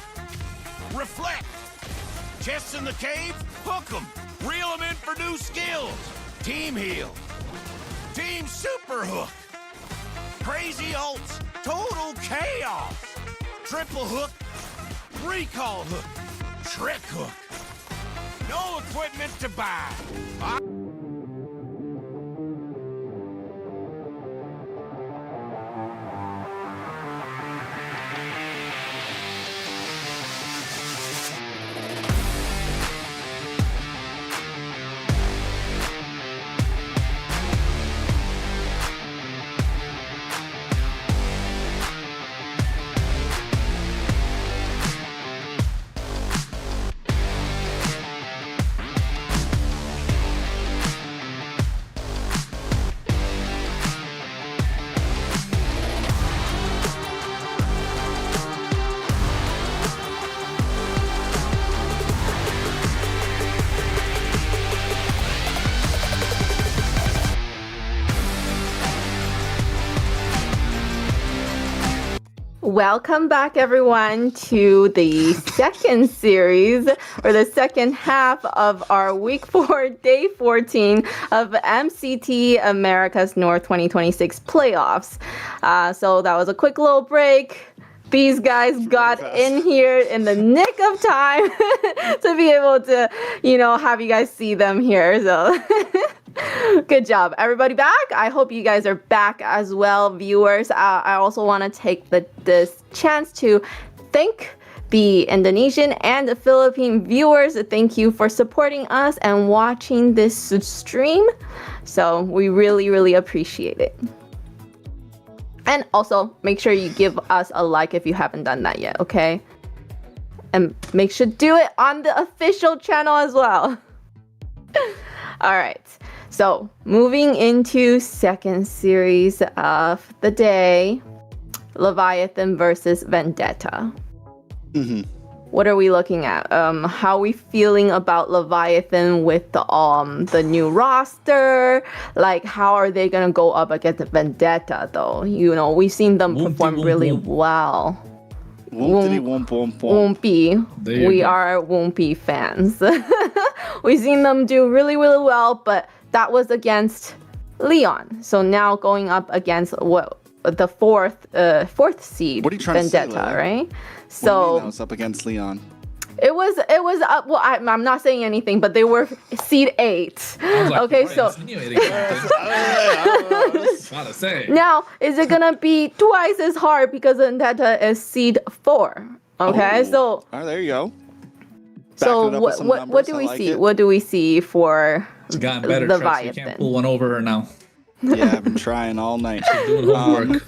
Reflect. Chests in the cave? Hook 'em. Reel 'em in for new skills. Team heal. Team super hook. Crazy ults. Total chaos. Triple hook. Recall hook. Trick hook. No equipment to buy. Welcome back, everyone, to the second series, or the second half of our Week 4, Day 14 of MCT America's North 2026 playoffs. So that was a quick little break. These guys got in here in the nick of time to be able to, have you guys see them here. So good job. Everybody back? I hope you guys are back as well, viewers. I also want to take this chance to thank the Indonesian and the Philippine viewers. Thank you for supporting us and watching this stream. So we really, really appreciate it. And also, make sure you give us a like if you haven't done that yet, okay? And make sure to do it on the official channel as well. All right. So, moving into second series of the day, Leviathan versus Vendetta. What are we looking at? How are we feeling about Leviathan with the new roster? Like, how are they gonna go up against Vendetta, though? We've seen them perform really well. Woompy. We are Woompy fans. We've seen them do really, really well, but that was against Leon. So now going up against the fourth seed, what are you trying Vendetta, to say, right? So what do you mean that was up against Leon? It was up. Well, I'm not saying anything, but they were seed 8. Okay, so now is it gonna be twice as hard because Vendetta is seed 4? Okay, so there you go. So what do we see? What do we see for it's gotten better. Leviathan? You can't pull one over her now. Yeah, I've been trying all night. She's doing homework.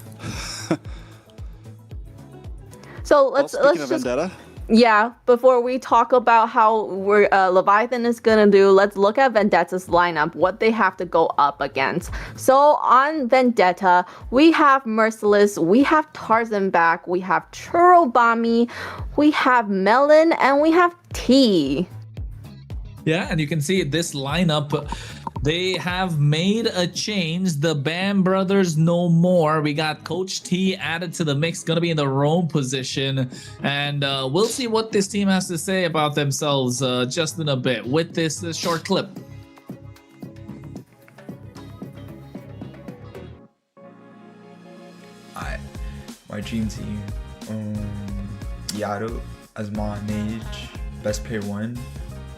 So let's just Vendetta. Yeah, before we talk about how Leviathan is gonna do, let's look at Vendetta's lineup, what they have to go up against. So on Vendetta, we have Merciless, we have Tarzan back, we have Churrobami, we have Melon, and we have T. Yeah, and you can see this lineup. They have made a change. The Bam brothers no more. We got Coach T added to the mix, gonna be in the roam position, and we'll see what this team has to say about themselves just in a bit with this short clip. My dream team, Yaru as my mage, Best Player 1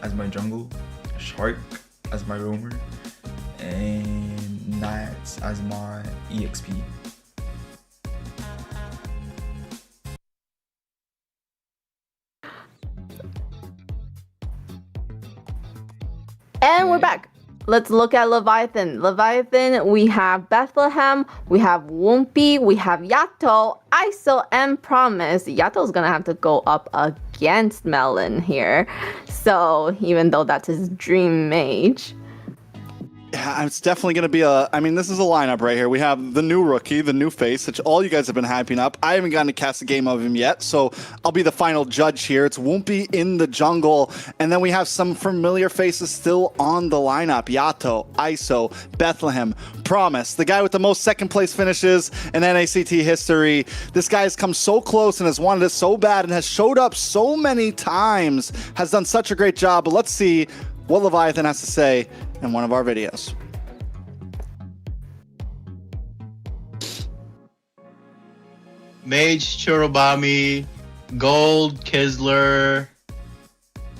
as my jungle, Shark as my roamer, and Nats as my EXP. And we're back. let's look at Leviathan. Leviathan, we have Bethlehem, we have Wumpy, we have Yato, ISO, and Promise. Yato's gonna have to go up against Melon here. So even though that's his dream mage. Yeah, it's definitely going to be a... I mean, this is a lineup right here. We have the new rookie, the new face, which all you guys have been hyping up. I haven't gotten to cast a game of him yet, so I'll be the final judge here. It's Wumpy in the jungle, and then we have some familiar faces still on the lineup. Yato, ISO, Bethlehem, Promise, the guy with the most second-place finishes in NACT history. This guy has come so close and has wanted it so bad and has showed up so many times, has done such a great job. But let's see what Leviathan has to say in one of our videos. Mage Churubami, Gold Kisler,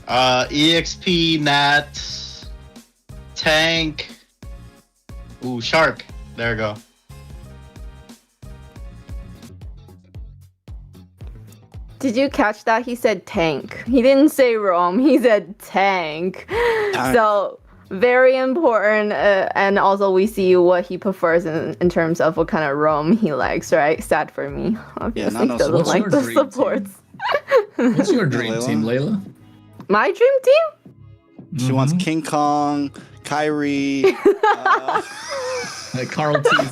EXP Nat, Tank, ooh, Shark. There we go. Did you catch that? He said tank. He didn't say roam. He said tank. So very important. And also we see what he prefers in terms of what kind of roam he likes, right? Sad for me. Obviously, he doesn't like the supports. What's your dream team, Layla? My dream team? She wants King Kong, Kyrie, Carl TZ.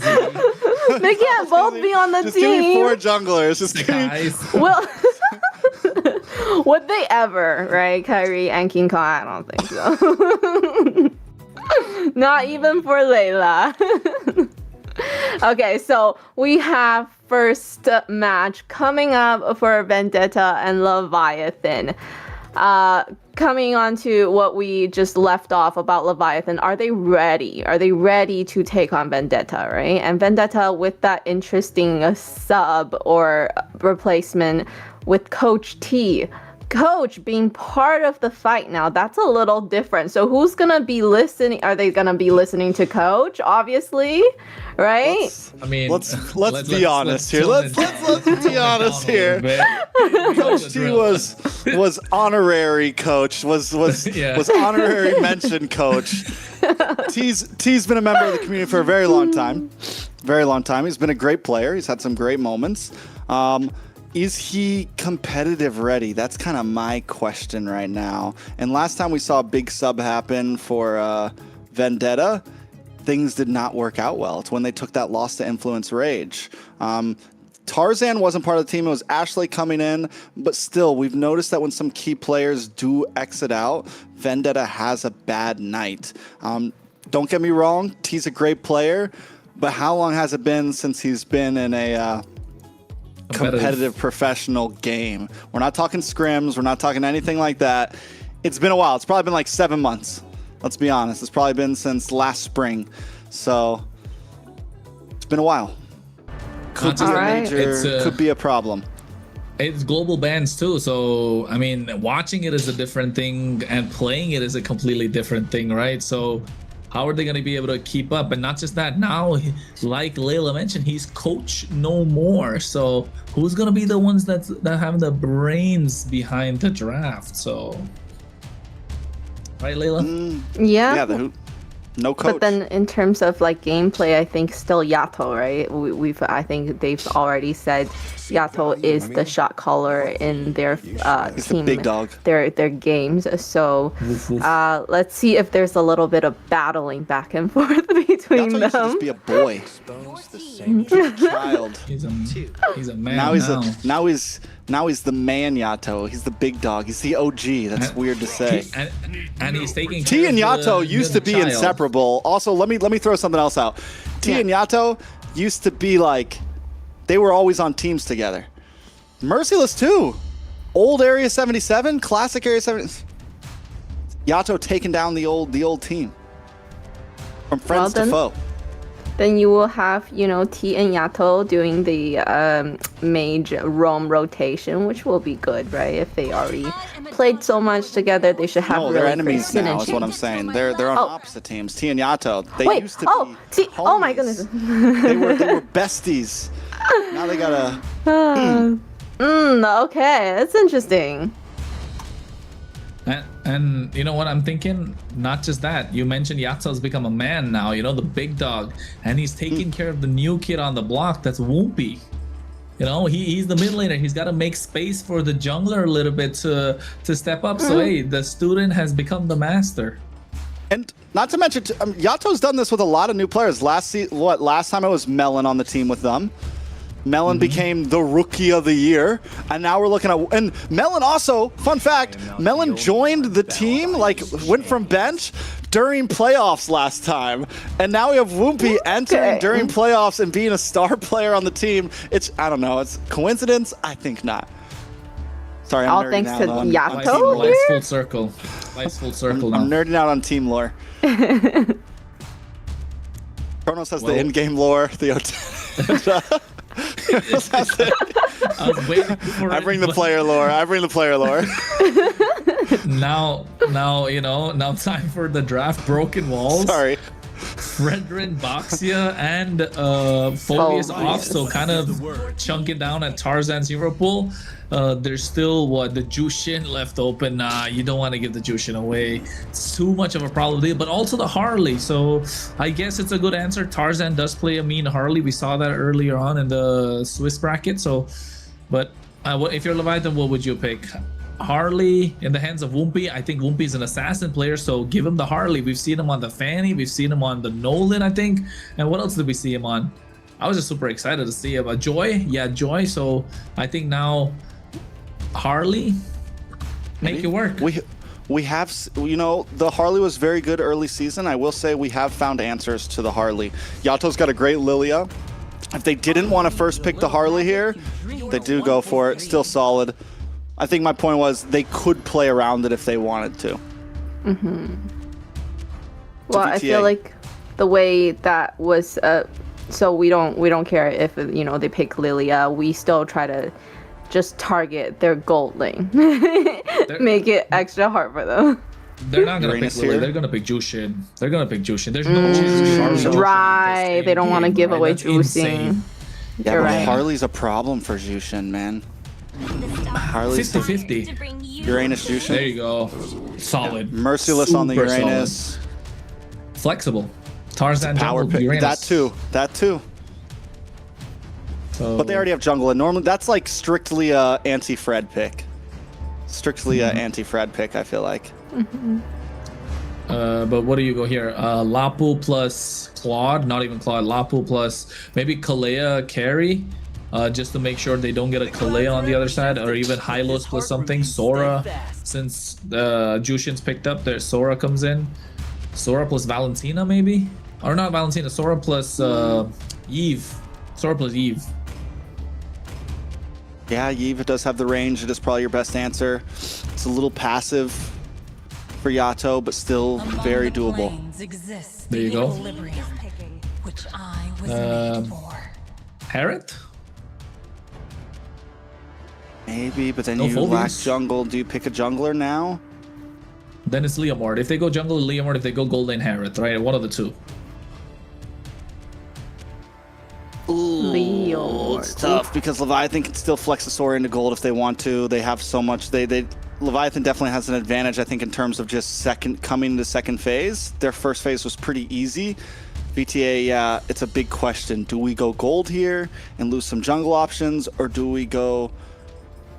They can't both be on the just team. Give me 4 junglers. Just give me... Well, would they ever, right? Kyrie and King Kong? I don't think so. Not even for Layla. Okay, so we have first match coming up for Vendetta and Leviathan. Coming on to what we just left off about Leviathan, are they ready? Are they ready to take on Vendetta, right? And Vendetta with that interesting sub or replacement with Coach T. Coach being part of the fight now, that's a little different. So who's gonna be listening? Are they gonna be listening to Coach? Obviously, right? Let's be honest here. Let's be honest here. Coach T was honorary coach. Was honorary mention coach. T's been a member of the community for a very long time. Very long time. He's been a great player. He's had some great moments. Is he competitive ready? That's kind of my question right now. And last time we saw a big sub happen for Vendetta, things did not work out well. It's when they took that loss to Influence Rage. Tarzan wasn't part of the team. It was Ashley coming in. But still, we've noticed that when some key players do exit out, Vendetta has a bad night. Don't get me wrong, T's a great player. But how long has it been since he's been in a... competitive professional game? We're not talking scrims. We're not talking anything like that. It's been a while. It's probably been like 7 months. Let's be honest. It's probably been since last spring. So it's been a while. Could be a major, could be a problem. It's global bans too. So, I mean, watching it is a different thing and playing it is a completely different thing, right? So how are they going to be able to keep up? And not just that, now, like Layla mentioned, he's coach no more. So who's going to be the ones that have the brains behind the draft? So, right, Layla? Yeah. Yeah, no coach. But then in terms of like gameplay, I think still Yato, right? I think they've already said Yato is the shot caller in their He's team, the big dog. their games. So let's see if there's a little bit of battling back and forth between them. Yato used to just be a boy. Child. He's a man Now he's the man Yato. He's the big dog. He's the OG. That's weird to say. And he's taking T and Yato used to be inseparable. Also, let me throw something else out. T and Yato used to be like, they were always on teams together. Merciless too. Old Area 77, classic Area 70. Yato taking down the old team. From friends to foe. Then you will have, T and Yato doing the mage roam rotation, which will be good, right? If they already played so much together, they should have really they're great enemies now, synergy. is what I'm saying. They're on opposite teams. T and Yato. They used to be oh my goodness. they were besties. Now they gotta. Okay, that's interesting. And you know what I'm thinking? Not just that. You mentioned Yato's become a man now, you know, the big dog. And he's taking care of the new kid on the block. That's Woompy. You know, he's the mid laner. He's got to make space for the jungler a little bit to step up. So, hey, the student has become the master. And not to mention, Yato's done this with a lot of new players. Last time it was Melon on the team with them. Melon became the rookie of the year, and now we're looking at, and Melon also, fun fact, Melon joined the team, like went from bench during playoffs last time, and now we have Woompy entering during playoffs and being a star player on the team. I don't know, it's coincidence? I think not. Sorry, I'm all nerding thanks out to on Yato team here? Full circle. Life's full circle now. I'm nerding out on team lore. Kronos has the in-game lore. I was waiting for I bring the player lore. Now, you know, now time for the draft. Broken Walls. Sorry. Fredrin, Boxia, and Phobius off, so kind of chunking down at Tarzan's hero pool. There's still the Jushin left open. Nah, you don't want to give the Jushin away. It's too much of a problem, but also the Harley. So I guess it's a good answer. Tarzan does play a mean Harley. We saw that earlier on in the Swiss bracket. So, but if you're Leviathan, what would you pick? Harley in the hands of Woompy. I think Woompy's an assassin player, so give him the Harley. We've seen him on the Fanny, we've seen him on the Nolan, I think. And what else did we see him on? I was just super excited to see him. Joy, yeah, Joy. So I think now Harley, make it work. We have, you know, the Harley was very good early season. I will say we have found answers to the Harley. Yato's got a great Lilia. If they didn't want to first pick the Harley here, they do go for it. Still solid. I think my point was they could play around it if they wanted to. Well, I feel like the way that was, so we don't care if, you know, they pick Lilia. We still try to just target their gold lane, make it extra hard for them. They're not gonna pick Lilia. They're gonna pick Jushin. There's no chance. Right. They don't want to give away Jushin. Yeah, You're right. Harley's a problem for Jushin, man. Harley's 50-50. Uranus Jushin. There you go. Solid. Merciless on the Super Uranus. solid. Flexible. Tarzan Power jungle, pick. Uranus. That too. So, but they already have jungle, and normally that's like strictly a anti-Fred pick. Strictly a anti-Fred pick, I feel like. But what do you go here? Lapu plus Claude, not even Claude. Lapu plus maybe Kalea carry, just to make sure they don't get a Kalea on the other side, or even Hylos plus something. Sora, since Jushin's picked up, there Sora comes in. Sora plus Valentina maybe, or not Valentina. Sora plus Eve. Sora plus Eve. Yeah, Eve does have the range. It is probably your best answer. It's a little passive for Yato, but still very doable. There you go. Harriet? Maybe, but then No you lack Phobius? jungle. Do you pick a jungler now? Then it's Leomord. If they go jungle, Leomord. If they go gold lane, Harriet, right? One of the two. Leomord. It's tough because Leviathan can still flex the Sora into gold if they want to. They have so much. Leviathan definitely has an advantage, I think, in terms of just coming to second phase. Their first phase was pretty easy. VTA, yeah, it's a big question. Do we go gold here and lose some jungle options, or do we go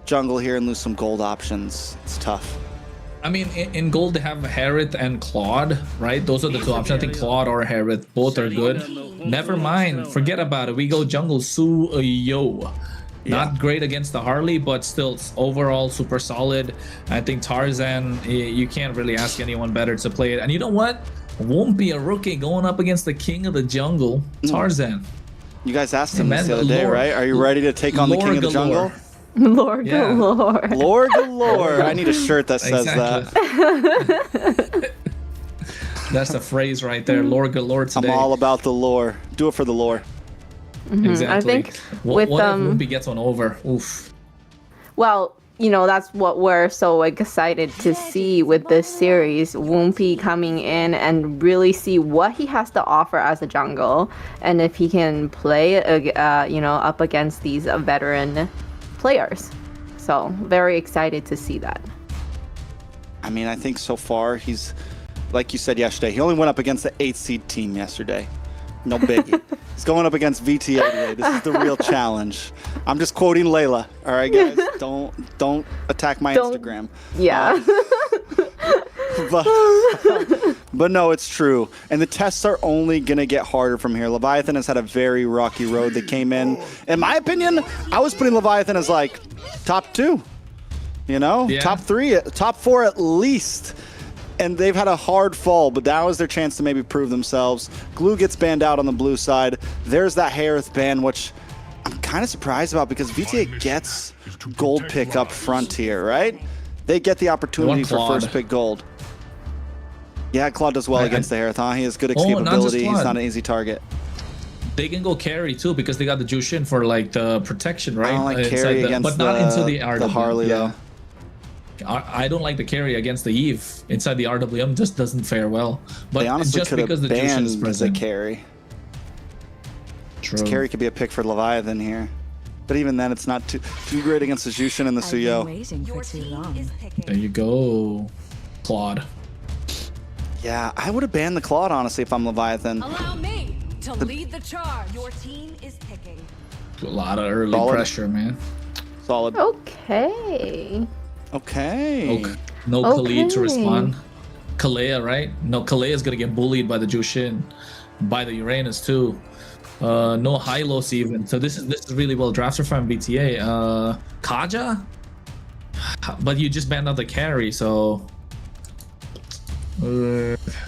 jungle here and lose some gold options? It's tough. I mean, in gold they have Harriet and Claude, right? Those are the two options. I think Claude or Harriet, both are good. Never mind, forget about it. We go jungle Suyo. Not great against the Harley, but still overall super solid. I think Tarzan, you can't really ask anyone better to play it. And you know what? Won't be a rookie going up against the king of the jungle, Tarzan. You guys asked him this the other day, right? Are you ready to take on the king of the jungle? Lore galore. Lore galore. I need a shirt that says that. That's the phrase right there. Lore galore today. I'm all about the lore. Do it for the lore. Exactly. I think what with if Woompy gets one over? Oof. Well, you know, that's what we're so excited to see with this series. Woompy coming in and really see what he has to offer as a jungle, and if he can play, you know, up against these veteran players. So very excited to see that. I mean, I think so far he's, like you said yesterday, he only went up against the 8th seed team yesterday. No biggie. He's going up against VTA today. This is the real challenge. I'm just quoting Layla. All right, guys, don't attack my Instagram. Yeah. But no, it's true. And the tests are only going to get harder from here. Leviathan has had a very rocky road. They came in my opinion, I was putting Leviathan as like top 2, you know, top 3, top 4 at least. And they've had a hard fall, but now is their chance to maybe prove themselves. Glue gets banned out on the blue side. There's that Harith ban, which I'm kind of surprised about because VTA gets gold pick up front here, right? They get the opportunity for first pick gold. Yeah, Claude does well against the Harith, huh? He has good escapability. He's not an easy target. They can go carry too because they got the Jushin for like the protection, right? I don't like carry against but not into the RW. The Harley though. I don't like the carry against the Eve inside the RWM. Just doesn't fare well. But they honestly just could have because the Jushin is banned the present. carry. True. This carry could be a pick for Leviathan here. But even then, it's not too great against the Jushin and the Suyo. There you go, Claude. Yeah, I would have banned the Claude, honestly, if I'm Leviathan. Allow me to lead the charge. Your team is picking. A lot of early pressure, man. Solid. Okay. Okay. No Khalid to respond. Kalea, right? No, Kalea is gonna get bullied by the Jushin, by the Uranus too. No Hylos even. So this is really well drafted from BTA. Kaja, but you just banned out the carry, so.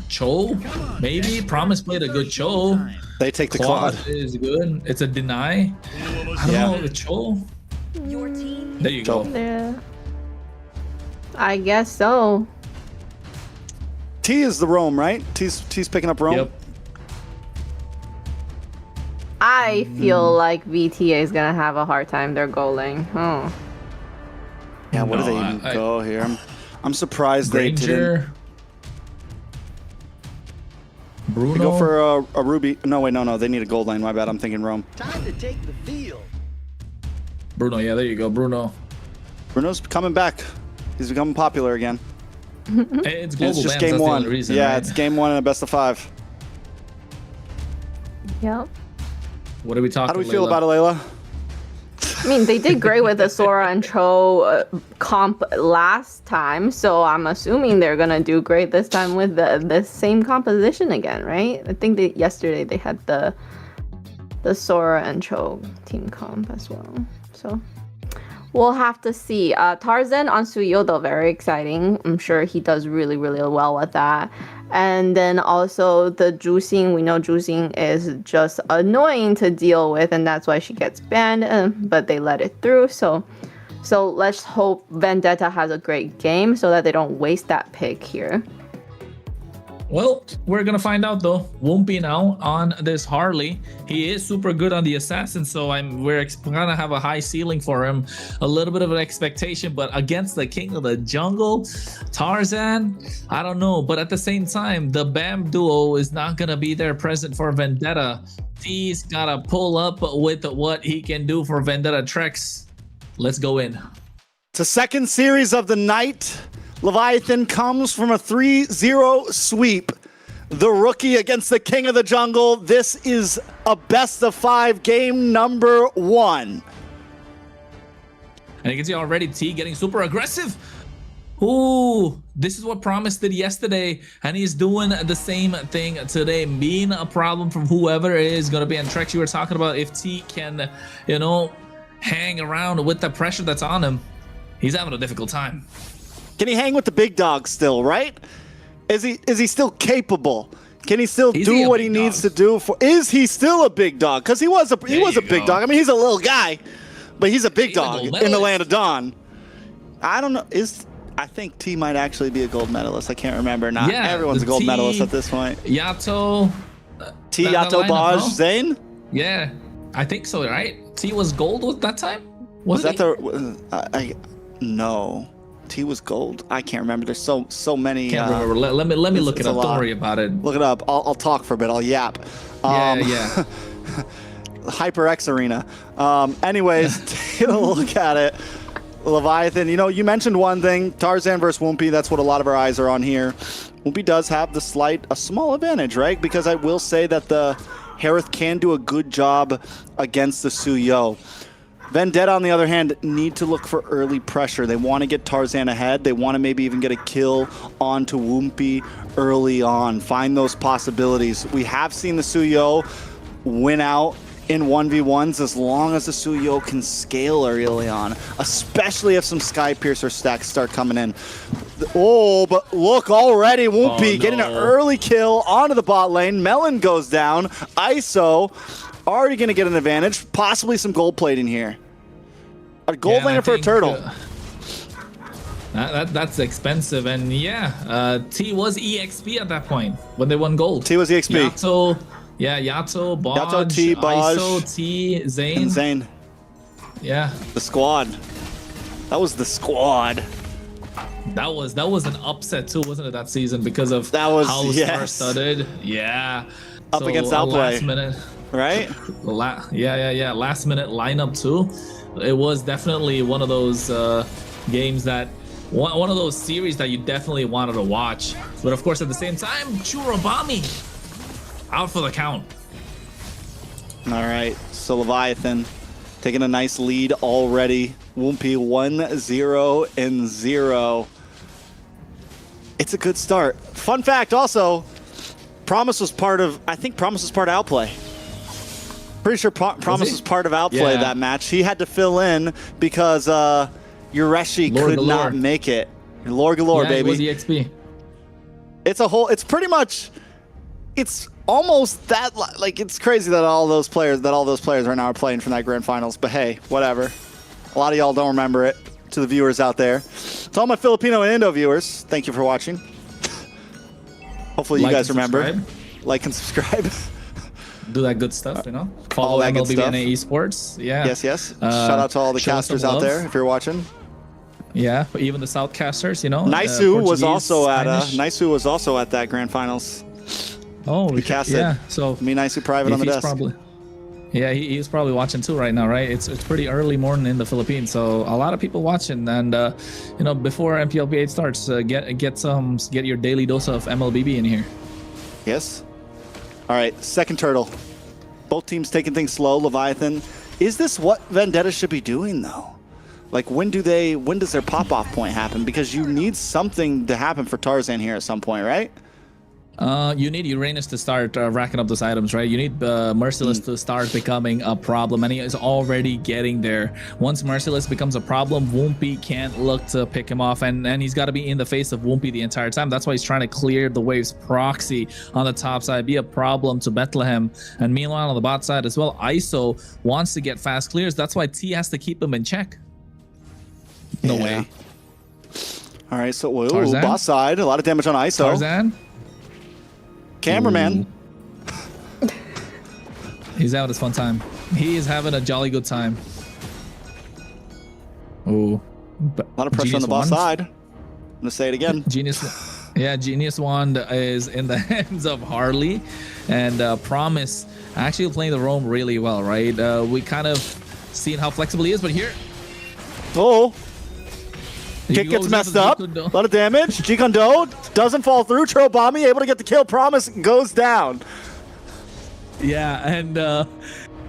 Cho, maybe. Promise played a good Cho. They take the Claude. Is good. It's a deny. I don't know the Cho. There you go. Yeah. I guess so. T is the roam, right? T's picking up roam. Yep. I feel like VTA is gonna have a hard time. They're goaling. Oh. Yeah, where do they even go here? I'm surprised Granger, they didn't. Bruno. They go for a Ruby. No, wait, no. They need a gold lane. My bad. I'm thinking Rome. Time to take the field. Bruno, yeah, there you go, Bruno. Bruno's coming back. He's becoming popular again. It's global. It's just bans, game 1. Reason, yeah, right? it's game 1 in a best of 5. Yep. What are we talking? How do we feel about it, Layla? I mean, they did great with the Sora and Cho comp last time, so I'm assuming they're gonna do great this time with the same composition again, right? I think yesterday they had the Sora and Cho team comp as well. So we'll have to see. Tarzan on Suyo, though, very exciting. I'm sure he does really, really well with that. And then also the juicing. We know juicing is just annoying to deal with, and that's why she gets banned. But they let it through. So let's hope Vendetta has a great game so that they don't waste that pick here. Well, we're gonna find out though. Won't be now on this Harley. He is super good on the assassin, so we're gonna have a high ceiling for him. A little bit of an expectation, but against the king of the jungle, Tarzan, I don't know. But at the same time, the BAM duo is not gonna be there present for Vendetta. He's gotta pull up with what he can do for Vendetta Trex. Let's go in. It's the second series of the night. Leviathan comes from a 3-0 sweep. The rookie against the king of the jungle. This is a best of 5 game number 1. And you can see already T getting super aggressive. Ooh, this is what Promise did yesterday, and he's doing the same thing today, being a problem from whoever is going to be. And Trex, you were talking about if T can, hang around with the pressure that's on him. He's having a difficult time. Can he hang with the big dogs still, right? Is he still capable? Can he still do what he needs to do for? Is he still a big dog? Because he was a big dog. I mean, he's a little guy, but he's a big dog in the land of Dawn. I don't know. I think T might actually be a gold medalist. I can't remember. Not everyone's a gold medalist at this point. Yato, T, Yato, Baj, Zane. Yeah, I think so. Right? T was gold at that time. Was that no. T was gold. I can't remember. There's so many. Can't remember. Let me look it up. Don't worry about it. Look it up. I'll talk for a bit. I'll yap. Yeah. HyperX Arena. Anyways, take a look at it. Leviathan, you know, you mentioned one thing, Tarzan versus Woompy. That's what a lot of our eyes are on here. Woompy does have a small advantage, right? Because I will say that the Harith can do a good job against the Suyo. Vendetta, on the other hand, need to look for early pressure. They want to get Tarzan ahead. They want to maybe even get a kill onto Woompy early on. Find those possibilities. We have seen the Suyo win out in 1v1s as long as the Suyo can scale early on, especially if some Sky Piercer stacks start coming in. Oh, but look already, Woompy getting an early kill onto the bot lane. Melon goes down. ISO already going to get an advantage, possibly some gold plating here. A gold laner for a turtle. That's expensive, and yeah, T was EXP at that point when they won gold. T was EXP. Yato, yeah, Yato, Bodge, Yato, T, Bodge, ISO, T, Zane. And Zane. Yeah. The squad. That was the squad. That was an upset too, wasn't it, that season, because of how star-studded. Yeah. Up against Outplay. Last minute. Right? Yeah. Last minute lineup too. It was definitely one of those games that, one of those series that you definitely wanted to watch. But of course, at the same time, Churobami out for the count. All right, so Leviathan taking a nice lead already. Woompy 1-0-0. It's a good start. Fun fact also, Promise was part of, I think Promise was part of Outplay. Pretty sure Promise was part of Outplay that match. He had to fill in because Yureshi could not make it. Lore galore, baby. It was EXP. It's pretty much, it's almost that, like, it's crazy that all those players right now are playing from that grand finals, but hey, whatever. A lot of y'all don't remember it. To the viewers out there, to all my Filipino and Indo viewers, thank you for watching. Hopefully you guys remember. Like and subscribe. Do that good stuff, you know. Follow MLBB Esports. Yeah. Yes. Shout out to all the casters out there if you're watching. Yeah, even the Southcasters, you know. Naisu was also at that grand finals. Oh, he casted. Yeah. So me, Naisu, private on the desk. Yeah, he's probably watching too right now, right? It's pretty early morning in the Philippines, so a lot of people watching. And you know, before MPLB 8 starts, get your daily dose of MLBB in here. Yes. All right, second turtle. Both teams taking things slow. Leviathan, is this what Vendetta should be doing though? Like, when does their pop-off point happen? Because you need something to happen for Tarzan here at some point, right? You need Uranus to start racking up those items, right? You need Merciless to start becoming a problem, and he is already getting there. Once Merciless becomes a problem, Woompy can't look to pick him off, and he's got to be in the face of Woompy the entire time. That's why he's trying to clear the waves proxy on the top side, be a problem to Bethlehem. And meanwhile, on the bot side as well, ISO wants to get fast clears. That's why T has to keep him in check. No way. All right, so boss side, a lot of damage on ISO. Tarzan. Cameraman. He's having his fun time. He is having a jolly good time. Ooh. A lot of pressure on the boss side. I'm gonna say it again. Genius Wand is in the hands of Harley, and Promise actually playing the roam really well, right? We kind of seen how flexible he is, but here. Oh. Kick gets messed up. A lot of damage. G-Kondo doesn't fall through. Churobami able to get the kill. Promise goes down. Yeah, and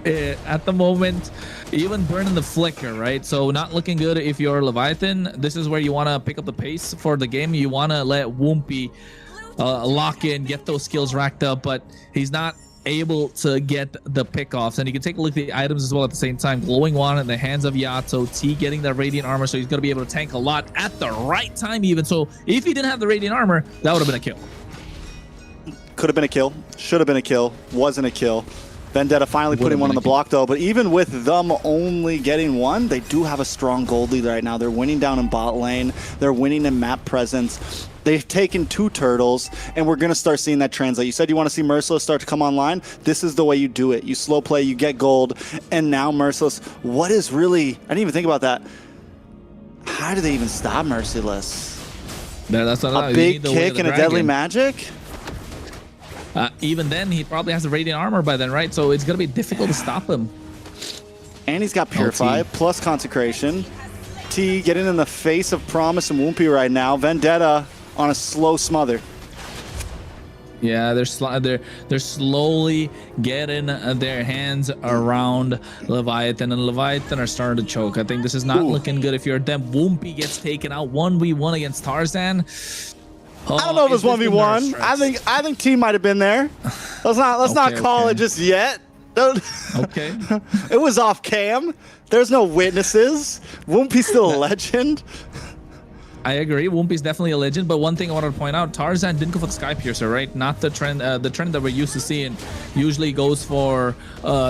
at the moment, even burning the flicker, right? So not looking good if you're Leviathan. This is where you want to pick up the pace for the game. You want to let Woompy lock in, get those skills racked up, but he's not able to get the pickoffs. And you can take a look at the items as well at the same time. Glowing Wand in the hands of Yato. T getting that Radiant Armor, so he's going to be able to tank a lot at the right time even. So if he didn't have the Radiant Armor, that would have been a kill. Could have been a kill. Should have been a kill. Wasn't a kill. Vendetta finally putting one on the block though, but even with them only getting one, they do have a strong gold lead right now. They're winning down in bot lane. They're winning in map presence. They've taken 2 turtles, and we're going to start seeing that translate. You said you want to see Merciless start to come online. This is the way you do it. You slow play, you get gold, and now Merciless. What is really... I didn't even think about that. How do they even stop Merciless? That's a big kick and a deadly magic? Even then, he probably has the Radiant Armor by then, right? So it's going to be difficult to stop him. And he's got Purify, plus Consecration. T getting in the face of Promise and Woompy right now. Vendetta on a slow smother. Yeah, they're slowly getting their hands around Leviathan, and Leviathan are starting to choke. I think this is not looking good if you're them. Woompy gets taken out 1v1 against Tarzan. I don't know if it was 1v1. I think T might have been there. Let's not call it just yet. Okay. It was off cam. There's no witnesses. Woompy's still a legend. I agree. Woompy's definitely a legend, but one thing I wanted to point out, Tarzan didn't go for the Sky Piercer, right? Not the trend. The trend that we're used to seeing usually goes for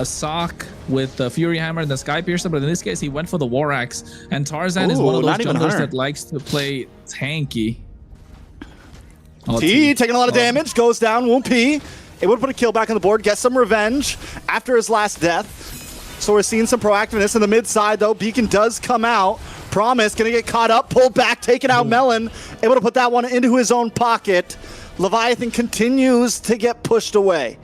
Sock with the Fury Hammer and the Sky Piercer, but in this case, he went for the War Axe. And Tarzan is one of those junglers that likes to play tanky. T taking a lot of damage, goes down. Woompy able to put a kill back on the board, get some revenge after his last death. So we're seeing some proactiveness in the mid side, though. Beacon does come out. Promise gonna get caught up, pulled back, taken out. Melon able to put that one into his own pocket. Leviathan continues to get pushed away.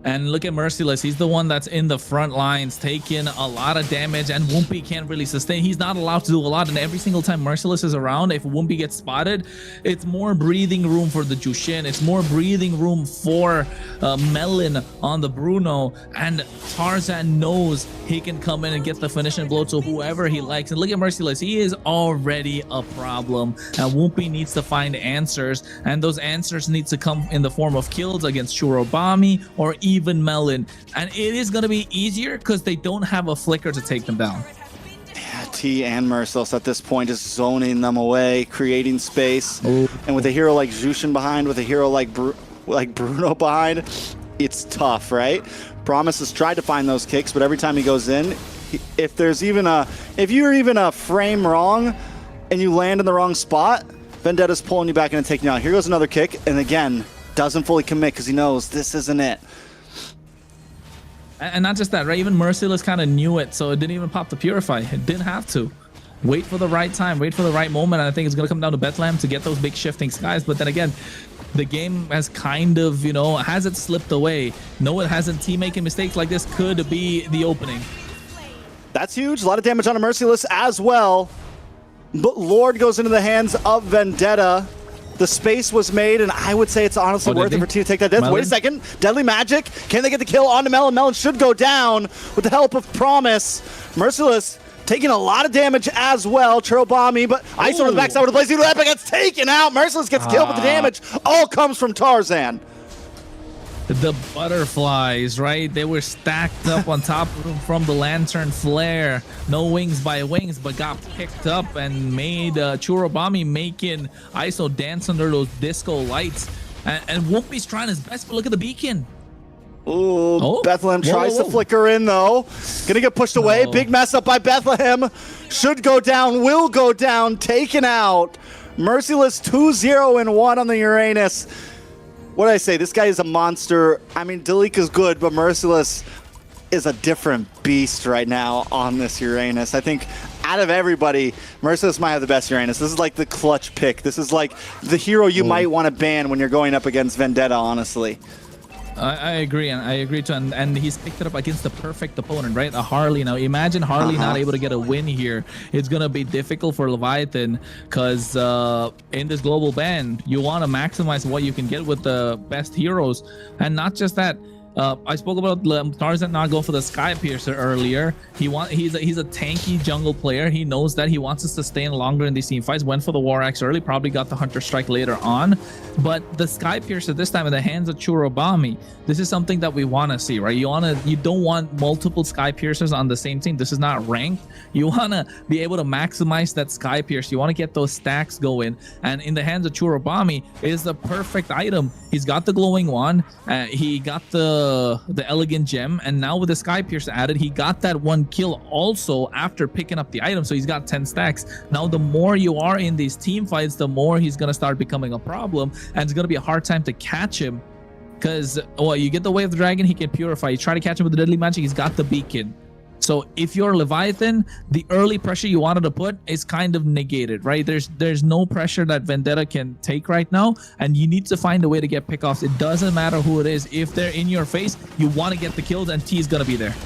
And look at Merciless. He's the one that's in the front lines, taking a lot of damage, and Woompy can't really sustain. He's not allowed to do a lot, and every single time Merciless is around, if Woompy gets spotted, it's more breathing room for the Jushin. It's more breathing room for Melon on the Bruno, and Tarzan knows he can come in and get the finishing blow to whoever he likes. And look at Merciless. He is already a problem, and Woompy needs to find answers, and those answers need to come in the form of kills against Shurobami or even Melon, and it is going to be easier because they don't have a flicker to take them down. Yeah, T and Merciless at this point is zoning them away, creating space. And with a hero like Jushin behind, with a hero like Bruno behind, it's tough, right? Promise has tried to find those kicks, but every time he goes in, if you're even a frame wrong and you land in the wrong spot, Vendetta's pulling you back in and taking you out. Here goes another kick, and again, doesn't fully commit because he knows this isn't it. And not just that, right? Even Merciless kind of knew it, so it didn't even pop the Purify. It didn't have to. Wait for the right time, wait for the right moment, and I think it's going to come down to Bethlehem to get those big shifting skies. But then again, the game has kind of, has it slipped away? No, it hasn't. Team making mistakes like this could be the opening. That's huge. A lot of damage on a Merciless as well. But Lord goes into the hands of Vendetta. The space was made, and I would say it's honestly worth it for T to take that death. Melon? Wait a second. Deadly Magic. Can they get the kill onto Melon? Melon should go down with the help of Promise. Merciless taking a lot of damage as well. Churobami, but ISO on the backside with the Blazing Epic gets taken out. Merciless gets killed, but the damage all comes from Tarzan. The butterflies, right? They were stacked up on top from the Lantern Flare. No wings by wings, but got picked up and made Churobami making ISO dance under those disco lights. And Woompy's trying his best, but look at the beacon. Ooh, Bethlehem tries to flicker in, though. Gonna get pushed away. Big mess up by Bethlehem. Should go down, will go down, taken out. Merciless 2-0-1 on the Uranus. What did I say? This guy is a monster. I mean, Dalika's good, but Merciless is a different beast right now on this Uranus. I think out of everybody, Merciless might have the best Uranus. This is like the clutch pick. This is like the hero you might want to ban when you're going up against Vendetta, honestly. I agree, and I agree too. And he's picked it up against the perfect opponent, right? A Harley. Now imagine Harley not able to get a win here. It's gonna be difficult for Leviathan because in this global ban, you want to maximize what you can get with the best heroes, and not just that. I spoke about Tarzan not going for the Sky Piercer earlier. He's a tanky jungle player. He knows that he wants to sustain longer in these team fights. Went for the War Axe early, probably got the Hunter Strike later on. But the Sky Piercer this time in the hands of Churobami, this is something that we want to see, right? You don't want multiple Sky Piercers on the same team. This is not ranked. You want to be able to maximize that Sky Piercer. You want to get those stacks going. And in the hands of Churobami is the perfect item. He's got the glowing wand. He got the elegant gem, and now with the Sky Piercer added, he got that one kill also after picking up the item, so he's got 10 stacks. Now the more you are in these team fights, the more he's gonna start becoming a problem, and it's gonna be a hard time to catch him because you get the Way of the Dragon, he can purify. You try to catch him with the Deadly Magic, he's got the beacon. So if you're Leviathan, the early pressure you wanted to put is kind of negated, right? There's no pressure that Vendetta can take right now, and you need to find a way to get pickoffs. It doesn't matter who it is. If they're in your face, you want to get the kills, and T is going to be there.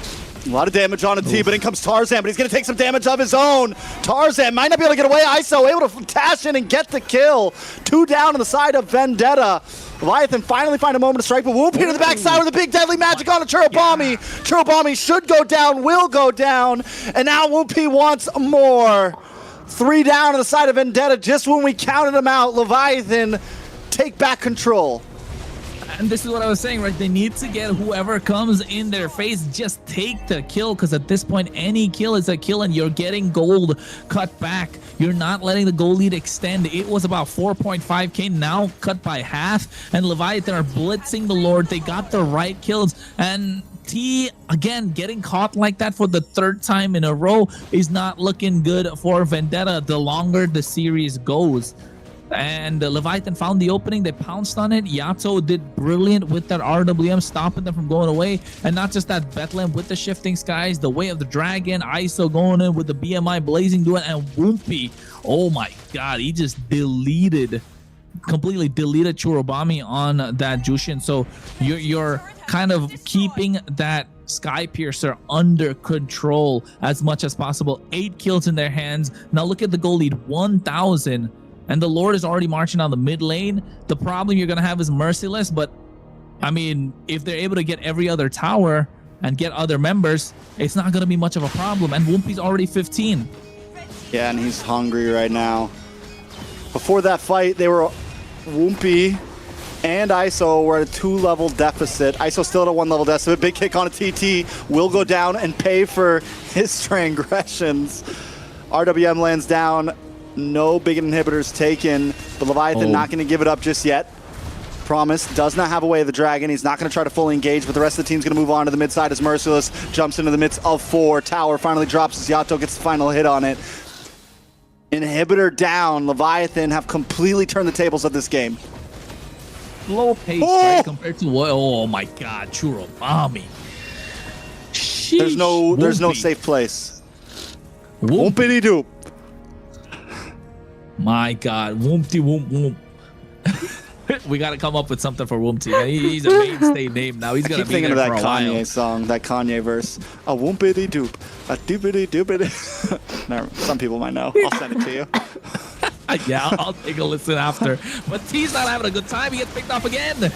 A lot of damage on a T, but in comes Tarzan, but he's going to take some damage of his own. Tarzan might not be able to get away. ISO able to dash in and get the kill. 2 down on the side of Vendetta. Leviathan finally find a moment to strike, but Whoopie to the backside with a big deadly magic on a Churubami. Churubami should go down, will go down, and now Whoopie wants more. 3 down on the side of Vendetta just when we counted them out. Leviathan take back control. And this is what I was saying, right? They need to get whoever comes in their face, just take the kill, because at this point, any kill is a kill, and you're getting gold cut back. You're not letting the gold lead extend. It was about 4.5k, now cut by half, and Leviathan are blitzing the Lord. They got the right kills, and T, again, getting caught like that for the 3rd time in a row is not looking good for Vendetta the longer the series goes. And Leviathan found the opening. They pounced on it. Yato did brilliant with that RWM, stopping them from going away. And not just that, Bethlehem with the shifting skies, the way of the dragon, ISO going in with the BMI blazing doing, and Woompy. Oh my god, he just completely deleted Churubami on that Jushin. So you're kind of keeping that Sky Piercer under control as much as possible. 8 kills in their hands. Now look at the goal lead, 1,000. And the Lord is already marching on the mid lane. The problem you're going to have is Merciless, but I mean, if they're able to get every other tower and get other members, it's not going to be much of a problem. And Woompy's already 15. Yeah, and he's hungry right now. Before that fight, they were Woompy and ISO were at a 2-level deficit. ISO still at a 1-level deficit. Big kick on a TT will go down and pay for his transgressions. RWM lands down. No big inhibitors taken, but Leviathan not going to give it up just yet. Promise does not have a way of the dragon. He's not going to try to fully engage, but the rest of the team's going to move on to the mid side as Merciless jumps into the midst of 4. Tower finally drops as Yato gets the final hit on it. Inhibitor down. Leviathan have completely turned the tables of this game. Low pace, right, compared to what? Oh my god, Churubami. There's no safe place. Woompity doop. My god, Woompty Woomp Woomp. We got to come up with something for Woompty. He's a mainstay name now. He's going to be there for a while. I keep thinking of that Kanye song, that Kanye verse. A woompity doop, a doopity doopity. Some people might know. I'll send it to you. Yeah, I'll take a listen after. But T's not having a good time. He gets picked off again.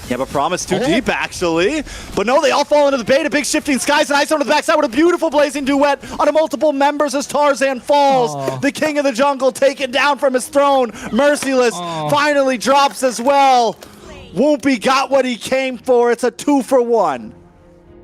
Yeah, but Promise too deep, actually. But no, they all fall into the bait. A big shifting skies and ISO on the backside with a beautiful blazing duet on a multiple members as Tarzan falls. The king of the jungle taken down from his throne. Merciless finally drops as well. Woompy got what he came for. It's a 2-for-1.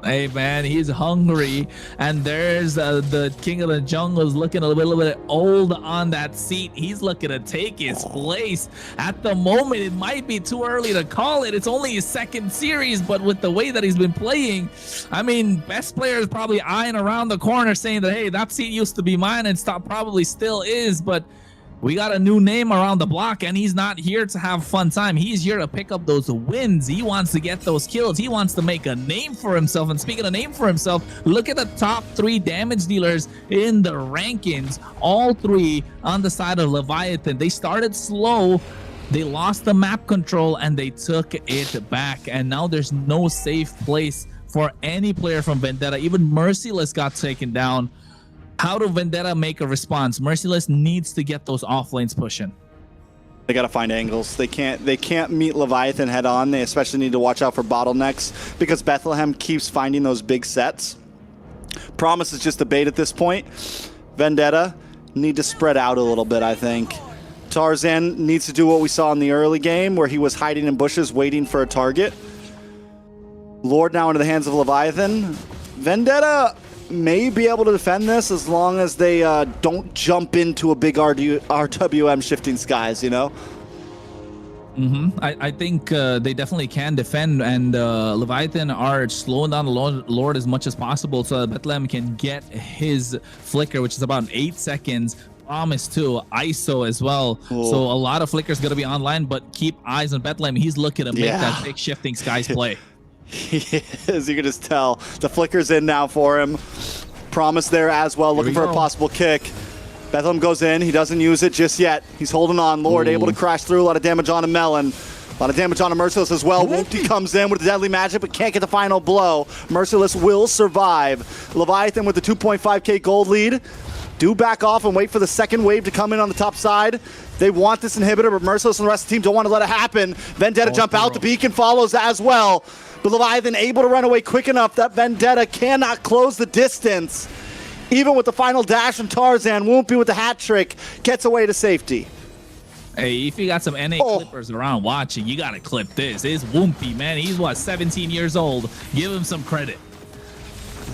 Hey man, he's hungry, and there's the king of the jungle is looking a little bit old on that seat. He's looking to take his place. At the moment, it might be too early to call it. It's only his 2nd series, but with the way that he's been playing, I mean, best player is probably eyeing around the corner saying that, hey, that seat used to be mine, and probably still is, but we got a new name around the block, and he's not here to have fun time. He's here to pick up those wins. He wants to get those kills. He wants to make a name for himself. And speaking of name for himself, look at the top 3 damage dealers in the rankings. All 3 on the side of Leviathan. They started slow. They lost the map control, and they took it back. And now there's no safe place for any player from Vendetta. Even Merciless got taken down. How do Vendetta make a response? Merciless needs to get those off lanes pushing. They got to find angles. They can't meet Leviathan head on. They especially need to watch out for bottlenecks because Bethlehem keeps finding those big sets. Promise is just a bait at this point. Vendetta need to spread out a little bit, I think. Tarzan needs to do what we saw in the early game where he was hiding in bushes waiting for a target. Lord now into the hands of Leviathan. Vendetta may be able to defend this as long as they don't jump into a big RWM shifting skies, you know? I think they definitely can defend, and Leviathan are slowing down the Lord as much as possible so that Bethlehem can get his flicker, which is about 8 seconds. Promise too, ISO as well. Cool. So a lot of flickers going to be online, but keep eyes on Bethlehem. He's looking to make that big shifting skies play. He is, you can just tell. The flicker's in now for him. Promise there as well, looking for a possible kick. Bethlehem goes in, he doesn't use it just yet. He's holding on, Lord able to crash through, a lot of damage on a Melon. lot of damage on a Merciless as well. Woompty comes in with the deadly magic, but can't get the final blow. Merciless will survive. Leviathan with the 2.5k gold lead. Do back off and wait for the second wave to come in on the top side. They want this inhibitor, but Merciless and the rest of the team don't want to let it happen. Vendetta jump out, the beacon follows as well. But Leviathan able to run away quick enough that Vendetta cannot close the distance. Even with the final dash from Tarzan, Woompy with the hat trick gets away to safety. Hey, if you got some NA clippers around watching, you gotta clip this. It's Woompy, man. He's what, 17 years old. Give him some credit.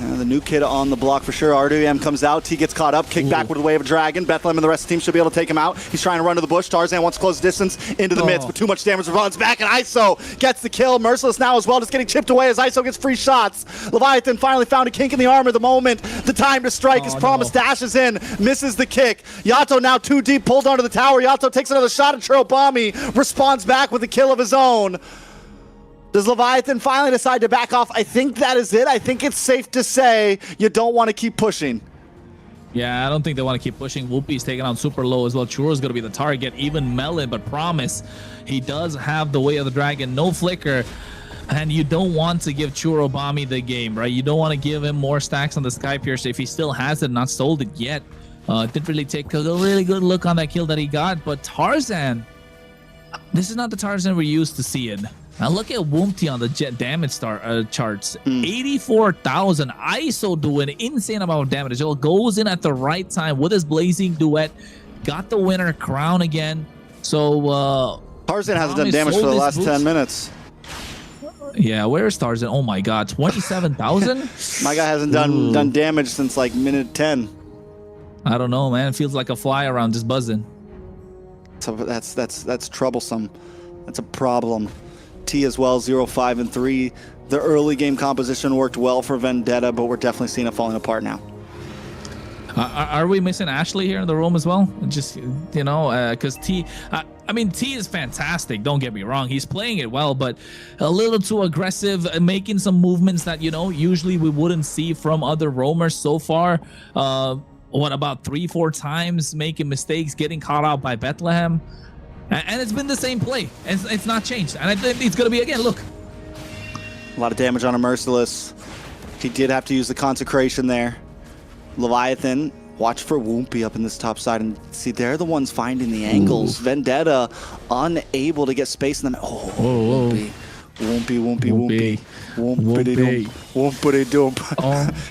The new kid on the block for sure. RWM comes out. T gets caught up. Kick back with a wave of dragon. Bethlehem and the rest of the team should be able to take him out. He's trying to run to the bush. Tarzan wants to close the distance into the midst, but too much damage runs back, and ISO gets the kill. Merciless now as well, just getting chipped away as ISO gets free shots. Leviathan finally found a kink in the armor. The moment, the time to strike is promised. Dashes in, misses the kick. Yato now too deep, pulled onto the tower. Yato takes another shot at Chirobami, responds back with a kill of his own. Does Leviathan finally decide to back off? I think that is it. I think it's safe to say you don't want to keep pushing. Yeah, I don't think they want to keep pushing. Whoopi's taking out super low as well. Churo's going to be the target. Even Melon, but Promise, he does have the way of the dragon. No flicker. And you don't want to give Churobami the game, right? You don't want to give him more stacks on the Sky Piercer if he still has it, not sold it yet. Didn't really take a really good look on that kill that he got. But Tarzan, this is not the Tarzan we're used to seeing. Now look at Woompty on the jet damage charts. 84,000. ISO doing an insane amount of damage. It goes in at the right time with his blazing duet. Got the winner crown again. So Tarzan hasn't done damage for the last 10 minutes. Yeah, where's Tarzan? Oh my god, 27,000? My guy hasn't done damage since like minute 10. I don't know, man. It feels like a fly around just buzzing. So that's troublesome. That's a problem. T as well, 0-5 and 3. The early game composition worked well for Vendetta, but we're definitely seeing it falling apart now. Are we missing Ashley here in the room as well? Just, you know, because T, I mean, T is fantastic. Don't get me wrong. He's playing it well, but a little too aggressive, making some movements that, you know, usually we wouldn't see from other roamers so far. What, about 3-4 times making mistakes, getting caught out by Bethlehem. And it's been the same play. It's not changed. And I think it's going to be again. Look. A lot of damage on a Merciless. He did have to use the consecration there. Leviathan, watch for Woompy up in this top side. And see, they're the ones finding the angles. Ooh. Vendetta unable to get space in them. Oh, Woompy. Woompy.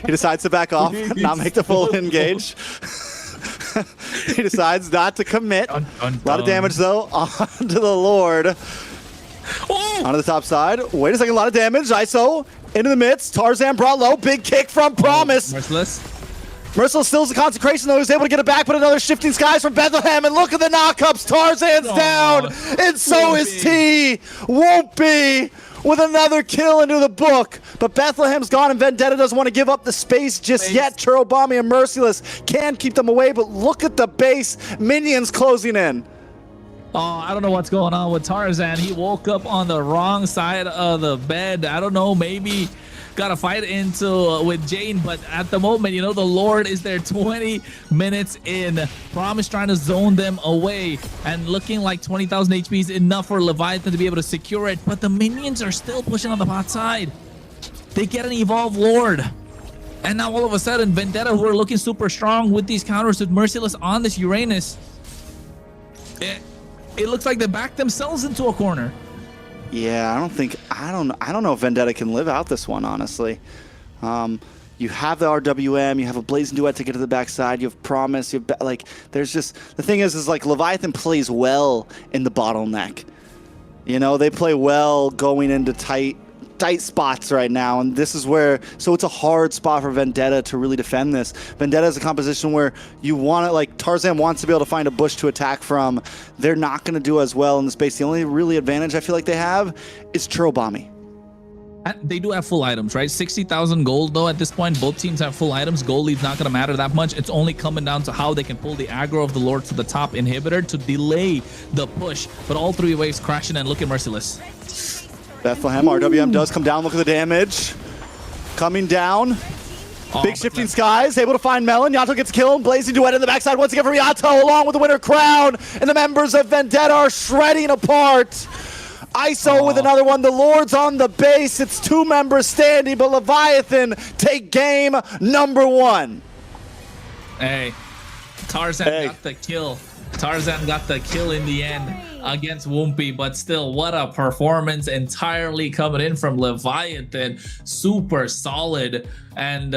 He decides to back off, not make the full engage. He decides not to commit. A lot of damage though onto the Lord. Onto the top side. Wait a second, a lot of damage. ISO into the midst. Tarzan brought low. Big kick from Promise. Merciless still has the consecration though. He was able to get it back, but another shifting skies from Bethlehem. And look at the knockups. Tarzan's down, and so is T. Woompy with another kill into the book. But Bethlehem's gone, and Vendetta doesn't want to give up the space just yet. Chirobami and Merciless can keep them away, but look at the base. Minions closing in. Oh, I don't know what's going on with Tarzan. He woke up on the wrong side of the bed. I don't know, maybe got a fight into with Jane, but at the moment, you know, the Lord is there 20 minutes in. Promise trying to zone them away, and looking like 20,000 HP is enough for Leviathan to be able to secure it, but the minions are still pushing on the bot side. They get an evolved Lord, and now all of a sudden Vendetta, who are looking super strong with these counters with Merciless on this Uranus, it looks like they backed themselves into a corner. Yeah, I don't know if Vendetta can live out this one, honestly. You have the RWM, you have a Blazing Duet to get to the backside, you have Promise, you have, like, there's just, the thing is like Leviathan plays well in the bottleneck. You know, they play well going into tight spots right now, and this is where, so it's a hard spot for Vendetta to really defend this. Vendetta is a composition where you want to, like, Tarzan wants to be able to find a bush to attack from. They're not going to do as well in the space. The only really advantage I feel like they have is Chirobami. They do have full items, right? 60,000 gold though at this point. Both teams have full items. Gold lead's not going to matter that much. It's only coming down to how they can pull the aggro of the Lord to the top inhibitor to delay the push. But all three waves crashing, and looking Merciless. Bethlehem, RWM does come down. Look at the damage. Coming down. Big shifting skies, able to find Melon. Yato gets killed. Blazing Duet in the backside once again from Yato, along with the winner crown. And the members of Vendetta are shredding apart. ISO with another one. The Lord's on the base. It's 2 members standing, but Leviathan take game number 1. Hey, Tarzan got the kill. Tarzan got the kill in the end against Woompy, but still, what a performance entirely coming in from Leviathan. Super solid. And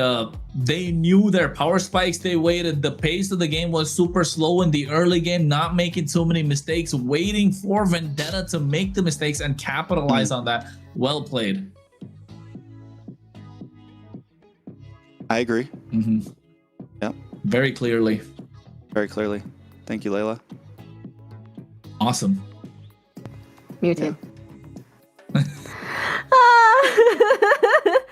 they knew their power spikes. They waited. The pace of the game was super slow in the early game, not making too many mistakes, waiting for Vendetta to make the mistakes and capitalize on that. Well played. I agree. Yep. Very clearly. Very clearly. Thank you, Layla. Awesome. Mutant.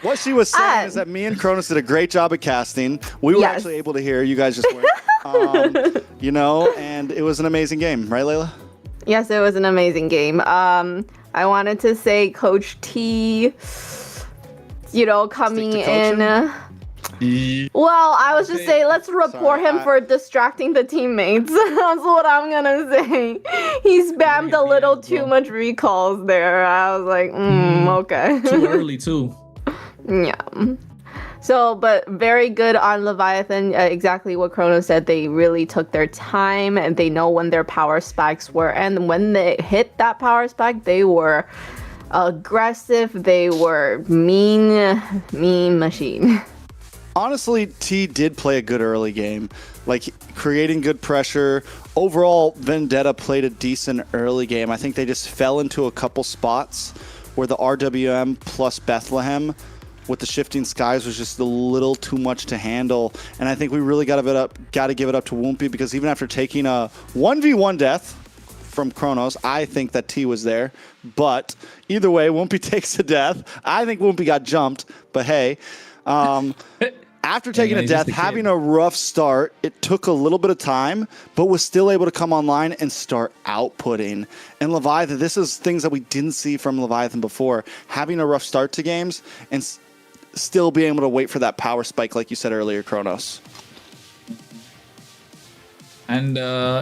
What she was saying is that me and Cronus did a great job at casting. We were actually able to hear. You guys just weren't. You know, and it was an amazing game. Right, Layla? Yes, it was an amazing game. I wanted to say Coach T, you know, coming in. Well, I was just saying, let's report him for distracting the teammates. That's what I'm gonna say. He spammed a little too much recalls there. I was like, okay. Too early, too. Yeah. So, but very good on Leviathan. Exactly what Chrono said. They really took their time and they know when their power spikes were. And when they hit that power spike, they were aggressive. They were mean machine. Honestly, T did play a good early game, like creating good pressure. Overall, Vendetta played a decent early game. I think they just fell into a couple spots where the RWM plus Bethlehem with the shifting skies was just a little too much to handle. And I think we really got to give it up to Woompy, because even after taking a 1v1 death from Kronos, I think that T was there. But either way, Woompy takes a death. I think Woompy got jumped, but hey. After taking a death, having a rough start, it took a little bit of time, but was still able to come online and start outputting. And Leviathan, this is things that we didn't see from Leviathan before. Having a rough start to games and still being able to wait for that power spike, like you said earlier, Kronos. And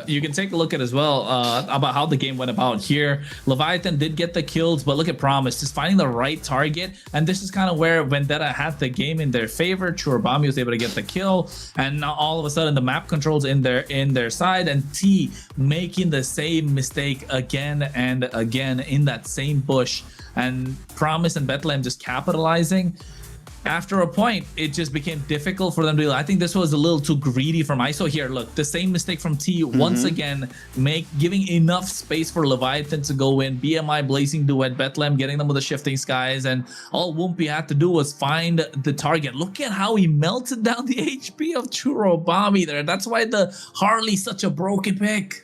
you can take a look at as well about how the game went about here. Leviathan did get the kills, but look at Promise, just finding the right target. And this is kind of where Vendetta had the game in their favor. Churubami was able to get the kill, and now all of a sudden the map controls in their side, and T making the same mistake again and again in that same bush. And Promise and Bethlehem just capitalizing. After a point, it just became difficult for them to do. I think this was a little too greedy from ISO here. Look, the same mistake from T once again, giving enough space for Leviathan to go in. BMI Blazing Duet, Bethlehem getting them with the shifting skies, and all Woompy had to do was find the target. Look at how he melted down the HP of Churubami there. That's why the Harley's such a broken pick.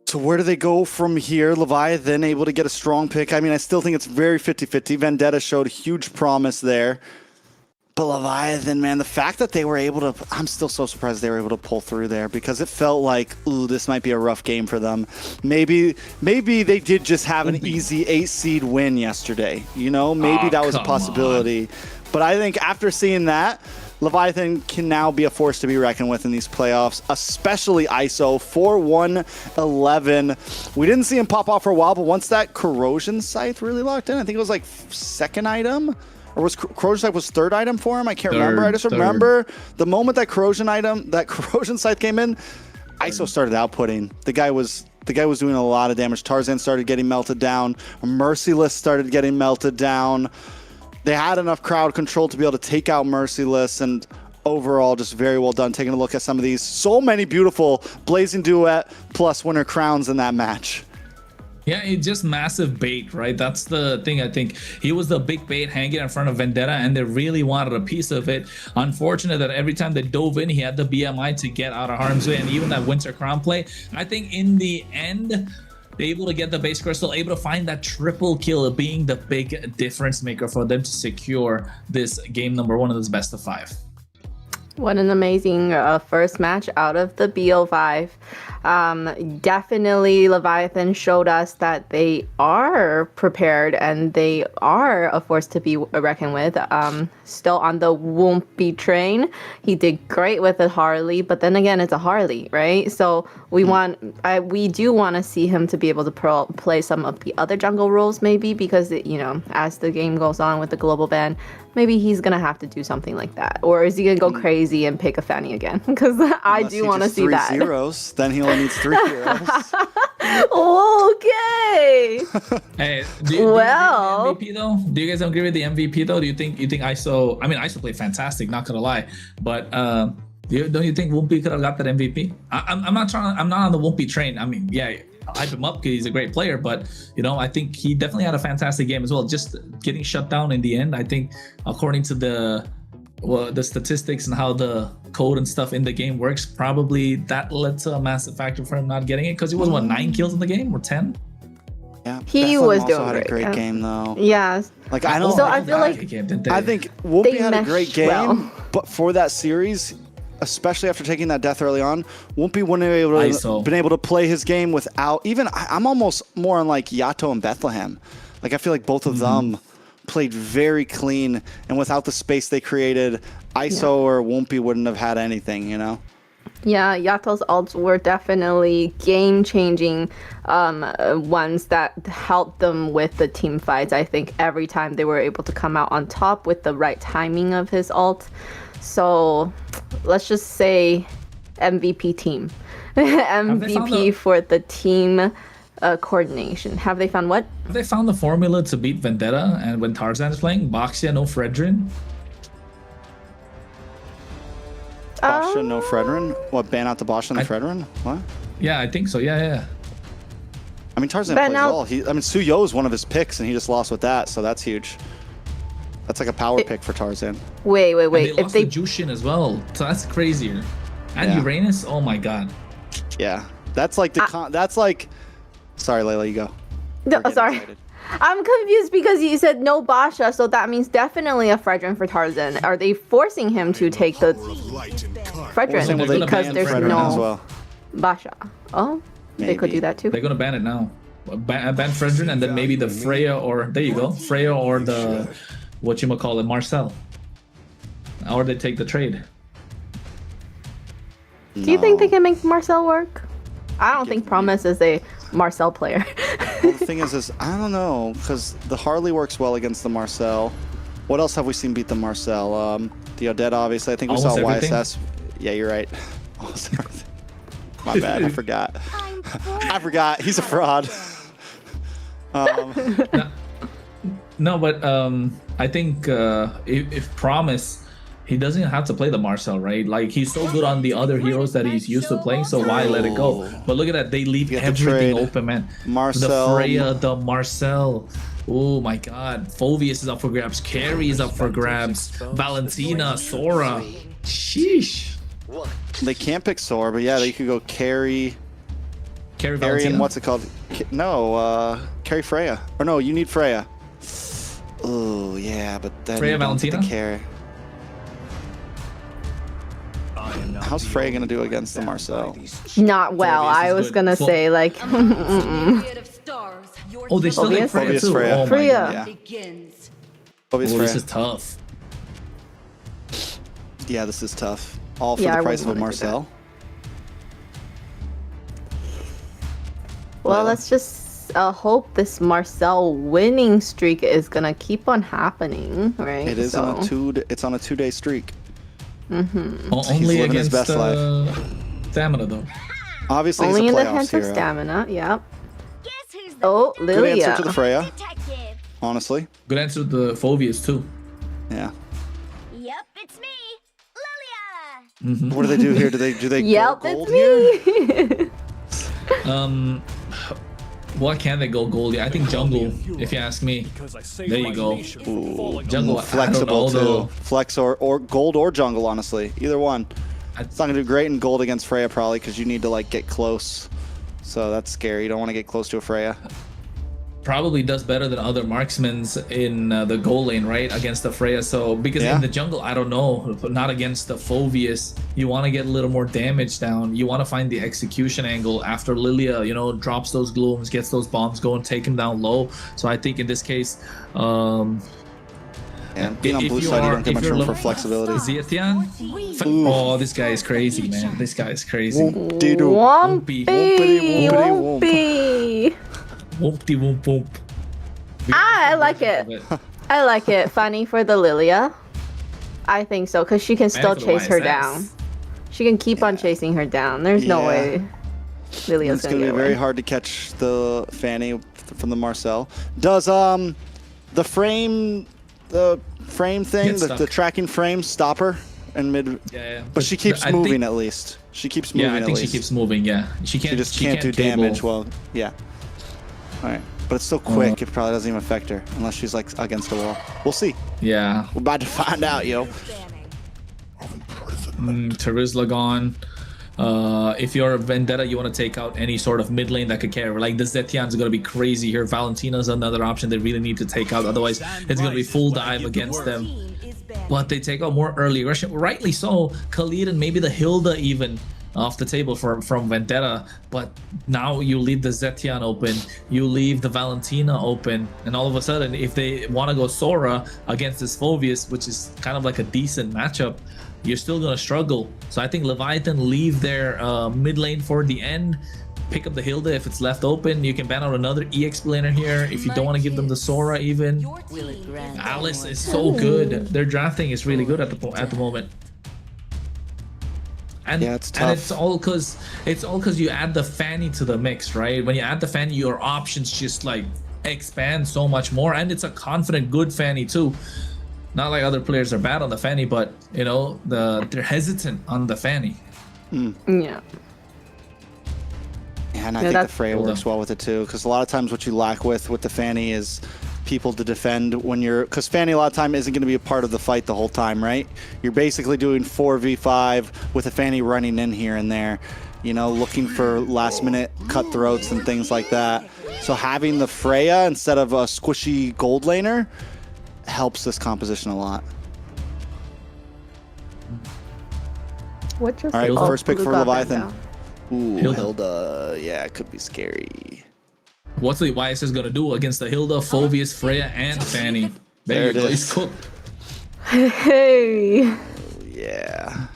So where do they go from here? Leviathan able to get a strong pick. I mean, I still think it's very 50-50. Vendetta showed huge promise there. But Leviathan, man, the fact that they were able to... I'm still so surprised they were able to pull through there, because it felt like, ooh, this might be a rough game for them. Maybe they did just have an easy 8-seed win yesterday. You know, maybe that was a possibility. But I think after seeing that, Leviathan can now be a force to be reckoned with in these playoffs, especially ISO 4-1-11. We didn't see him pop off for a while, but once that corrosion scythe really locked in, I think it was like second item, or was corrosion scythe was third item for him? I can't remember. I just remember the moment that corrosion scythe came in, ISO started outputting. The guy was doing a lot of damage. Tarzan started getting melted down. Merciless started getting melted down. They had enough crowd control to be able to take out Merciless, and overall just very well done. Taking a look at some of these. So many beautiful Blazing Duet plus winner crowns in that match. Yeah, it's just massive bait, right? That's the thing. I think he was the big bait hanging in front of Vendetta, and they really wanted a piece of it. Unfortunate that every time they dove in, he had the BMI to get out of harm's way, and even that Winter Crown play. I think in the end, able to get the base crystal, able to find that triple kill, being the big difference maker for them to secure this game number 1 of this best of 5. What an amazing first match out of the BO5. Definitely Leviathan showed us that they are prepared and they are a force to be reckoned with. Still on the Wumpy train. He did great with the Harley, but then again, it's a Harley, right? So we do want to see him to be able to play some of the other jungle roles, maybe, because as the game goes on with the global ban, maybe he's gonna have to do something like that, or is he gonna go crazy and pick a Fanny again? Because I do want to see that. 3 zeros, then he only needs 3 heroes. Okay. Hey, do you agree with the MVP though? Do you guys agree with the MVP though? Do you think ISO? I mean, ISO played fantastic. Not gonna lie, but don't you think Wumpy could have got that MVP? I'm not on the Wumpy train. I mean, yeah, hype him up because he's a great player, but I think he definitely had a fantastic game as well. Just getting shut down in the end, I think, according to the statistics and how the code and stuff in the game works, probably that led to a massive factor for him not getting it, because he was 9 kills in the game or 10. Yeah, he Bethlehem was also doing had great, a great game though. Yeah. Like I don't. So I feel like I think Wumpy had a great game, well. but for that series, especially after taking that death early on, Wumpy wouldn't have been able to play his game without even. I'm almost more on like Yato and Bethlehem. Like I feel like both of them played very clean, and without the space they created, ISO or Wumpy wouldn't have had anything, Yeah, Yato's ults were definitely game-changing ones that helped them with the team fights. I think every time they were able to come out on top with the right timing of his ult. So let's just say MVP team. MVP for the team coordination. Have they found what? Have they found the formula to beat Vendetta and when Tarzan is playing? Boxia, no Fredrin? Basha, no Fredrin? What, ban out the Basha and the Fredrin? What? Yeah, I think so. Yeah. I mean, Tarzan plays well. Suyo is one of his picks, and he just lost with that, so that's huge. That's like a power pick for Tarzan. Wait. And they lost to Jushin as well, so that's crazier. And Uranus? Oh my god. Yeah, that's like that's like. Sorry, Layla, you go. No, sorry. I'm confused because you said no Basha, so that means definitely a Fredrin for Tarzan. Are they forcing him to take the Fredrin because there's no Basha? Oh, they could do that too. They're gonna ban it now. Ban Fredrin and then maybe the Freya or there you go, Freya or the whatchamacallit, Marcel. Or they take the trade. Do you think they can make Marcel work? I don't think Promise is a Marcel player. Well, the thing is I don't know, because the Harley works well against the Marcel. What else have we seen beat the Marcel? The Odette, obviously. I think we saw YSS. Yeah, you're right. Almost everything. My bad, I forgot. I forgot. He's a fraud. No, but I think if Promise, he doesn't have to play the Marcel, right? Like, he's so good on the other heroes that he's used to playing, so why let it go? But look at that, they leave everything open, man. Marcel. The Freya, the Marcel. Oh my god. Phoveus is up for grabs. Carrie is up for grabs. Valentina, Sora. Sheesh. They can't pick Sora, but yeah, they could go Carrie. Carrie Valentina? And what's it called? No, Carrie Freya. Or no, you need Freya. Oh, yeah, but then Freya Valentina? Carrie. How's Freya gonna do against the Marcel? Not well. I was gonna say like. Oh, they still like Freya too. Freya. Oh Freya. This is tough. Yeah, this is tough. All for the price of a Marcel. Well, let's just hope this Marcel winning streak is gonna keep on happening, right? It is on a two-day streak. Only against Stamina, though. Obviously, only he's a in the playoffs hands of hero. Stamina. Yep. Oh, Lilia. Good answer to the Freya. Honestly. Good answer to the Phoveus too. Yeah. Yep, it's me, Lilia. What do they do here? Do they yep, go gold it's me. What can they go gold? I think jungle, if you ask me. There you go. Ooh, jungle, flexible too. Flex or gold or jungle, honestly. Either one. It's not gonna do great in gold against Freya probably because you need to like get close. So that's scary. You don't want to get close to a Freya. probably does better than other marksmen's in the goal lane, right, against the Freya. So because in the jungle, I don't know, not against the Phoveus, you want to get a little more damage down. You want to find the execution angle after Lilia, you know, drops those glooms, gets those bombs going, take him down low. So I think in this case, and being on blue side, you don't get much room for flexibility. Leviathan? Oh, this guy is crazy, man. This guy is crazy. Wumpy. Whoopty whoop whoop. I like it. I like it. Funny for the Lilia. I think so, because she can still chase her down. She can keep on chasing her down. There's no way Lilia's It's going to be very hard to catch the Fanny from the Marcel. Does the frame thing, the tracking frame, stop her in mid? Yeah. But she keeps moving at least. She keeps moving. Yeah, I think she keeps moving. Yeah, she just can't do damage. Well, yeah. All right, but it's so quick, it probably doesn't even affect her unless she's like against the wall. We'll see. Yeah. We're about to find out, yo. Terizla gone. If you're a Vendetta, you want to take out any sort of mid lane that could carry. Like the Zetian's going to be crazy here. Valentina's another option they really need to take out. Otherwise, it's going to be full dive against them. But they take out more early aggression. Rightly so. Khalid and maybe the Hilda even off the table from Vendetta. But now you leave the Zetian open. You leave the Valentina open. And all of a sudden, if they want to go Sora against this Phoveus, which is kind of like a decent matchup, you're still going to struggle. So I think Leviathan leave their mid lane for the end. Pick up the Hilda if it's left open. You can ban out another EXP laner here if you don't want to give them the Sora even. Alice is so good. Their drafting is really good at the moment. And, yeah, it's tough. And it's all because you add the Fanny to the mix, right? When you add the Fanny, your options just like expand so much more. And it's a confident, good Fanny too. Not like other players are bad on the Fanny, but you know, they're hesitant on the Fanny. Yeah. And I think the Freya works well with it too, because a lot of times what you lack with the Fanny is people to defend when you're, because Fanny a lot of time isn't going to be a part of the fight the whole time, right? You're basically doing 4v5 with a Fanny running in here and there, you know, looking for last minute cutthroats and things like that. So having the Freya instead of a squishy gold laner helps this composition a lot. All right, first pick for Leviathan. Ooh, Hilda. Yeah, it could be scary. What's the YSS gonna do against the Hilda, Phoveus, Freya, and Fanny? There it is. He's cooked. Hey. Oh, yeah.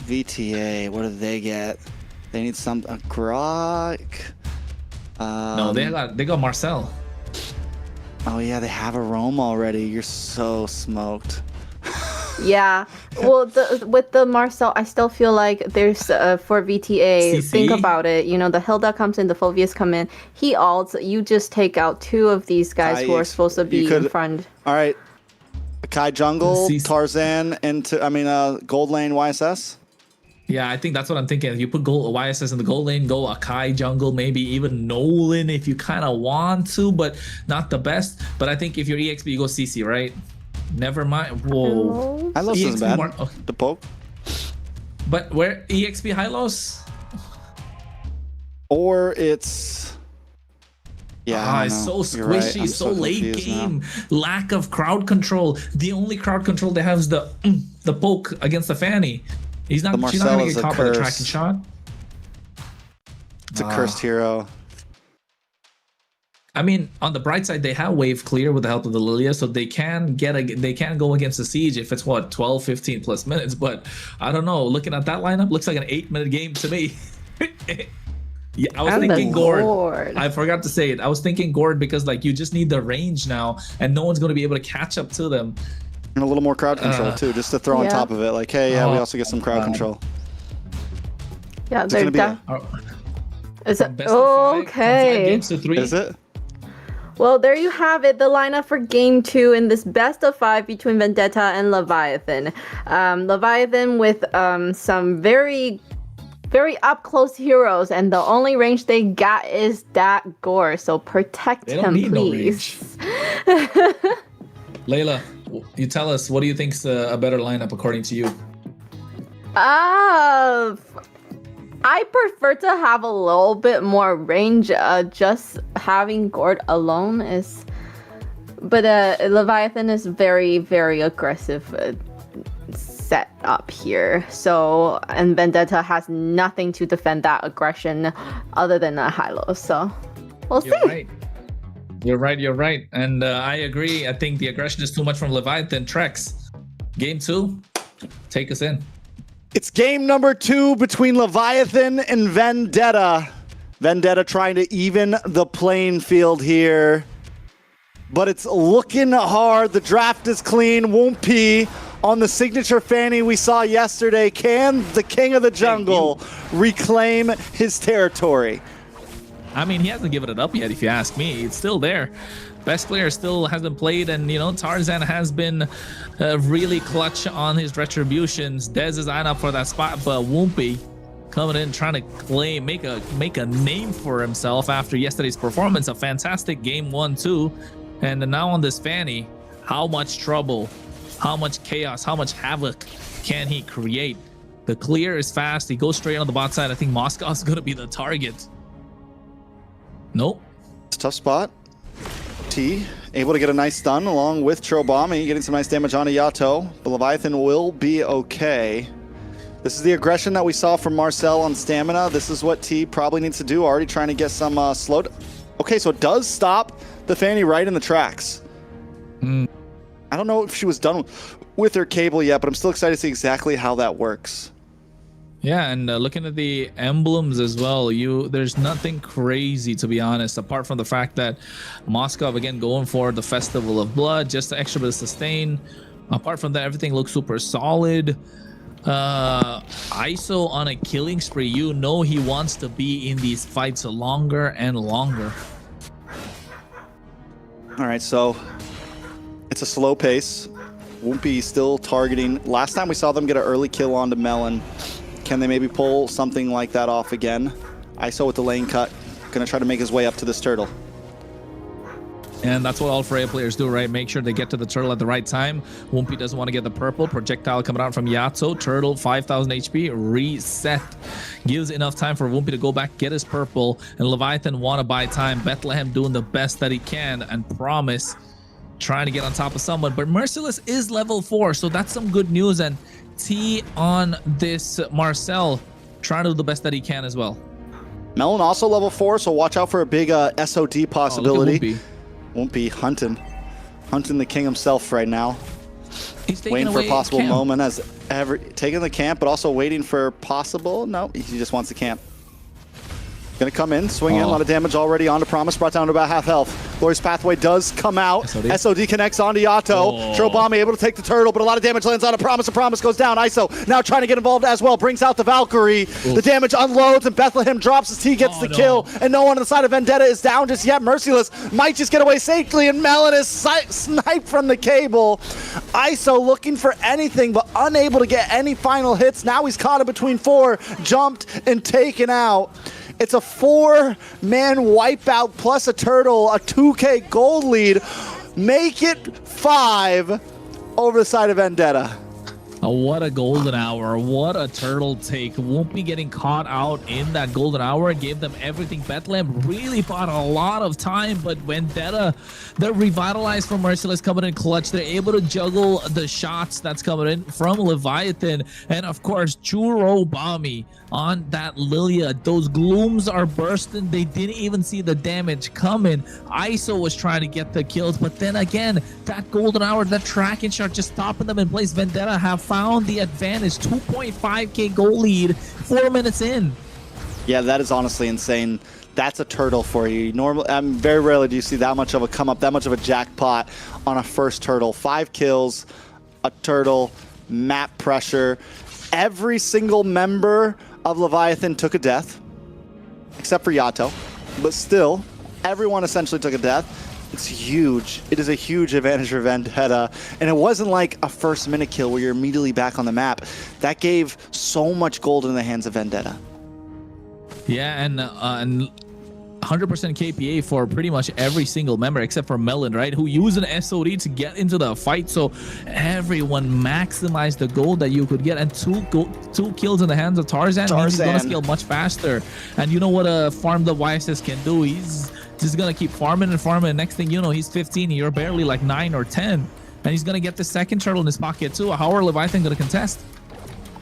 VTA. What do they get? They need some Grok. No, they got Marcel. Oh yeah, they have a roam already. You're so smoked. Yeah, well, with the Marcel, I still feel like there's for VTA. CC? Think about it. You know, the Hilda comes in, the Phoveus come in. He ults. You just take out two of these guys who are supposed to be in front. All right, Kai jungle, Tarzan into gold lane YSS. Yeah, I think that's what I'm thinking. You put YSS in the gold lane, go Akai jungle, maybe even Nolan if you kind of want to, but not the best. But I think if you're EXP, you go CC, right? Never mind. Whoa. Hylos isn't bad. The poke. But where EXP Hylos? Or it's... Yeah, it's so squishy, right. So late game. Lack of crowd control. The only crowd control they have is the poke against the Fanny. She's not going to get caught by the tracking shot. It's a cursed hero. I mean, on the bright side, they have wave clear with the help of the Lilia, so they can go against the siege if it's 12, 15 plus minutes. But I don't know. Looking at that lineup, looks like an 8-minute game to me. Yeah, I was thinking Gord. I forgot to say it. I was thinking Gord because like you just need the range now, and no one's going to be able to catch up to them. And a little more crowd control too, just to throw on top of it. Like, hey, we also get some crowd control. Yeah, they're done. Is it okay? Is it? Well, there you have it, the lineup for Game 2 in this best of 5 between Vendetta and Leviathan. Leviathan with some very, very up-close heroes, and the only range they got is that Gore, so protect him, please. No Layla, you tell us, what do you think's a better lineup according to you? I prefer to have a little bit more range. Just having Gord alone is, but Leviathan is very, very aggressive set up here. So, and Vendetta has nothing to defend that aggression other than a high-low. So, we'll see. Right. You're right. And I agree. I think the aggression is too much from Leviathan. Trex, game 2, take us in. It's game number 2 between Leviathan and Vendetta. Vendetta trying to even the playing field here. But it's looking hard. The draft is clean. Woompy on the signature Fanny we saw yesterday. Can the king of the jungle reclaim his territory? I mean, he hasn't given it up yet, if you ask me. It's still there. Best player still hasn't played, and you know, Tarzan has been really clutch on his retributions. Dez is eyeing up for that spot, but Woompy coming in trying to claim, make a name for himself after yesterday's performance. A fantastic game 1-2, and now on this Fanny, how much trouble, how much chaos, how much havoc can he create? The clear is fast. He goes straight on the bot side. I think Moscow's gonna be the target. Nope. It's a tough spot. T able to get a nice stun along with Chorobami, getting some nice damage onto Yato, but Leviathan will be okay. This is the aggression that we saw from Marcel on stamina. This is what T probably needs to do. Already trying to get some slowed. Okay, so it does stop the Fanny right in the tracks. I don't know if she was done with her cable yet, but I'm still excited to see exactly how that works. Yeah, and looking at the emblems as well, there's nothing crazy, to be honest, apart from the fact that Moscow, again, going for the Festival of Blood, just the extra bit of sustain. Apart from that, everything looks super solid. ISO on a killing spree, you know he wants to be in these fights longer and longer. All right, so it's a slow pace. Woompy still targeting. Last time we saw them get an early kill onto Melon. Can they maybe pull something like that off again? ISO with the lane cut. Gonna try to make his way up to this turtle. And that's what all Freya players do, right? Make sure they get to the turtle at the right time. Woompy doesn't want to get the purple. Projectile coming out from Yato. Turtle, 5,000 HP. Reset. Gives enough time for Woompy to go back, get his purple. And Leviathan want to buy time. Bethlehem doing the best that he can. And Promise trying to get on top of someone. But Merciless is level 4, so that's some good news. And T on this Marcel trying to do the best that he can as well. Melon also level 4, so watch out for a big SOD possibility. Woompy hunting the king himself right now. He's waiting for a possible moment as taking the camp, but also waiting for possible. No, he just wants the camp. Gonna come in, swing in, a lot of damage already onto Promise, brought down to about half health. Glorious Pathway does come out. SOD connects onto Yato. Chorobami able to take the turtle, but a lot of damage lands onto Promise, and Promise goes down. ISO now trying to get involved as well, brings out the Valkyrie. The damage unloads, and Bethlehem drops as T gets the kill, and no one on the side of Vendetta is down just yet. Merciless might just get away safely, and Melon is sniped from the cable. ISO looking for anything, but unable to get any final hits. Now he's caught in between 4, jumped and taken out. It's a 4-man wipeout plus a turtle, a 2K gold lead. Make it 5 over the side of Vendetta. Oh, what a golden hour. What a turtle take. Woompy getting caught out in that golden hour gave them everything. Bethlehem really bought a lot of time, but Vendetta, they're revitalized from Merciless coming in clutch. They're able to juggle the shots that's coming in from Leviathan. And of course, Chorobami on that Lilia. Those glooms are bursting. They didn't even see the damage coming. ISO was trying to get the kills, but then again, that golden hour, that tracking shot just stopping them in place. Vendetta have found the advantage. 2.5k goal lead 4 minutes in. Yeah, that is honestly insane. That's a turtle for you. Normally, very rarely do you see that much of a come up, that much of a jackpot on a first turtle. 5 kills, a turtle, map pressure. Every single member of Leviathan took a death, except for Yato. But still, everyone essentially took a death. It's huge. It is a huge advantage for Vendetta. And it wasn't like a first-minute kill where you're immediately back on the map. That gave so much gold in the hands of Vendetta. Yeah, and 100% KPA for pretty much every single member except for Melon, right? Who use an SOD to get into the fight. So everyone maximized the gold that you could get, and two kills in the hands of Tarzan means he's gonna scale much faster. And you know what a farm the YSS can do? He's just gonna keep farming and farming. And next thing you know, he's 15. You're barely like 9 or 10, and he's gonna get the second turtle in his pocket too. How are Leviathan gonna contest?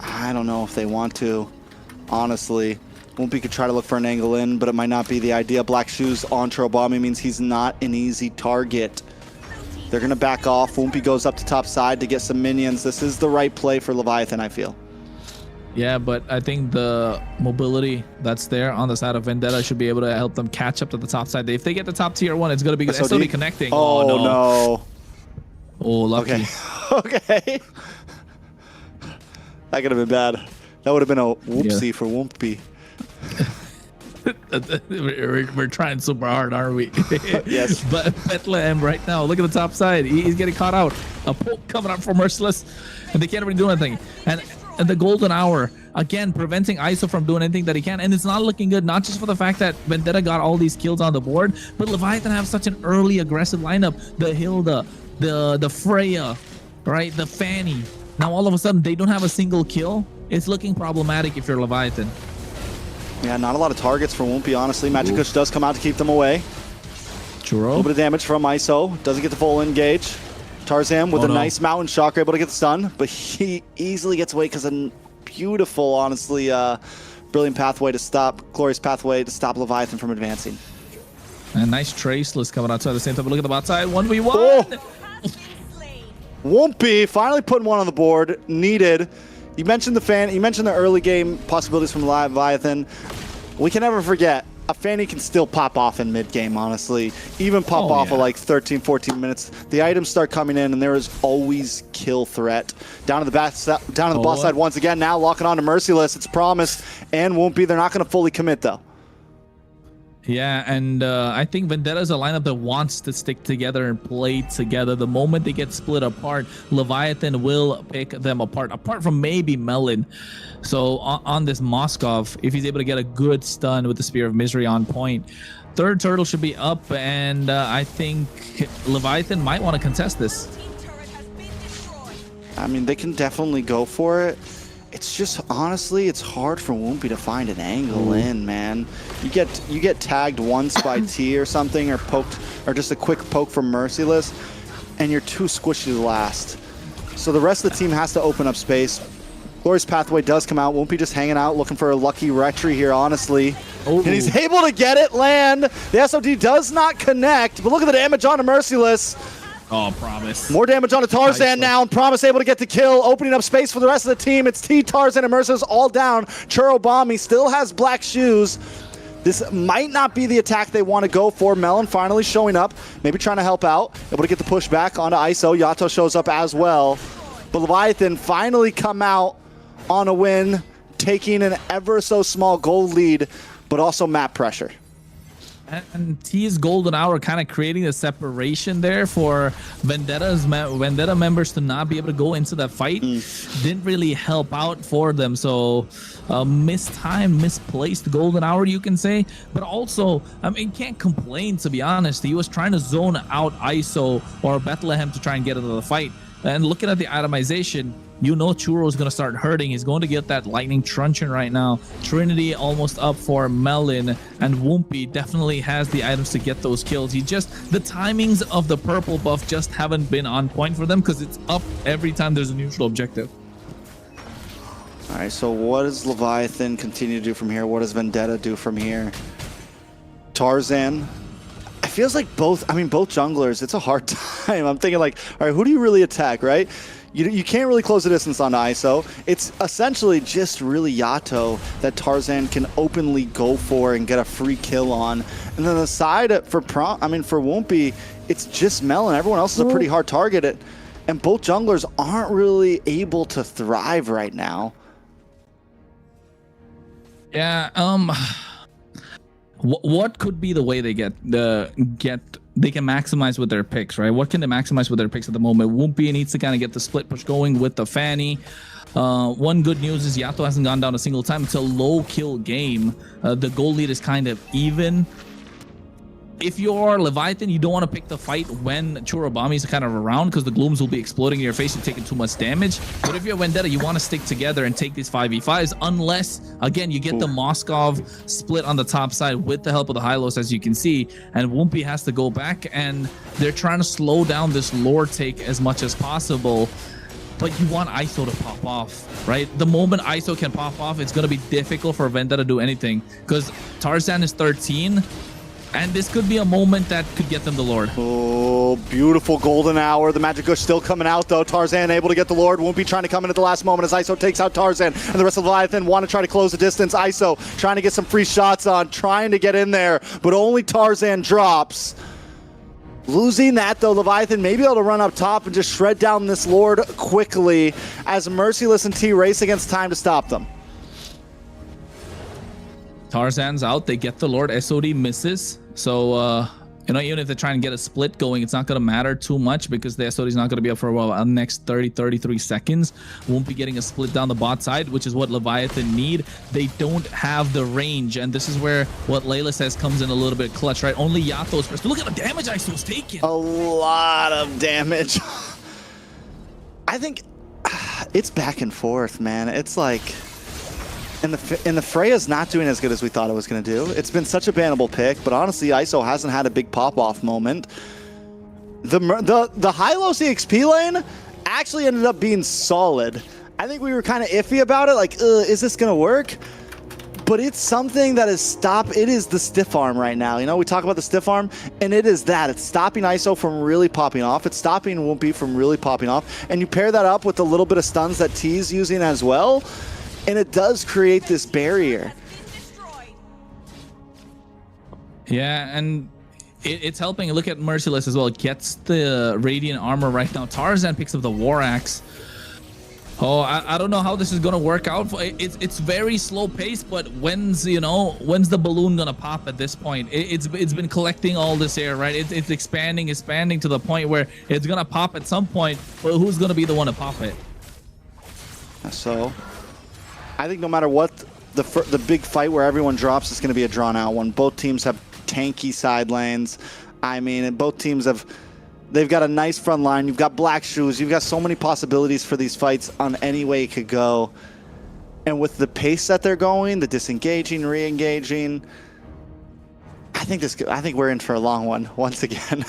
I don't know if they want to, honestly. Woompy could try to look for an angle in, but it might not be the idea. Black Shoes on Turobami means he's not an easy target. They're going to back off. Woompy goes up to top side to get some minions. This is the right play for Leviathan, I feel. Yeah, but I think the mobility that's there on the side of Vendetta should be able to help them catch up to the top side. If they get the top tier 1, it's going to be good. SOD connecting. Oh, no. Oh, lucky. Okay. Okay. That could have been bad. That would have been a whoopsie for Woompy. We're trying super hard, aren't we? Yes. But Bethlehem right now, look at the top side. He's getting caught out. A poke coming up from Merciless, and they can't really do anything. And the golden hour, again, preventing ISO from doing anything that he can. And it's not looking good, not just for the fact that Vendetta got all these kills on the board, but Leviathan have such an early aggressive lineup. The Hilda, the Freya, right? The Fanny. Now all of a sudden, they don't have a single kill. It's looking problematic if you're Leviathan. Yeah, not a lot of targets for Woompy, honestly. Magic Kush does come out to keep them away. Churro. A little bit of damage from ISO. Doesn't get the full engage. Tarzan with a nice mountain shocker, able to get the stun, but he easily gets away because a beautiful, honestly, brilliant pathway to stop, glorious pathway to stop Leviathan from advancing. And nice traceless coming outside at the same time. But look at the bot side. 1v1. Oh. Woompy finally putting one on the board. Needed. You mentioned the fan. You mentioned the early game possibilities from Leviathan. We can never forget, a Fanny can still pop off in mid-game, honestly. Even pop off at like 13, 14 minutes. The items start coming in, and there is always kill threat. Down to the boss side once again. Now locking on to Merciless. It's Promise and Woompy. They're not going to fully commit, though. Yeah, and I think Vendetta is a lineup that wants to stick together and play together. The moment they get split apart, Leviathan will pick them apart from maybe Melon. So on this Moskov, if he's able to get a good stun with the Spear of Misery on point, third turtle should be up, and I think Leviathan might want to contest this. I mean, they can definitely go for it. It's just, honestly, it's hard for Woompy to find an angle in, man. You get tagged once by T or something, or poked, or just a quick poke from Merciless, and you're too squishy to last. So the rest of the team has to open up space. Glorious Pathway does come out. Woompy just hanging out, looking for a lucky retry here, honestly. And he's able to get it, land. The SOD does not connect, but look at the damage on to Merciless. Oh, Promise. More damage on to Tarzan now, and Promise able to get the kill, opening up space for the rest of the team. It's T, Tarzan, and Merciless all down. Churobami still has Black Shoes. This might not be the attack they want to go for. Melon finally showing up, maybe trying to help out. Able to get the push back onto ISO. Yato shows up as well. But Leviathan finally come out on a win, taking an ever so small gold lead, but also map pressure. And T's golden hour kind of creating a separation there for Vendetta members to not be able to go into that fight. Didn't really help out for them. So misplaced golden hour, you can say. But also, I mean, can't complain, to be honest. He was trying to zone out ISO or Bethlehem to try and get into the fight. And looking at the itemization, you know Churro is going to start hurting. He's going to get that lightning truncheon right now. Trinity almost up for Melon, and Woompy definitely has the items to get those kills. The timings of the purple buff just haven't been on point for them because it's up every time there's a neutral objective. All right, so what does Leviathan continue to do from here? What does Vendetta do from here? Tarzan. It feels like both junglers, it's a hard time. I'm thinking like, all right, who do you really attack, right? You can't really close the distance on ISO. It's essentially just really Yato that Tarzan can openly go for and get a free kill on. And then the side for Woompy, it's just Melon. Everyone else is a pretty hard target. And both junglers aren't really able to thrive right now. Yeah, what could be the way they they can maximize with their picks, right? What can they maximize with their picks at the moment? Woompy needs to kind of get the split push going with the Fanny. One good news is Yato hasn't gone down a single time. It's a low kill game. The goal lead is kind of even. if you're Leviathan, you don't want to pick the fight when Churubami is kind of around because the glooms will be exploding in your face and taking too much damage. But if you're Vendetta, you want to stick together and take these 5v5s unless, again, you get the Moskov split on the top side with the help of the Hylos, as you can see, and Wumpy has to go back, and they're trying to slow down this lore take as much as possible. But you want ISO to pop off, right? The moment ISO can pop off, it's going to be difficult for Vendetta to do anything because Tarzan is 13. And this could be a moment that could get them the Lord. Oh, beautiful golden hour. The Magic Gush still coming out, though. Tarzan able to get the Lord. Won't be trying to come in at the last moment as ISO takes out Tarzan. And the rest of Leviathan want to try to close the distance. ISO trying to get some free shots on, trying to get in there. But only Tarzan drops. Losing that, though, Leviathan may be able to run up top and just shred down this Lord quickly as Merciless and T race against time to stop them. Tarzan's out. They get the Lord. SOD misses. So, you know, even if they try and get a split going, it's not going to matter too much because the SOD is not going to be up for a while. The next 33 seconds. Won't be getting a split down the bot side, which is what Leviathan need. They don't have the range, and this is where what Layla says comes in a little bit clutch, right? Only Yato's first. Look at the damage ISO's taking. A lot of damage. I think it's back and forth, man. It's like... And the Freya's not doing as good as we thought it was going to do. It's been such a bannable pick, but honestly, ISO hasn't had a big pop-off moment. The Hylos EXP lane actually ended up being solid. I think we were kind of iffy about it, like, is this going to work? But it's something that is it is the stiff arm right now. You know, we talk about the stiff arm, and it is that. It's stopping ISO from really popping off. It's stopping Wumpy from really popping off. And you pair that up with a little bit of stuns that T's using as well, and it does create this barrier. Yeah, and it's helping. Look at Merciless as well. It gets the Radiant armor right now. Tarzan picks up the War Axe. Oh, I don't know how this is going to work out. It's very slow pace, but when's the balloon going to pop at this point? It's been collecting all this air, right? It's expanding to the point where it's going to pop at some point, but who's going to be the one to pop it? So I think no matter what, the big fight where everyone drops is going to be a drawn-out one. Both teams have tanky side lanes. I mean, and both teams they've got a nice front line. You've got Black Shoes. You've got so many possibilities for these fights on any way it could go. And with the pace that they're going, the disengaging, re-engaging, I think we're in for a long one once again.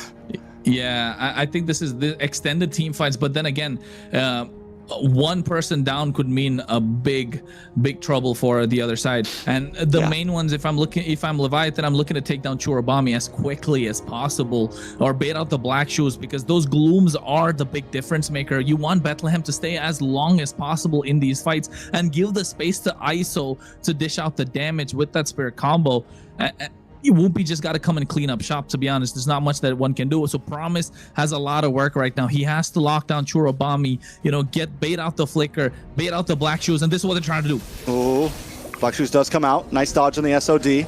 Yeah, I think this is the extended team fights, but then again, one person down could mean a big trouble for the other side. And the main ones, if I'm Leviathan, I'm looking to take down Churubami as quickly as possible or bait out the Black Shoes, because those glooms are the big difference maker. You want Bethlehem to stay as long as possible in these fights and give the space to ISO to dish out the damage with that spirit combo. Wumpy just got to come and clean up shop, to be honest. There's not much that one can do. So Promise has a lot of work right now. He has to lock down Churubami, bait out the flicker, bait out the Black Shoes, and this is what they're trying to do. Oh, Black Shoes does come out. Nice dodge on the SOD.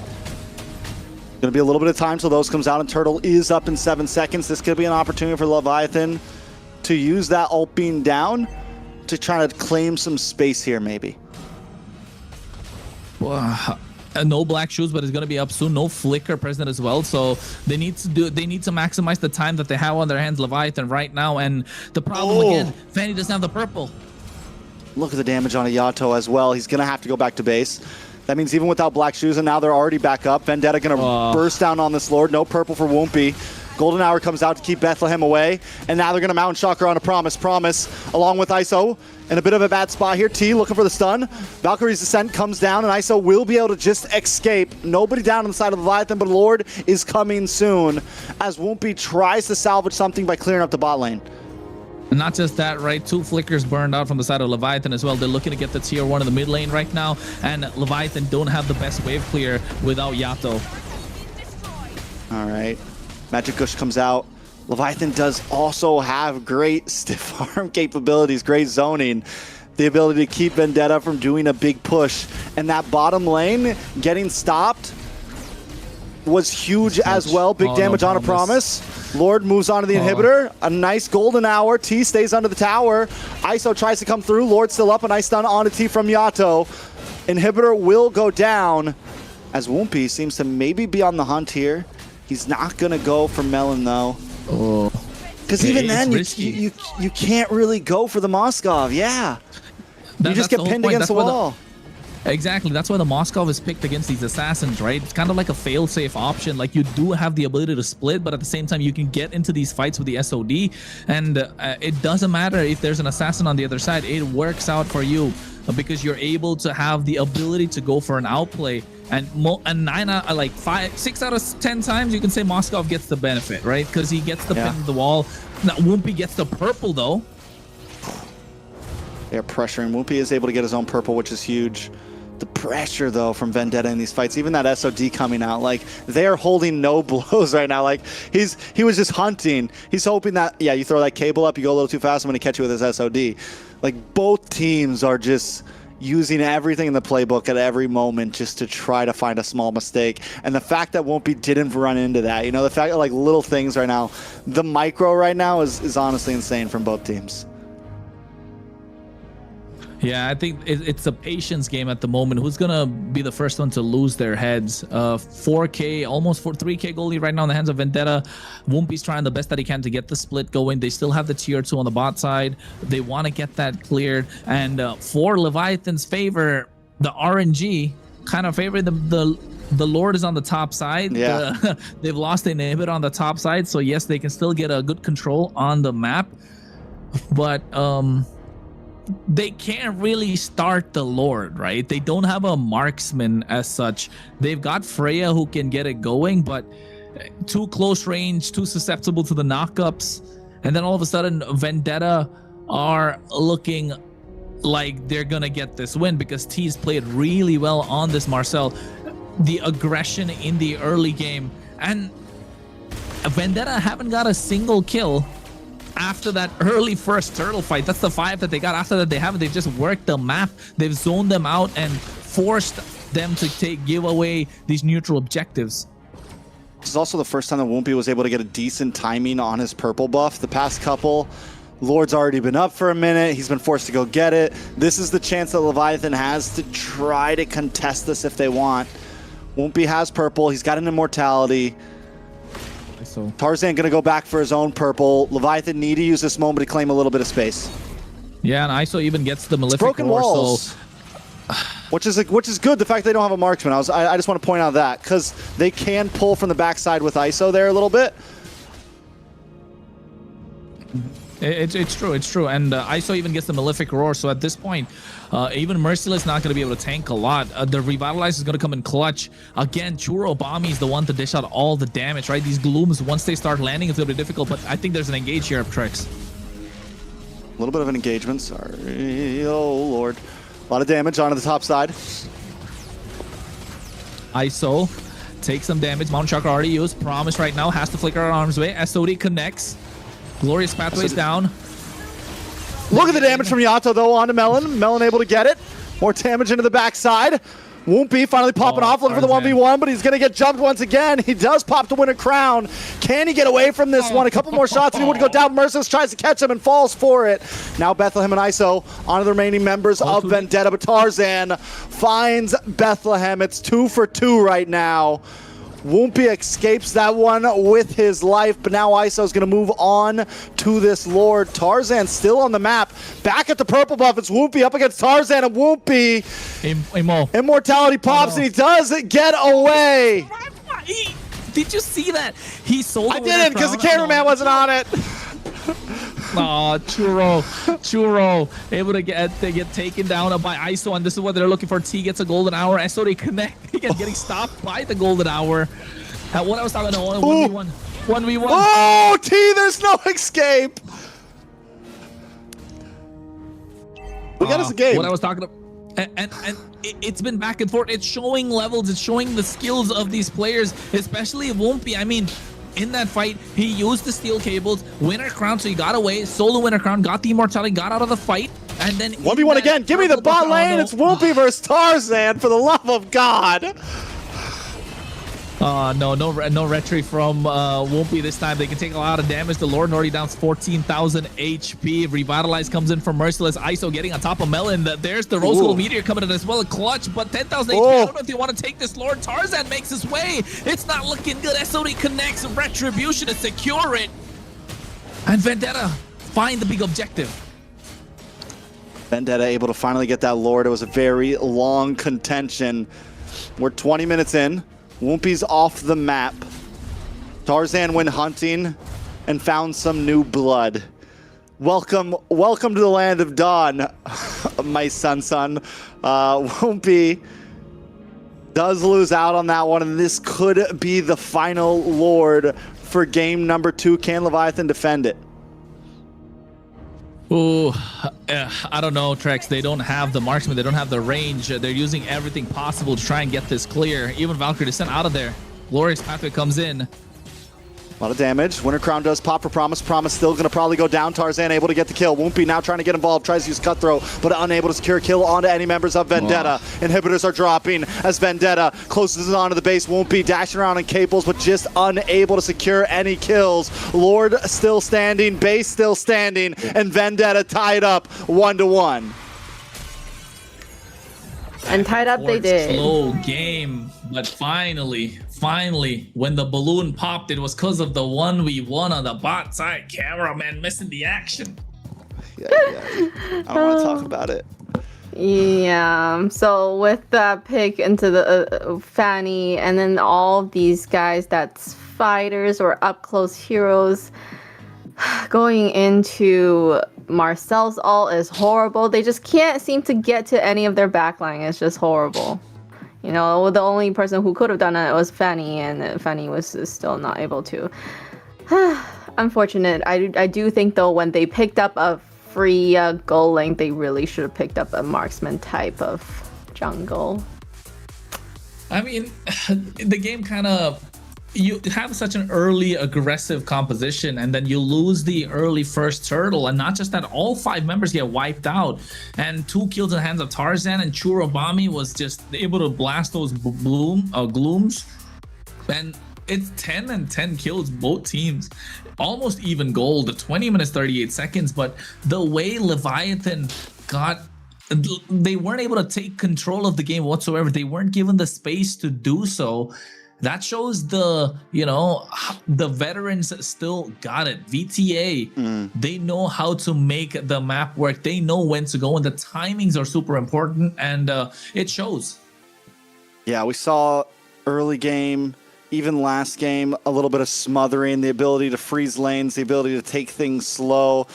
Gonna be a little bit of time till those comes out, and Turtle is up in 7 seconds. This could be an opportunity for Leviathan to use that ult being down to try to claim some space here, maybe. Wow. No Black Shoes, but it's going to be up soon. No flicker present as well, so they need to maximize the time that they have on their hands, Leviathan, right now. And the problem again, Fanny doesn't have the purple. Look at the damage on a Yato as well. He's going to have to go back to base. That means even without Black Shoes, and now they're already back up. Vendetta going to burst down on this Lord. No purple for Wumpy. Golden Hour comes out to keep Bethlehem away, and now they're going to Mountain Shocker on a Promise. Promise, along with ISO, in a bit of a bad spot here. T looking for the stun. Valkyrie's Descent comes down, and ISO will be able to just escape. Nobody down on the side of Leviathan, but Lord is coming soon as Wumpy tries to salvage something by clearing up the bot lane. And not just that, right? 2 flickers burned out from the side of Leviathan as well. They're looking to get the tier 1 in the mid lane right now, and Leviathan don't have the best wave clear without Yato. All right. Magic Gush comes out. Leviathan does also have great stiff arm capabilities, great zoning, the ability to keep Vendetta from doing a big push. And that bottom lane getting stopped was huge as well. Big damage on a Promise. Lord moves on to the inhibitor. A nice golden hour. T stays under the tower. ISO tries to come through. Lord still up. A nice stun onto T from Yato. Inhibitor will go down as Wumpy seems to maybe be on the hunt here. He's not going to go for Melon, though. Oh. Because even then, you can't really go for the Moskov. Yeah. You just get pinned against the wall. Exactly. That's why the Moskov is picked against these assassins, right? It's kind of like a fail-safe option. Like, you do have the ability to split, but at the same time, you can get into these fights with the SOD, and it doesn't matter if there's an assassin on the other side. It works out for you because you're able to have the ability to go for an outplay. And 6 out of 10 times, you can say Moskov gets the benefit, right? Because he gets the pin to the wall. Now, Whoopi gets the purple, though. They're pressuring. Whoopi is able to get his own purple, which is huge. The pressure, though, from Vendetta in these fights, even that SOD coming out, like, they are holding no blows right now. Like, he was just hunting. He's hoping that, yeah, you throw that cable up, you go a little too fast, I'm going to catch you with his SOD. Like, both teams are just using everything in the playbook at every moment just to try to find a small mistake. And the fact that Whoopi didn't run into that, you know, the fact that, like, little things right now, the micro right now is honestly insane from both teams. Yeah, I think it's a patience game at the moment. Who's gonna be the first one to lose their heads? 4K, almost 3K goal lead right now in the hands of Vendetta. Whoopi's trying the best that he can to get the split going. They still have the tier 2 on the bot side. They want to get that cleared. And for Leviathan's favor, the RNG kind of favor the Lord is on the top side. Yeah. They've lost the inhibit on the top side, so yes, they can still get a good control on the map, but they can't really start the Lord, right? They don't have a marksman as such. They've got Freya who can get it going, but too close range, too susceptible to the knockups. And then all of a sudden, Vendetta are looking like they're gonna get this win because T's played really well on this Marcel. The aggression in the early game, and Vendetta haven't got a single kill after that early first turtle fight. That's the 5 that they got. After that, they haven't. They've just worked the map. They've zoned them out and forced them to give away these neutral objectives. This is also the first time that Whoopi was able to get a decent timing on his purple buff. The past couple, Lord's already been up for a minute. He's been forced to go get it. This is the chance that Leviathan has to try to contest this if they want. Whoopi has purple. He's got an immortality. So Tarzan gonna go back for his own purple. Leviathan need to use this moment to claim a little bit of space. Yeah, and ISO even gets the Malefic broken Roar, walls, so which is good. The fact they don't have a marksman, I just want to point out that because they can pull from the backside with ISO there a little bit. It's true, and ISO even gets the Malefic Roar, so at this point, even Merciless not going to be able to tank a lot. The Revitalize is going to come in clutch. Again, Churro Bami is the one to dish out all the damage, right? These Glooms, once they start landing, it's going to be difficult, but I think there's an engage here of Trex. A little bit of an engagement, sorry. Oh, Lord. A lot of damage onto the top side. ISO takes some damage. Mount Chakra already used. Promise right now has to flicker our arms away. SOD connects. Glorious Pathways down. Look at the damage from Yato, though, onto Melon. Melon able to get it. More damage into the backside. Whoopi finally popping off, looking for the 1v1, but he's going to get jumped once again. He does pop to win a crown. Can he get away from this one? A couple more shots and he would go down. Merciless tries to catch him and falls for it. Now Bethlehem and ISO onto the remaining members of Vendetta, but Tarzan finds Bethlehem. It's 2 for 2 right now. Whoopi escapes that one with his life, but now ISO's going to move on to this Lord. Tarzan still on the map. Back at the purple buff, it's Whoopi up against Tarzan, and Whoopi. Immortality pops, and he does get away. Did you see that? He sold. I didn't, because the cameraman wasn't on it. Oh, Churro, able to get taken down by ISO, and this is what they're looking for. T gets a golden hour. SOD connect, getting stopped by the golden hour. What I was talking about, 1v1. Oh, T, there's no escape. We got us a game. What I was talking about, and it's been back and forth. It's showing levels. It's showing the skills of these players, especially Whoopi. I mean, in that fight, he used the steel cables, winner crown, so he got away, solo winner crown, got the immortality, got out of the fight, and then 1v1 again. Give me the bot lane. It's Whoopi versus Tarzan, for the love of God. No retry from Wumpy this time. They can take a lot of damage. The Lord already down 14,000 HP. Revitalize comes in from Merciless. ISO getting on top of Melon. There's the Rose Gold Meteor coming in as well. A clutch, but 10,000 HP. I don't know if they want to take this Lord. Tarzan makes his way. It's not looking good. SOD connects. Retribution to secure it. And Vendetta find the big objective. Vendetta able to finally get that Lord. It was a very long contention. We're 20 minutes in. Wumpy's off the map. Tarzan went hunting and found some new blood. Welcome to the land of Dawn, my son. Wumpy does lose out on that one, and this could be the final Lord for game number 2. Can Leviathan defend it? Ooh, I don't know, Trex. They don't have the marksman. They don't have the range. They're using everything possible to try and get this clear. Even Valkyrie descent out of there. Glorious Pathway comes in. A lot of damage. Winter Crown does pop for Promise. Promise still going to probably go down. Tarzan able to get the kill. Wumpy now trying to get involved. Tries to use Cutthroat, but unable to secure a kill onto any members of Vendetta. Inhibitors are dropping as Vendetta closes onto the base. Wumpy dashing around in cables, but just unable to secure any kills. Lord still standing. Base still standing. And Vendetta tied up 1-1. And tied up they did. Slow game, but finally, when the balloon popped, it was because of the 1v1 on the bot side. Cameraman missing the action. Yeah. I don't want to talk about it. Yeah, so with that pick into the Fanny, and then all of these guys that's fighters or up close heroes going into Marcel's ult is horrible. They just can't seem to get to any of their backline. It's just horrible. You know, the only person who could have done it was Fanny, and Fanny was still not able to. Unfortunate. I do think, though, when they picked up a free goal link, they really should have picked up a marksman type of jungle. I mean, the game kind of... You have such an early aggressive composition, and then you lose the early first turtle, and not just that, all 5 members get wiped out, and 2 kills in the hands of Tarzan, and Churobami was just able to blast those glooms, and it's 10 and 10 kills both teams, almost even gold. 20 minutes 38 seconds, but the way Leviathan they weren't able to take control of the game whatsoever. They weren't given the space to do so. That shows the veterans still got it. VTA, they know how to make the map work. They know when to go, and the timings are super important, and it shows. Yeah, we saw early game, even last game, a little bit of smothering, the ability to freeze lanes, the ability to take things slow.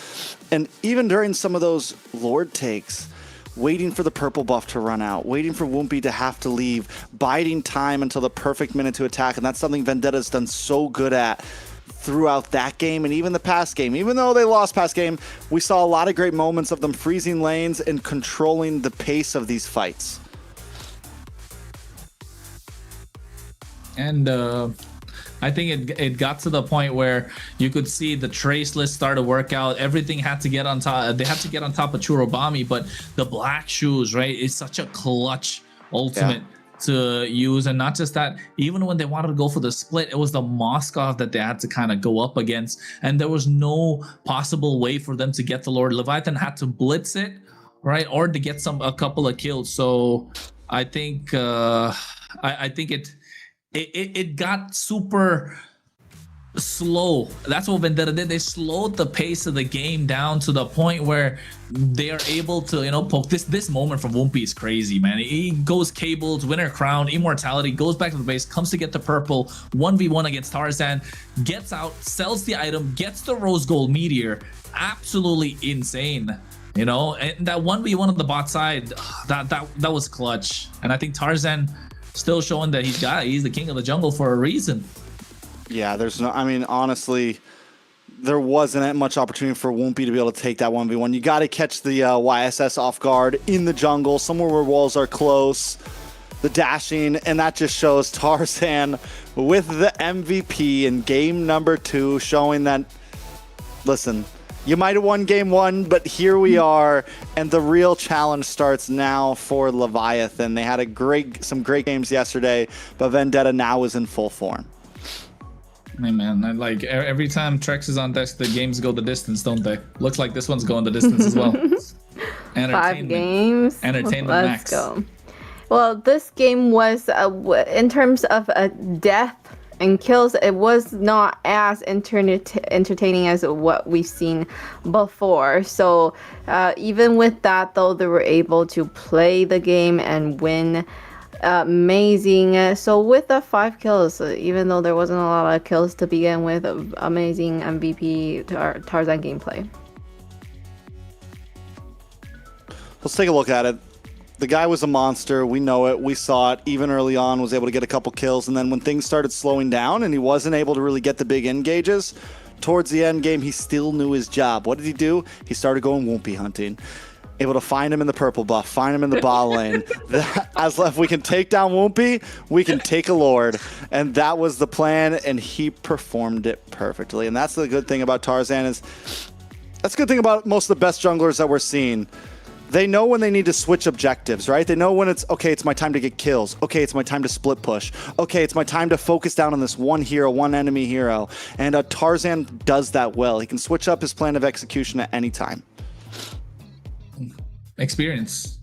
And even during some of those Lord takes, waiting for the purple buff to run out, waiting for Wumpy to have to leave, biding time until the perfect minute to attack. And that's something Vendetta's done so good at throughout that game and even the past game. Even though they lost past game, we saw a lot of great moments of them freezing lanes and controlling the pace of these fights. And I think it got to the point where you could see the trace list start to work out. Everything had to get on top. They had to get on top of Churobami, but the black shoes, right, is such a clutch ultimate to use. And not just that, even when they wanted to go for the split, it was the Moskov that they had to kind of go up against, and there was no possible way for them to get the Lord. Leviathan had to blitz it, right, or to get a couple of kills. So I think I think it got super slow. That's what Vendetta did. They slowed the pace of the game down to the point where they are able to, poke. This moment from Wumpy is crazy, man. He goes cables, Winter Crown, Immortality, goes back to the base, comes to get the purple, 1v1 against Tarzan, gets out, sells the item, gets the Rose Gold Meteor. Absolutely insane. And that 1v1 on the bot side, that was clutch. And I think Tarzan still showing that he's the king of the jungle for a reason. Yeah, honestly, there wasn't much opportunity for Wumpy to be able to take that 1v1. You got to catch the YSS off guard in the jungle, somewhere where walls are close, the dashing, and that just shows Tarzan with the MVP in game number 2, showing that, listen, You might have won game one, but here we are, and the real challenge starts now for Leviathan. They had some great games yesterday, but Vendetta now is in full form. Hey man, like every time Trex is on desk, the games go the distance, don't they? Looks like this one's going the distance as well. 5 games. Entertainment Let's max. go. Well, this game was, in terms of death and kills, it was not as entertaining as what we've seen before. So even with that, though, they were able to play the game and win. Amazing. So with the 5 kills, even though there wasn't a lot of kills to begin with, amazing MVP Tarzan gameplay. Let's take a look at it. The guy was a monster. We know it. We saw it. Even early on, was able to get a couple kills. And then when things started slowing down and he wasn't able to really get the big engages, towards the end game, he still knew his job. What did he do? He started going Woompy hunting. Able to find him in the purple buff, find him in the bot lane. As if we can take down Woompy, we can take a Lord. And that was the plan, and he performed it perfectly. And that's the good thing about Tarzan that's the good thing about most of the best junglers that we're seeing. They know when they need to switch objectives, right? They know when it's, okay, it's my time to get kills. Okay, it's my time to split push. Okay, it's my time to focus down on this one hero, one enemy hero. And Tarzan does that well. He can switch up his plan of execution at any time. Experience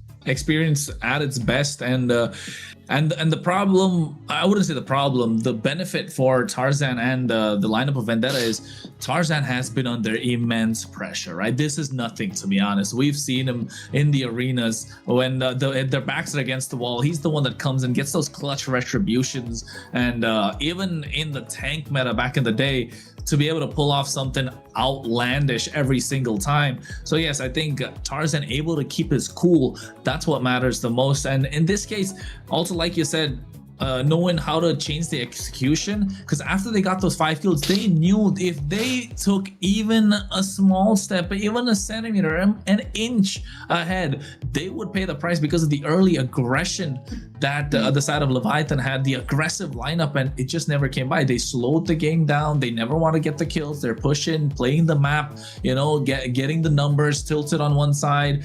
at its best, and the problem, I wouldn't say the problem, the benefit for Tarzan and the lineup of Vendetta is Tarzan has been under immense pressure, right? This is nothing, to be honest. We've seen him in the arenas when their backs are against the wall. He's the one that comes and gets those clutch retributions, and even in the tank meta back in the day, to be able to pull off something outlandish every single time. So yes, I think Tarzan able to keep his cool, that's what matters the most. And in this case, also like you said, knowing how to change the execution, because after they got those 5 kills, they knew if they took even a small step, even a centimeter, an inch ahead, they would pay the price because of the early aggression that the side of Leviathan had, the aggressive lineup, and it just never came by. They slowed the game down. They never want to get the kills. They're pushing, playing the map, you know, getting the numbers tilted on one side,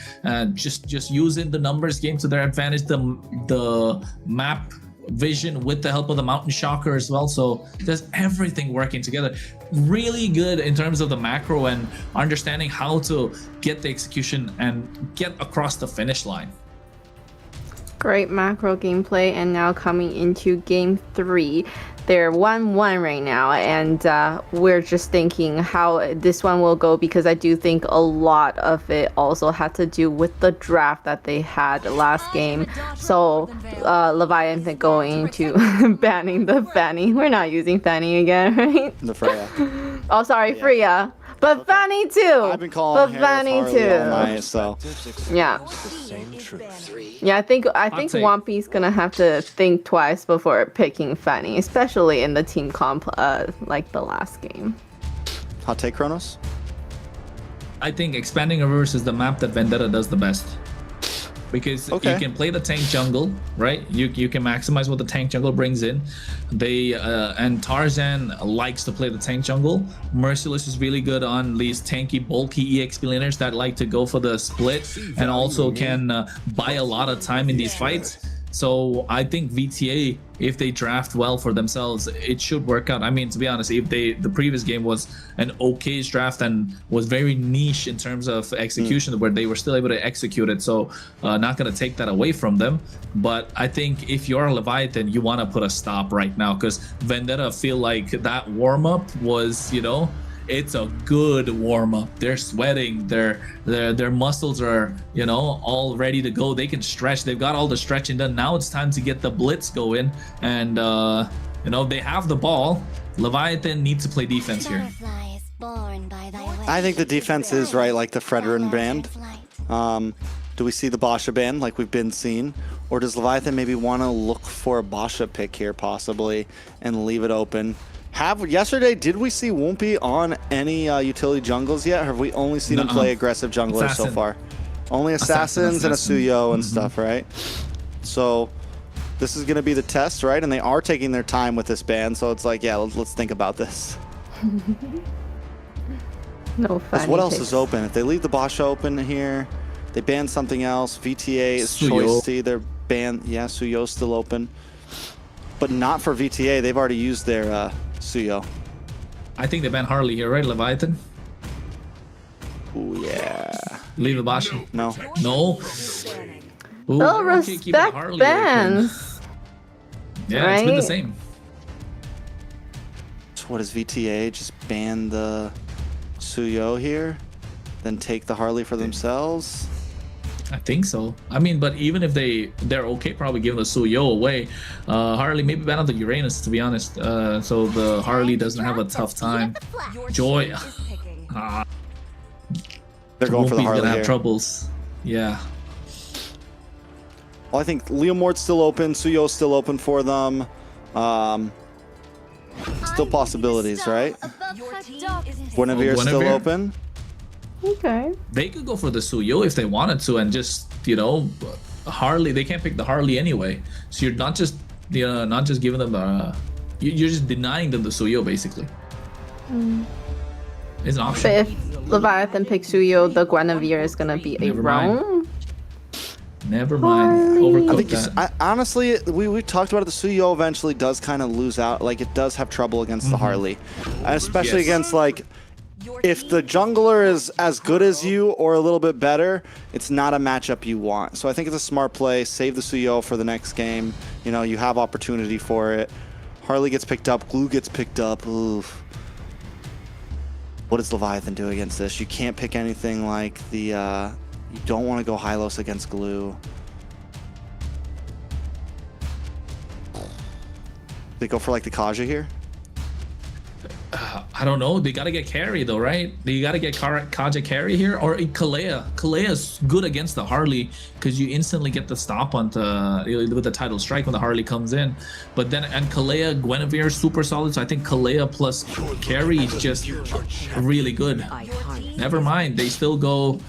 just using the numbers game to their advantage, the map vision with the help of the Mountain Shocker as well. So there's everything working together. Really good in terms of the macro and understanding how to get the execution and get across the finish line. Great macro gameplay, and now coming into game 3. They're 1-1 right now, and we're just thinking how this one will go, because I do think a lot of it also had to do with the draft that they had last game. So Leviathan going to banning the Fanny. We're not using Fanny again, right? The Freya. Oh, sorry, yeah. Freya. But okay. Fanny too. I've been calling Fanny too. All night, so. Yeah. Yeah, I think Wampi's gonna have to think twice before picking Fanny, especially in the team comp like the last game. Hot take, Kronos? I think expanding reverse is the map that Vendetta does the best. Because you can play the tank jungle, right? You can maximize what the tank jungle brings in. And Tarzan likes to play the tank jungle. Merciless is really good on these tanky, bulky EXP laners that like to go for the split and also can buy a lot of time in these fights. So I think VTA, if they draft well for themselves, it should work out. I mean, to be honest, if the previous game was an okay draft and was very niche in terms of execution, where they were still able to execute it. So not going to take that away from them. But I think if you're a Leviathan, you want to put a stop right now, because Vendetta feel like that warm-up was, you know, it's a good warm-up. They're sweating, their muscles are, you know, all ready to go. They can stretch. They've got all the stretching done. Now it's time to get the blitz going, and you know, they have the ball. Leviathan needs to play defense here. I think the defense is right, like the Fredrin band. Do we see the Basha ban like we've been seeing, or does Leviathan maybe want to look for a Basha pick here possibly and leave it open? Yesterday, did we see Woompy on any utility jungles yet? Or have we only seen him play aggressive junglers so far? Only assassins and a Suyo and stuff, right? So this is going to be the test, right? And they are taking their time with this ban, so it's like, yeah, let's think about this. No Because funny what else picks. is open? If they leave the Bosch open here, they ban something else. VTA is Suyo. choice C. They're banned. Yeah, Suyo's still open. But not for VTA. They've already used their Suyo. I think they ban Harley here, right? Leviathan. Ooh, yeah. Leave the Bosch. No. No. Ooh, Oh, they're okay keeping the respect Harley open. bans. Yeah, it's been the Right? same. So what is VTA? Just ban the Suyo here? Then take the Harley for themselves? I think so. I mean, but even if they're okay, probably giving the Suyo away. Harley maybe ban out the Uranus, to be honest. So the Harley doesn't have a tough time. Joy. They're going for the Whoopi's Harley gonna have here. troubles. Yeah. Well, I think Leomord's still open. Suyo's still open for them. Still possibilities, right? Guinevere's still Guinevere. open. Okay. They could go for the Suyo if they wanted to, and just Harley. They can't pick the Harley anyway, so you're not just giving them the. You're just denying them the Suyo basically. It's an option. But if Leviathan picks Suyo, the Guinevere is gonna be a Never mind. roam. Never mind. I Overcooked think that. honestly, we talked about it. The Suyo eventually does kind of lose out. Like it does have trouble against the Harley, and especially Yes. against like if the jungler is as good as you or a little bit better, it's not a matchup you want. So I think it's a smart play. Save the Suyo for the next game. You know, you have opportunity for it. Harley gets picked up. Glue gets picked up. Oof. What does Leviathan do against this? You can't pick anything like the. You don't want to go Hylos against Glue. They go for like the Kaja here? I don't know. They gotta get carry though, right? They gotta get Kaja carry here, or Kalea. Kalea's good against the Harley because you instantly get the stop on with the title strike when the Harley comes in. But then and Kalea, Guinevere super solid. So I think Kalea plus carry is just really good. Never mind. They still go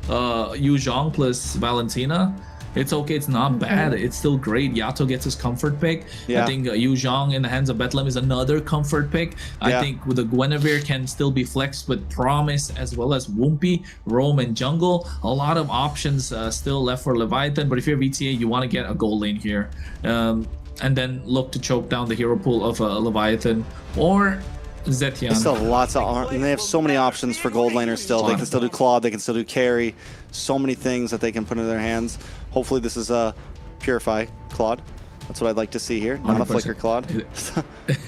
Yu Zhong plus Valentina. It's okay. It's not bad. It's still great. Yato gets his comfort pick. Yeah. I think Yu Zhong in the hands of Bethlehem is another comfort pick. I think with the Guinevere can still be flexed with Promise as well as Woompy, Roam, and Jungle. A lot of options still left for Leviathan. But if you're VTA, you want to get a gold lane here. And then look to choke down the hero pool of Leviathan or Zetian. They still have lots of, and they have so many options for gold laners still. They can still do Claude, they can still do carry. So many things that they can put in their hands. Hopefully this is a Purify Claude. That's what I'd like to see here. Not a 100%. Flicker Claude.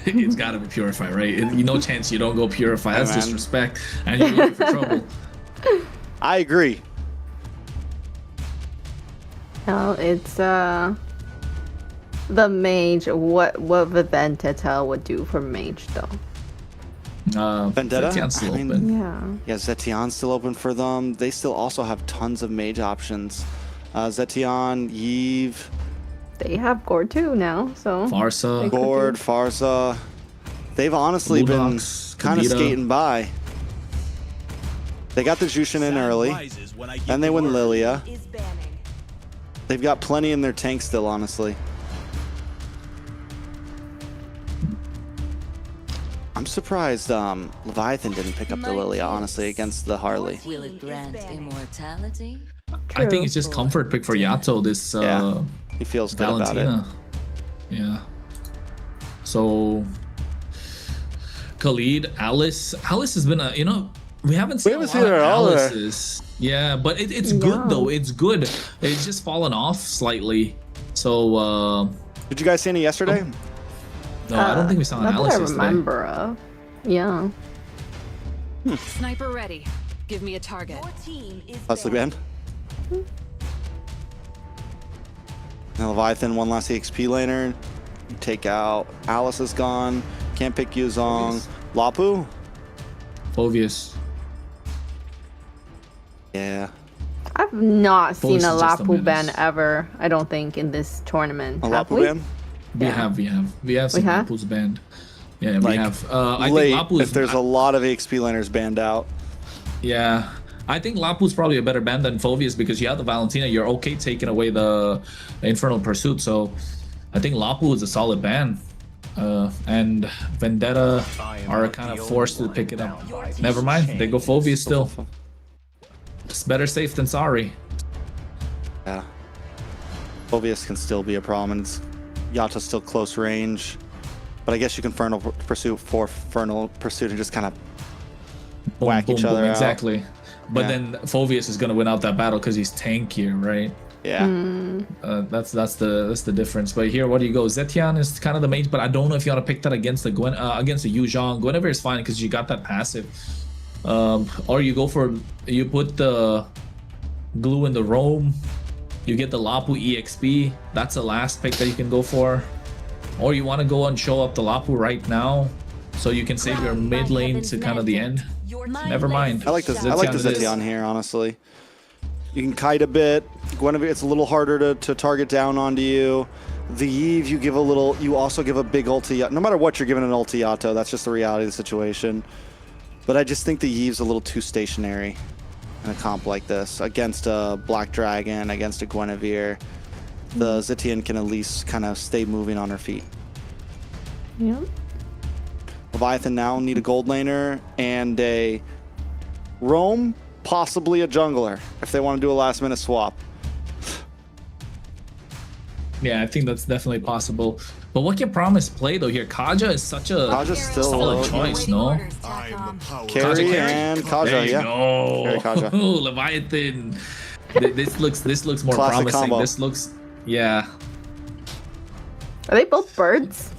It's gotta be Purify, right? No chance you don't go Purify. That's man. disrespect, and you're looking for trouble. I agree. No, it's the mage. What Vendetta would do for mage though? Vendetta? Zetian's still I mean, open. Yeah. Yeah, Zetian's still open for them. They still also have tons of mage options. Zetian, Yve, They have Gore too now, so Farsa. they could Gord, do- Farsa. They've honestly been Bulldogs, kind of Kavita. skating by. They got the Jushin in early. Then they win Lilia. They've got plenty in their tank still, honestly. I'm surprised Leviathan didn't pick up the Lilia, honestly, against the Harley. Will it grant immortality? I think it's just comfort pick for Yato. This He feels good about it. Valentina. Yeah. So Khalid, Alice has been we haven't seen a lot of Alice's. Yeah, but it's good though. It's good. It's just fallen off slightly. So did you guys see any yesterday? No, I don't think we saw an Not Alice that I yesterday. remember of. Yeah. Sniper ready. Give me a target. Leslie Band. Now Leviathan, one last EXP laner. You take out Alice is gone. Can't pick Yuzong. Lapu? Phovius. Yeah. I've not seen a Force is just a Lapu ban menace. ever, I don't think, in this tournament. A Have Lapu we? ban? We have seen have? Lapu's banned. Yeah, we Like, have. I late, think Lapu's if there's a lot of EXP laners banned out. Yeah, I think Lapu's probably a better ban than Phovius because you have the Valentina. You're okay taking away the Infernal Pursuit. So I think Lapu is a solid ban. and Vendetta are kind of forced to pick it up. Never mind, they go Phoveus still. It's better safe than sorry. Yeah. Phoveus can still be a problem, and Yato's still close range. But I guess you can Fernal Pursuit and just kind of whack each other out. Exactly. But then Phoveus is gonna win out that battle because he's tankier, right? Yeah. That's the difference. But here, what do you go? Zetian is kind of the mage, but I don't know if you want to pick that against the against the Yu Zhang. Guinevere is fine because you got that passive. Or you go for, you put the glue in the roam, you get the Lapu EXP. That's the last pick that you can go for. Or you want to go and show up the Lapu right now, so you can save your mid lane to kind of the end. Never mind. I like the Zetian here, honestly. You can kite a bit. Guinevere, it's a little harder to target down onto you. The Eve, you give a little, you also give a big ulti. No matter what, you're giving an ulti Yato. That's just the reality of the situation. But I just think the Eve's a little too stationary in a comp like this. Against a Black Dragon, against a Guinevere, the Zetian can at least kind of stay moving on her feet. Yeah. Leviathan now need a gold laner and a roam, possibly a jungler, if they want to do a last minute swap. Yeah, I think that's definitely possible. But what can Promise play though here? Kaja is such a solid choice, no? Carry and Kaja, there you yeah. go. Carry Kaja. Ooh, Leviathan. This looks more Classic promising. combo. This looks, yeah. Are they both birds?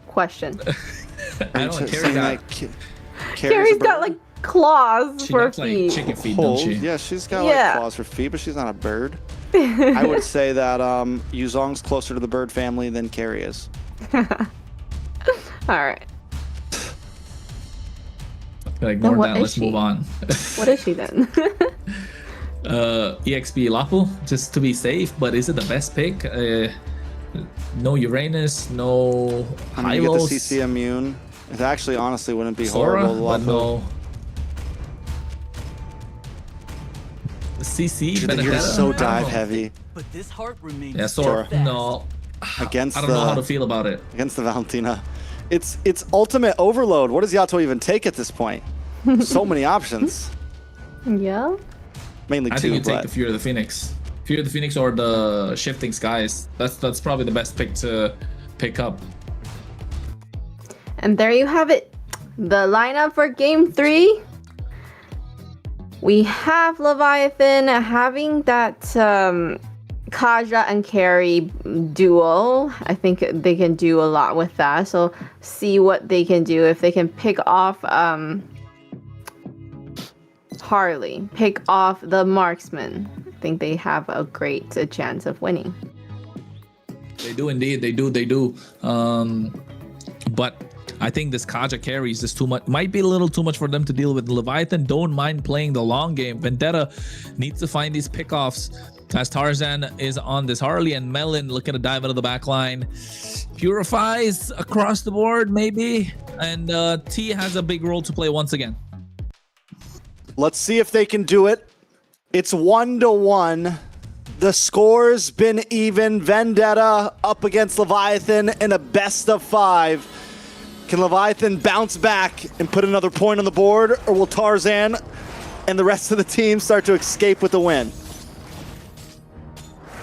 Question. I don't care. Carrie's got like claws She for got, like, feet. chicken feet, don't she? Yeah, she's got like claws for feet, but she's not a bird. I would say that Yuzong's closer to the bird family than Carrie is. All right. Ignore what that. is Let's she? move on. What is she then? EXP Lapu, just to be safe, but is it the best pick? No Uranus, no I mean, you get the Hylos, CC immune. It actually, honestly, wouldn't be Sora, horrible. but no. The CC, You're Vendetta, so I don't dive know. heavy. But this heart remains Yeah, Sora. No. Against I don't know how to feel about it. Against the Valentina. It's ultimate overload. What does Yato even take at this point? So many options. Yeah. Mainly I two, think you take but the Fury of the Phoenix. Fury of the Phoenix or the Shifting Skies. That's probably the best pick to pick up. And there you have it. The lineup for game 3. We have Leviathan having that Kaja and Carrie duo. I think they can do a lot with that. So see what they can do. If they can pick off Harley, pick off the marksman, I think they have a great chance of winning. They do indeed. They do. But I think this Kaja carry is just too much. Might be a little too much for them to deal with. Leviathan don't mind playing the long game. Vendetta needs to find these pickoffs as Tarzan is on this Harley, and Melon looking to dive into the back line. Purifies across the board, maybe. And T has a big role to play once again. let's see if they can do it. It's 1-1. The score's been even. Vendetta up against Leviathan in a best of 5. Can Leviathan bounce back and put another point on the board, or will Tarzan and the rest of the team start to escape with the win?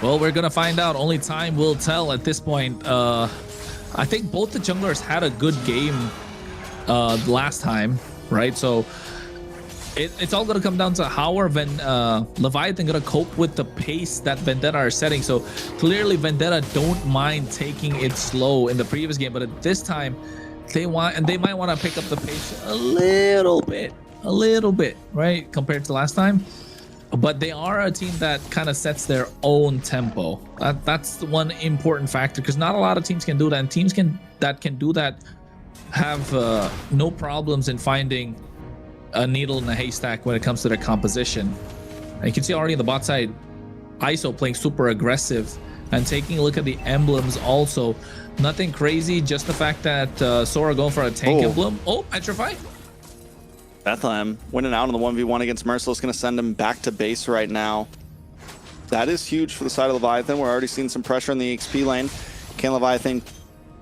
Well, we're gonna find out. Only time will tell at this point. I think both the junglers had a good game last time, right? So it's all gonna come down to how are Leviathan gonna cope with the pace that Vendetta are setting. So clearly Vendetta don't mind taking it slow in the previous game, but at this time they might want to pick up the pace a little bit, right, compared to last time. But they are a team that kind of sets their own tempo. That's the one important factor, because not a lot of teams can do that, and teams that can do that have no problems in finding a needle in a haystack when it comes to their composition. And you can see already on the bot side, ISO playing super aggressive and taking a look at the emblems also. Nothing crazy, just the fact that Sora going for a tank emblem. Oh, Petrify. Bethlehem winning out on the 1v1 against Merciless, going to send him back to base right now. That is huge for the side of Leviathan. We're already seeing some pressure in the XP lane. Can Leviathan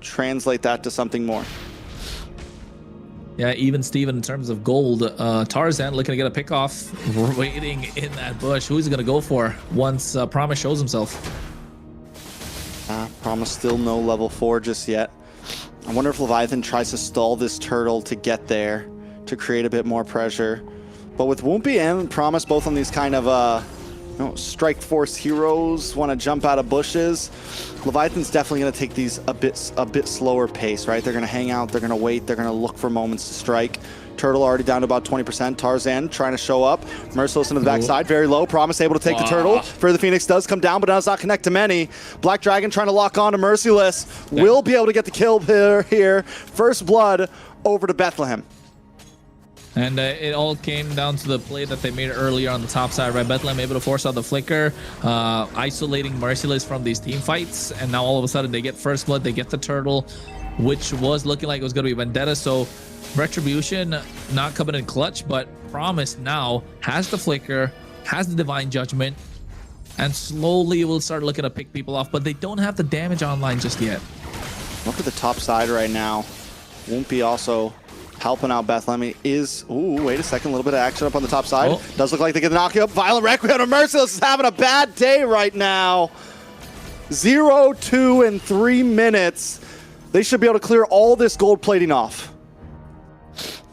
translate that to something more. Yeah, even Steven, in terms of gold, Tarzan looking to get a pick off, waiting in that bush. Who's he going to go for once Promise shows himself? Promise still no level 4 just yet. I wonder if Leviathan tries to stall this turtle to get there, to create a bit more pressure. But with Woompy and Promise both on these kind of strike force heroes, want to jump out of bushes, Leviathan's definitely going to take these a bit slower pace, right? They're going to hang out, they're going to wait, they're going to look for moments to strike. Turtle already down to about 20%. Tarzan trying to show up. Merciless into the backside, very low. Promise able to take the turtle. Fear the Phoenix does come down, but does not connect to many. Black Dragon trying to lock on to Merciless. Will be able to get the kill here. First blood over to Bethlehem. And it all came down to the play that they made earlier on the top side, right? Bethlehem able to force out the flicker, isolating Merciless from these team fights. And now all of a sudden they get first blood, they get the turtle, which was looking like it was going to be Vendetta. So Retribution not coming in clutch, but Promise now has the flicker, has the Divine Judgment, and slowly will start looking to pick people off, but they don't have the damage online just yet. Look at the top side right now. Woompy also helping out Bethlehem. Ooh, wait a second, a little bit of action up on the top side. Does look like they get the knockup. Violent Requiem of Merciless is having a bad day right now. 0-2 in 3 minutes. They should be able to clear all this gold plating off.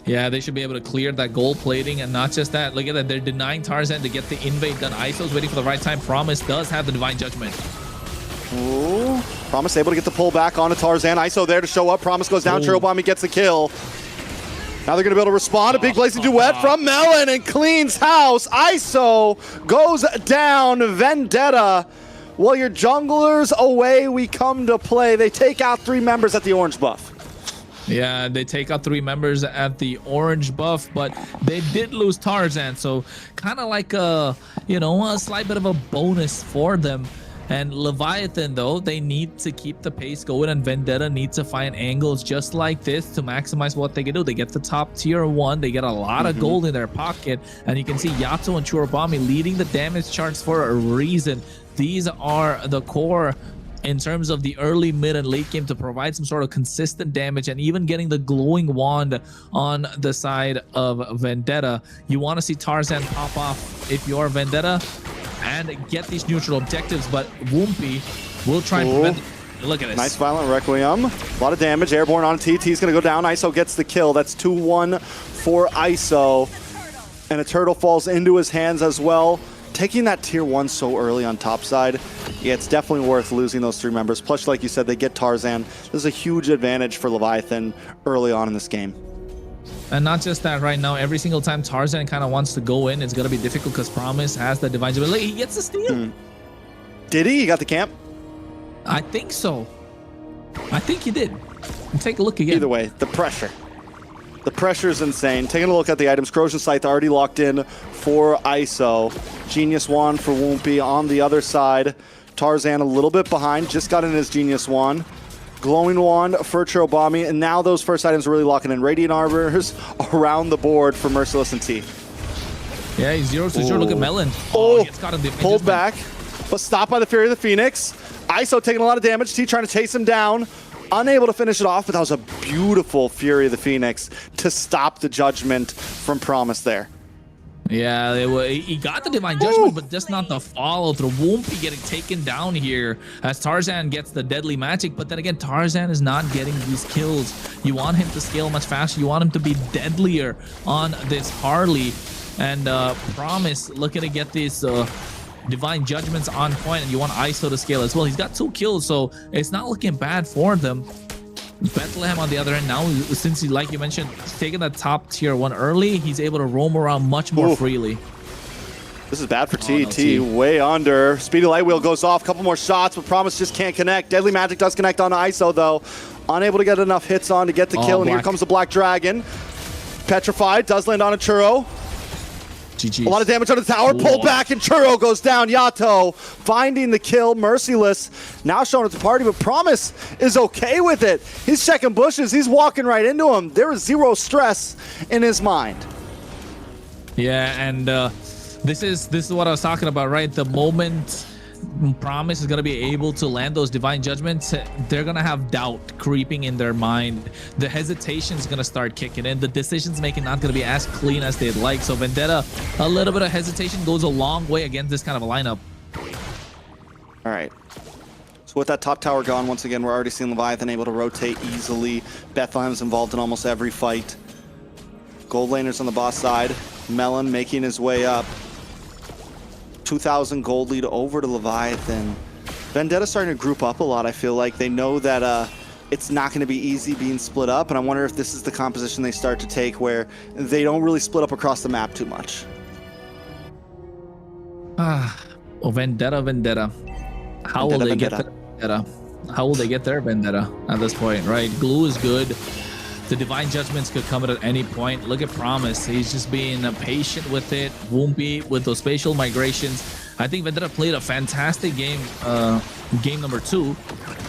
Yeah, they should be able to clear that gold plating, and not just that. Look at that, they're denying Tarzan to get the invade done. ISO's waiting for the right time. Promise does have the Divine Judgment. Ooh, Promise able to get the pull back onto Tarzan. ISO there to show up. Promise goes down. Chirobami gets the kill. Now they're going to be able to respond. A big blazing duet from Melon and cleans house. ISO goes down. Vendetta. Well, your junglers away we come to play. They take out 3 members at the orange buff. Yeah, they take out 3 members at the orange buff, but they did lose Tarzan, so kind of like a slight bit of a bonus for them. And Leviathan, though, they need to keep the pace going, and Vendetta needs to find angles just like this to maximize what they can do. They get the top tier 1, they get a lot of gold in their pocket, and you can see Yato and Churubami leading the damage charts for a reason. These are the core in terms of the early, mid, and late game to provide some sort of consistent damage, and even getting the glowing wand on the side of Vendetta. You want to see Tarzan pop off if you're Vendetta and get these neutral objectives, but Woompy will try and prevent. Look at this. Nice Violent Requiem. A lot of damage. Airborne on TT is going to go down. ISO gets the kill. That's 2-1 for ISO. And a turtle falls into his hands as well. Taking that tier 1 so early on top side, yeah, it's definitely worth losing those 3 members. Plus, like you said, they get Tarzan. This is a huge advantage for Leviathan early on in this game. And not just that, right now, every single time Tarzan kind of wants to go in, it's going to be difficult because Promise has the Divine Judgment. He gets the steal. Did he? He got the camp? I think so. I think he did. Take a look again. Either way, the pressure. The pressure is insane. Taking a look at the items. Corrosion Scythe already locked in for ISO. Genius Wand for Woompy on the other side. Tarzan a little bit behind. Just got in his Genius Wand. Glowing Wand for Chirobami. And now those first items are really locking in. Radiant Arbors around the board for Merciless and T. Yeah, he's 0-0. Look at Melon. Oh, it's got him pulled back. But stopped by the Fury of the Phoenix. ISO taking a lot of damage. T trying to chase him down. Unable to finish it off, but that was a beautiful Fury of the Phoenix to stop the judgment from Promise there. Yeah, he got the Divine Judgment, but just not the follow-through. Woompy getting taken down here as Tarzan gets the deadly magic, but then again, Tarzan is not getting these kills. You want him to scale much faster. You want him to be deadlier on this Harley. And Promise looking to get these Divine Judgments on point, and you want ISO to scale as well. He's got 2 kills, so it's not looking bad for them. Bethlehem on the other end now, since he, like you mentioned, taking that top tier 1 early, he's able to roam around much more freely. This is bad for TT. Way under. Speedy Light Wheel goes off. Couple more shots, but Promise just can't connect. Deadly Magic does connect on ISO, though. Unable to get enough hits on to get the kill, and here comes the Black Dragon. Petrified, does land on a Churro. GG's. A lot of damage on the tower. Pull back, and Churro goes down. Yato finding the kill. Merciless now showing it to party, but Promise is okay with it. He's checking bushes. He's walking right into him. There is 0 stress in his mind. Yeah, and this is what I was talking about, right? The moment Promise is going to be able to land those divine judgments, they're going to have doubt creeping in their mind. The hesitation is going to start kicking in. The decisions making not going to be as clean as they'd like. So Vendetta, a little bit of hesitation goes a long way against this kind of a lineup. All right. So with that top tower gone, once again, we're already seeing Leviathan able to rotate easily. Bethlehem's involved in almost every fight. Gold laners on the boss side. Melon making his way up. 2,000 gold lead over to Leviathan. Vendetta starting to group up a lot. I feel like they know that it's not going to be easy being split up, and I wonder if this is the composition they start to take where they don't really split up across the map too much. Oh, Vendetta. How will they get their Vendetta? How will they get their Vendetta at this point, right? Glue is good. The divine judgments could come at any point. Look at Promise. He's just being patient with it. Woompy with those spatial migrations. I think Vendetta played a fantastic game, game number 2.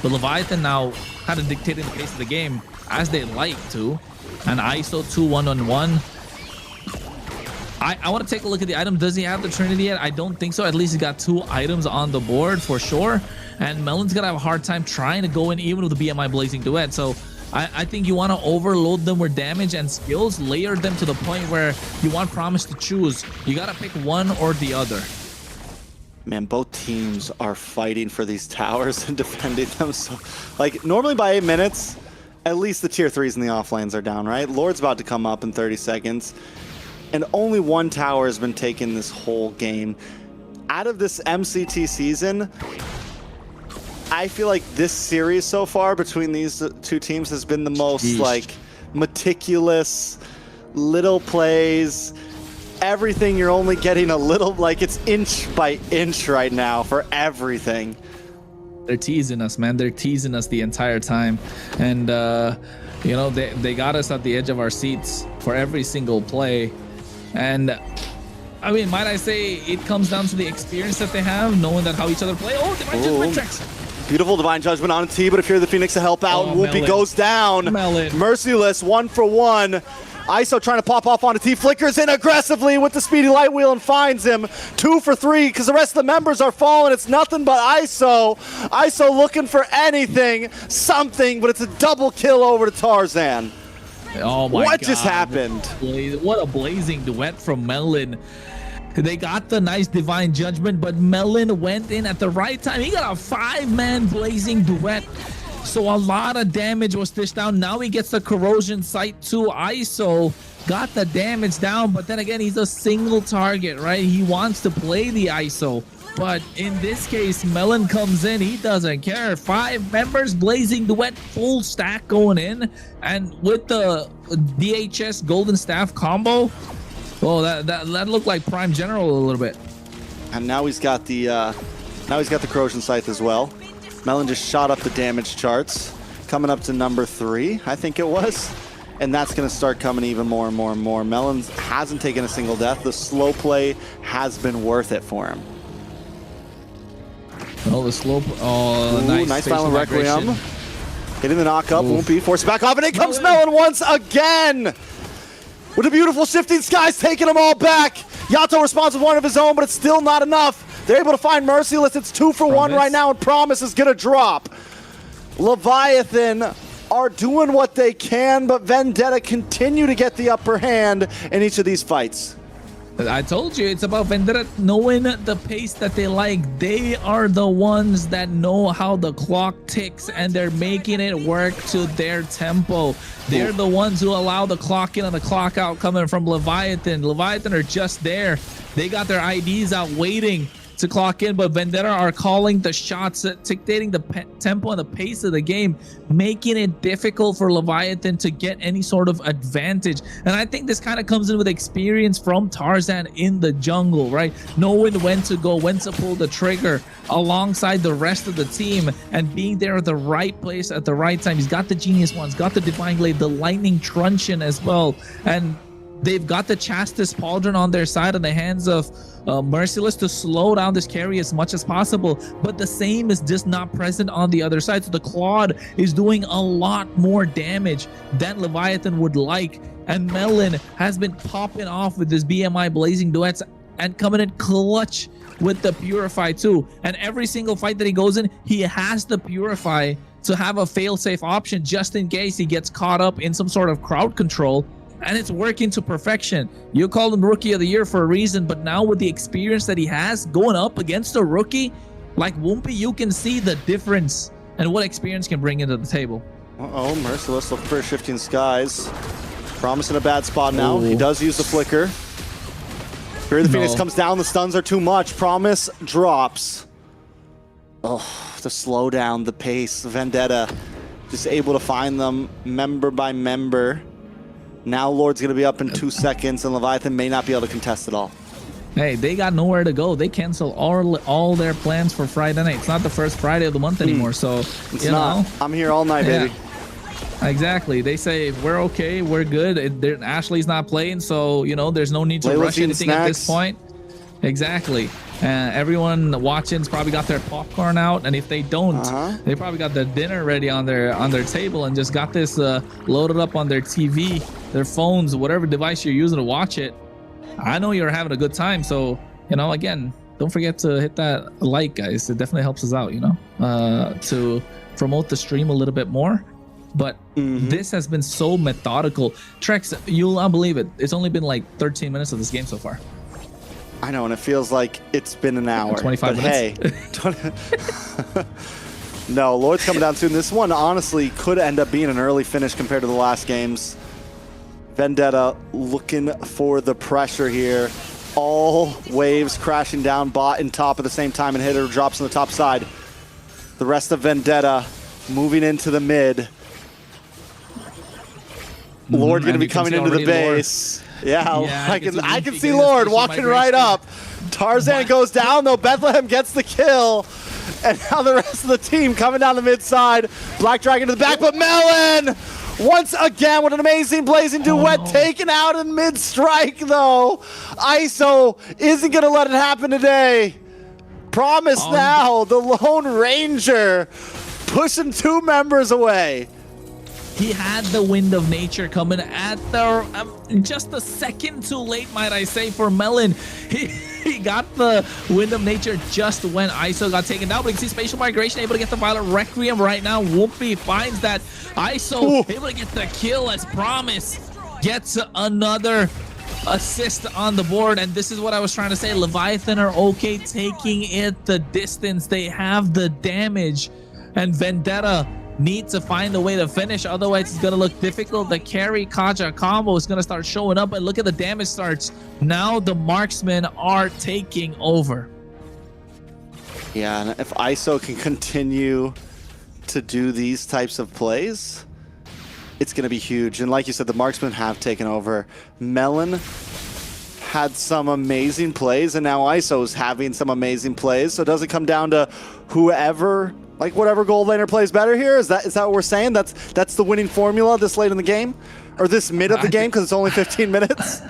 But Leviathan now kind of dictating the pace of the game as they like to. And ISO 2 1-on-1. I want to take a look at the item. Does he have the Trinity yet? I don't think so. At least he got 2 items on the board for sure. And Melon's gonna have a hard time trying to go in even with the BMI Blazing Duet. So I think you want to overload them with damage and skills, layer them to the point where you want Promise to choose. You got to pick one or the other. Man, both teams are fighting for these towers and defending them. So, like, normally by 8 minutes, at least the tier 3s and the offlanes are down, right? Lord's about to come up in 30 seconds. And only 1 tower has been taken this whole game. Out of this MCT season, I feel like this series so far between these 2 teams has been the most like meticulous, little plays, everything. You're only getting a little, like it's inch by inch right now for everything. They're teasing us, man. They're teasing us the entire time. And, you know, they got us at the edge of our seats for every single play. And I mean, might I say it comes down to the experience that they have, knowing that how each other play. Oh, Divine Judgment tricks. Beautiful Divine Judgment on T, but if you're the Phoenix to help out, Whoopi goes down. Merciless, 1-for-1. ISO trying to pop off onto T, flickers in aggressively with the speedy light wheel and finds him. 2-for-3 because the rest of the members are falling. It's nothing but ISO. ISO looking for anything, something, but it's a double kill over to Tarzan. Oh my God. What just happened? What a blazing duet from Melon. They got the nice divine judgment, but Melon went in at the right time. He got a 5-man blazing duet. So a lot of damage was dished down. Now he gets the corrosion sight to ISO. Got the damage down, but then again, he's a single target, right? He wants to play the ISO. But in this case, Melon comes in. He doesn't care. 5 members, blazing duet, full stack going in. And with the DHS Golden Staff combo, oh, that looked like Prime General a little bit. And now he's got the corrosion scythe as well. Melon just shot up the damage charts, coming up to number 3, I think it was. And that's going to start coming even more and more and more. Melon hasn't taken a single death. The slow play has been worth it for him. Oh, the slope. Oh, ooh, nice Violent Requiem. Hitting the knock up. Woompy forced back off, and in comes Melon once again. With the beautiful shifting skies taking them all back. Yato responds with one of his own, but it's still not enough. They're able to find Merciless. It's 2-for-1 right now, and Promise is going to drop. Leviathan are doing what they can, but Vendetta continue to get the upper hand in each of these fights. I told you, it's about Vendetta knowing the pace that they like. They are the ones that know how the clock ticks, and they're making it work to their tempo. They're the ones who allow the clock in and the clock out coming from Leviathan. Leviathan are just there. They got their IDs out waiting to clock in, but Vendetta are calling the shots, dictating the tempo and the pace of the game, making it difficult for Leviathan to get any sort of advantage. And I think this kind of comes in with experience from Tarzan in the jungle, right? Knowing when to go, when to pull the trigger alongside the rest of the team, and being there at the right place at the right time. He's got the Genius Ones, got the Divine Glade, the Lightning Truncheon as well, and they've got the Chastis Pauldron on their side in the hands of Merciless to slow down this carry as much as possible, but the same is just not present on the other side. So the Claude is doing a lot more damage than Leviathan would like, and Melon has been popping off with this BMI Blazing Duets and coming in clutch with the Purify too. And every single fight that he goes in, he has the Purify to have a fail-safe option just in case he gets caught up in some sort of crowd control. And it's working to perfection. You called him Rookie of the Year for a reason, but now with the experience that he has going up against a rookie like Whoopi, you can see the difference and what experience can bring into the table. Uh-oh, Merciless looking for Shifting Skies. Promise in a bad spot now. He does use the flicker. Fury of the Phoenix comes down. The stuns are too much. Promise drops. Oh, the slowdown, the pace. Vendetta just able to find them member by member. Now Lord's going to be up in 2 seconds, and Leviathan may not be able to contest it all. Hey, they got nowhere to go. They cancel all their plans for Friday night. It's not the first Friday of the month anymore, so it's not. I'm here all night, baby. Exactly. They say we're okay, we're good. Ashley's not playing, so you know there's no need to rush anything at this point. Exactly. Everyone watching's probably got their popcorn out, and if they don't, they probably got their dinner ready on their table and just got this loaded up on their TV, their phones, whatever device you're using to watch it. I know you're having a good time, so you know, again, don't forget to hit that like, guys. It definitely helps us out, you know, to promote the stream a little bit more. But this has been so methodical. Trex, you'll not believe it. It's only been like 13 minutes of this game so far. I know, and it feels like it's been an hour. 25 minutes. Hey, no, Lord's coming down soon. This one honestly could end up being an early finish compared to the last games. Vendetta looking for the pressure here. All waves crashing down bot and top at the same time, and hitter drops on the top side. The rest of Vendetta moving into the mid. Lord going to be coming into the base. Yeah, I can see Lord walking right up. Tarzan goes down though. Bethlehem gets the kill. And now the rest of the team coming down the mid side. Black Dragon to the back, but Melon once again with an amazing blazing duet taken out in mid strike though. ISO isn't going to let it happen today. Promise now, the Lone Ranger pushing 2 members away. He had the Wind of Nature coming at the just a second too late, might I say, for Melon. He got the Wind of Nature just when ISO got taken down, but you can see Spatial Migration able to get the Violet Requiem right now. Whoopi finds that. ISO able to get the kill as Promise gets another assist on the board, and this is what I was trying to say. Leviathan are okay taking it the distance. They have the damage, and Vendetta need to find a way to finish, otherwise it's gonna look difficult. The carry Kaja combo is gonna start showing up, and look at the damage starts. Now the marksmen are taking over. Yeah, and if ISO can continue to do these types of plays, it's gonna be huge. And like you said, the marksmen have taken over. Melon had some amazing plays, and now ISO's having some amazing plays. So does it come down to whoever, like whatever gold laner plays better here? Is that what we're saying? That's the winning formula this late in the game, or this mid of the game, because it's only 15 minutes.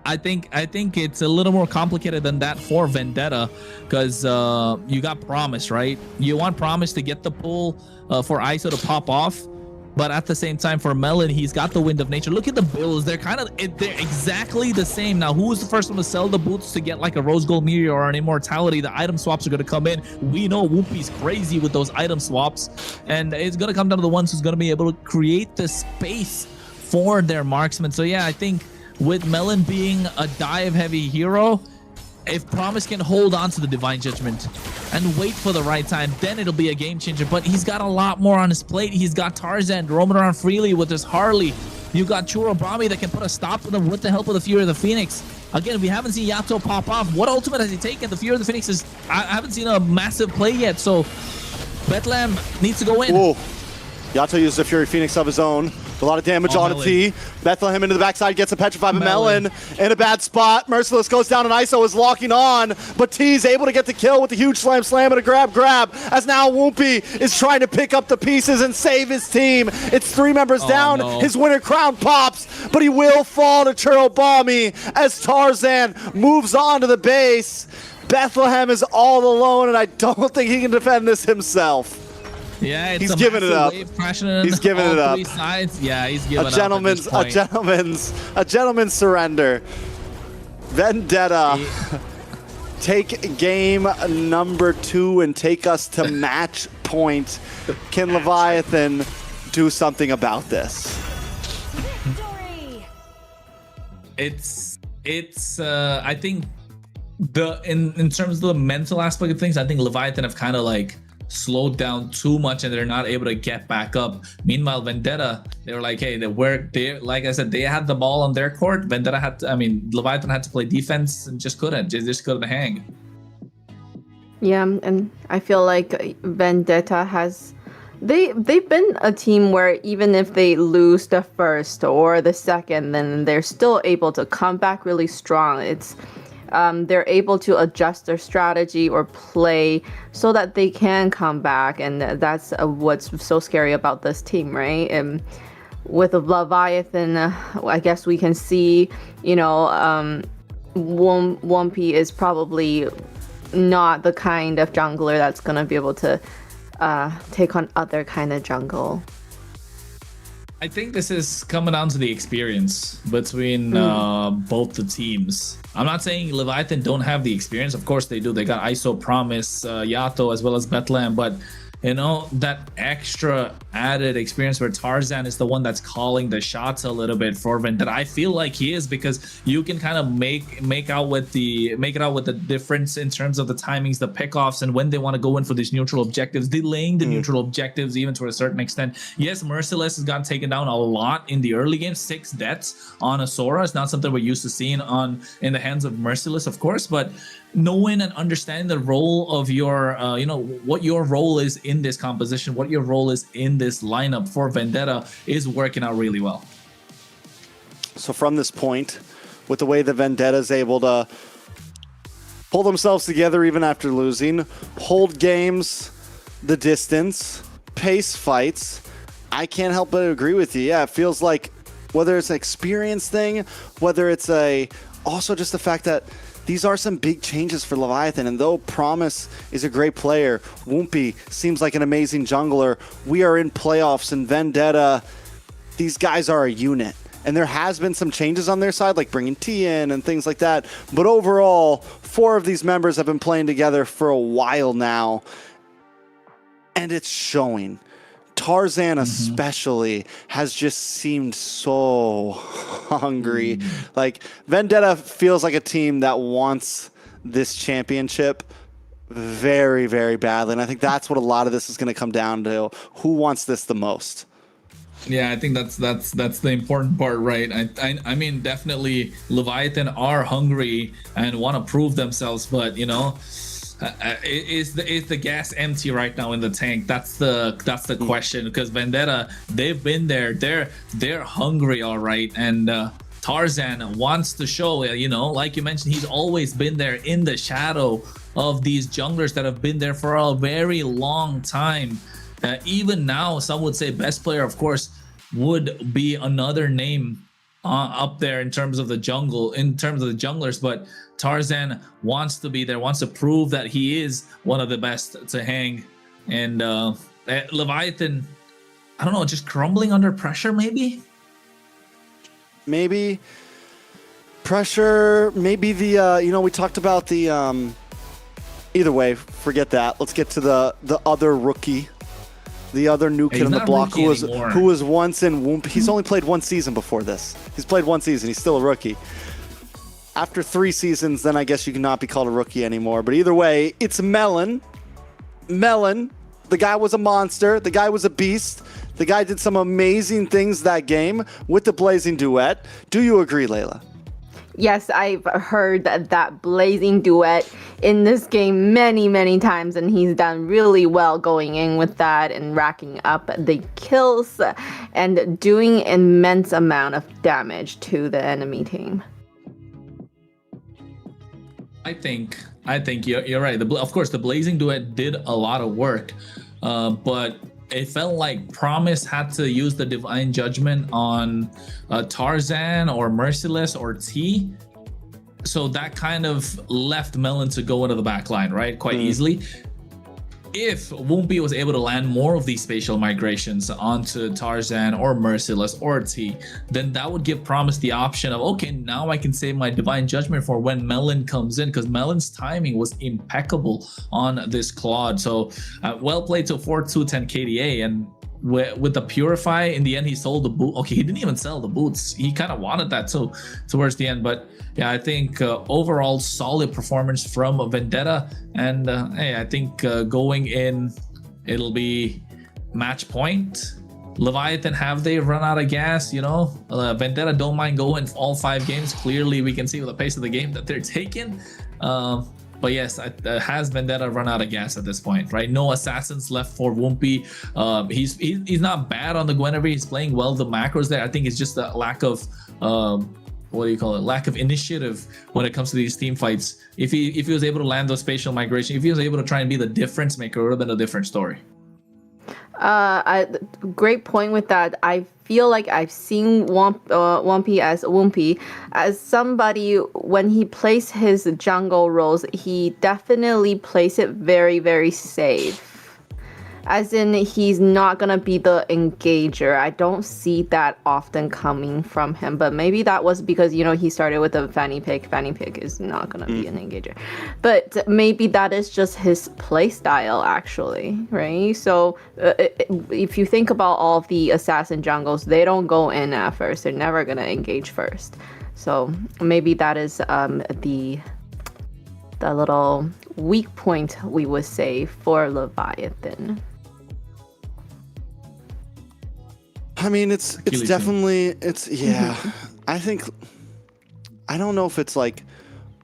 I think it's a little more complicated than that for Vendetta, because you got Promise, right? You want Promise to get the pull for ISO to pop off, but at the same time for Melon, he's got the Wind of Nature. Look at the builds; they're exactly the same. Now, who was the first one to sell the boots to get like a Rose Gold Meteor or an Immortality? The item swaps are going to come in. We know Whoopi's crazy with those item swaps, and it's going to come down to the ones who's going to be able to create the space for their marksmen. So yeah, I think with Melon being a dive-heavy hero, if Promise can hold on to the Divine Judgment and wait for the right time, then it'll be a game changer. But he's got a lot more on his plate. He's got Tarzan roaming around freely with his Harley. You got Churobami that can put a stop to them with the help of the Fury of the Phoenix. Again, we haven't seen Yato pop off. What ultimate has he taken? The Fury of the Phoenix is... I haven't seen a massive play yet, so Bethlehem needs to go in. Whoa. Yato uses a Fury Phoenix of his own. A lot of damage on a T. Bethlehem into the backside, gets a Petrify, but Melon in a bad spot. Merciless goes down, and ISO is locking on, but T's able to get the kill with the huge slam and a grab, as now Whoopi is trying to pick up the pieces and save his team. It's 3 members down. No. His winter crown pops, but he will fall to Churobami as Tarzan moves on to the base. Bethlehem is all alone, and I don't think he can defend this himself. Yeah, it's he's giving it up. He's giving it up. Sides. Yeah, he's giving a gentleman's surrender. Vendetta, take game number 2 and take us to match point. Can Leviathan do something about this? It's I think in terms of the mental aspect of things, I think Leviathan have kind of like slowed down too much and they're not able to get back up. Meanwhile, Vendetta, they were like, hey, they like I said, they had the ball on their court. Vendetta had to, Leviathan had to play defense and just couldn't hang. Yeah, and I feel like Vendetta has they've been a team where even if they lose the first or the second, then they're still able to come back really strong. It's they're able to adjust their strategy or play so that they can come back, and that's what's so scary about this team, right? And with Leviathan, I guess we can see, Wumpy is probably not the kind of jungler that's gonna be able to take on other kind of jungle. I think this is coming down to the experience between both the teams. I'm not saying Leviathan don't have the experience. Of course they do. They got ISO, Promise, Yato, as well as Bethlehem. But that extra added experience where Tarzan is the one that's calling the shots a little bit for Vendetta. I feel like he is, because you can kind of make it out with the difference in terms of the timings, the pickoffs, and when they want to go in for these neutral objectives, delaying the neutral objectives even to a certain extent. Yes, Merciless has gotten taken down a lot in the early game. 6 deaths on a Sora is not something we're used to seeing in the hands of Merciless, of course, but knowing and understanding the role of your, what your role is in this composition, what your role is in this lineup for Vendetta is working out really well. So from this point, with the way that Vendetta is able to pull themselves together even after losing, hold games, the distance, pace fights, I can't help but agree with you. Yeah, it feels like whether it's an experience thing, whether it's also just the fact that these are some big changes for Leviathan, and though Promise is a great player, Wumpy seems like an amazing jungler, we are in playoffs, and Vendetta, these guys are a unit. And there has been some changes on their side, like bringing T in and things like that. But overall, 4 of these members have been playing together for a while now, and it's showing. Tarzan especially has just seemed so hungry. Like, Vendetta feels like a team that wants this championship very, very badly. And I think that's what a lot of this is going to come down to. Who wants this the most? Yeah, I think that's the important part, right? I mean, definitely Leviathan are hungry and want to prove themselves, but is the gas empty right now in the tank? That's the question, because Vendetta, they've been there, they're hungry, all right, and Tarzan wants to show, like you mentioned, he's always been there in the shadow of these junglers that have been there for a very long time. Even now, some would say best player, of course, would be another name up there in terms of the junglers, but Tarzan wants to be there, wants to prove that he is one of the best to hang. And Leviathan, I don't know, just crumbling under pressure, maybe pressure, maybe the we talked about the either way, forget that. Let's get to the other rookie, the other new kid on the block who was once in Wump. He's only played 1 season before this. He's played 1 season. He's still a rookie. After 3 seasons, then I guess you cannot be called a rookie anymore. But either way, it's Melon. Melon, the guy was a monster. The guy was a beast. The guy did some amazing things that game with the Blazing Duet. Do you agree, Layla? Yes, I've heard that blazing duet in this game many, many times, and he's done really well going in with that and racking up the kills and doing immense amount of damage to the enemy team. I think you're right. Of course, the Blazing Duet did a lot of work, but it felt like Promise had to use the Divine Judgment on Tarzan or Merciless or T. So that kind of left Melon to go into the back line, right? Quite easily. if Woompy was able to land more of these spatial migrations onto Tarzan or Merciless or T, then that would give Promise the option of, okay, now I can save my Divine Judgment for when Melon comes in, because Melon's timing was impeccable on this Claude. So well played to 4-2-10 KDA. And with the Purify, in the end, he sold the boot. Okay, he didn't even sell the boots. He kind of wanted that too towards the end. But yeah, I think overall solid performance from Vendetta. And hey, I think going in, it'll be match point. Leviathan, have they run out of gas? You know, Vendetta don't mind going all 5 games. Clearly, we can see with the pace of the game that they're taking. But yes, has Vendetta run out of gas at this point, right? No assassins left for Woompy. He's not bad on the Guinevere. He's playing well the macros there. I think it's just a lack of what do you call it? Lack of initiative when it comes to these team fights. If he was able to land those spatial migration, if he was able to try and be the difference maker, it would have been a different story. Great point with that. I feel like I've seen Woompy as somebody, when he plays his jungle roles, he definitely plays it very, very safe. As in, he's not gonna be the engager. I don't see that often coming from him, but maybe that was because, you know, he started with a fanny pick. Fanny pick is not gonna be an engager, but maybe that is just his play style, actually, right? So if you think about all of the assassin jungles, they don't go in at first. They're never gonna engage first. So maybe that is the little weak point, we would say, for Leviathan. I mean, it's definitely, yeah. I think, I don't know if it's like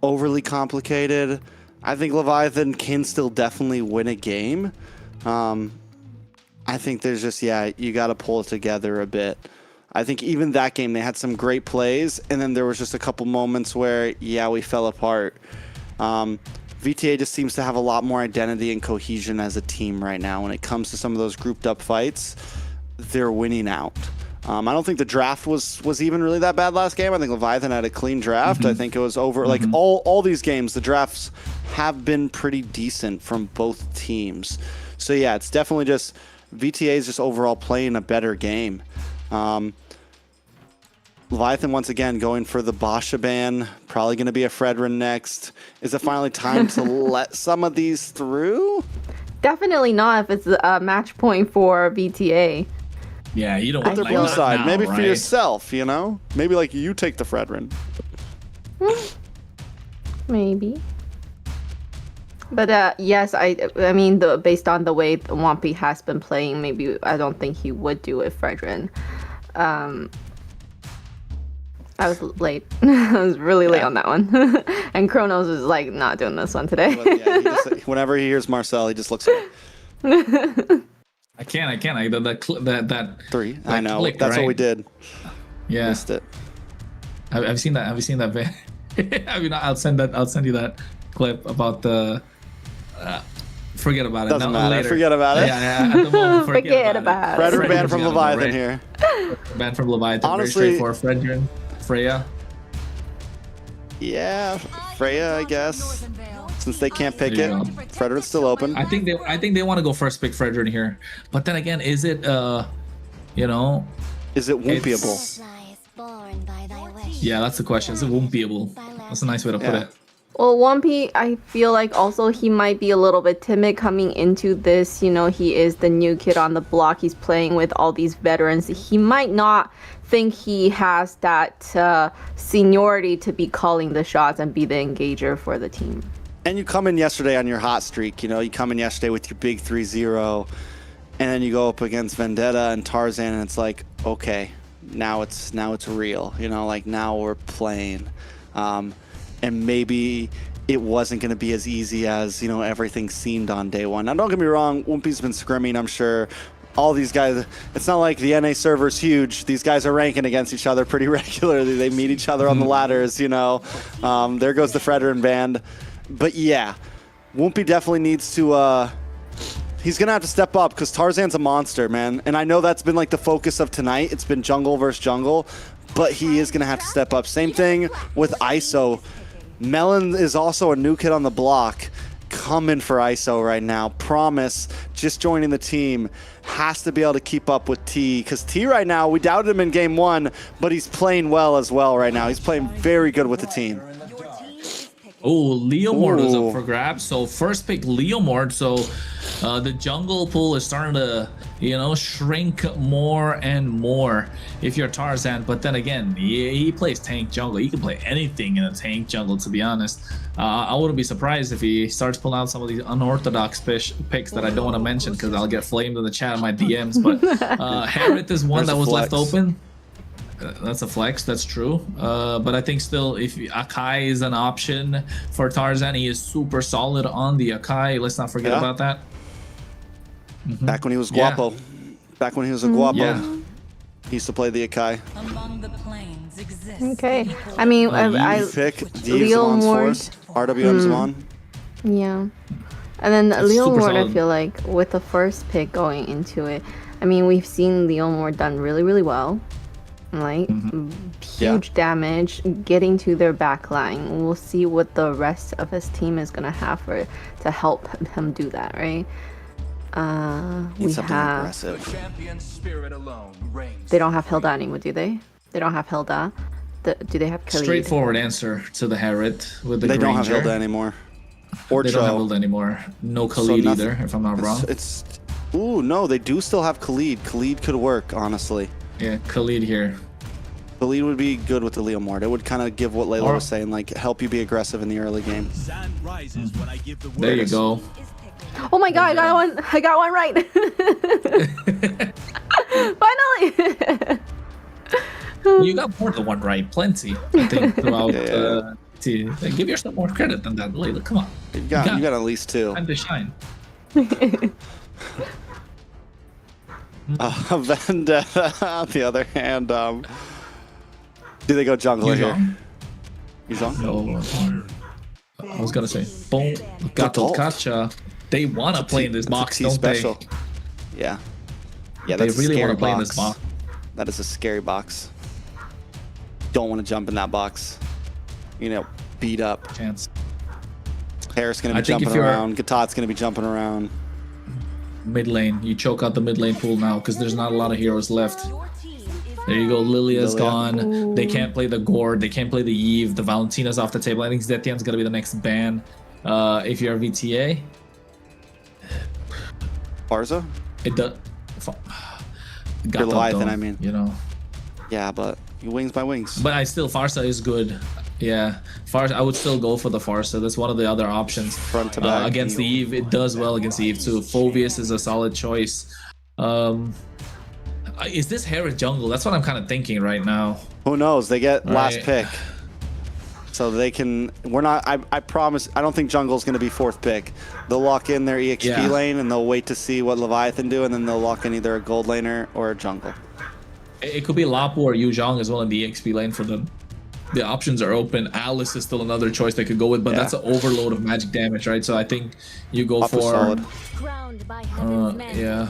overly complicated. I think Leviathan can still definitely win a game. I think there's just, yeah, you got to pull it together a bit. I think even that game, they had some great plays, and then there was just a couple moments where, yeah, we fell apart. VTA just seems to have a lot more identity and cohesion as a team right now. When it comes to some of those grouped up fights, they're winning out. I don't think the draft was even really that bad last game. I think Leviathan had a clean draft. I think it was over, like all these games, the drafts have been pretty decent from both teams. So yeah, it's definitely just VTA is just overall playing a better game. Leviathan once again going for the Basha ban, probably going to be a Fredrin next. Is it finally time to let some of these through? Definitely not if it's a match point for VTA. Yeah, you don't want to the blue side. Now, maybe right? for yourself, you know? Maybe like you take the Fredrin. Maybe. But yes, I mean, based on the way Woompy has been playing, maybe I don't think he would do it, Fredrin. I was late. I was really late on that one. And Kronos is like not doing this one today. Whenever he hears Marcel, he just looks away. I can't. That 3. That I know. Click, that's right? what we did. Yeah. Missed it. Have you seen that? Have you seen that? I mean, I'll send you that clip about the. Forget about it. Doesn't matter. Later. Forget about it. Yeah. At the moment, forget about it. Fredrin banned from Leviathan here. Banned from Leviathan. Honestly, very straightforward. Fredrin, Freya. Yeah, Freya, I guess. Since they can't pick it, Fredrin's still open. I think they want to go first pick Fredrin here, but then again, is it you know? Is it Woompiable? Yeah, that's the question. Is it Woompiable? That's a nice way to put it. Well, Woompy, I feel like also he might be a little bit timid coming into this. You know, he is the new kid on the block. He's playing with all these veterans. He might not think he has that seniority to be calling the shots and be the engager for the team. And you come in yesterday on your hot streak. You know, you come in yesterday with your big 3-0, and then you go up against Vendetta and Tarzan, and it's like, okay, now it's real. You know, like now we're playing. And maybe it wasn't going to be as easy as, you know, everything seemed on day one. Now, don't get me wrong, Woompy's been scrimming, I'm sure. All these guys, it's not like the NA server's huge. These guys are ranking against each other pretty regularly. They meet each other on the ladders, you know. There goes the Fredrin band. But yeah, Woompy definitely needs to, he's going to have to step up because Tarzan's a monster, man. And I know that's been like the focus of tonight. It's been jungle versus jungle, but he is going to have to step up. Same thing with ISO. Melon is also a new kid on the block, coming for ISO right now. Promise, just joining the team, has to be able to keep up with T, because T right now, we doubted him in game 1, but he's playing well as well right now. He's playing very good with the team. Oh, Leomord was up for grabs. So first pick Leomord. So the jungle pool is starting to, you know, shrink more and more if you're Tarzan. But then again, he plays tank jungle. He can play anything in a tank jungle, to be honest. I wouldn't be surprised if he starts pulling out some of these unorthodox picks that I don't want to mention because I'll get flamed in the chat in my DMs. But Harith is one that was left open. That's a flex, that's true. But I think still, if Akai is an option for Tarzan, he is super solid on the Akai. Let's not forget about that. Back when he was Guapo. Back when he was a Guapo. He used to play the Akai. Okay. I mean, I pick Leomord. RWM's one. Yeah. And then Leomord, I feel like, with the first pick going into it, I mean, we've seen Leomord done really, really well. Like huge damage getting to their back line. We'll see what the rest of his team is gonna have to help him do that, right? We have they don't have Hilda anymore, do they? They don't have Hilda. Do they have Khalid? Straightforward answer to the Harith with the They don't have Granger. Hilda anymore. Or they don't have Hilda anymore. No Khalid either, if I'm not wrong. Ooh, no, they do still have Khalid. Khalid could work, honestly. Yeah, Khalid here. Khalid would be good with the Leomord. It would kind of give what Layla was saying, like help you be aggressive in the early game. There you go. Oh my god, I got one right. Finally. You got more than one right, plenty. I think throughout. Give yourself more credit than that, Layla. Come on. You got at least 2. Time to shine. Vendetta, on the other hand, do they go jungler here? Yuzhong? No. I was gonna say, boom, Gato Kacha. They wanna play in this box, don't they? Yeah. Yeah, they really wanna play in this box. That is a scary box. Don't want to jump in that box. You know, beat up. Chance. Harris gonna be jumping around. Gatat's gonna be jumping around. Mid lane, you choke out the mid lane pool now because there's not a lot of heroes left. There you go, Lilia's gone. Ooh. They can't play the Gord, they can't play the Eve, the Valentina's off the table. I think Zetian's gonna be the next ban. If you're a VTA. Barza? It does. You're Leviathan, I mean. You know. Yeah, but wings by wings. But I still, Farsa is good. Yeah, Farsa, I would still go for the Farsa. That's one of the other options. Front to back. Against the Eve, it does well against the Eve too. Phobius is a solid choice. Is this Harith jungle? That's what I'm kind of thinking right now. Who knows? They get last pick. So they can, we're not, I promise, I don't think jungle's going to be 4th pick. They'll lock in their EXP lane and they'll wait to see what Leviathan do, and then they'll lock in either a gold laner or a jungle. It could be Lapu or Yuzhong as well in the EXP lane for them. The options are open. Alice is still another choice they could go with, but that's an overload of magic damage, right? So I think you go Lapu's for... solid. Yeah.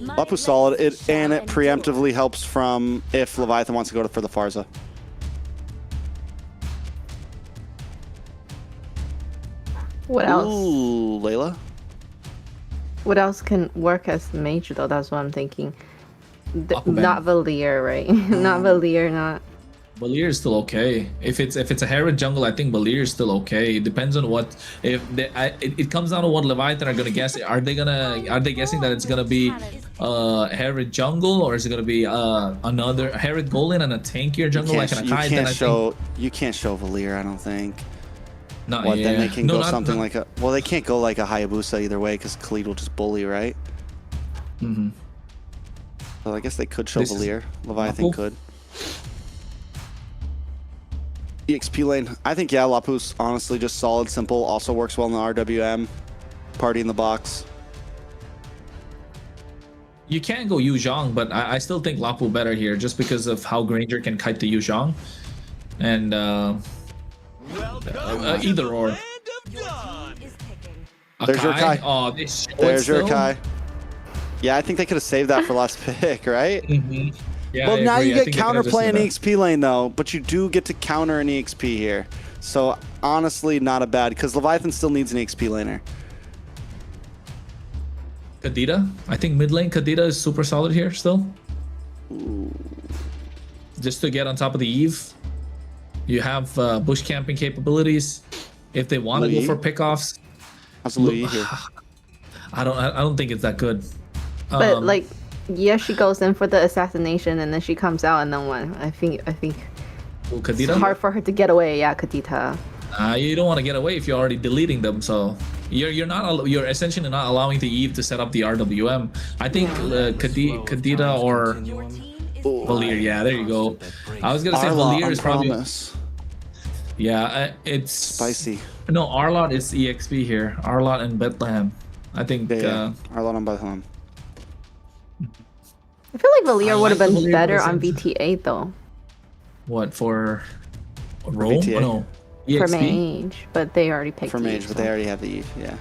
Lapu's solid, and it preemptively helps from if Leviathan wants to go for the Farza. What else? Ooh, Layla? What else can work as mage though? That's what I'm thinking. Not Valier, right? Not Valier, not. Valier is still okay. If it's a Harith jungle, I think Valier is still okay. It depends on what. If they, it comes down to what Leviathan are gonna guess. Are they guessing that it's gonna be Harith jungle, or is it gonna be another Harith golden and a tankier jungle like an Akai? You can't show Valier, I don't think. Not Then they can go something like a. Well, they can't go like a Hayabusa either way because Khalid will just bully, right? Mm-hmm. So I guess they could show Valier. Leviathan could. EXP lane. I think, yeah, Lapu's honestly just solid, simple. Also works well in the RWM. Party in the box. You can go Yuzhong, but I still think Lapu better here just because of how Granger can kite the Yuzhong. And either or. There's your Kai. Oh, there's your Kai. Yeah, I think they could have saved that for last pick, right? Mm-hmm. Yeah, well, now you get counterplay in EXP lane, though, but you do get to counter an EXP here. So, honestly, not a bad, because Leviathan still needs an EXP laner. Kadita. I think mid lane Kadita is super solid here still. Just to get on top of the Eve. You have bush camping capabilities. If they want to go for pickoffs. How's Louis here? I don't think it's that good. But like, yeah, she goes in for the assassination and then she comes out and then what? I think Kadita? it's hard for her to get away. Yeah, Kadita. You don't want to get away if you're already deleting them. So you're essentially not allowing the Eve to set up the RWM. I think Kadita or Valier. Yeah, there you go. I was gonna say Valier is probably. Yeah, it's spicy. No, Arlot is EXP here. Arlot and Bethlehem. I think Arlot and Bethlehem. I feel like Valier would have been better on VTA though. What for? Rome? VTA? Oh, no. For EXP? mage, but they already picked For mage, Eve, but so. they already have the Eve. Yeah.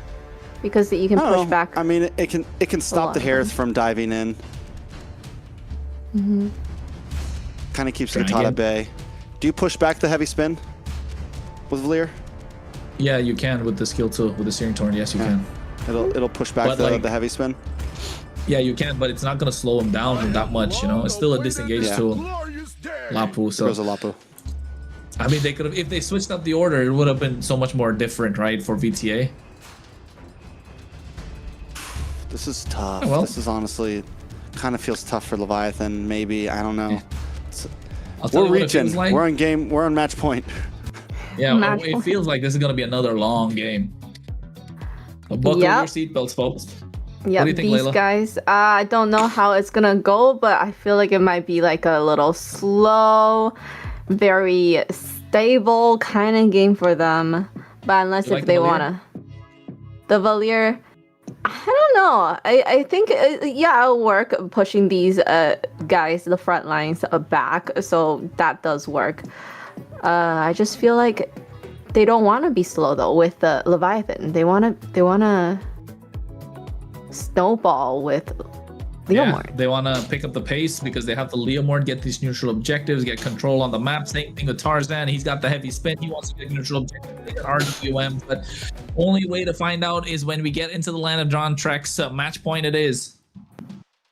Because you can push back. I mean, it can stop the Harith from diving in. Mm-hmm. Kind of keeps Katana at bay. Do you push back the heavy spin with Valier? Yeah, you can with the skill too, with the Searing Torrent. Yes, you can. It'll push back the heavy spin. Yeah, you can, but it's not gonna slow him down that much. You know, it's still a disengage tool. Lapu. So there's a Lapu. I mean, they could have if they switched up the order, it would have been so much more different, right, for VTA. This is tough. Well, this is honestly kind of feels tough for Leviathan. Maybe I don't know. Yeah. We're reaching. Like. We're on game. We're on match point. Yeah, it feels like this is gonna be another long game. Buckle your seatbelts, folks. Yeah, these guys. I don't know how it's gonna go, but I feel like it might be like a little slow, very stable kind of game for them. But unless if they wanna, the Valier. I don't know. I think it'll work pushing these guys, the front lines back. So that does work. I just feel like they don't want to be slow though with the Leviathan. They wanna snowball with Leomord. Yeah, they want to pick up the pace because they have the Leomord get these neutral objectives, get control on the map. Same thing with Tarzan. He's got the heavy spin. He wants to get neutral objectives, get RWM. But only way to find out is when we get into the land of John Trek's match point. It is.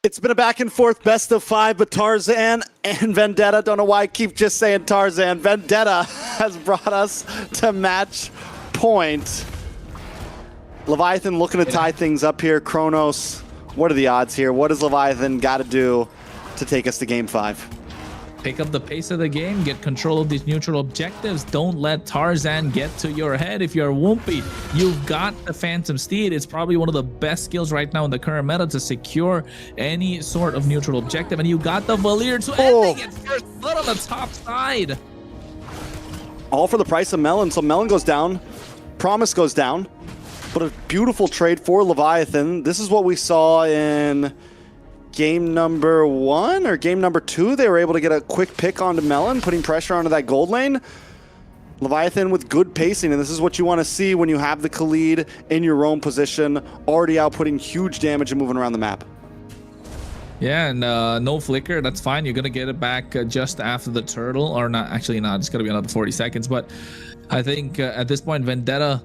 It's been a back and forth best of 5, but Tarzan and Vendetta. Don't know why I keep just saying Tarzan. Vendetta has brought us to match point. Leviathan looking to tie things up here. Kronos, what are the odds here? What does Leviathan got to do to take us to game 5? Pick up the pace of the game, get control of these neutral objectives. Don't let Tarzan get to your head. If you're Woompy, you've got the Phantom Steed. It's probably one of the best skills right now in the current meta to secure any sort of neutral objective. And you got the Valier to ending it first blood on the top side. All for the price of Melon. So Melon goes down. Promise goes down. But a beautiful trade for Leviathan. This is what we saw in game number 1 or game number 2. They were able to get a quick pick onto Melon, putting pressure onto that gold lane. Leviathan with good pacing, and this is what you want to see when you have the Khalid in your own position, already outputting huge damage and moving around the map. Yeah, and no flicker, that's fine. You're going to get it back just after the turtle, or not, actually not, it's going to be another 40 seconds. But I think at this point, Vendetta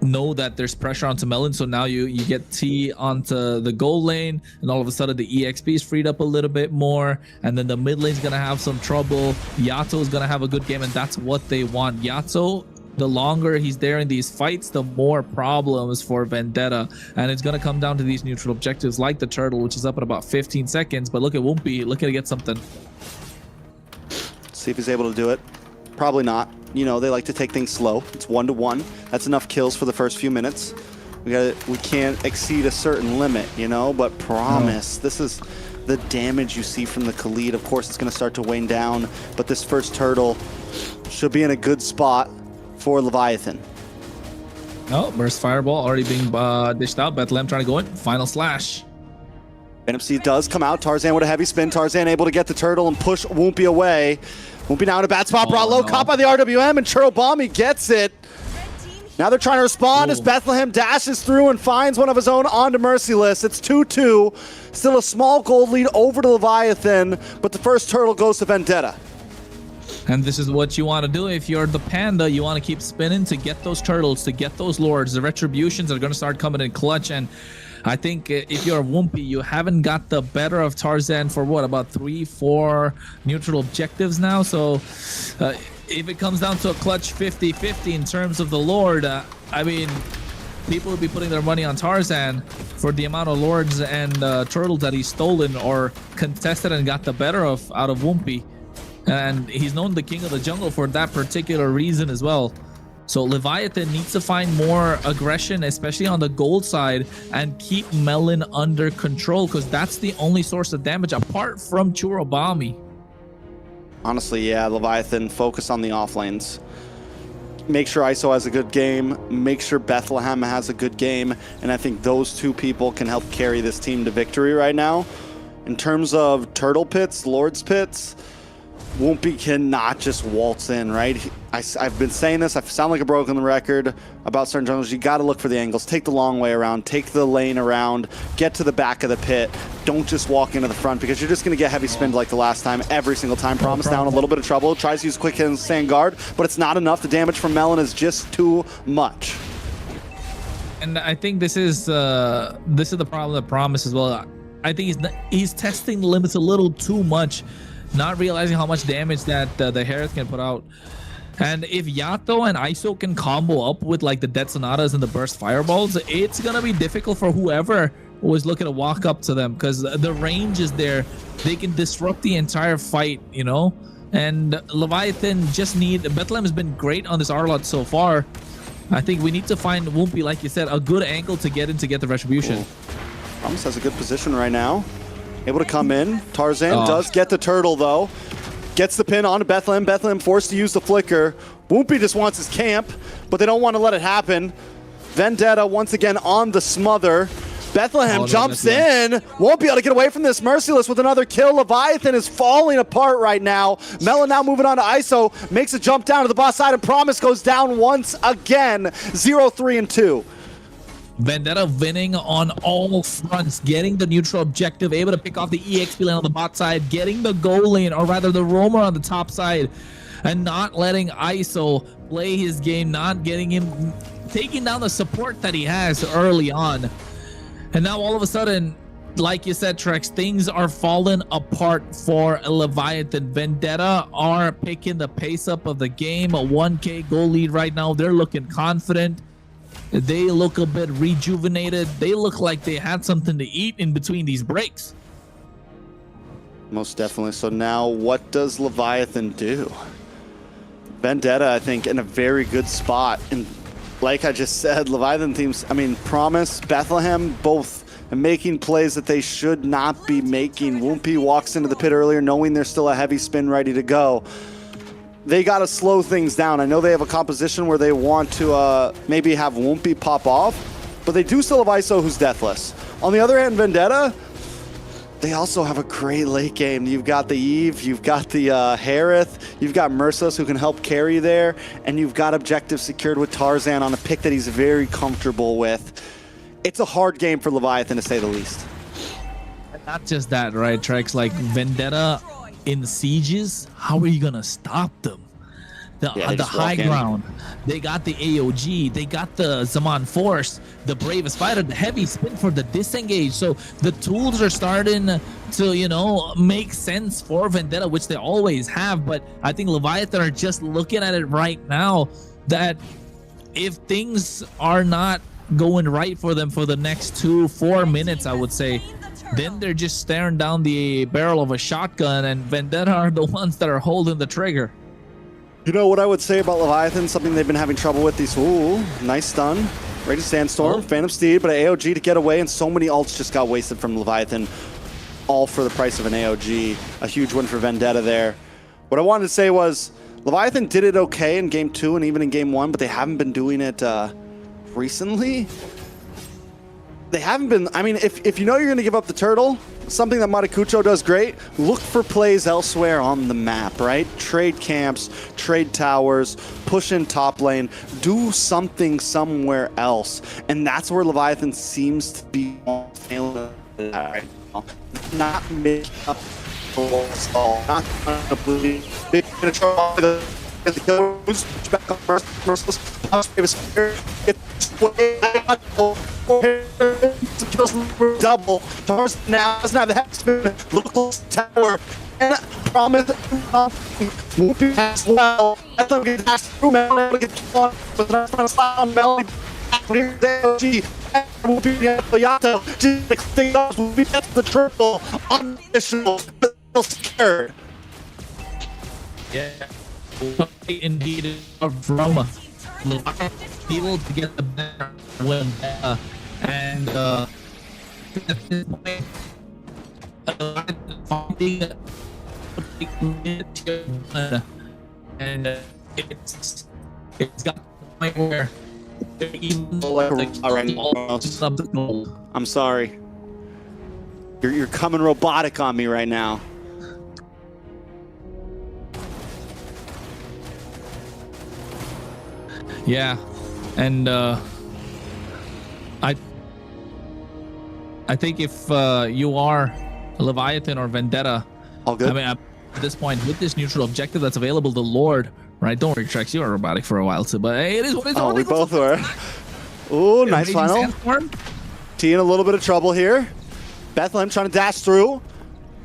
know that there's pressure onto Melon, so now you get T onto the gold lane, and all of a sudden the EXP is freed up a little bit more, and then the mid lane's gonna have some trouble. Yato is gonna have a good game, and that's what they want. Yato, the longer he's there in these fights, the more problems for Vendetta, and it's gonna come down to these neutral objectives like the turtle, which is up in about 15 seconds. But look at Woompy, look at to get something. See if he's able to do it. Probably not. You know, they like to take things slow. It's 1-1. That's enough kills for the first few minutes. We can't exceed a certain limit, you know, but promise. This is the damage you see from the Khalid. Of course, it's going to start to wane down, but this first turtle should be in a good spot for Leviathan. Oh, burst fireball already being dished out. Bethlehem trying to go in. Final slash. NFC does come out. Tarzan with a heavy spin. Tarzan able to get the turtle and push Woompy away. Woompy now in a bad spot. Brought low. Caught by the RWM, and Churobami gets it. Now they're trying to respond as Bethlehem dashes through and finds one of his own onto Merciless. It's 2-2. Still a small gold lead over to Leviathan, but the first turtle goes to Vendetta. And this is what you want to do if you're the Panda. You want to keep spinning to get those turtles, to get those lords. The retributions are going to start coming in clutch, and I think if you're Wumpy, you haven't got the better of Tarzan for what, about 3-4 neutral objectives now. So if it comes down to a clutch 50-50 in terms of the Lord, I mean, people will be putting their money on Tarzan for the amount of Lords and Turtles that he's stolen or contested and got the better of out of Wumpy. And he's known the king of the jungle for that particular reason as well. So Leviathan needs to find more aggression, especially on the gold side, and keep Melon under control, because that's the only source of damage apart from Churubami. Honestly, yeah, Leviathan, focus on the off lanes. Make sure ISO has a good game. Make sure Bethlehem has a good game. And I think those two people can help carry this team to victory right now. In terms of Turtle Pits, Lord's Pits, Wumpy cannot just waltz in, right? I've been saying this, I sound like a broken record about certain jungles. You got to look for the angles. Take the long way around, take the lane around, get to the back of the pit. Don't just walk into the front, because you're just going to get heavy spinned like the last time, every single time. Promise down a little bit of trouble, tries to use quick hit and stand guard, but it's not enough. The damage from Melon is just too much. And I think this is the problem with Promise as well. I think he's testing the limits a little too much, not realizing how much damage that the Harith can put out. And if Yato and ISO can combo up with like the Dead Sonatas and the Burst Fireballs, it's gonna be difficult for whoever was looking to walk up to them, because the range is there. They can disrupt the entire fight, you know? And Leviathan just Bethlehem has been great on this Arlot so far. I think we need to find Wumpy, like you said, a good angle to get in to get the Retribution. Cool. Promise has a good position right now. Able to come in. Tarzan does get the turtle though. Gets the pin onto Bethlehem. Bethlehem forced to use the flicker. Wumpy just wants his camp, but they don't want to let it happen. Vendetta once again on the smother. Bethlehem jumps in. Won't be able to get away from this. Merciless with another kill. Leviathan is falling apart right now. Melon now moving on to ISO. Makes a jump down to the boss side, and Promise goes down once again. 0-3-2. Vendetta winning on all fronts, getting the neutral objective, able to pick off the EXP lane on the bot side, getting the goal lane, or rather the roamer on the top side, and not letting ISO play his game, not getting him, taking down the support that he has early on. And now all of a sudden, like you said, Trex, things are falling apart for Leviathan. Vendetta are picking the pace up of the game, a 1K goal lead right now. They're looking confident. They look a bit rejuvenated. They look like they had something to eat in between these breaks. Most definitely. So now what does Leviathan do? Vendetta, I think, in a very good spot. And like I just said, Leviathan teams, I mean, Promise, Bethlehem, both making plays that they should not be making. Wumpy walks into the pit earlier knowing there's still a heavy spin ready to go. They got to slow things down. I know they have a composition where they want to maybe have Wumpy pop off, but they do still have ISO who's deathless. On the other hand, Vendetta, they also have a great late game. You've got the Eve, you've got the Harith, you've got Merciless who can help carry there, and you've got objective secured with Tarzan on a pick that he's very comfortable with. It's a hard game for Leviathan, to say the least. Not just that, right, Trex? Like Vendetta in sieges, how are you gonna stop them? The high ground, they got the AOG, they got the Zaman Force, the Bravest Fighter, the heavy spin for the disengage. So the tools are starting to, you know, make sense for Vendetta, which they always have. But I think Leviathan are just looking at it right now that if things are not going right for them for the next 2-4 minutes, I would say, then they're just staring down the barrel of a shotgun, and Vendetta are the ones that are holding the trigger. You know what I would say about Leviathan, something they've been having trouble with these. Ooh, nice stun. Raging Sandstorm, Phantom Steed, but an AOG to get away, and so many ults just got wasted from Leviathan, all for the price of an AOG. A huge win for Vendetta there. What I wanted to say was, Leviathan did it okay in Game 2 and even in Game 1, but they haven't been doing it recently. They haven't been, I mean, if you know you're going to give up the turtle, something that Matakucho does great, look for plays elsewhere on the map, right? Trade camps, trade towers, push in top lane, do something somewhere else. And that's where Leviathan seems to be failing right now. Not making up for all, not completely. They're going to try the kills, back up Merciless, custom kills double. Tarzan now doesn't have the heavy spin. Local tower. And promise Whoopi as well. Let them get dashed through Melody. Get on, but that's trying to slide on Melody. Here's AOG. Whoopi Leviathan. Whoopi gets the triple. Unconditional. Still scared. Yeah. Indeed, of Roma. Able to get the better win. And at this point, and it's got the point where I'm sorry. You're coming robotic on me right now. Yeah, and I think if you are Leviathan or Vendetta, all good. I mean, at this point, with this neutral objective that's available, the Lord, right? Don't worry, Trex, you were robotic for a while too, but hey, it is what it is. Oh, we both were. Ooh, nice final. T in a little bit of trouble here. Bethlehem trying to dash through.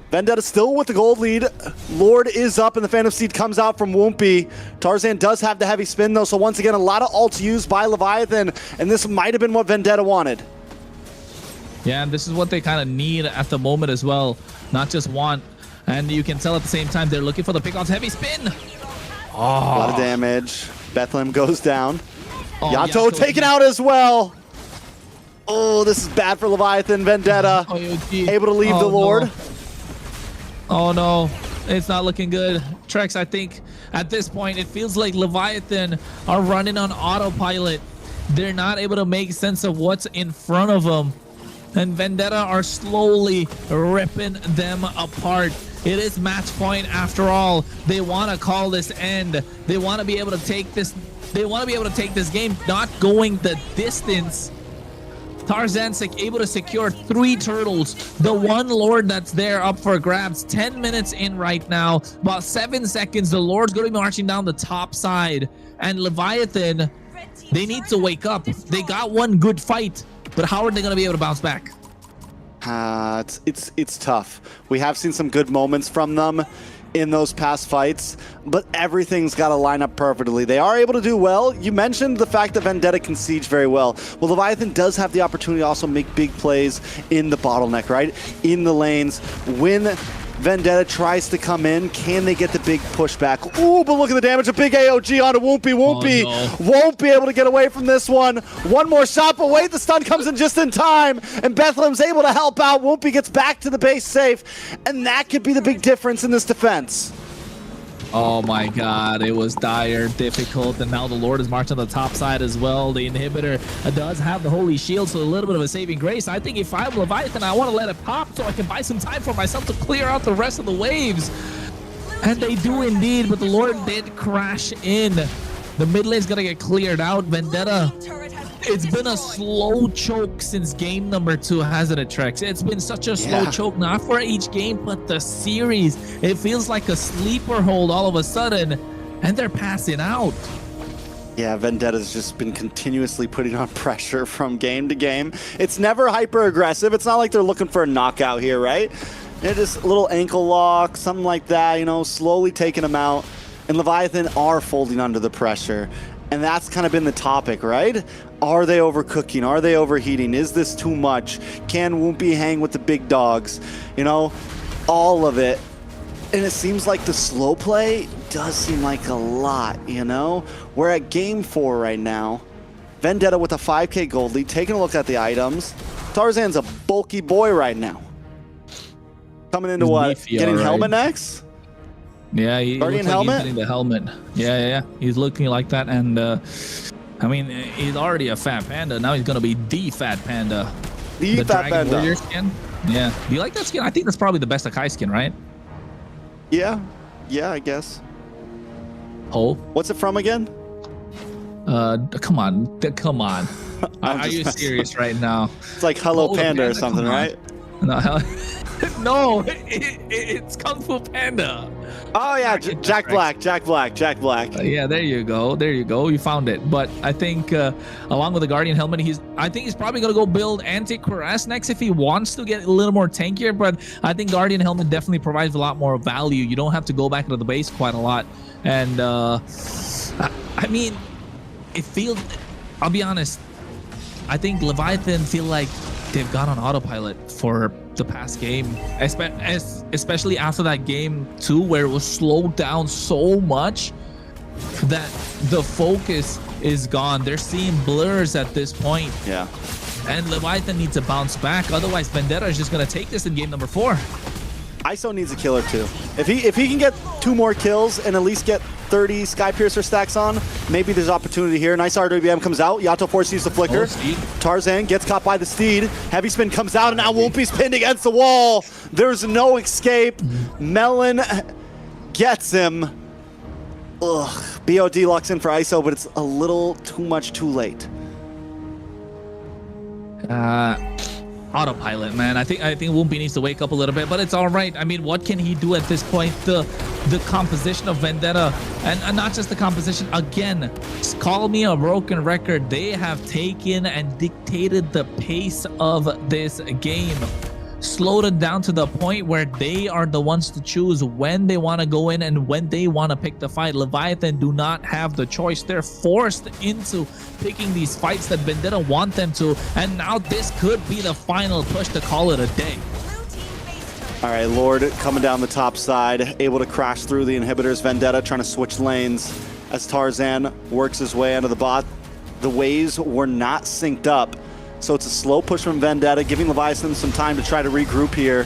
Vendetta still with the gold lead. Lord is up and the Phantom Seed comes out from Woompy. Tarzan does have the heavy spin though, so once again, a lot of ults used by Leviathan, and this might have been what Vendetta wanted. Yeah, and this is what they kind of need at the moment as well, not just want. And you can tell at the same time they're looking for the pick-offs. Heavy spin. A lot of damage. Bethlehem goes down. Oh, Yato taken out as well. Oh, this is bad for Leviathan. Vendetta able to leave the Lord. No. Oh no, it's not looking good. Trex, I think at this point it feels like Leviathan are running on autopilot. They're not able to make sense of what's in front of them. And Vendetta are slowly ripping them apart. It is match point after all. They want to call this end. They want to be able to take this. They want to be able to take this game, not going the distance. Tarzan able to secure 3 turtles. The one Lord that's there up for grabs. 10 minutes in right now. About 7 seconds. The Lord's going to be marching down the top side. And Leviathan, they need to wake up. They got one good fight, but how are they going to be able to bounce back? It's tough. We have seen some good moments from them in those past fights, but everything's got to line up perfectly. They are able to do well. You mentioned the fact that Vendetta can siege very well. Well, Leviathan does have the opportunity to also make big plays in the bottleneck, right? In the lanes. When Vendetta tries to come in, can they get the big pushback? Ooh, but look at the damage. A big AOG onto Woompy. Woompy won't be able to get away from this one. One more shot, but wait, the stun comes in just in time, and Bethlehem's able to help out. Woompy gets back to the base safe, and that could be the big difference in this defense. Oh my god, it was dire, difficult, and now the Lord is marching on the top side as well. The inhibitor does have the holy shield, so a little bit of a saving grace. I think if I'm Leviathan, I want to let it pop so I can buy some time for myself to clear out the rest of the waves. And they do indeed, but the Lord did crash in. The mid lane's gonna get cleared out. Vendetta, it's been a slow choke since game number 2, hasn't it, Trex? It's been such a slow choke, not for each game, but the series. It feels like a sleeper hold all of a sudden, and they're passing out. Yeah, Vendetta's just been continuously putting on pressure from game to game. It's never hyper-aggressive. It's not like they're looking for a knockout here, right? They're just a little ankle lock, something like that, you know, slowly taking them out. And Leviathan are folding under the pressure. And that's kind of been the topic, right? Are they overcooking? Are they overheating? Is this too much? Can Woompy hang with the big dogs? You know, all of it. And it seems like the slow play does seem like a lot, you know? We're at game 4 right now. Vendetta with a 5k gold lead, taking a look at the items. Tarzan's a bulky boy right now. Coming into what? Getting helmet next? Yeah, he Guardian looks like helmet? he's getting the helmet. Yeah. He's looking like that, and I mean, he's already a fat panda. Now he's gonna be the fat panda. The fat Dragon panda. Warrior skin. Yeah. Do you like that skin? I think that's probably the best Akai skin, right? Yeah, I guess. Oh. What's it from again? Come on. Are you serious right now? It's like Hello Panda or something, right? No, No, it's Kung Fu Panda. Oh yeah, Jack Black. Yeah, there you go. You found it. But I think along with the Guardian helmet, I think he's probably gonna go build anti-cuirass next if he wants to get a little more tankier. But I think Guardian helmet definitely provides a lot more value. You don't have to go back into the base quite a lot. And I mean, it feels. I'll be honest. I think Leviathan feel like they've gone on autopilot for the past game, especially after that game 2 where it was slowed down so much that the focus is gone. They're seeing blurs at this point. Yeah. And Leviathan needs to bounce back. Otherwise, Vendetta is just going to take this in game number 4. ISO needs a killer too. If he can get 2 more kills and at least get 30 Skypiercer stacks on, maybe there's opportunity here. Nice RWM comes out. Yato forces the flicker. Tarzan gets caught by the steed. Heavy spin comes out, and now Wumpy's pinned against the wall. There's no escape. Melon gets him. Ugh. BOD locks in for ISO, but it's a little too much too late. Autopilot, man. I think Wumpy needs to wake up a little bit, but it's all right. I mean, what can he do at this point? The composition of Vendetta, and not just the composition. Again, call me a broken record. They have taken and dictated the pace of this game. Slowed it down to the point where they are the ones to choose when they want to go in and when they want to pick the fight. Leviathan do not have the choice. They're forced into picking these fights that Vendetta want them to, and now this could be the final push to call it a day. All right, Lord coming down the top side, able to crash through the inhibitors. Vendetta trying to switch lanes as Tarzan works his way under the bot. The waves were not synced up, so it's a slow push from Vendetta, giving Leviathan some time to try to regroup here.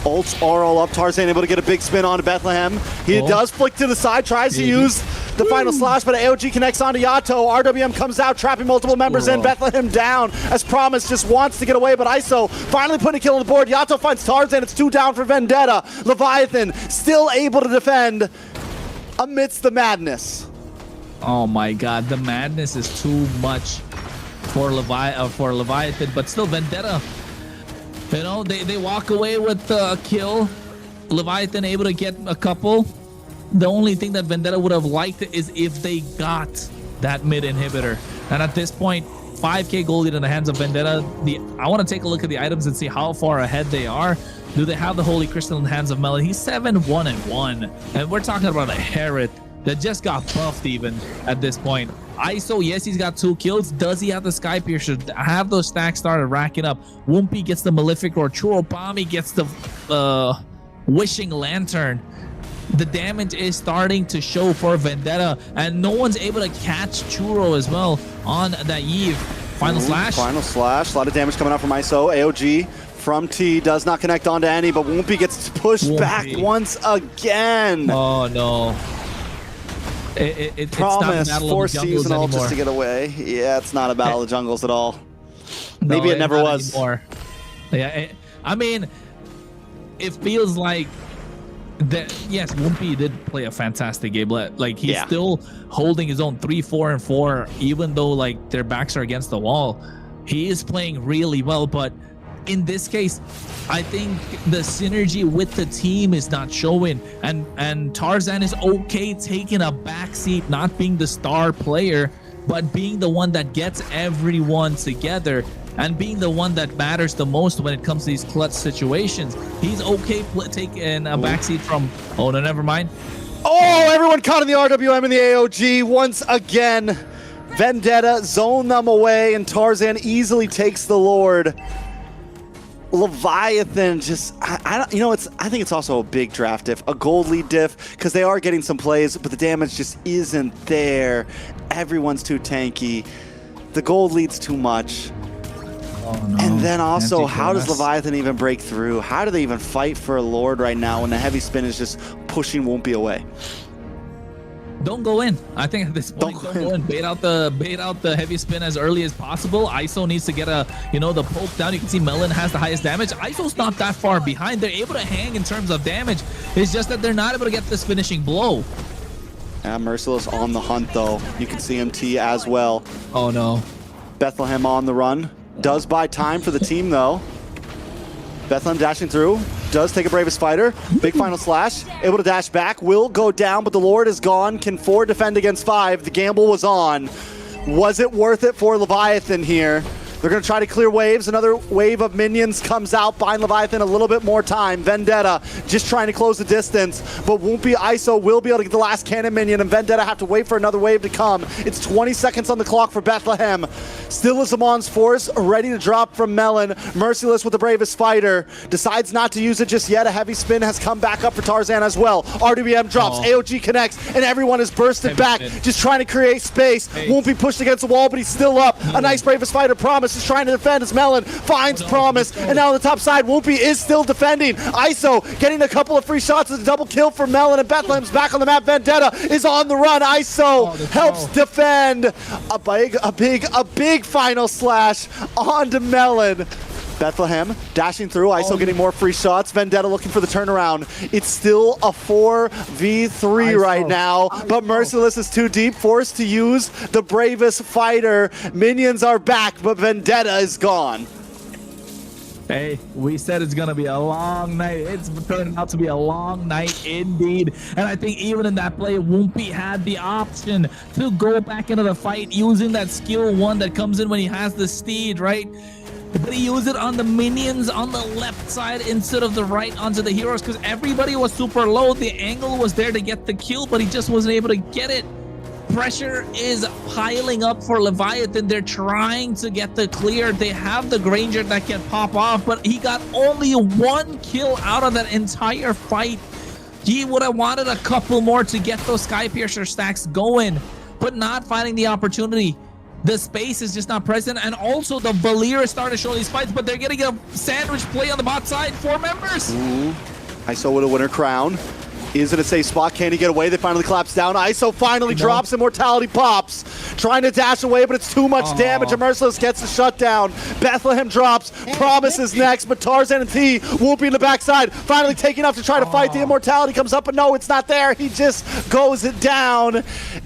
Ults are all up. Tarzan able to get a big spin onto Bethlehem. He does flick to the side, tries to use the final slash, but AOG connects onto Yato. RWM comes out, trapping multiple members in. Bethlehem down, as promised, just wants to get away, but ISO finally putting a kill on the board. Yato finds Tarzan. It's 2 down for Vendetta. Leviathan still able to defend amidst the madness. Oh my god, the madness is too much for Leviathan, but still Vendetta, you know, they walk away with a kill. Leviathan able to get a couple. The only thing that Vendetta would have liked is if they got that mid inhibitor. And at this point, 5k gold in the hands of Vendetta. I want to take a look at the items and see how far ahead they are. Do they have the Holy Crystal in the hands of Melon? He's 7-1-1, and we're talking about a Herod that just got buffed even at this point. ISO, yes, he's got 2 kills. Does he have the Skypiercer? Have those stacks started racking up? Wumpy gets the Malefic Roar. Churobami gets the Wishing Lantern. The damage is starting to show for Vendetta, and no one's able to catch Churro as well on that Eve. Final slash. Final slash. A lot of damage coming out from ISO. AOG from T does not connect onto any, but Wumpy gets pushed back once again. Oh no. Promise, force seasonal just to get away. Yeah, it's not a battle of jungles at all. Maybe it never was. Anymore. Yeah, I mean, it feels like that. Yes, Wumpy did play a fantastic game. Like he's still holding his own 3-4-4, even though like their backs are against the wall. He is playing really well, but in this case, I think the synergy with the team is not showing, and Tarzan is okay taking a backseat, not being the star player, but being the one that gets everyone together and being the one that matters the most when it comes to these clutch situations. He's okay taking a backseat from, oh no, never mind. Oh, everyone caught in the RWM and the AOG once again. Vendetta zone them away, and Tarzan easily takes the Lord. Leviathan just, I think it's also a big draft diff, a gold lead diff, because they are getting some plays, but the damage just isn't there. Everyone's too tanky. The gold lead's too much. Oh, no. And then also, how does Leviathan even break through? How do they even fight for a Lord right now when the heavy spin is just pushing Wumpy away? Don't go in. I think at this point, don't go in. Bait out the heavy spin as early as possible. ISO needs to get the poke down. You can see Melon has the highest damage. ISO's not that far behind. They're able to hang in terms of damage. It's just that they're not able to get this finishing blow. Yeah, Merciless on the hunt though. You can see MT as well. Oh no. Bethlehem on the run. Does buy time for the team though. Bethlehem dashing through, does take a Bravest Fighter. Big final slash, able to dash back, will go down, but the Lord is gone. Can 4 defend against 5? The gamble was on. Was it worth it for Leviathan here? They're going to try to clear waves. Another wave of minions comes out, buying Leviathan a little bit more time. Vendetta just trying to close the distance, but Woompy ISO will be able to get the last cannon minion, and Vendetta have to wait for another wave to come. It's 20 seconds on the clock for Bethlehem. Still is Amon's Force, ready to drop from Melon. Merciless with the Bravest Fighter. Decides not to use it just yet. A heavy spin has come back up for Tarzan as well. RWM drops, AOG connects, and everyone is bursted back, just trying to create space. Woompy pushed against the wall, but he's still up. A nice Bravest Fighter. Promise is trying to defend as Melon finds Promise, and now on the top side, Woompy is still defending. ISO getting a couple of free shots as a double kill for Melon, and Bethlehem's back on the map. Vendetta is on the run. ISO helps defend. A big final slash onto Melon. Bethlehem dashing through, ISO getting more free shots. Vendetta looking for the turnaround. It's still a 4v3 right now, but Merciless is too deep, forced to use the Bravest Fighter. Minions are back, but Vendetta is gone. Hey, we said it's going to be a long night. It's turning out to be a long night indeed. And I think even in that play, Woompy had the option to go back into the fight using that skill 1 that comes in when he has the steed, right? But he used it on the minions on the left side instead of the right onto the heroes, because everybody was super low. The angle was there to get the kill, but he just wasn't able to get it. Pressure is piling up for Leviathan. They're trying to get the clear. They have the Granger that can pop off, but he got only 1 kill out of that entire fight. He would have wanted a couple more to get those Skypiercer stacks going, but not finding the opportunity. The space is just not present, and also the Valir is starting to show these fights, but they're getting a sandwich play on the bot side. 4 members. ISO with a winner crown. Is it a safe spot? Can he get away? They finally collapse down. ISO finally drops. Immortality pops. Trying to dash away, but it's too much damage. And Merciless gets the shutdown. Bethlehem drops. Promise is next, but Tarzan and T will be in the backside. Finally taking off to try to fight. The Immortality comes up, but no, it's not there. He just goes it down.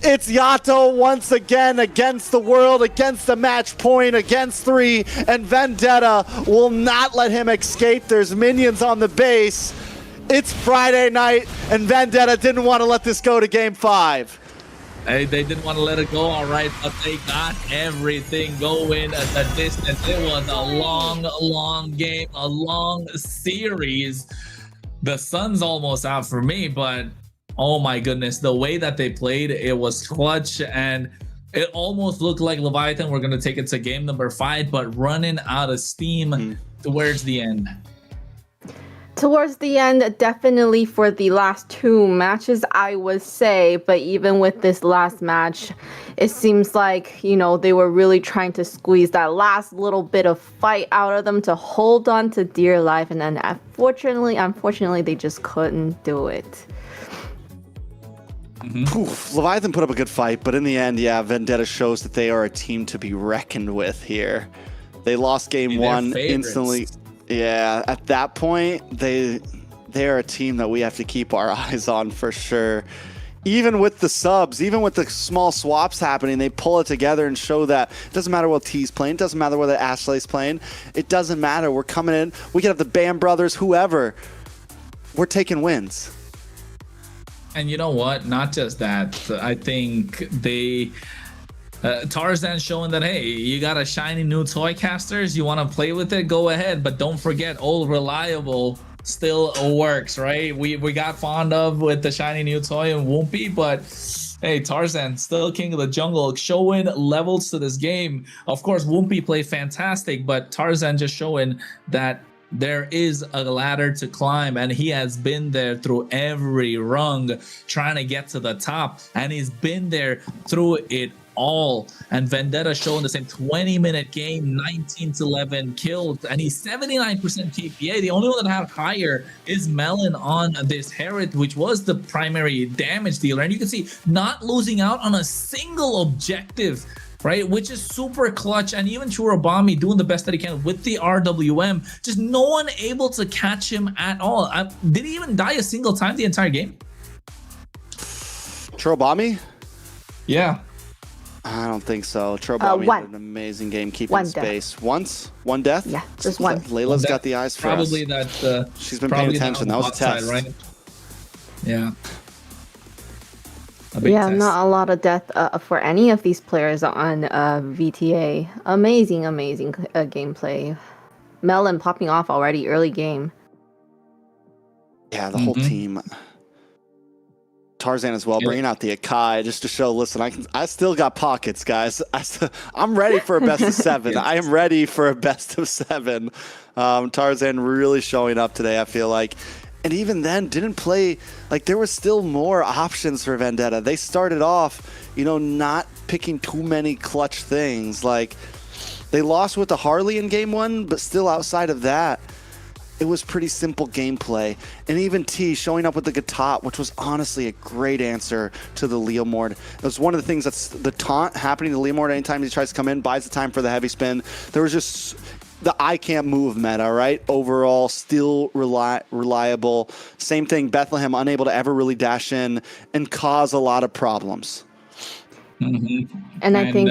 It's Yato once again against the world, against the match point, against 3, and Vendetta will not let him escape. There's minions on the base. It's Friday night, and Vendetta didn't want to let this go to Game 5. Hey, they didn't want to let it go, all right, but they got everything going at the distance. It was a long game, a long series. The sun's almost out for me, but oh my goodness, the way that they played, it was clutch, and it almost looked like Leviathan were going to take it to game number 5, but running out of steam towards the end. Towards the end, definitely for the last 2 matches, I would say. But even with this last match, it seems like, you know, they were really trying to squeeze that last little bit of fight out of them to hold on to dear life. And then unfortunately, they just couldn't do it. Leviathan put up a good fight, but in the end, yeah, Vendetta shows that they are a team to be reckoned with here. They lost game 1 instantly. Yeah, at that point, they're a team that we have to keep our eyes on for sure. Even with the subs, even with the small swaps happening, they pull it together and show that it doesn't matter what T's playing, it doesn't matter whether Ashley's playing, it doesn't matter. We're coming in, we can have the Bam brothers, whoever. We're taking wins. And you know what? Not just that. I think Tarzan showing that, hey, you got a shiny new toy, casters, you want to play with it, go ahead, but don't forget, old reliable still works, right? We got fond of with the shiny new toy and Woompy, but hey, Tarzan still king of the jungle, showing levels to this game. Of course, Woompy played fantastic, but Tarzan just showing that there is a ladder to climb, and he has been there through every rung trying to get to the top, and he's been there through it all. And Vendetta showing the same 20-minute game, 19-11 kills, and he's 79% KPA. The only one that had higher is Melon on this Herod, which was the primary damage dealer. And you can see not losing out on a single objective, right? Which is super clutch. And even Churubami doing the best that he can with the RWM. Just no one able to catch him at all. Did he even die a single time the entire game? Churubami? Yeah. I don't think so. Trobami one. had an amazing game keeping One death. space. One death? Yeah, just one. Layla's got the eyes for probably us. that. She's been paying attention. That was a test. Right? Yeah. Yeah, test. not a lot of death for any of these players on VTA. Amazing gameplay. Melon popping off already early game. Yeah, the whole team. Tarzan as well, bringing out the Akai just to show. Listen, I still got pockets, guys. I'm ready for a best of 7. I am ready for a best of 7. Tarzan really showing up today, I feel like. And even then, didn't play, like there was still more options for Vendetta. They started off, not picking too many clutch things. Like, they lost with the Harley in game 1, but still outside of that, it was pretty simple gameplay. And even T showing up with the Gatot, which was honestly a great answer to the Leomord. It was one of the things that's the taunt happening to Leomord anytime he tries to come in, buys the time for the heavy spin. There was just the I can't move meta, right? Overall, still reliable. Same thing, Bethlehem unable to ever really dash in and cause a lot of problems. And I think...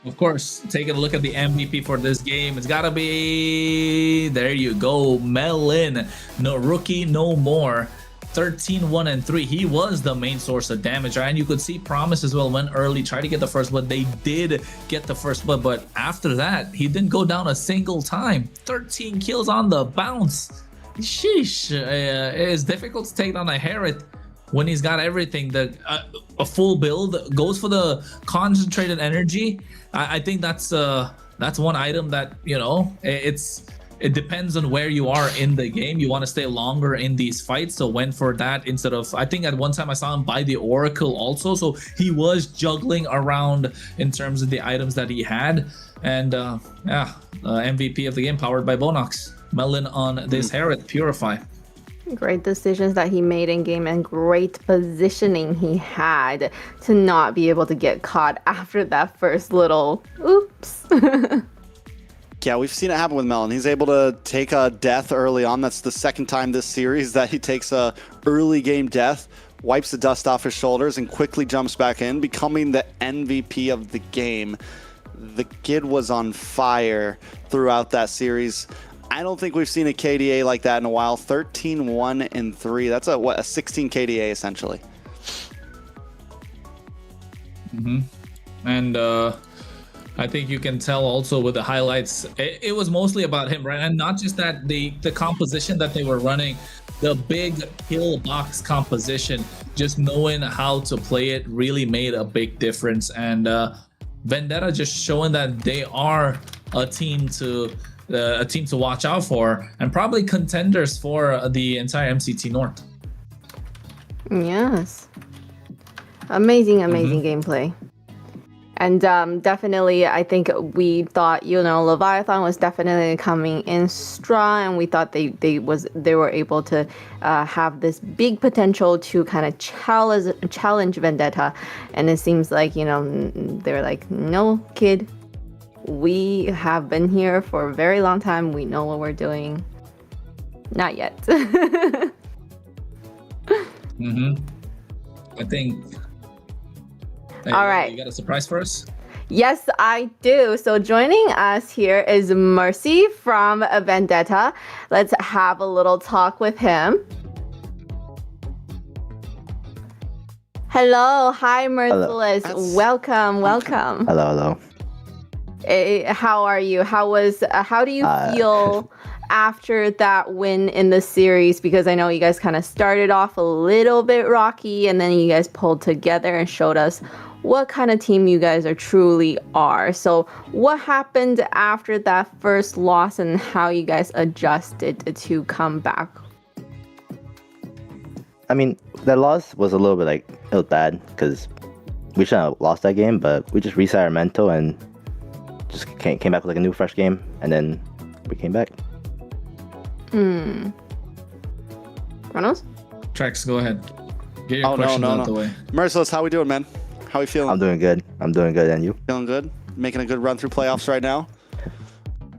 of course, taking a look at the MVP for this game, it's gotta be, there you go, Melon. No rookie, no more. 13-1-3. He was the main source of damage, right? And you could see Promise as well went early, tried to get the first blood. They did get the first blood, but after that, he didn't go down a single time. 13 kills on the bounce. Sheesh. It is difficult to take down a Herod when he's got everything. A full build goes for the concentrated energy. I think that's one item that, it depends on where you are in the game. You want to stay longer in these fights, so went for that instead of, I think at one time I saw him buy the Oracle also, so he was juggling around in terms of the items that he had. And MVP of the game, powered by Bonox. Melon on this Herod Purify. Great decisions that he made in game and great positioning he had to not be able to get caught after that first little oops. Yeah, we've seen it happen with Melon. He's able to take a death early on. That's the second time this series that he takes a early game death, wipes the dust off his shoulders, and quickly jumps back in, becoming the MVP of the game. The kid was on fire throughout that series. I don't think we've seen a KDA like that in a while. 13-1-3. That's a 16 KDA essentially. And I think you can tell also with the highlights, it was mostly about him, right? And not just that, the composition that they were running, the big kill box composition, just knowing how to play it really made a big difference. And Vendetta just showing that they are a team to watch out for, and probably contenders for the entire MCT North. Yes. Amazing gameplay. And definitely, I think we thought, Leviathan was definitely coming in strong, and we thought they were able to have this big potential to kind of challenge Vendetta. And it seems like, they're like, no, kid, we have been here for a very long time. We know what we're doing. Not yet. I think. All right. You got a surprise for us? Yes, I do. So joining us here is Mercy from Vendetta. Let's have a little talk with him. Hello. Hi, Merciless. Hello. Welcome. Hello. How are you? How do you feel after that win in the series? Because I know you guys kind of started off a little bit rocky, and then you guys pulled together and showed us what kind of team you guys truly are. So what happened after that first loss, and how you guys adjusted to come back? I mean, that loss was a little bit it was bad because we shouldn't have lost that game, but we just reset our mental and just came back with a new fresh game, and then we came back. Reynolds? Trex, go ahead. Get your questions out the way. Merciless, how we doing, man? How we feeling? I'm doing good, and you? Feeling good? Making a good run through playoffs right now.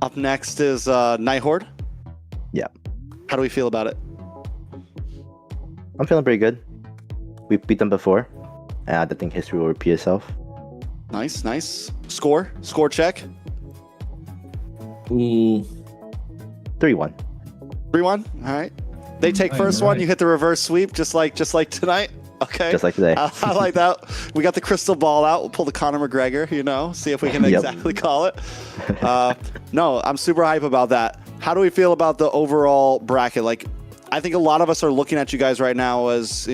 Up next is Nighthorde. Yeah. How do we feel about it? I'm feeling pretty good. We beat them before, and I think history will repeat itself. Nice. Score check. Ooh. 3-1. 3-1. All right. They take first one. You hit the reverse sweep, just like tonight. Okay. Just like today. I like that. We got the crystal ball out. We'll pull the Conor McGregor. See if we can exactly call it. No, I'm super hype about that. How do we feel about the overall bracket? Like, I think a lot of us are looking at you guys right now as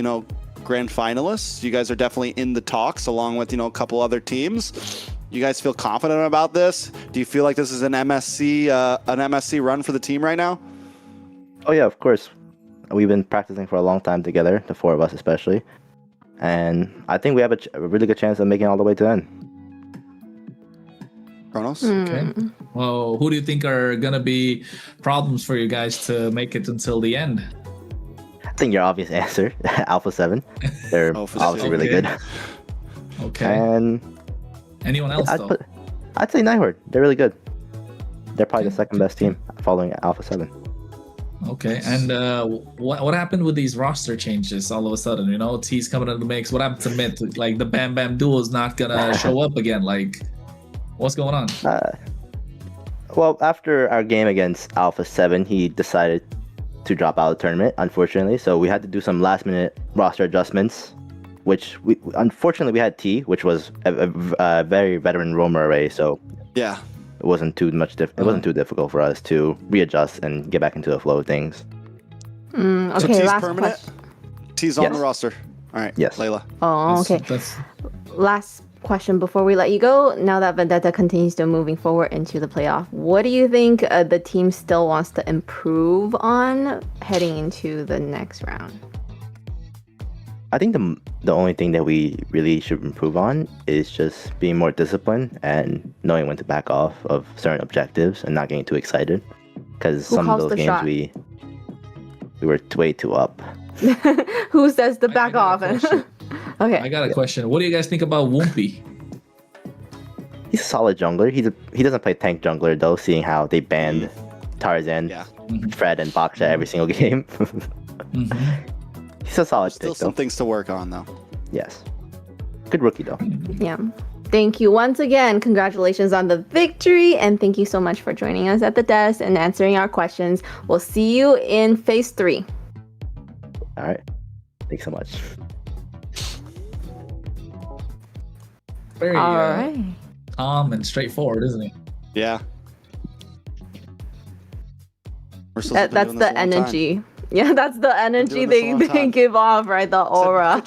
grand finalists. You guys are definitely in the talks along with a couple other teams. You guys feel confident about this? Do you feel like this is an MSC run for the team right now? Oh yeah, of course. We've been practicing for a long time together, the four of us especially, and I think we have a really good chance of making it all the way to the end. Kronos? Okay. Well, who do you think are gonna be problems for you guys to make it until the end? I think your obvious answer, Alpha 7. They're obviously really good. Okay. And anyone else though? I'd say Nighthorde. They're really good. They're probably the second best team following Alpha 7. Okay, and what happened with these roster changes all of a sudden? T's coming into the mix. What happened to Myth? Like the Bam Bam duo is not gonna show up again. Like, what's going on? Well, after our game against Alpha 7, he decided to drop out of the tournament, unfortunately. So we had to do some last-minute roster adjustments, which unfortunately we had T, which was a very veteran roamer array. So yeah. It wasn't too much. It wasn't too difficult for us to readjust and get back into the flow of things. Okay, so T's last permanent? question. T's on the roster. All right. Yes. Layla. Oh, okay. Last question before we let you go. Now that Vendetta continues to moving forward into the playoff, what do you think the team still wants to improve on heading into the next round? I think the only thing that we really should improve on is just being more disciplined and knowing when to back off of certain objectives and not getting too excited. Because some of those games we were way too up. Who says the back off? Okay. I got a question. What do you guys think about Woompy? He's a solid jungler. He doesn't play tank jungler though, seeing how they banned Tarzan, Fred, and Baksha every single game. He's a solid Still pick, some though. things to work on, though. Yes. Good rookie, though. Yeah. Thank you once again. Congratulations on the victory. And thank you so much for joining us at the desk and answering our questions. We'll see you in phase 3. All right. Thanks so much. Very All right. calm and straightforward, isn't he? Yeah. That's the energy. Yeah, that's the energy they give off, right? The aura.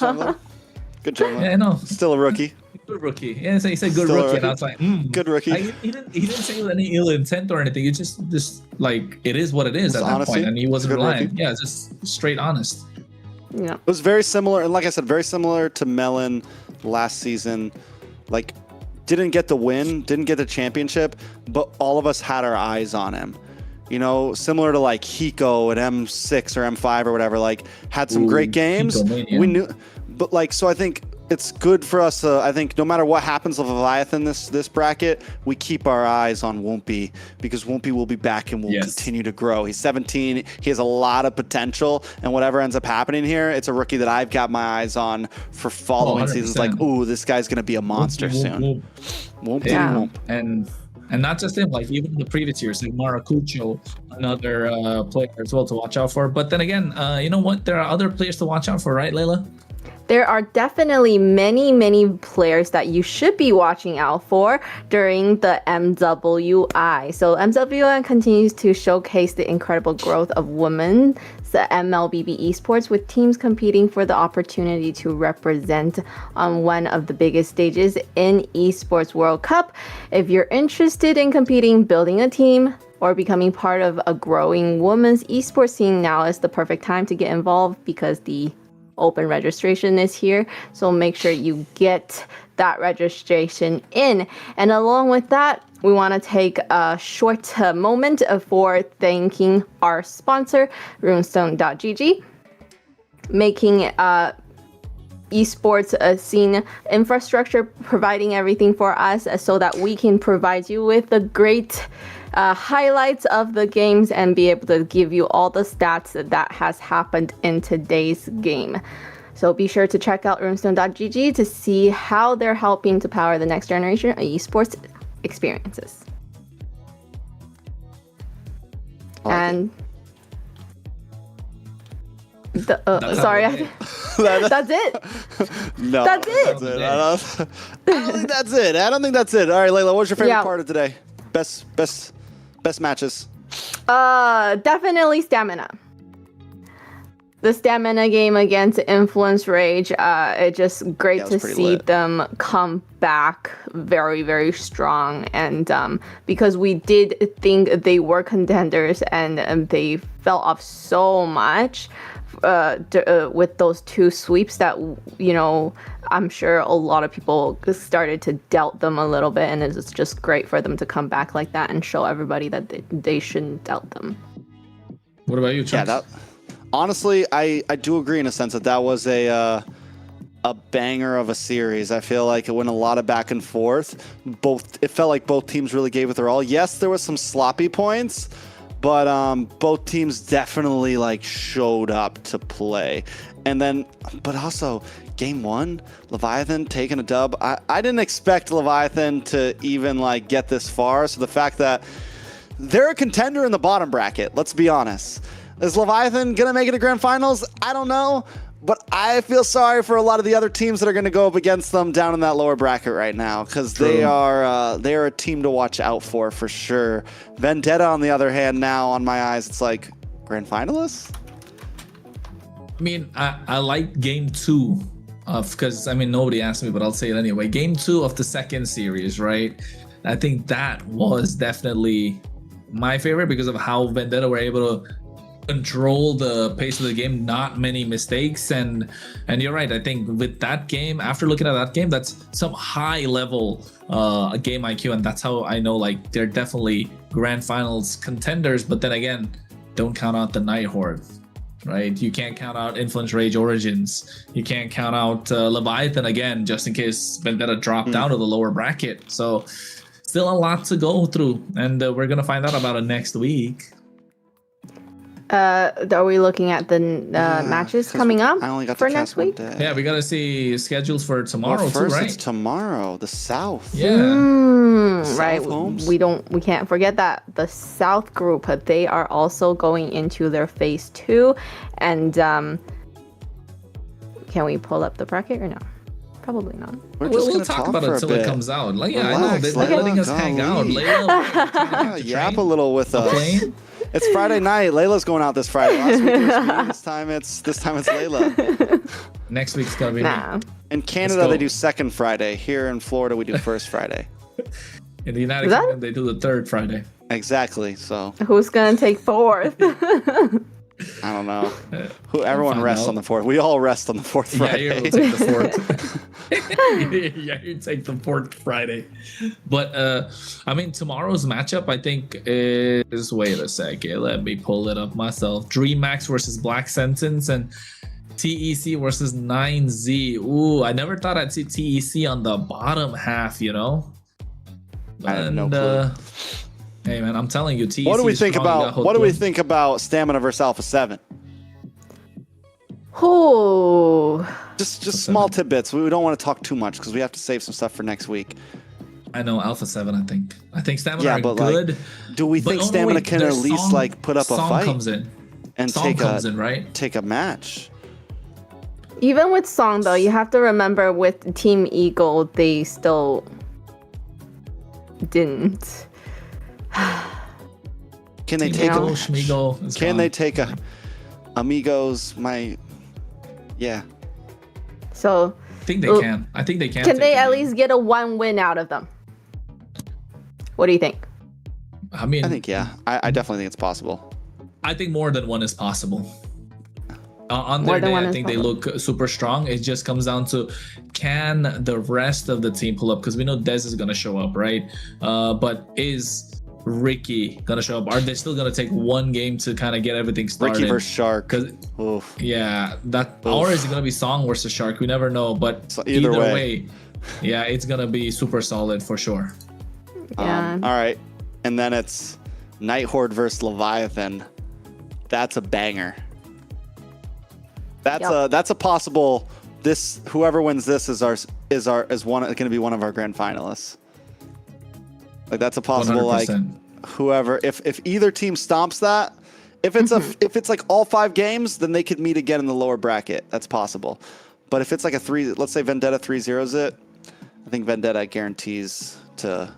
Good jungler. Yeah, I know. Still a rookie. Good rookie. Yeah, he said good Still a rookie, and I rookie. was like, Good rookie. Like, he didn't say with any ill intent or anything. It's just like it is what it is It's at that honesty. point, and he wasn't Good lying. rookie. Yeah, it's just straight honest. Yeah. It was very similar, and like I said, very similar to Melon last season. Like, didn't get the win, didn't get the championship, but all of us had our eyes on him. Similar to like Hiko at M6 or M5 or whatever, like had some great games. Hiko-mania. We knew, but like, so I think it's good for us. I think no matter what happens with Leviathan this bracket, we keep our eyes on Woompy because Woompy will be back and will continue to grow. He's 17. He has a lot of potential, and whatever ends up happening here, it's a rookie that I've got my eyes on for following seasons. Like, ooh, this guy's gonna be a monster soon. Woompy, Yeah. And not just him, like even the previous years, like Maracucho, another player as well to watch out for. But then again, you know what? There are other players to watch out for, right, Layla? There are definitely many players that you should be watching out for during the MWI. So MWI continues to showcase the incredible growth of women, the MLBB Esports, with teams competing for the opportunity to represent on one of the biggest stages in Esports World Cup. If you're interested in competing, building a team, or becoming part of a growing women's esports scene, now is the perfect time to get involved because the open registration is here. So make sure you get that registration in. And along with that, we want to take a short moment for thanking our sponsor, runestone.gg, making esports scene infrastructure, providing everything for us so that we can provide you with the great highlights of the games and be able to give you all the stats that has happened in today's game. So be sure to check out runestone.gg to see how they're helping to power the next generation of esports experiences. And sorry, that's it. No, that's it. I don't think that's it. I don't think that's it. All right, Layla, what's your favorite part of today? Best matches. Definitely stamina. The stamina game against Influence Rage, it's just great to see them come back very, very strong. And because we did think they were contenders and they fell off so much with those 2 sweeps that, I'm sure a lot of people started to doubt them a little bit. And it's just great for them to come back like that and show everybody that they shouldn't doubt them. What about you, Chuck? Yeah, honestly, I do agree in a sense that was a banger of a series. I feel like it went a lot of back and forth. It felt like both teams really gave it their all. Yes, there was some sloppy points, but both teams definitely showed up to play. And then, but also game 1, Leviathan taking a dub. I didn't expect Leviathan to even get this far. So the fact that they're a contender in the bottom bracket, let's be honest. Is Leviathan going to make it to grand finals? I don't know, but I feel sorry for a lot of the other teams that are going to go up against them down in that lower bracket right now, because they are a team to watch out for sure. Vendetta, on the other hand, now on my eyes, it's grand finalists? I mean, I like game 2 because nobody asked me, but I'll say it anyway. Game 2 of the second series, right? I think that was definitely my favorite because of how Vendetta were able to control the pace of the game, not many mistakes, and you're right. I think with that game, after looking at that game, that's some high level game IQ, and that's how I know they're definitely grand finals contenders. But then again, don't count out the Night Horde, right? You can't count out Influence Rage Origins. You can't count out Leviathan again, just in case Vendetta dropped out of the lower bracket. So still a lot to go through, and we're gonna find out about it next week. Are we looking at the matches coming up for next week? Yeah, we gotta see schedules for tomorrow too, right? It's tomorrow, the South. Yeah. Right. We can't forget that the South group, they are also going into their phase 2, and can we pull up the bracket or no? Probably not. We'll talk about it until it comes out. I know they're letting us hang out. Layla, yap a little with us. It's Friday night. Layla's going out this Friday. Last week it was me. This time it's Layla. Next week's gonna be me. In Canada, they do second Friday. Here in Florida, we do first Friday. In the United Kingdom, they do the third Friday. Exactly. So who's gonna take 4th? I don't know. Everyone rests on the 4th. We all rest on the 4th Friday. Yeah, you'll take the 4th. Yeah, you take the 4th Friday. But tomorrow's matchup, I think, is, wait a second, let me pull it up myself. DreamMax versus Black Sentence and TEC versus 9Z. Ooh, I never thought I'd see TEC on the bottom half, I have no clue. Hey man, I'm telling you, TEC. What do we think about Stamina versus Alpha 7? Oh, just small tidbits. We don't want to talk too much because we have to save some stuff for next week. I know Alpha 7 . I think Stamina are good. Do we think Stamina can at least put up a fight? Comes in. And take a match. Even with Song though, you have to remember with Team Eagle, they still didn't. Can they take they take Amigos? Yeah. So I think they can. I think they can. Can they at least get a 1 win out of them? What do you think? I think I definitely think it's possible. I think more than 1 is possible. On their day, I think they look super strong. It just comes down to, can the rest of the team pull up? Because we know Dez is gonna show up, right? But is Ricky gonna show up? Are they still gonna take 1 game to kind of get everything started? Ricky versus Shark. Yeah, or is it gonna be Song versus Shark? We never know. But so either way, yeah, it's gonna be super solid for sure. Yeah. All right, and then it's Night Horde versus Leviathan. That's a banger. That's a possible. This whoever wins this is going to be one of our grand finalists. Like that's a possible 100%. like whoever if either team stomps that. If it's like all 5 games, then they could meet again in the lower bracket. That's possible. But if it's like let's say Vendetta 3-0s it, I think Vendetta guarantees to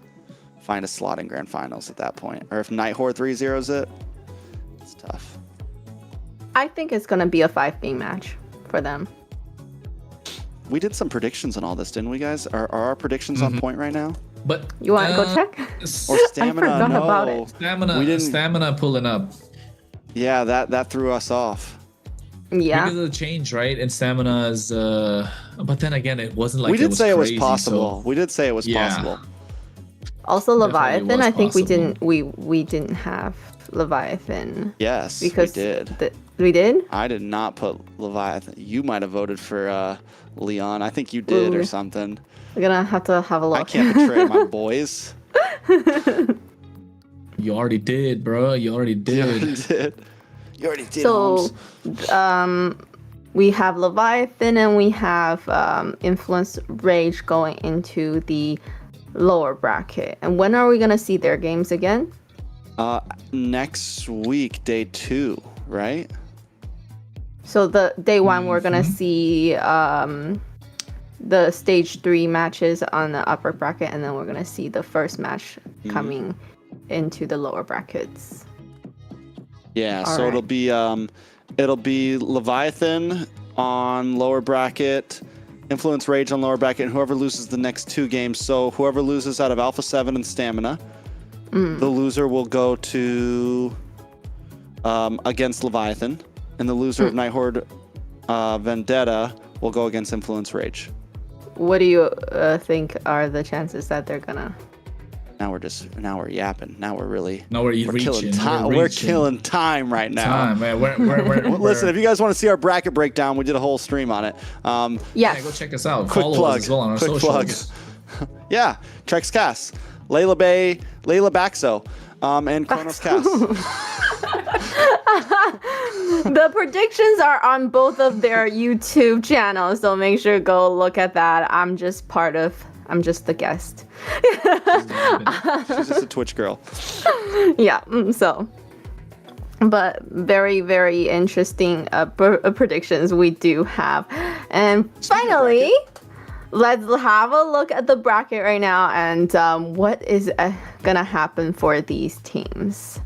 find a slot in grand finals at that point. Or if Nighthorde 3-0s it, it's tough. I think it's going to be a 5-game match for them. We did some predictions on all this, didn't we, guys? Are our predictions on point right now? But you want to go check? Or stamina? I forgot about it. Stamina pulling up. Yeah, that threw us off. Yeah. Because of the change, right? And Stamina's but then again, it wasn't like we did say it was crazy, possible. so... We did say it was possible. Also Leviathan, I think possible. we didn't have Leviathan. Yes, because we did. We did? I did not put Leviathan. You might have voted for Leon. I think you did or something. We're gonna have to have a look. I can't betray my boys. You already did, bro. You already did. You already did. So, we have Leviathan and we have Influence Rage going into the lower bracket. And when are we gonna see their games again? Next week, day 2, right? So the day 1 we're gonna see the stage 3 matches on the upper bracket, and then we're gonna see the first match coming into the lower brackets. Yeah, so it'll be Leviathan on lower bracket, Influence Rage on lower bracket, and whoever loses the next 2 games. So whoever loses out of Alpha 7 and Stamina, the loser will go to against Leviathan, and the loser of Nighthorde Vendetta will go against Influence Rage. What do you think are the chances that they're gonna? Now we're yapping. Now we're reaching. Killing time. We're killing time right now. Time, man. Listen, if you guys want to see our bracket breakdown, we did a whole stream on it. Yeah, go check us out. Quick Follow plug. us as well on our Quick socials. plug. Yeah, Trex Cass, Layla Baxo, and Kronos Cass. The predictions are on both of their YouTube channels, so make sure to go look at that. I'm just the guest. She's just a Twitch girl. Yeah, so. But very, very interesting predictions we do have. And finally, let's have a look at the bracket right now and what is gonna happen for these teams.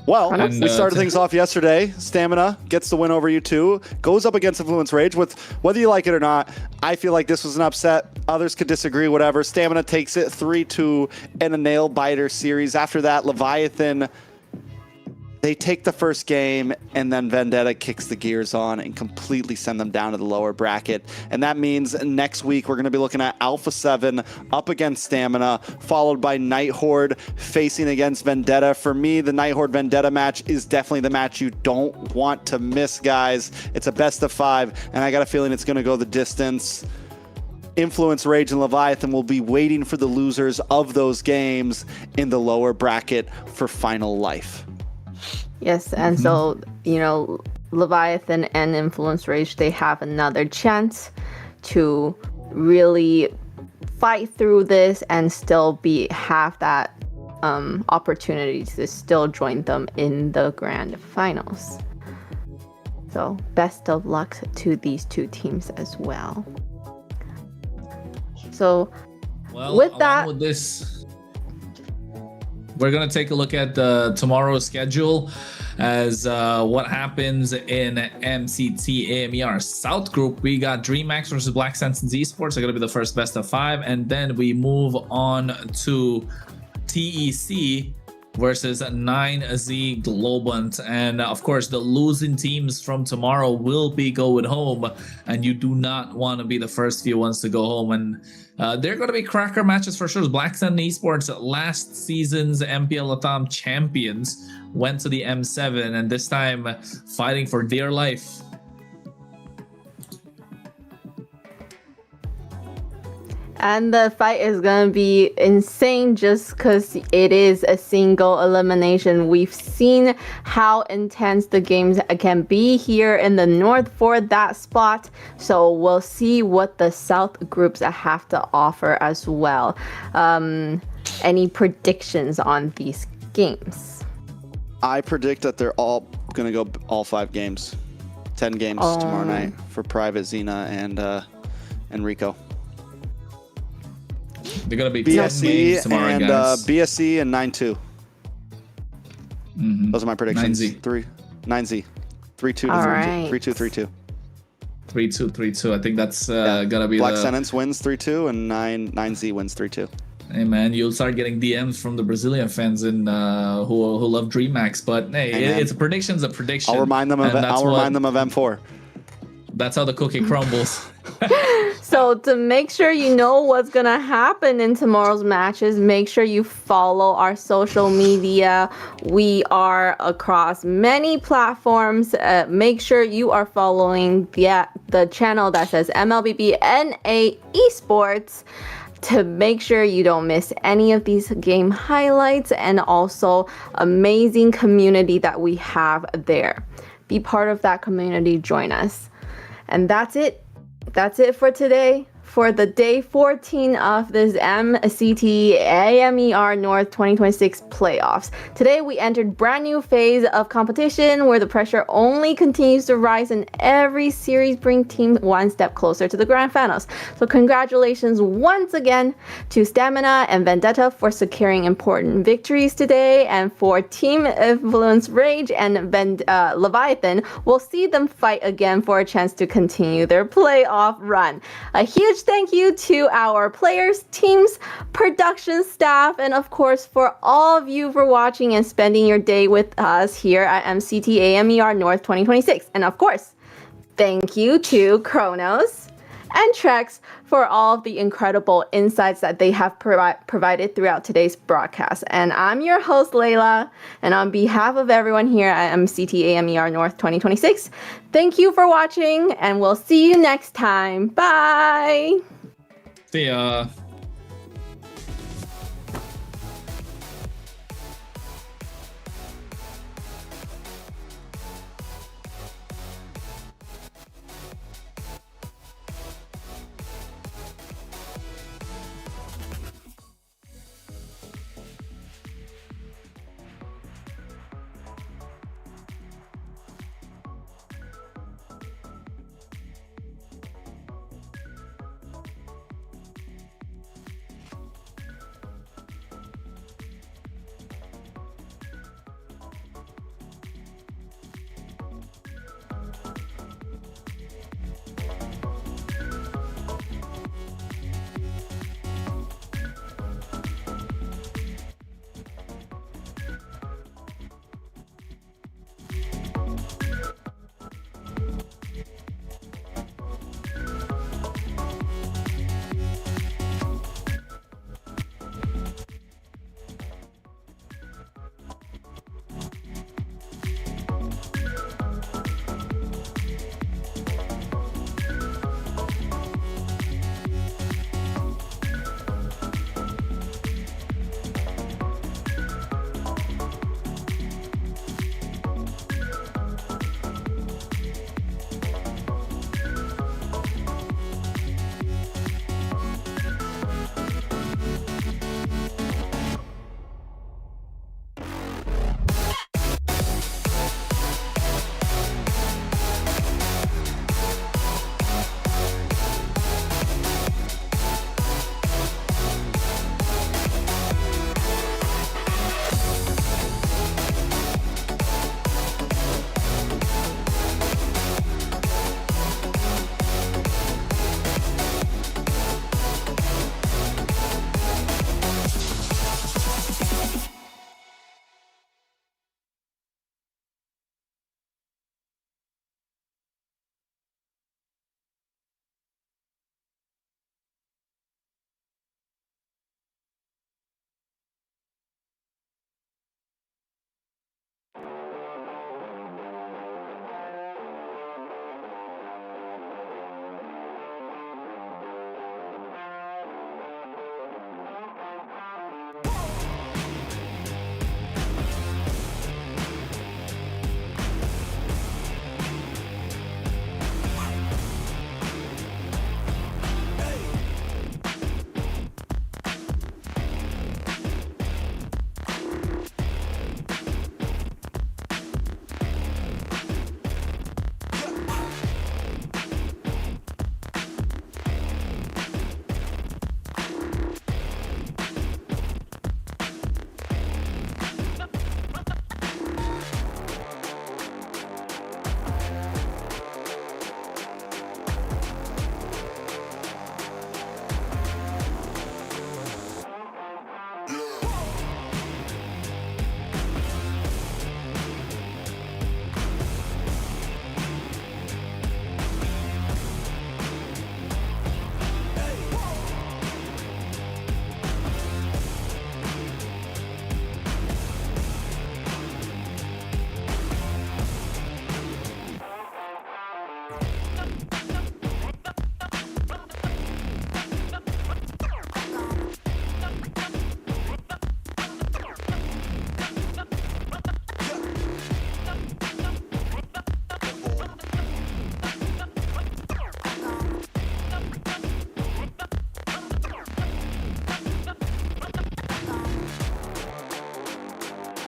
Well, we started things off yesterday. Stamina gets the win over U2, goes up against Influence Rage. With whether you like it or not, I feel like this was an upset. Others could disagree, whatever. Stamina takes it 3-2 in a nail biter series. After that, Leviathan, they take the first game, and then Vendetta kicks the gears on and completely send them down to the lower bracket. And that means next week we're going to be looking at Alpha 7 up against Stamina, followed by Nighthorde facing against Vendetta. For me, the Nighthorde Vendetta match is definitely the match you don't want to miss, guys. It's a best of 5, and I got a feeling it's going to go the distance. Influence Rage and Leviathan will be waiting for the losers of those games in the lower bracket for final life. Yes, and so, Leviathan and Influence Rage, they have another chance to really fight through this and still have that opportunity to still join them in the grand finals. So best of luck to these 2 teams as well. So with that, with this, we're going to take a look at tomorrow's schedule as what happens in MCT AMER South Group. We got DreamHack versus Black Sense Esports. Are going to be the first best of 5. And then we move on to TEC versus 9Z Globant. And of course, the losing teams from tomorrow will be going home. And you do not want to be the first few ones to go home. And they're going to be cracker matches for sure. Black Sun Esports, last season's MPL Latam champions, went to the M7 and this time fighting for dear life. And the fight is going to be insane just because it is a single elimination. We've seen how intense the games can be here in the North for that spot. So we'll see what the South groups have to offer as well. Any predictions on these games? I predict that they're all going to go all 5 games. 10 games tomorrow night for Private, Xena, and Rico. They're gonna be 10 games tomorrow, and guys. BSC and 9-2. Mhm. Those are my predictions. 9Z. 9Z. 3-2 to All 3-2. right. 3-2, 3-2. 3-2, 3-2. I think that's gonna be Black the... Sentence wins 3-2 and 9Z wins 3-2. Hey man, you'll start getting DMs from the Brazilian fans and who love DreamHack. But hey, man. it's a prediction's a prediction. I'll remind them of and that's remind them of M4. That's how the cookie crumbles. So to make sure you know what's going to happen in tomorrow's matches, make sure you follow our social media. We are across many platforms. Make sure you are following the channel that says MLBB Esports to make sure you don't miss any of these game highlights and also amazing community that we have there. Be part of that community, join us. And that's it. That's it for today. For the day 14 of this MCT AMER North 2026 playoffs. Today we entered brand new phase of competition where the pressure only continues to rise and every series brings teams one step closer to the grand finals. So congratulations once again to Stamina and Vendetta for securing important victories today, and for Team Influence Rage and Leviathan, we'll see them fight again for a chance to continue their playoff run. A huge thank you to our players, teams, production staff, and of course for all of you for watching and spending your day with us here at MCT AMER North 2026. And of course, thank you to Kronos and Trex for all of the incredible insights that they have provided throughout today's broadcast. And I'm your host, Layla, and on behalf of everyone here at MCT AMER North 2026, thank you for watching, and we'll see you next time. Bye! See ya.